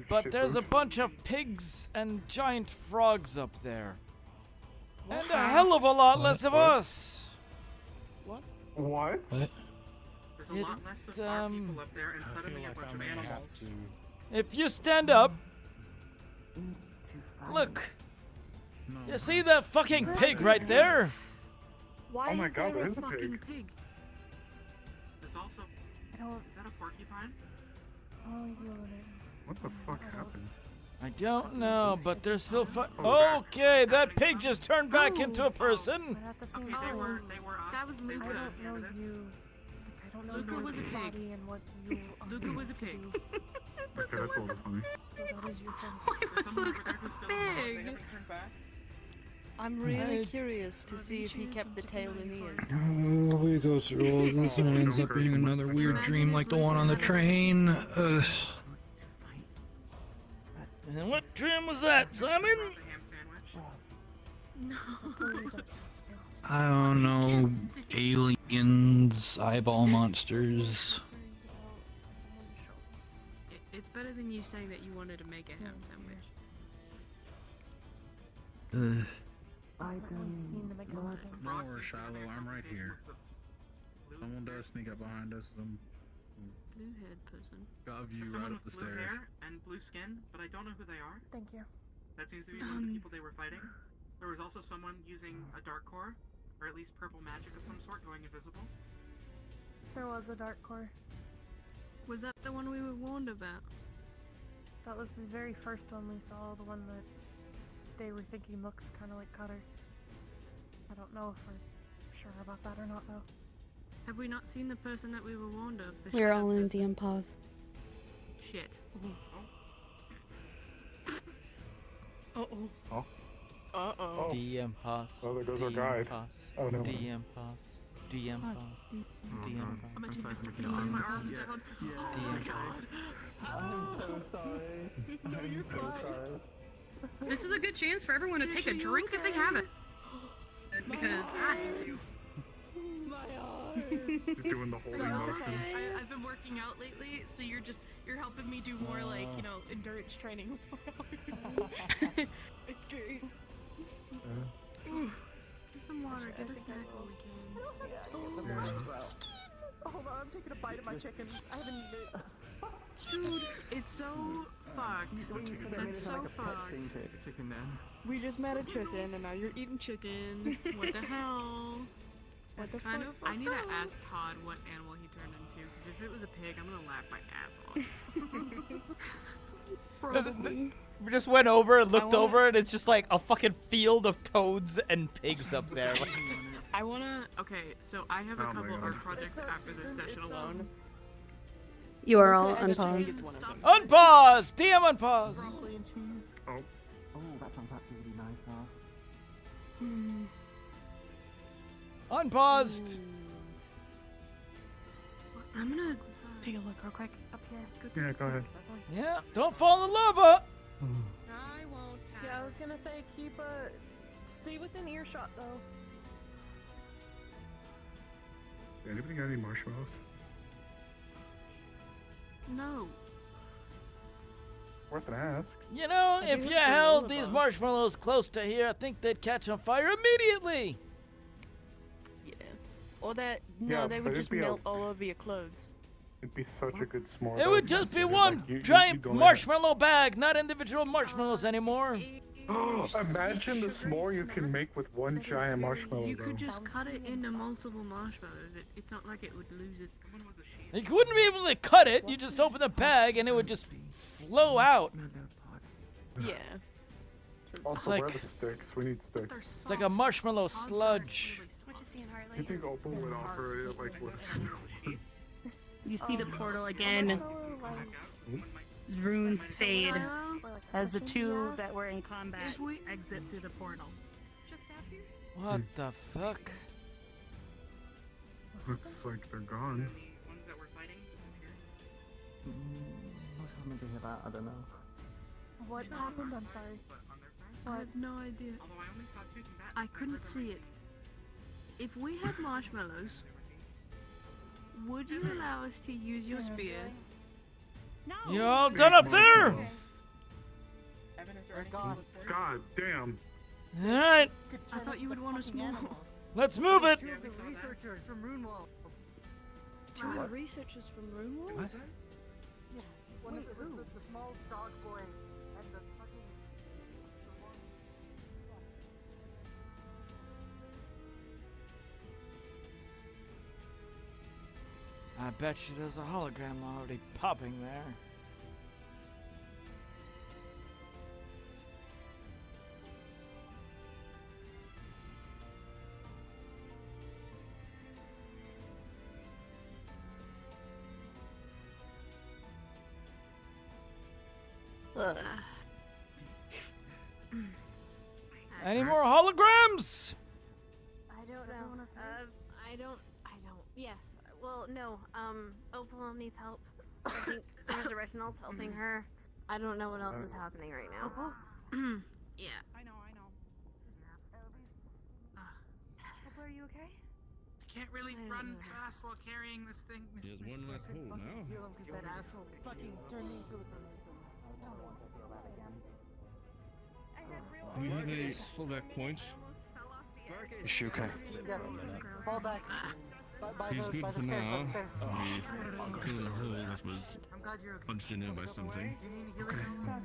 but shit there's a bird. bunch of pigs and giant frogs up there. And a What? hell of a lot What? less of What? us. What? What? There's a lot less of our people up there and suddenly a bunch of animals. If you stand up, look. You see that fucking pig right there? Why Oh my is god, there there a is a fucking pig. There's also. I don't. Is that a porcupine? Oh, you What the fuck happened? I don't know, but they're still Oh, Okay, that pig just turned back into a person. But at the same Okay, time, they were us. That was They Luca. were I don't know candidates. you. I don't know Luca your was a pig. body and what you. Luca was a pig. Okay, that's a little funny. So that is your thing. There's someone over there who's still alive. They Pig. haven't turned back. I'm really I- curious to see if he kept the tail in ears. Oh, we go through all this and it ends up being another weird dream like the one on the train. And what dream was that, Simon? The ham sandwich. No. I don't know. Aliens, eyeball monsters. It's better than you saying that you wanted to make a ham sandwich. I've seen the McDonald's. No, we're shallow. I'm right here. Someone does sneak up behind us. Some Blue head person. got view There's right someone up the with blue stairs. hair and blue skin, but I don't know who they are. Thank you. That seems to be one of the people they were fighting. There was also someone using a dark core, or at least purple magic of some sort, going invisible. There was a dark core. Was that the one we were warned about? That was the very first one we saw. The one that they were thinking looks kind of like Cutter. I don't know if we're sure about that or not, though. Have we not seen the person that we were warned of? The We're shadow all in person? DM pause. Shit. Uh-oh. Oh. Uh-oh. DM pass. Oh, there goes our DM guide. pass. Oh, no. DM pass. DM pass. DM I'm pass. gonna take this second to put my arms down. DM pass. I'm so sorry. I'm so sorry. This is a good chance for everyone to take a drink if they haven't. Because I need to. My arm. Just doing the holding motion. I've been working out lately, so you're helping me do more like, endurance training. It's great. Ooh. Get some water, get a snack while we can. Hold on, I'm taking a bite of my chicken. I haven't eaten it. Dude, it's so fucked. That's so fucked. Chicken man. We just met a chicken, and now you're eating chicken. What the hell? What the Kind fuck? of. I need to ask Todd what animal he turned into, because if it was a pig, I'm gonna laugh my ass off. Probably. We just went over and looked wanna- over, and it's just like a fucking field of toads and pigs up there. Like, I wanna. Okay, so I have a Oh my couple God. art projects after this session alone. You are all As unpaused. one of them. unpause! DM unpause! Broccoli and cheese. Oh. Oh, that sounds actually really nice, huh? Unpaused! I'm gonna Take a look real quick up here. Yeah, go ahead. Yeah, don't fall in the lava! I won't have. Yeah, I was gonna say stay within earshot though. Anybody got any marshmallows? No. Worth an ask. You know, I if think you it's the held these lullaby. marshmallows close to here, I think they'd catch on fire immediately! Yeah. Or that. Yeah, No, they but would it'd just be a- melt all over your clothes. It'd be such a good s'more. It though, would if you just be did it, one like, you giant go in- marshmallow bag, not individual marshmallows anymore. Imagine the s'more you can make with one giant marshmallow. You could though. just cut it into multiple marshmallows. It's not like it would lose its. You wouldn't be able to cut it, you just open the bag and it would just flow out. Yeah. Also, like- where are the sticks? We need sticks. It's like a marshmallow sludge. What you seeing, Harley? You think Opal would offer it like what? You see the portal again. Runes fade as the two that were in combat exit through the portal. What the fuck? Looks like they're gone. Ones that were fighting I don't know. What happened? I'm sorry. I have no idea. Although I only saw 2 combatants. I couldn't see it. If we had marshmallows, would you allow us to use your spear? No. You all done up there? Evan, is there anything? God damn. Alright, I thought you would want us more. let's move it. Two of the researchers from Runewall. Two of the researchers from Runewall? What? Yeah. One of the small dog boy and the fucking. I bet you there's a hologram already popping there. Any more holograms? I don't know. Yes. Well, no. Opal needs help. I think Resurrectional's helping her. I don't know what else is happening right now. Yeah. I know. Are you okay? I can't really run fast while carrying this thing. He has one less hole now. Kill him because that asshole fucking turned me into the. Do we have a fallback point? Is she okay? Yes. Fall back. He's good for now. Stairs. We filled a hole that was I'm glad you're okay. punched in there by something. Okay.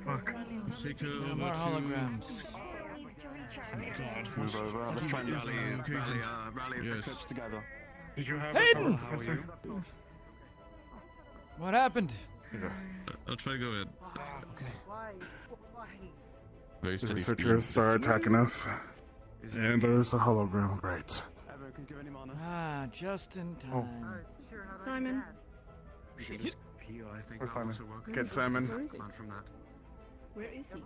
Fuck. Let's take her No over more to... holograms. Oh God. Let's move over. Let's try and rally Yes. Eclipse together. Did you have Hayden! How are you? What happened? I'll try to go ahead. Why? Very The steady researchers speed. start attacking us. And there's a hologram. Great. Everyone can give any mana. Ah, just in time. Sure, how Simon. Here, I think We're I'll fine. also work Get Simon. Where is he? man from that. Where is he?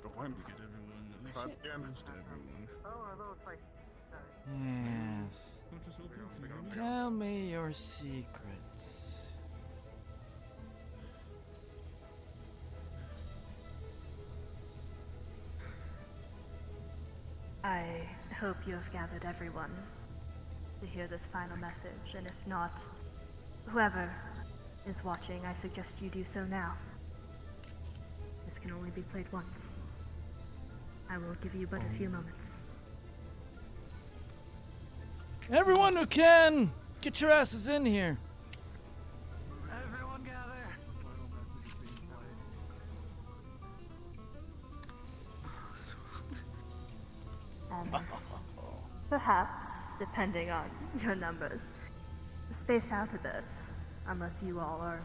Go find Get everyone, at least God most damn. everyone. Oh, are those like. Yes. Tell me your secrets. I hope you have gathered everyone to hear this final message, and if not, whoever is watching, I suggest you do so now. This can only be played once. I will give you but a few moments. Everyone who can, get your asses in here. Everyone gather. And perhaps, depending on your numbers, space out a bit. Unless you all are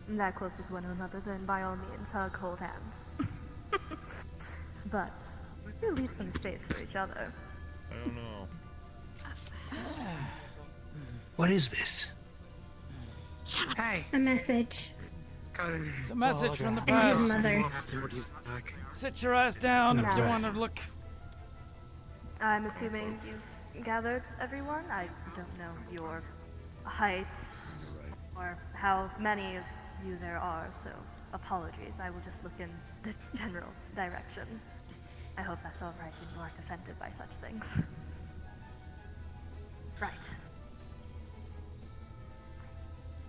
that close with one another, then by all means, hug, hold hands. But do leave some space for each other. I don't know. What is this? Hey. A message. It's a message from the And his past. mother. Sit your ass down if you No. want to look. I'm assuming you've gathered everyone. I don't know your height or how many of you there are, so apologies. I will just look in the general direction. I hope that's all right and you aren't offended by such things. Right.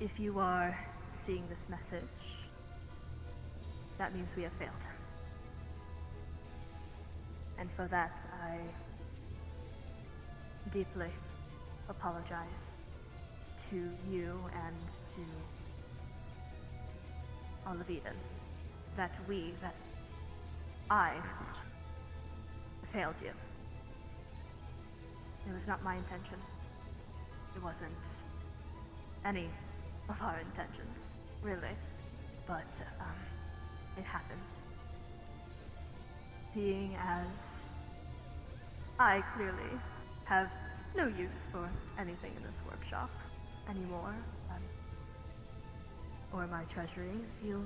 If you are seeing this message, that means we have failed. And for that, I deeply apologize to you and to all of Eden. That I failed you. It was not my intention. It wasn't any of our intentions, really. But, it happened. seeing as I clearly have no use for anything in this workshop anymore, or my treasury, feel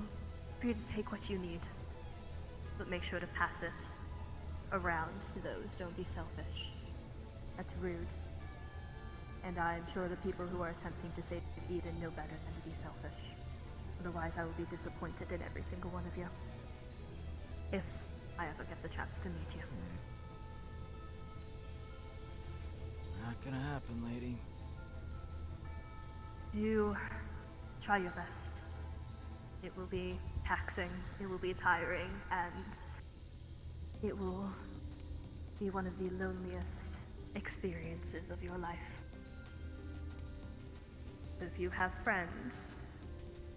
free to take what you need, but make sure to pass it around to those. Don't be selfish. That's rude. And I'm sure the people who are attempting to save Eden know better than to be selfish. Otherwise, I will be disappointed in every single one of you. If I ever get the chance to meet you. Not gonna happen, lady. Do try your best. It will be taxing, it will be tiring, and it will be one of the loneliest experiences of your life. If you have friends,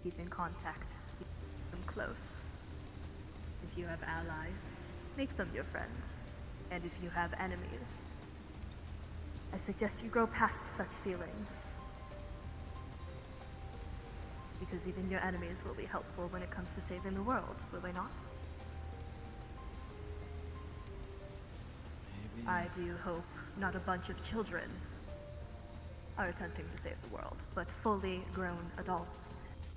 keep in contact, keep them close. If you have allies, make them your friends. And if you have enemies, I suggest you grow past such feelings. Because even your enemies will be helpful when it comes to saving the world, will they not? Maybe. I do hope not a bunch of children are attempting to save the world, but fully grown adults,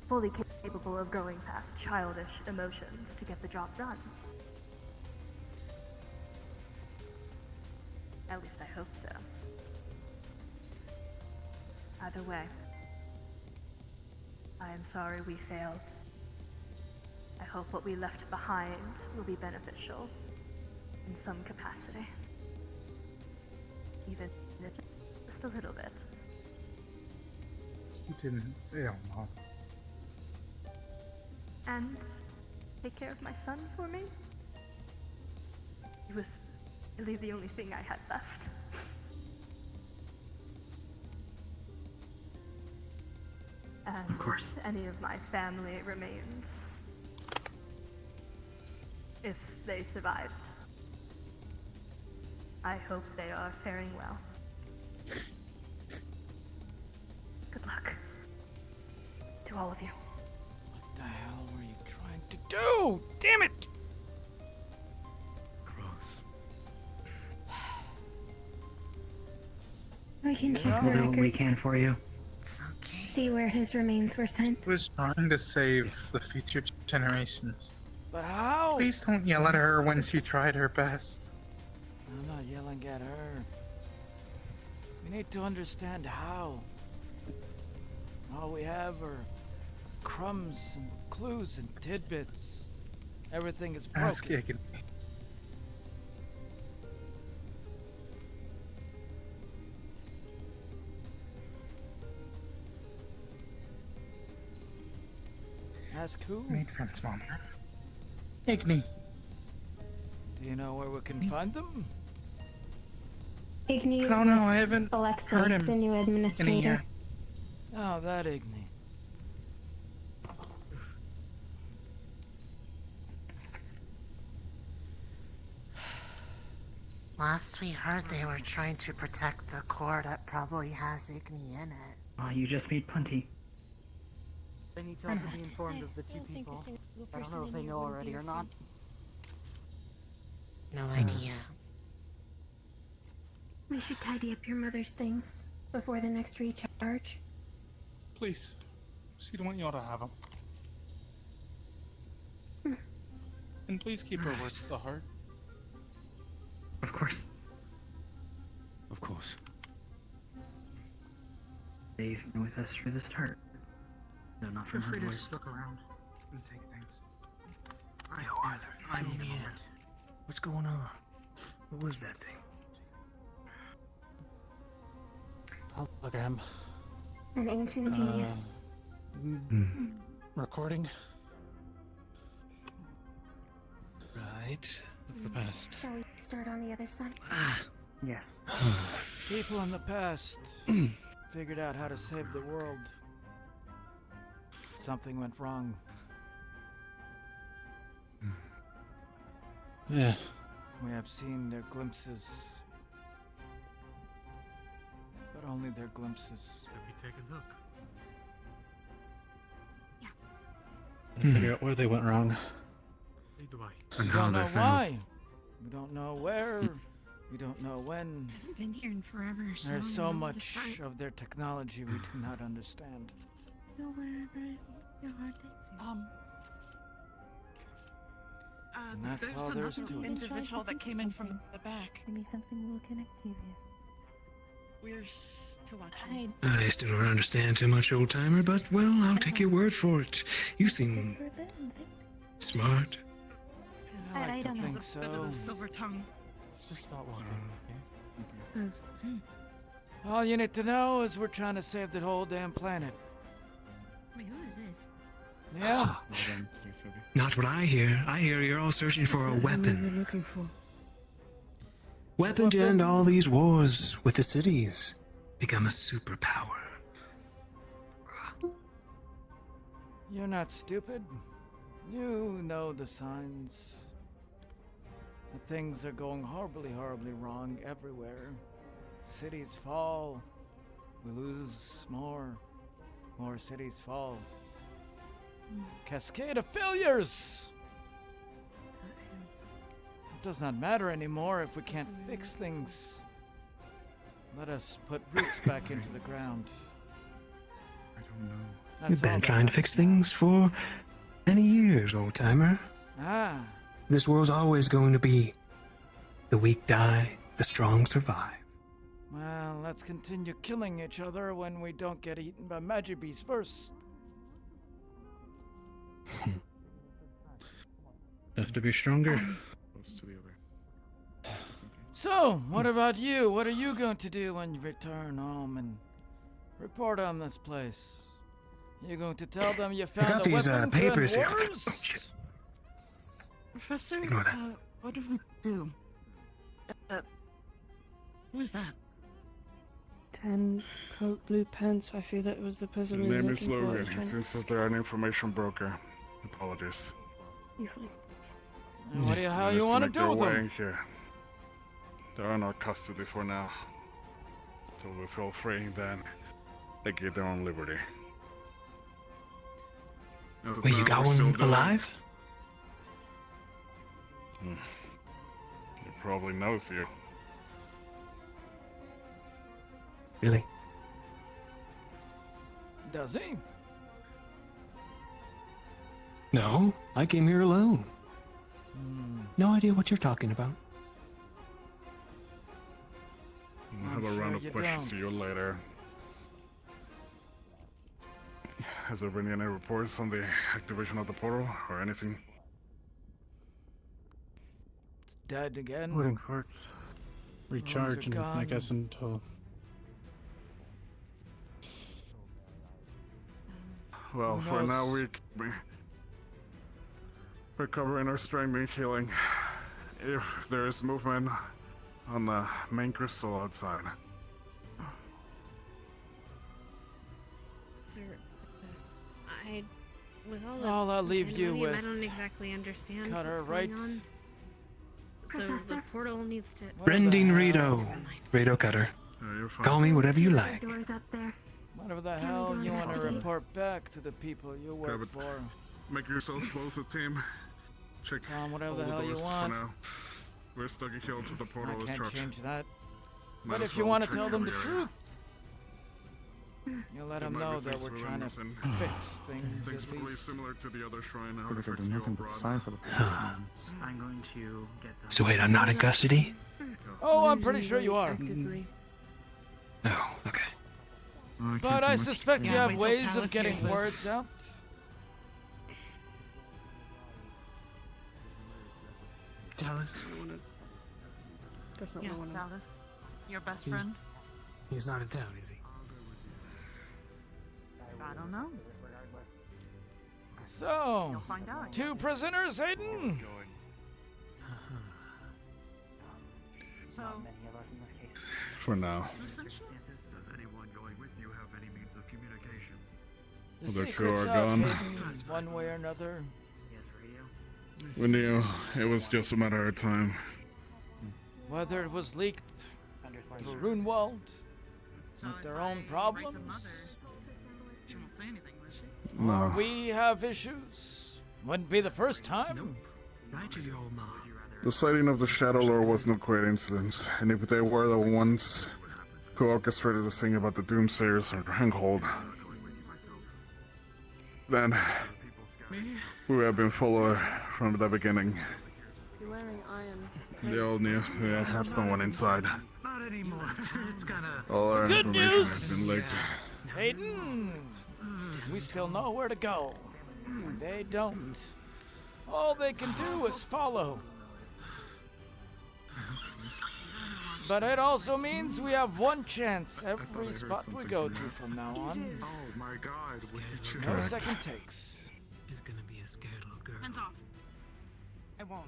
fully capable of growing past childish emotions to get the job done. At least I hope so. Either way, I am sorry we failed. I hope what we left behind will be beneficial in some capacity. Even if just a little bit. You didn't fail, Mom. And take care of my son for me? He was really the only thing I had left. And Of course. any of my family remains, if they survived, I hope they are faring well. Good luck to all of you. What the hell were you trying to do? Damn it! Gross. We can check We'll the do what we records. can for you. See where his remains were sent. Was trying to save the future generations. But how? Please don't yell at her when she tried her best. I'm not yelling at her. We need to understand how. All we have are crumbs and clues and tidbits. Everything is Ask broken. Iggy. Ask who? Made friends, Mom. Igni. Do you know where we can find them? Ignis No, no, I haven't Alexa, heard him the new in a administrator. year. Oh, that Igni. Last we heard, they were trying to protect the core that probably has Igni in it. Oh, you just made plenty. They need to also be informed of the two people. I don't know if they know already or not. No idea. We should tidy up your mother's things before the next recharge. Please. She don't want you all to have them. And please keep her words to the heart. Of course. Of course. They've been with us for the start. No, not Feel from her free to voice. just look around and take things. I'm in. What's going on? What was that thing? Hologram. An ancient genius. Recording. Right. Of the past. Shall we start on the other side? Yes. People in the past figured out how to save the world. Something went wrong. Yeah. We have seen their glimpses. But only their glimpses. Maybe take a look. Figure out where they went wrong. Lead the way. We And how don't they know failed. why. We don't know where. We don't know when. I've been here in forever, so There's I so don't know where to much start. of their technology we do not understand. Go wherever your heart takes you. And that's There's all there's another to it. individual that came in from the back. Maybe something will connect you here. We're still watching. I still don't understand too much, old timer, but well, I'll take your word for it. You seem smart. I don't know. Has a bit of a silver tongue. Let's just start walking, okay? All you need to know is we're trying to save the whole damn planet. Wait, who is this? Yeah. Not what I hear. I hear you're all searching for a weapon. Looking for. Weapon to end all these wars with the cities. Become a superpower. You're not stupid. You know the signs. That things are going horribly, horribly wrong everywhere. Cities fall. We lose more. More cities fall. Cascade of failures! It does not matter anymore if we can't fix things. Let us put roots back into the ground. I don't know. We've been trying to fix things for many years, old timer. Ah. This world's always going to be the weak die, the strong survive. Well, let's continue killing each other when we don't get eaten by Magibees first. Have to be stronger. Close to the other. So, what about you? What are you going to do when you return home and report on this place? You going to tell them you found got a these, weapon papers to here. end wars? Professor, Ignore that. what did we do? Who is that? Tan coat, blue pants. I feel that was the The person we were name is looking for. Logan. It seems that they're an information broker. Apologies. And what do you, how Managed you want to make do their with way them? in here. They're in our custody for now. Till we feel free, then they get their own liberty. Wait, you got one alive? He probably knows you. Really? Does he? No, I came here alone. No idea what you're talking about. We'll have a sure round of you questions to don't. you later. Has there been any reports on the activation of the portal or anything? It's dead again. Waiting for it. Recharge and I guess until. Well, Who for now knows? we're recovering our strength and healing. If there is movement on the main crystal outside. Sir, with all the I'll leave you pandemonium, I with don't exactly understand Cutter, what's right? going on. So the portal needs to. Brendan Rito. Rito Cutter. Call me whatever you like. Doors up there. Whatever the Can we hell go you want to investigate? report back to the people you work Grab it. for. Make yourselves close to the team. Check whatever all the hell you doors want. For now. We're stuck in here until the portal I is can't charged. change that. Might But as if you well want to check tell them the every truth, area. you let There them might know be that things we're we're trying to missing. fix things Things at probably least. similar to the other shrine. How it Could have affects done you nothing but abroad. sign for the Huh. I'm going to get them. So wait, I'm not in custody? Oh, I'm pretty sure you are. Actively. Oh, okay. But I suspect you Yeah, have wait till ways Talus of getting hears this. words out. Dallas? That's not Yeah, the one. Dallas, your best He's- friend. He's not in town, is he? I don't know. So, You'll find out. I two guess. prisoners, Aiden? So, For now. who sent you? Does anyone going with you have any means of communication? The The two secret's are out, gone. Aiden, one way or another. We knew it was just a matter of time. Whether it was leaked through Runewald, So with if their I own write the problems, mother, she won't say anything, will she? No. or we have issues. Wouldn't be the first time. Write to your old mom. The sighting of the Shadow Lord was no coincidence, and if they were the ones who orchestrated this thing about the Doomsayers or Hanghold, then we have been followed from the beginning. You're wearing iron. They all knew we had someone inside. Not anymore. It's kinda. All our Good information news! has been leaked. Hayden, we still know where to go. They don't. All they can do is follow. But it also means we have one chance every spot we go to from now on. Oh my god. No second takes. It's gonna be a scared little girl. Hands off. I won't.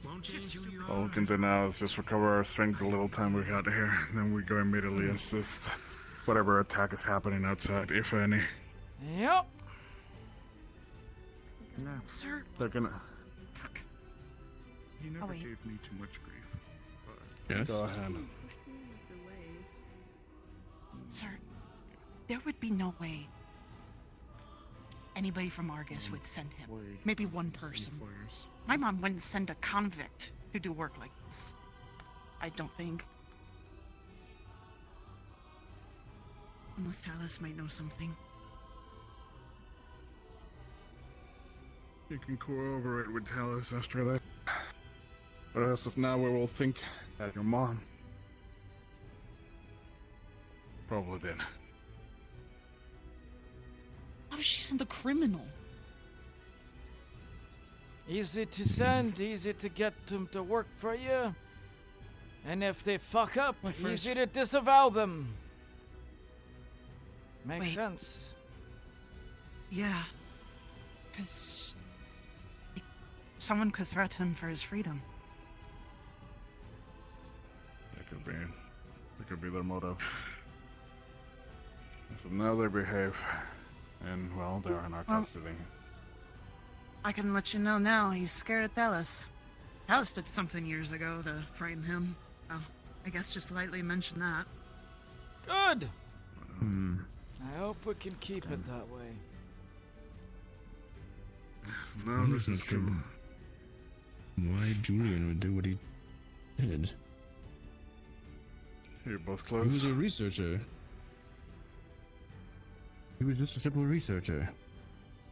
Won't change who you All we can do now is just recover our strength the little time we got here, then we go immediately assist whatever attack is happening outside, if any. Yep. Sir. They're gonna. He never wait. gave me too much grief. Yes? Go ahead. Sir, there would be no way anybody from Argus would send him. Maybe one person. My mom wouldn't send a convict to do work like this. I don't think. Unless Talus might know something. You can cooperate with Talus after that. But as of now, we will think that your mom probably did. Oh, she's the criminal. Easy to send, easy to get them to work for you. And if they fuck up, easy to disavow them. Makes sense. Yeah. Because someone could threaten him for his freedom. That could be it. That could be their motto. So now they behave. And, well, they're in our custody. I can let you know now, he's scared of Talus. Talus did something years ago to frighten him. Oh, I guess just lightly mention that. Good! I hope we can keep it that way. No, this is true. Why Julian would do what he did. You're both He close. was a researcher. He was just a simple researcher.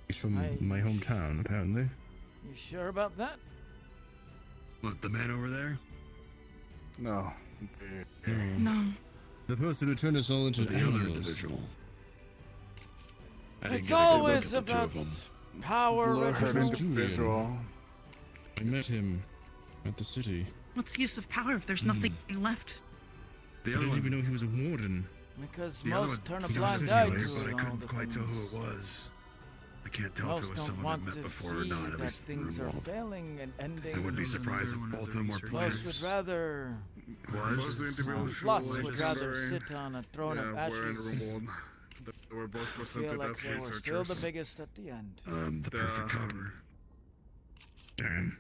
He's from my hometown, apparently. You sure about that? What, the man over there? No. No. The person who turned us all into The other animals. individual. I didn't It's get a good look always at the two about of them. power Bloodhead rituals. individual. I met him at the city. What's the use of power if there's nothing left? The I other didn't one. even know he was a warden. Because The other most one turn a sounded blind eye familiar, to but I all couldn't the quite tell things. who it was. I can't tell if Most it was don't someone want I've met to before or see not, at that least in things are Runewald. failing and ending. I wouldn't be surprised if both of them were Most plants. would rather. Was? Lots would rather sit on a throne of Yeah, we're in ashes. Runewald. They were both Feel presented like as they were still researchers. the biggest at the end. The perfect cover. Damn.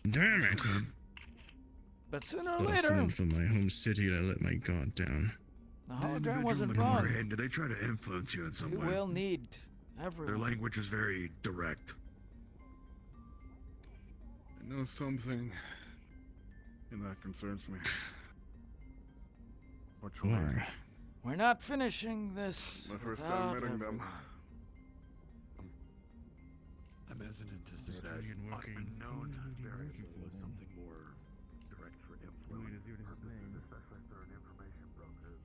Damn it! But sooner or Thought later, someone from my home city and I let my guard down. the The hologram individual wasn't in the corner, wrong. Hayden, did they try to influence you in some You way? will need Their everyone. language was very direct. I know something, and that concerns me. Which one? Why? We're not finishing this My first without time meeting everyone. them. I'm hesitant to say that unknown variable was something more direct for influence purposes, especially if they're an information broker.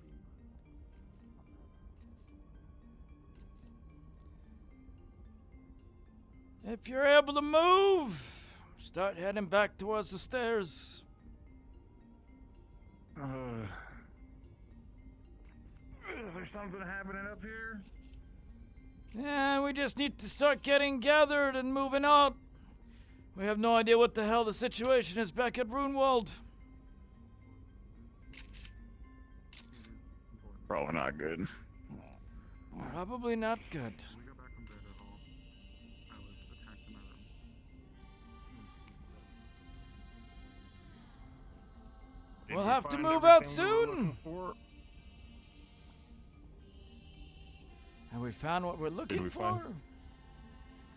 If you're able to move, start heading back towards the stairs. Is there something happening up here? Yeah, we just need to start getting gathered and moving out. We have no idea what the hell the situation is back at Runewald. Probably not good. Probably not good. We'll have to move out soon. Have we found what we're looking we for? find-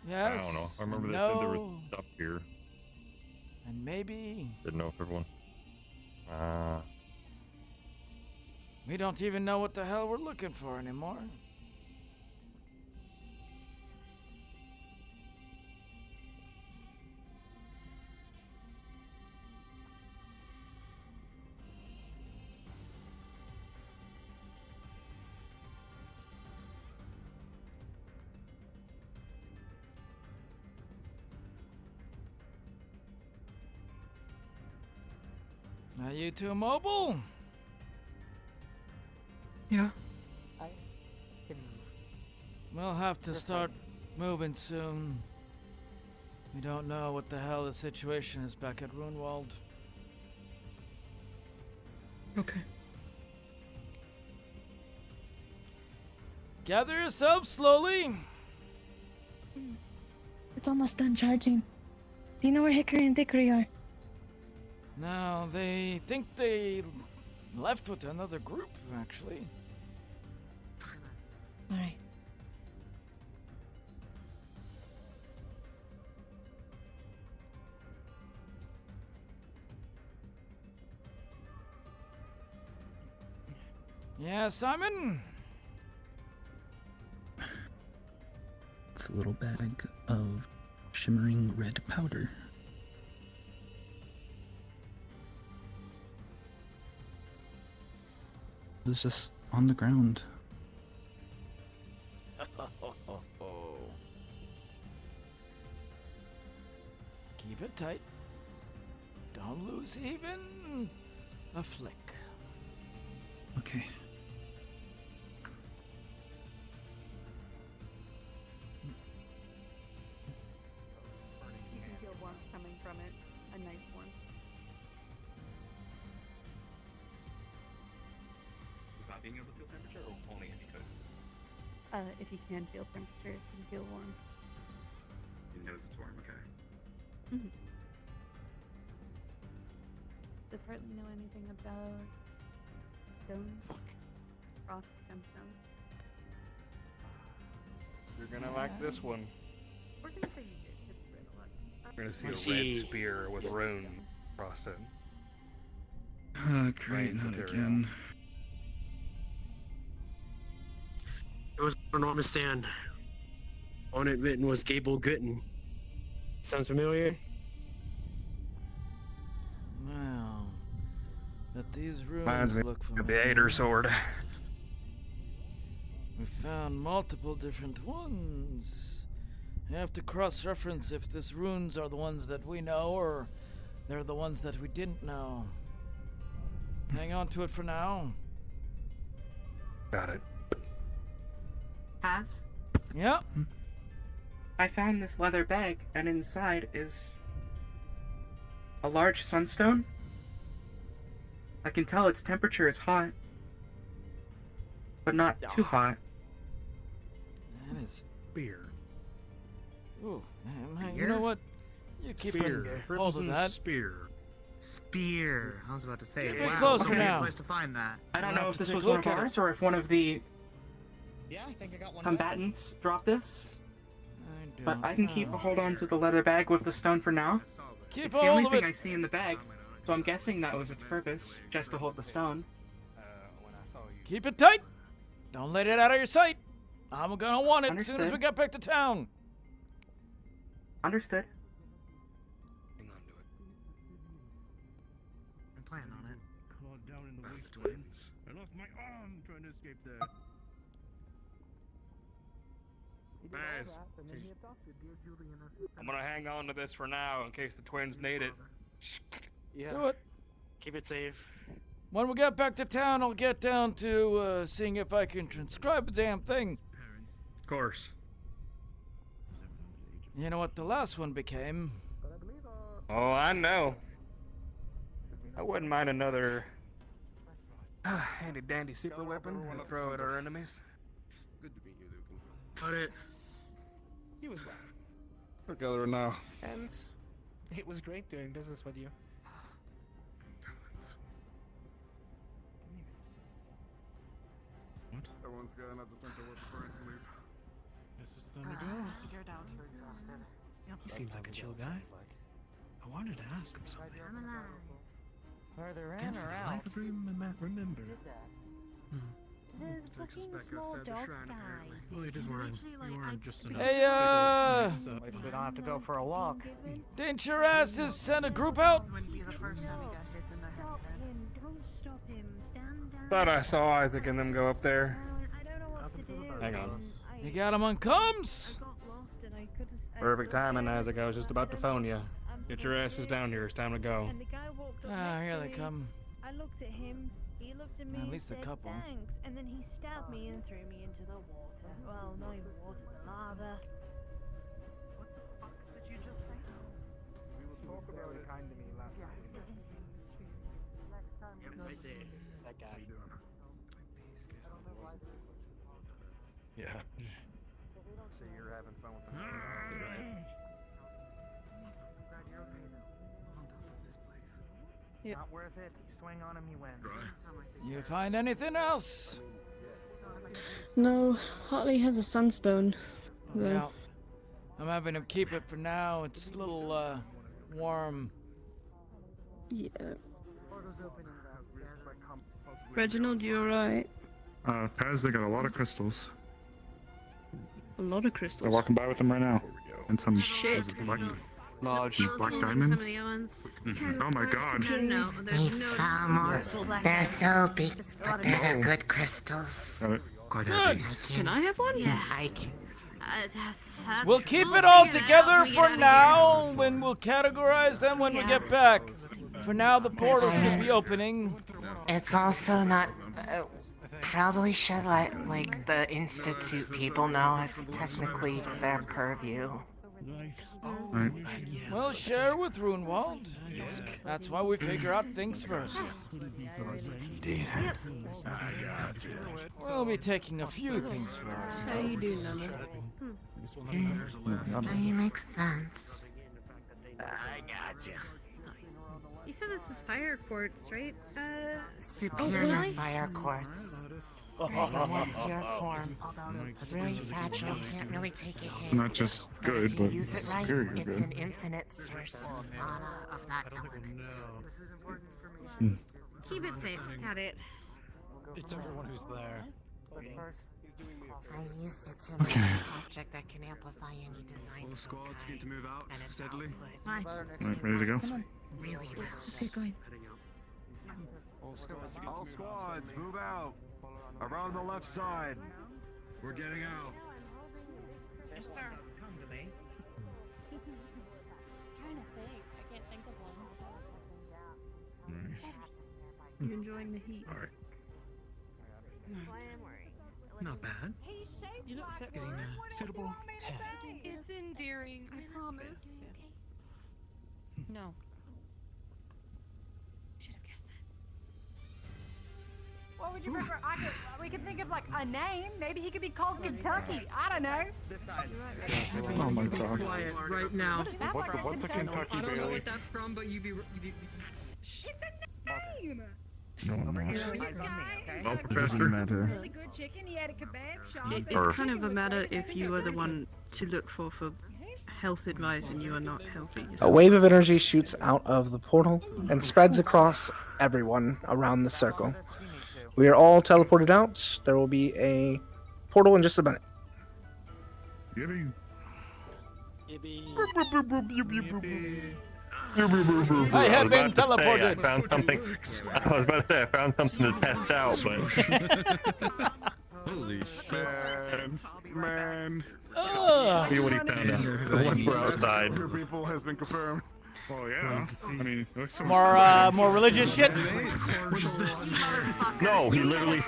Yes. I don't know. I remember they no, said there was stuff here. And maybe. Didn't know if everyone. We don't even know what the hell we're looking for anymore. Are you two mobile? Yeah. I can We'll have to Just start moving soon. We don't know what the hell the situation is back at Runewald. Okay. Gather yourselves slowly. It's almost done charging. Do you know where Hickory and Dickory are? Now, they think they left with another group, actually. Alright. Yeah, Simon? It's a little bag of shimmering red powder. It was just on the ground. Keep it tight. Don't lose even a flick. Okay. You can feel warmth coming from it. A nice warmth. Without being able to feel temperature, or only if you could? If you can feel temperature, you can feel warm. It knows it's warm, okay. Mm-hmm. Does Hartley know anything about stones? Rock gemstones? You're gonna like this one. We're gonna say you did. It's read a lot. You're gonna see a red spear with rune across it. Great, Strange not material. again. It was an enormous stand. On it written was Gable Gooden. Sounds familiar? Wow. But these Reminds ruins me look of familiar. the Ader sword. We found multiple different ones. You have to cross-reference if these runes are the ones that we know or they're the ones that we didn't know. Hang on to it for now. Got it. Has? Yep. I found this leather bag, and inside is a large sunstone. I can tell its temperature is hot, but not too hot. That is Spear. Ooh, man, you know what? You keep Spear. a hold of that. Spear. Spear. I was about to say, Keep it wow, close what for a weird now. place to find that. I don't We'll know have if to this take was a one of look at ours or if one of the Yeah, I think I got one. combatants dropped this. I But I can keep know. a hold on to the leather bag with the stone for now. Keep It's a the hold only of thing it. I see in the bag, so I'm guessing that was its purpose, just to hold the stone. Keep it tight. Don't let it out of your sight. I'm gonna want it as soon as we Understood. get back to town. Understood. I'm planning on it. Clawed down in the wastelands. I lost my arm trying to escape there. Guys, I'm gonna hang on to this for now in case the twins need it. Yeah. Do it. Keep it safe. When we get back to town, I'll get down to seeing if I can transcribe the damn thing. Of course. You know what the last one became? Oh, I know. I wouldn't mind another handy dandy super weapon to throw at our enemies. Good to meet you, Lucan. Got it. You as well. Together now. And it was great doing business with you. What? Everyone's got enough to think of what before I can leave. Guess it's time to go. Figured out. Yep. He seems like a chill guy. I wanted to ask him something. Further Can't in for or the out? life of me remember. The fucking small dog guy. Well, you weren't just Hey, At least we don't have to go for a walk. Didn't your asses send a group out? Wouldn't be the first time he got hit in the head. Stop him. Don't stop him. Stand down. Thought I saw Isaac and them go up there. I don't know what to do. Hang on. You got him on comms? I got lost and I could have... Perfect timing, Isaac. I was just about to phone you. Get your asses down here. It's time to go. And the guy walked up Ah, next here to they me. come. I looked at him, he looked at me At and least a said couple. thanks, and then he stabbed me and threw me into the water. Well, not even water, the lava. What the fuck did you just say? We will talk about it. Kind to me last Yeah. Right there. That guy. Yeah. So you're having fun with them. Yep. Not worth it. Swing on him, he wins. You find anything else? No, Hartley has a sunstone. Though. Yeah. I'm having him keep it for now. It's a little, warm. Yeah. Reginald, you alright? Paz, they got a lot of crystals. A lot of crystals. They're walking by with them right now. And some Shit. black Large black Some diamonds. of the other ones. Oh my god. No, there's no... They're so big, but they're good crystals. Quite Good. Can I have one? Yeah, I can. That's We'll keep we'll it all figure that together out when we get for out of now, here. when we'll categorize them when we get back. For now, the portal should be opening. It's also not. Probably should let, like, the Institute people know it's technically their purview. Right. We'll share with Runewald. That's why we figure out things first. We'll be taking a few things first. How you doing, Nana? That makes sense. I gotcha. You said this is fire quartz, right? Superior fire quartz. It's a more pure form. Really fragile, can't really take a hit. Not just good, If you but use it right, superior it's good. an infinite source of mana of that element. Keep it safe. Got it. It's everyone who's there. I used it to make an object that can amplify any design. All squads need to move out steadily. Fine. Right, ready to go? Really well. Let's get going. All squads, move out. Around the left side. We're getting out. Yes, sir. Trying to think. I can't think of one. Nice. You enjoying the heat? All right. Nice. Not bad. You look set. Getting a suitable tag. It's endearing, I promise. No. What would you prefer? We could think of like a name. Maybe he could be called Kentucky. I don't know. Oh my god. Quiet right now. What's a Kentucky I don't know Bailey? what that's from, but you be. It's a name. This guy, All he's professor. a Matter. really good chicken. He had a kebab shop. It's kind of a matter if you are the one to look for health advice and you are not healthy A yourself. wave of energy shoots out of the portal and spreads across everyone around the circle. We are all teleported out. There will be a portal in just a minute. Yippee. I have been teleported. I found something. I was about to say I found something to test out, but Holy shit. Man. see what he found out. Once we're outside. Your people has been confirmed. Oh yeah. I mean, it looks so More religious shit. What is this? No, he literally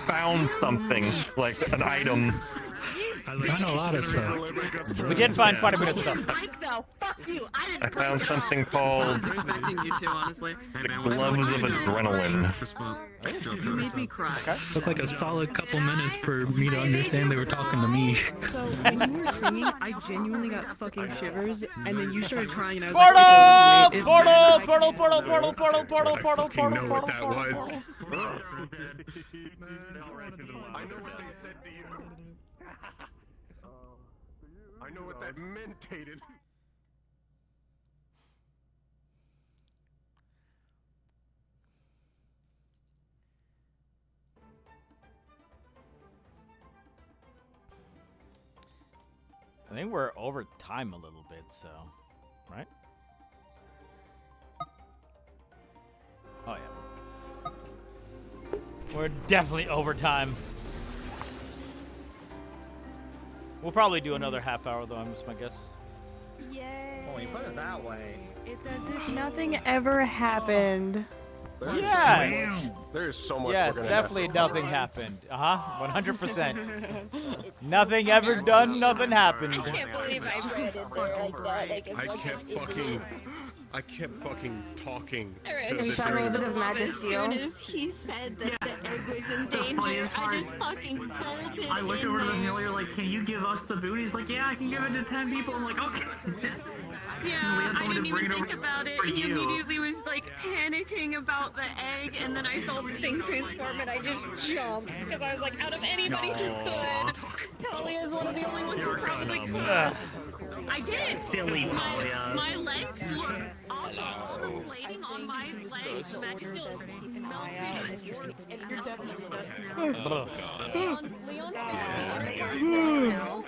found something like an item. I found a lot of stuff. We did find quite a bit of stuff. Mike, though, fuck you. I didn't I found something called I was expecting you to, honestly. the gloves of adrenaline. You made me cry. Took like a solid couple minutes for me to understand they were talking to me. So when you were singing, I genuinely got fucking shivers, and then you started crying, and I was Portal! like, it's Portal! Portal! I fucking know what that was. I know what that mentated. I think we're over time a little bit, so, right? Oh yeah. We're definitely over time. We'll probably do another half hour though, I'm just my guess. Yay. Oh, you put it that way. It's as if nothing ever happened. Yes! There's so much. Yes, we're gonna definitely have. nothing happened. 100%. Nothing ever done, nothing happened. I can't believe I read it there like that. Like a I kept fucking talking. Are to you the trying to dream. bit of magic As soon as he said that the egg was in danger, I just fucking bolted I looked in over to the there. familiar like, can you give us the boot? He's like, yeah, I can give it to 10 people. I'm like, okay. Yeah, I didn't even think over about it. for He you. immediately was like panicking about the egg, and then I saw the thing transform, and I just jumped because I was like, out of anybody who could, Talia is one of the only ones who probably could. I did. Silly Talia. My legs look awful. All the plating on my legs, magic skills melted. And you're definitely with us Leon fixed the interface now.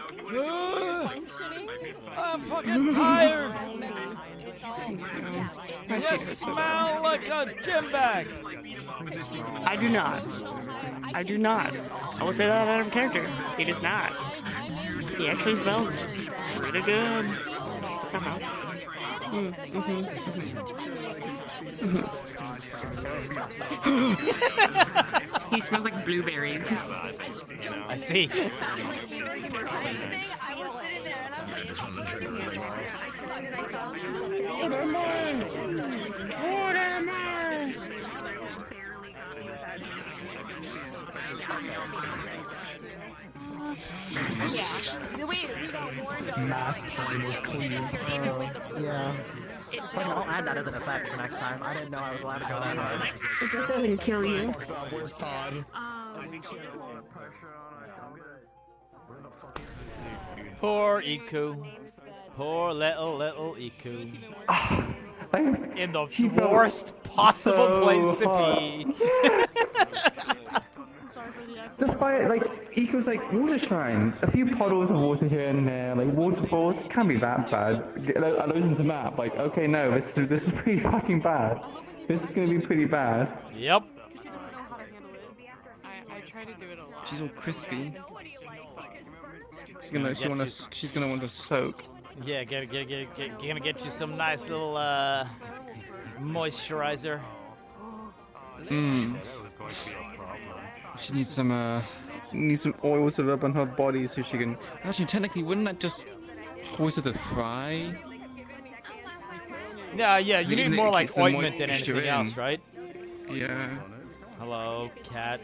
Functioning. I'm fucking tired. It's all. You smell like a gym bag. I do not. I do not. I will say that out of character. He does not. He actually smells pretty good. He smells like blueberries. I see. Mask playing with Cleve. Yeah. Fucking, I'll add that as an effect for next time. I didn't know I was allowed to go that hard. It just doesn't kill you. Where's Todd? Poor Iku. Poor little Iku. In the worst possible place to be. The fire, like, equals like water shrine. A few puddles of water here and there, like waterfalls. It can't be that bad. I looked into the map, like, okay, no, this is pretty fucking bad. This is gonna be pretty bad. Yep. I try to do it a lot. She's all crispy. She's gonna want to soak. Yeah, gonna get you some nice little moisturizer. She needs some oil to rub on her body so she can. Actually, technically, wouldn't that just cause her to fry? Yeah, you Even need it more like keeps the ointment than moisture anything in. else, right? Yeah. Hello, cat.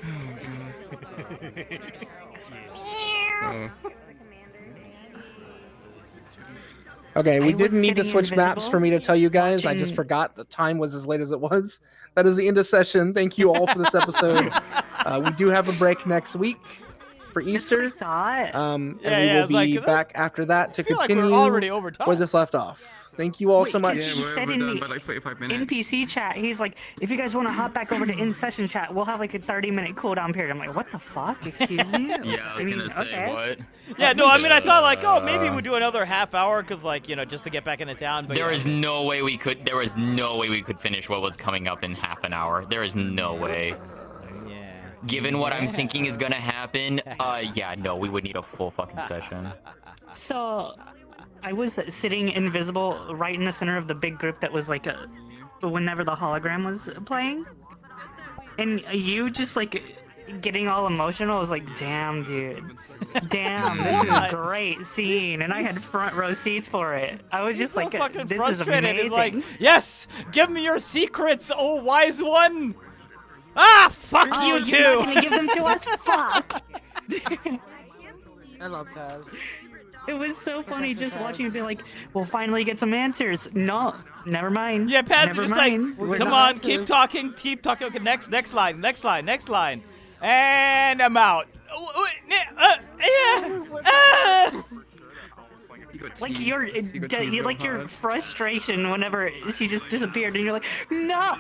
Oh. Okay, we I didn't was need to sitting switch maps for me to tell you guys. I just watching- forgot the time was as late as it was. That is the end of session. Thank you all for this episode. We do have a break next week for Easter. And Yeah, we yeah, will it's like, be back after that to I feel like we're continue already over time. where this left off. Thank you all Wait, so much. he said in the like 45 minutes. NPC chat, he's like, if you guys want to hop back over to in-session chat, we'll have like a 30-minute cooldown period. I'm like, what the fuck? Excuse me? Yeah, I was gonna say, what? Yeah, no, I mean, I thought like, oh, maybe we'll do another half hour because, like, just to get back into town. But There yeah. is no way we could. There was no way we could finish what was coming up in half an hour. There is no way. Yeah. Given what I'm thinking is gonna happen, yeah, no, we would need a full fucking session. So, I was sitting invisible right in the center of the big group that was like whenever the hologram was playing. And you just like getting all emotional. I was like, damn, dude. Damn, this is a great scene. And I had front row seats for it. I was just like, fucking this frustrated. is It's amazing. like, yes, give me your secrets, oh wise one. Ah, fuck Oh, you you're too. not gonna give them to us? Fuck. I love Kaz. It was so funny just watching it be like, we'll finally get some answers. No, never mind. Yeah, Paz is Never just mind. like, We're come not on, keep answers." talking. Okay, next line. And I'm out. Like your frustration whenever she just disappeared, and you're like, no.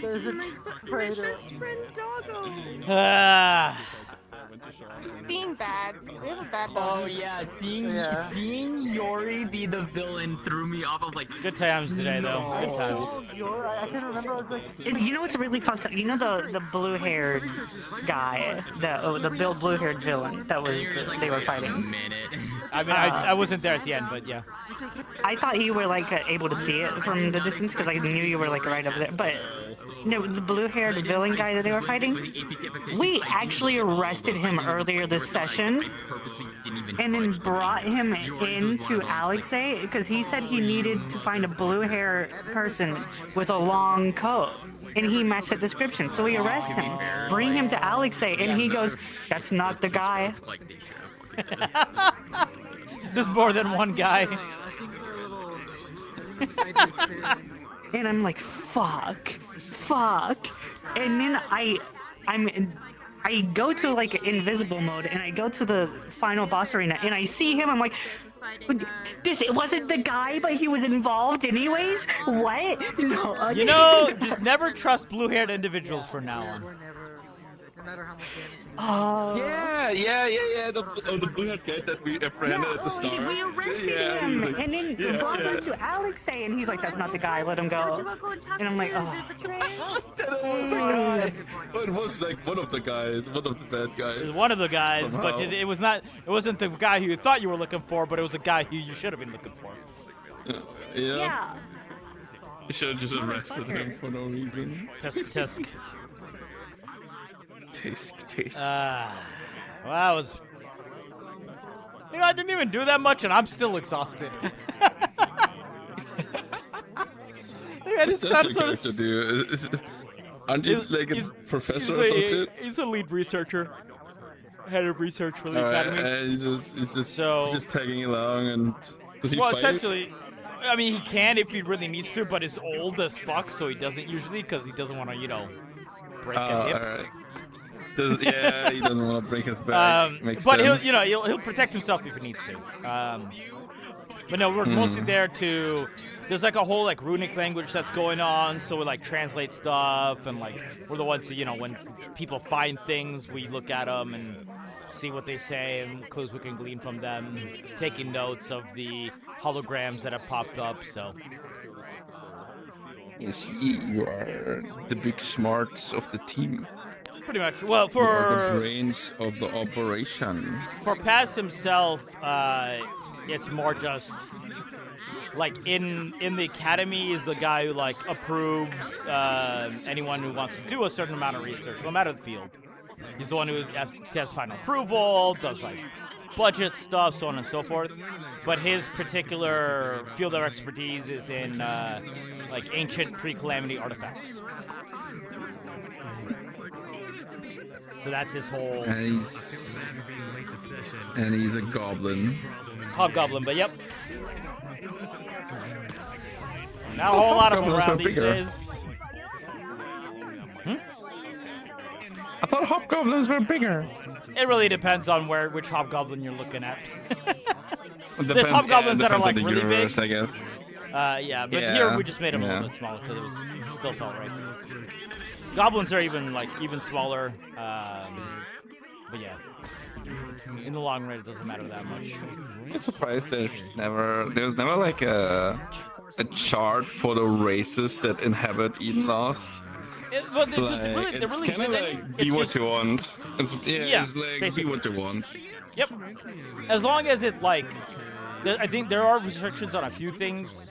There's a traitor. Best friend doggo. Being bad. We have a bad Oh dog. yeah, seeing Yori be the villain threw me off. I was like, good times today though. Good times. I couldn't remember. I was like, You know what's really fucked up? You know the blue-haired guy, the blue-haired villain that was they were fighting. I mean, I wasn't there at the end, but yeah. I thought you were like able to see it from the distance because I knew you were like right over there. But no, the blue-haired villain guy that they were fighting, we actually arrested him earlier this session, and then brought him into Alexei because he said he needed to find a blue-haired person with a long coat. And he matched that description, so we arrest him, bring him to Alexei, and he goes, "That's not the guy." There's more than one guy. And I'm like, fuck. And then I go to like invisible mode, and I go to the final boss arena, and I see him. I'm like, it wasn't the guy, but he was involved anyways. What? No. You know, just never trust blue-haired individuals from now on. no matter how much damage. Yeah. The blue-haired guy that we apprehended at the start. We arrested him, like, and then brought him to Alexei, and he's like, "That's not the guy. Let him go." And I'm like, "Oh." That was a guy. Oh, it was like one of the guys, one of the bad guys. It was one of the guys, Somehow. but it was not. It wasn't the guy who you thought you were looking for, but it was a guy who you should have been looking for. Yeah. You should have just arrested him for no reason. Tisk. Tisk. Well, that was. You know, I didn't even do that much, and I'm still exhausted. I just What's your character do? Aren't you like a professor or some shit? He's a lead researcher. Head of research for the Alright, academy. and he's just tagging along, and does he Well, fight? essentially, I mean, he can if he really needs to, but he's old as fuck, so he doesn't usually, because he doesn't want to, break a hip. Alright. Yeah, he doesn't want to break his back. Makes But sense. he'll protect himself if he needs to. But no, we're mostly there to. There's like a whole like runic language that's going on, so we like translate stuff, and like we're the ones who when people find things, we look at them and see what they say and clues we can glean from them, taking notes of the holograms that have popped up. So. Yes, you are the big smarts of the team. Pretty much. Well, You are the brains of the operation. For Paz himself, it's more just like in the academy is the guy who like approves anyone who wants to do a certain amount of research, no matter the field. He's the one who has final approval, does like budget stuff, so on and so forth. But his particular field of expertise is in like ancient pre-calamity artifacts. So that's his whole. And he's a goblin. Hobgoblin, but yep. Not a whole lot of them around these days. I thought hobgoblins were bigger. It really depends on which hobgoblin you're looking at. There's hobgoblins that are like really universe, big. I guess. Yeah, but here we just made them a little bit smaller because it still felt right. Goblins are even smaller, but yeah. In the long run, it doesn't matter that much. I'm surprised there's never like a chart for the races that inhabit Eden Lost. Well, they're really it's kind of like be what you want. It's like basically. be what you want. Yep. As long as it's like, I think there are restrictions on a few things,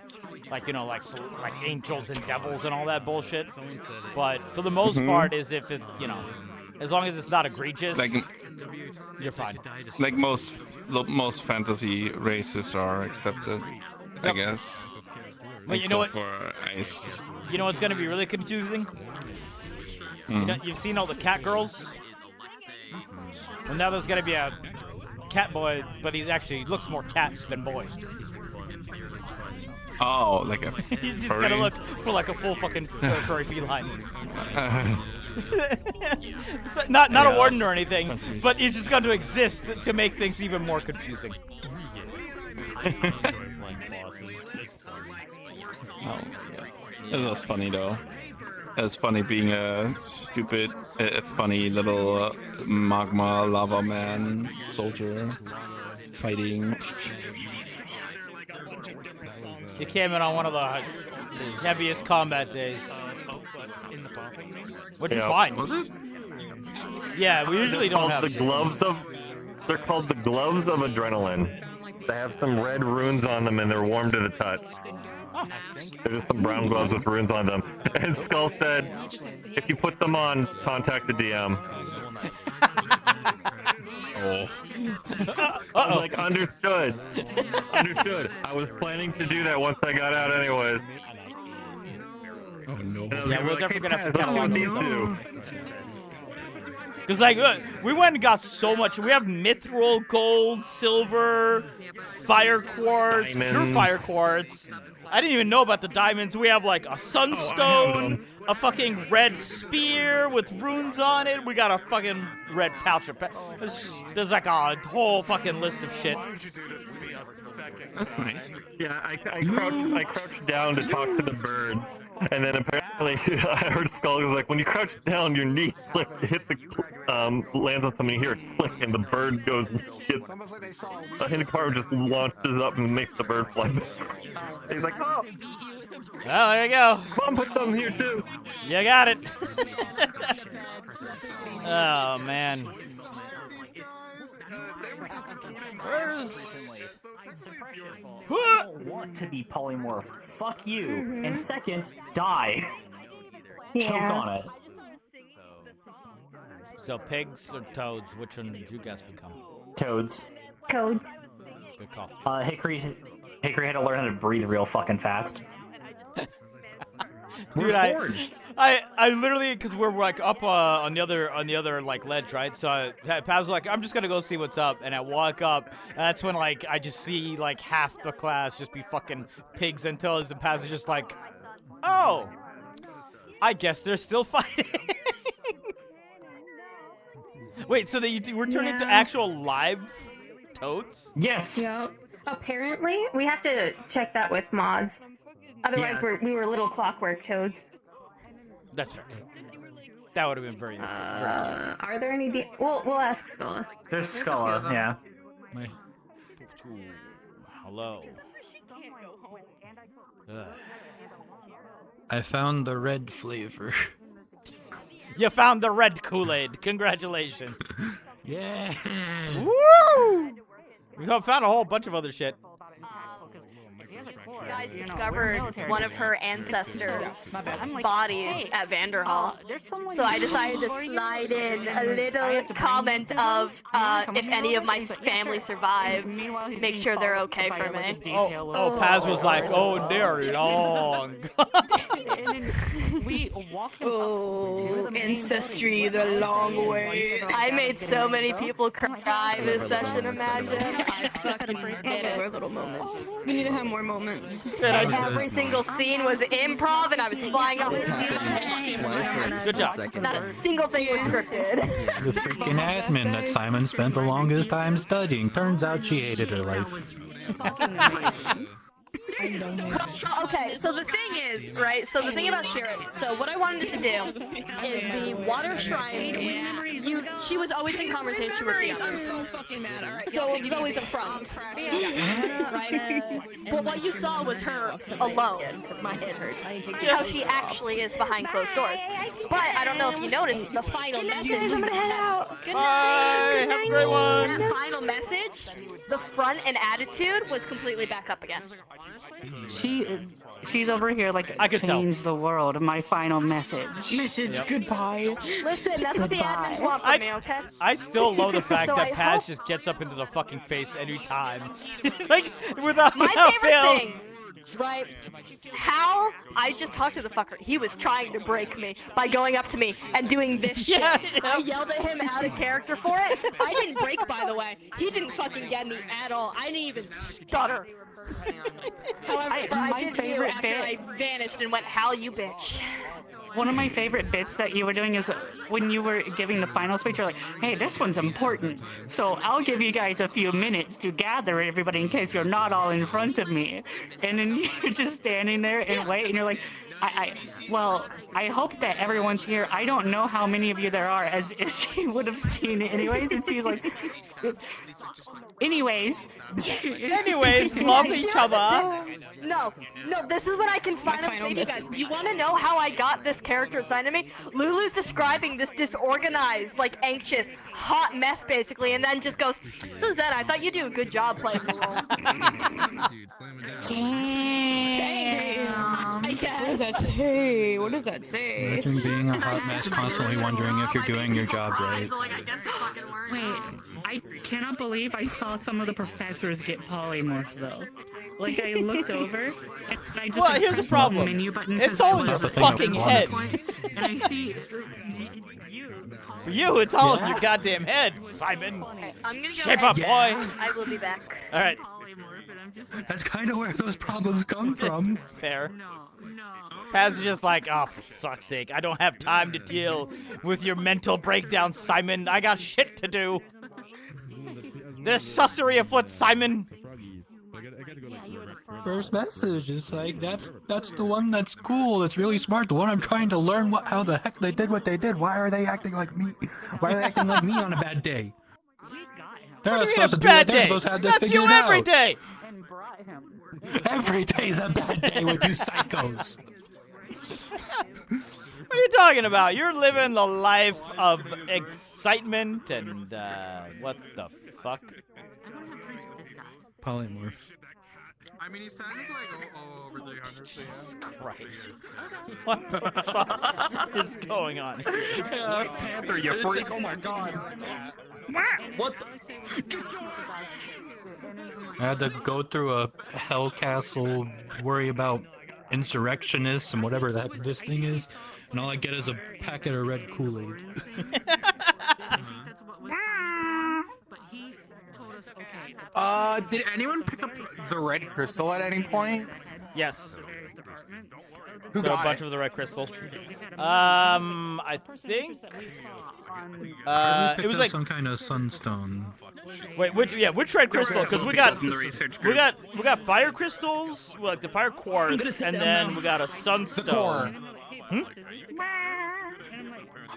like like angels and devils and all that bullshit. But for the most part, is if it as long as it's not egregious, you're fine. Like most fantasy races are accepted, I guess. But you know what? For ice. You know what's going to be really confusing? You've seen all the cat girls? Well, now there's going to be a cat boy, but he looks more cat than boy. Oh, like a. He's just gonna look for like a full fucking furry feline. So, not a warden or anything, but he's just going to exist to make things even more confusing. Oh, yeah. This was funny though. It was funny being a stupid, funny little magma lava man soldier fighting. You came in on one of the heaviest combat days. What'd you find? Was it? Yeah, we usually don't have the gloves of. They're called the gloves of adrenaline. They have some red runes on them, and they're warm to the touch. They're just some brown gloves with runes on them. And Skull said, if you put them on, contact the DM. I was like, understood. Understood. I was planning to do that once I got out anyways. Oh, no. Yeah, we're definitely gonna have to catalog these two. Because, like, look, we went and got so much. We have mithril, gold, silver, fire quartz, pure Diamonds. fire quartz. I didn't even know about the diamonds. We have, like, a sunstone, a fucking red spear with runes on it. We got a fucking red pouch of there's like a whole fucking list of shit. That's nice. Yeah, I crouched down to talk to the bird, and then apparently I heard Skull was like, when you crouch down, your knee hit the lands on something, you hear it click, and the bird goes, a hidden compartment just launches up and makes the bird fly. He's like, oh! Well, there you go. Mom put some here too. You got it. Oh, man. Want to be polymorph. Fuck you. And second, die. Choke on it. So pigs or toads? Which one did you guys become? Toads. Codes. Good call. Hickory had to learn how to breathe real fucking fast. Dude, I literally, because we're like up on the other like ledge, right? So Paz was like, I'm just gonna go see what's up, and I walk up, and that's when like I just see like half the class just be fucking pigs and toads, and Paz is just like, oh, I guess they're still fighting. Wait, so that you were turned into actual live toads? Yes. Yep. Apparently, we have to check that with mods. Otherwise, we were little clockwork toads. That's fair. That would have been very. Are there any? We'll ask Sculla. There's Sculla, yeah. Hello. I found the red flavor. You found the red Kool-Aid. Congratulations. Yeah. Woo! We found a whole bunch of other shit. Guys discovered one of her ancestors' bodies at Vanderhall. So I decided to slide in a little comment of if any of my family survives, make sure they're okay for me. Oh, Paz was like, oh, they're long. We walked ancestry the long way. I made so many people cry this session, imagine. I fucking did it. More little moments. We need to have more moments. And every single scene was improv, and I was flying off the scene. Good job. Not a single thing was scripted. The freaking admin that Simon spent the longest time studying. Turns out she hated her life. Okay, so the thing is, right, so the thing about Sharon, so what I wanted to do is the water shrine, she was always in conversation with the others. So it was always a front, right? But what you saw was her alone. My head hurts. How she actually is behind closed doors. But I don't know if you noticed, the final message. I'm gonna head out. Good night. Have a great one. That final message, the front and attitude was completely back up again. She's over here like I could change the world. My final message. Goodbye. Listen, that's what the admins want from me, okay? I still love the fact So that I Paz hope- just gets up into the fucking face anytime. Like, without My favorite fail. thing, right? How I just talked to the fucker. He was trying to break me by going up to me and doing this shit. I yelled at him out of character for it. I didn't break, by the way. He didn't fucking get me at all. I didn't even stutter. However, I did view favorite after I vanished and went, "Hal, you bitch." One of my favorite bits that you were doing is when you were giving the final speech, you're like, hey, this one's important. So I'll give you guys a few minutes to gather everybody in case you're not all in front of me. And then you're just standing there and wait, and you're like, well, I hope that everyone's here. I don't know how many of you there are, as if she would have seen it anyways. And she's like, anyways, love each other. No, this is what I can finally say to you guys. You want to know how I got this character assigned to me? Lulu's describing this disorganized, like anxious, hot mess basically, and then just goes, so Zed, I thought you do a good job playing the role. Damn. I guess. What does that say? What does that say? Imagine being a hot mess, constantly wondering if you're doing your job right. Wait, I cannot believe I saw some of the professors get polymorphs though. Like I looked over and I just Well, here's the problem. menu button It's all in your fucking head. And I see For you, it's all in your goddamn head, Simon. Okay, I'm gonna go Shape ahead. up, boy. I will be back. All right. That's kind of where those problems come from. It's fair. Paz is just like, oh, for fuck's sake, I don't have time to deal with your mental breakdown, Simon. I got shit to do. There's sussery afoot, Simon. First message is like, that's the one that's cool, that's really smart, the one I'm trying to learn how the heck they did what they did. Why are they acting like me? Why are they acting like me on a bad day? What do you mean a bad day? That's you every day. Every day's a bad day with you psychos. What are you talking about? You're living the life of excitement and, what the fuck? Polymorph. I mean, he's technically like all over 300. Jesus Christ. What the fuck is going on here? Panther, you freak. Oh my god. What I had to go through a hell castle, worry about insurrectionists and whatever the heck this thing is, and all I get is a packet of red Kool-Aid. Did anyone pick up the red crystal at any point? Yes. Who got a bunch of the red crystal? I think. It was like some kind of sunstone. Wait, which red crystal? Because we got fire crystals, like the fire quartz, and then we got a sunstone.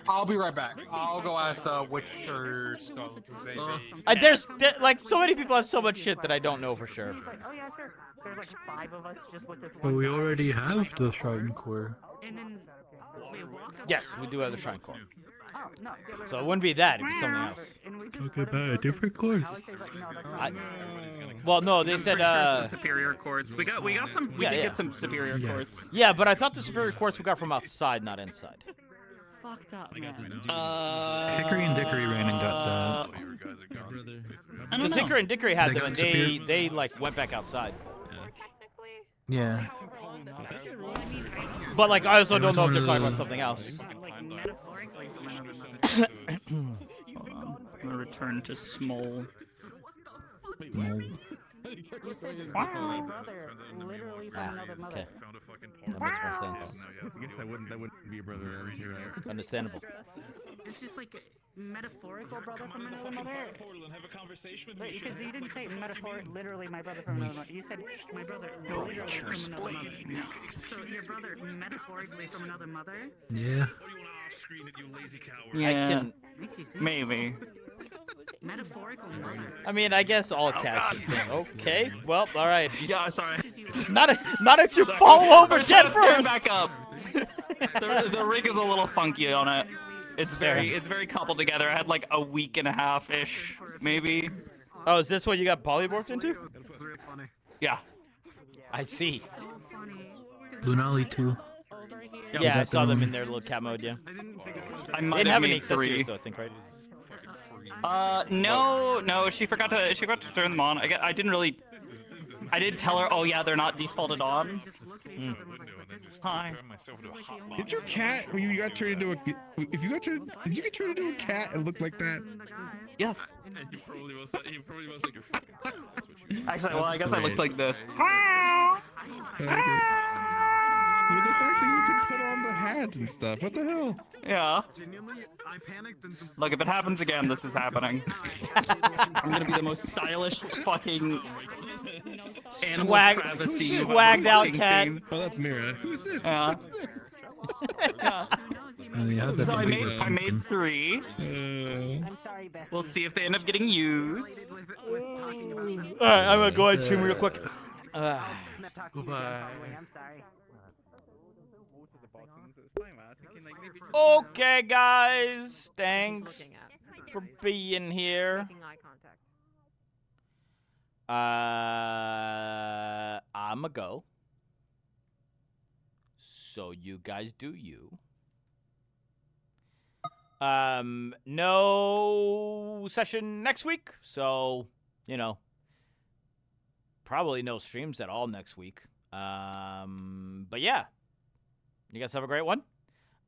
I'll be right back. I'll go ask which stones There's like so many people have so much shit that I don't know for sure. oh yeah, sure. There's like 5 of us just with this But one. we already have the Shrine Core. Yes, we do have the shrine core. Oh, no, So it wouldn't be that; it'd be something else. Talk about a different course. Well, no, they said the superior quartz. We got some. We did get some superior quartz. Yeah, but I thought the superior quartz we got from outside, not inside. Fucked up, man. Hickory and Dickory ran and got that. Because Hickory and Dickory had They them, and got superior- they like went back outside. Yeah. But like, I also It don't was know if one they're of talking the- about something else. I'm gonna return to Small. You said my brother, literally from another mother. Okay. That makes more sense. I guess that wouldn't be a brother. You're right. Understandable. It's just like metaphorical brother from another mother. Wait, because you didn't say literally my brother from another mother. You said my brother literally from another mother. So your brother metaphorically from another mother? Yeah. Yeah. Maybe. Metaphorical mother. I mean, I guess all cats just think, okay, well, all right. Yeah, sorry. Not if you fall over dead Stand first. back up. The rig is a little funky on it. It's very coupled together. I had like a week and a half ish, maybe. Oh, is this what you got polymorphed into? Yeah. I see. Lunali 2. Yeah, I saw them in their little cat mode. Yeah. I They might didn't have have any made 3. accessories, though, I think, right? No, she forgot to turn them on. I did tell her, oh yeah, they're not defaulted on. Hi. Did your cat, when you got turned into a, did you get turned into a cat and look like that? Yes. He probably was like your Actually, well, I guess I looked like this. With the fact that you can put on the hat and stuff, what the hell? Yeah. Genuinely, I panicked and Look, if it happens again, this is happening. I'm gonna be the most stylish fucking animal travesty you've ever swagged out fucking cat. seen. Oh, that's Mira. Who's this? Yeah. What's this? Yeah. Yeah, So I made 3. I'm sorry, Bessie. We'll see if they end up getting used. Alright, I'm gonna go ahead and stream real quick. Goodbye. I'm sorry. Okay, guys. Thanks for being here. I'ma go. So you guys do you. No session next week, so you know, probably no streams at all next week. But yeah, you guys have a great one.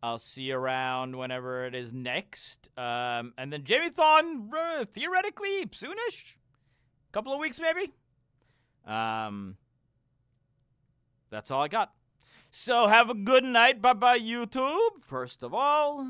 I'll see you around whenever it is next. And then Jamie-thon, theoretically soonish, couple of weeks maybe. That's all I got. So have a good night. Bye bye, YouTube. First of all.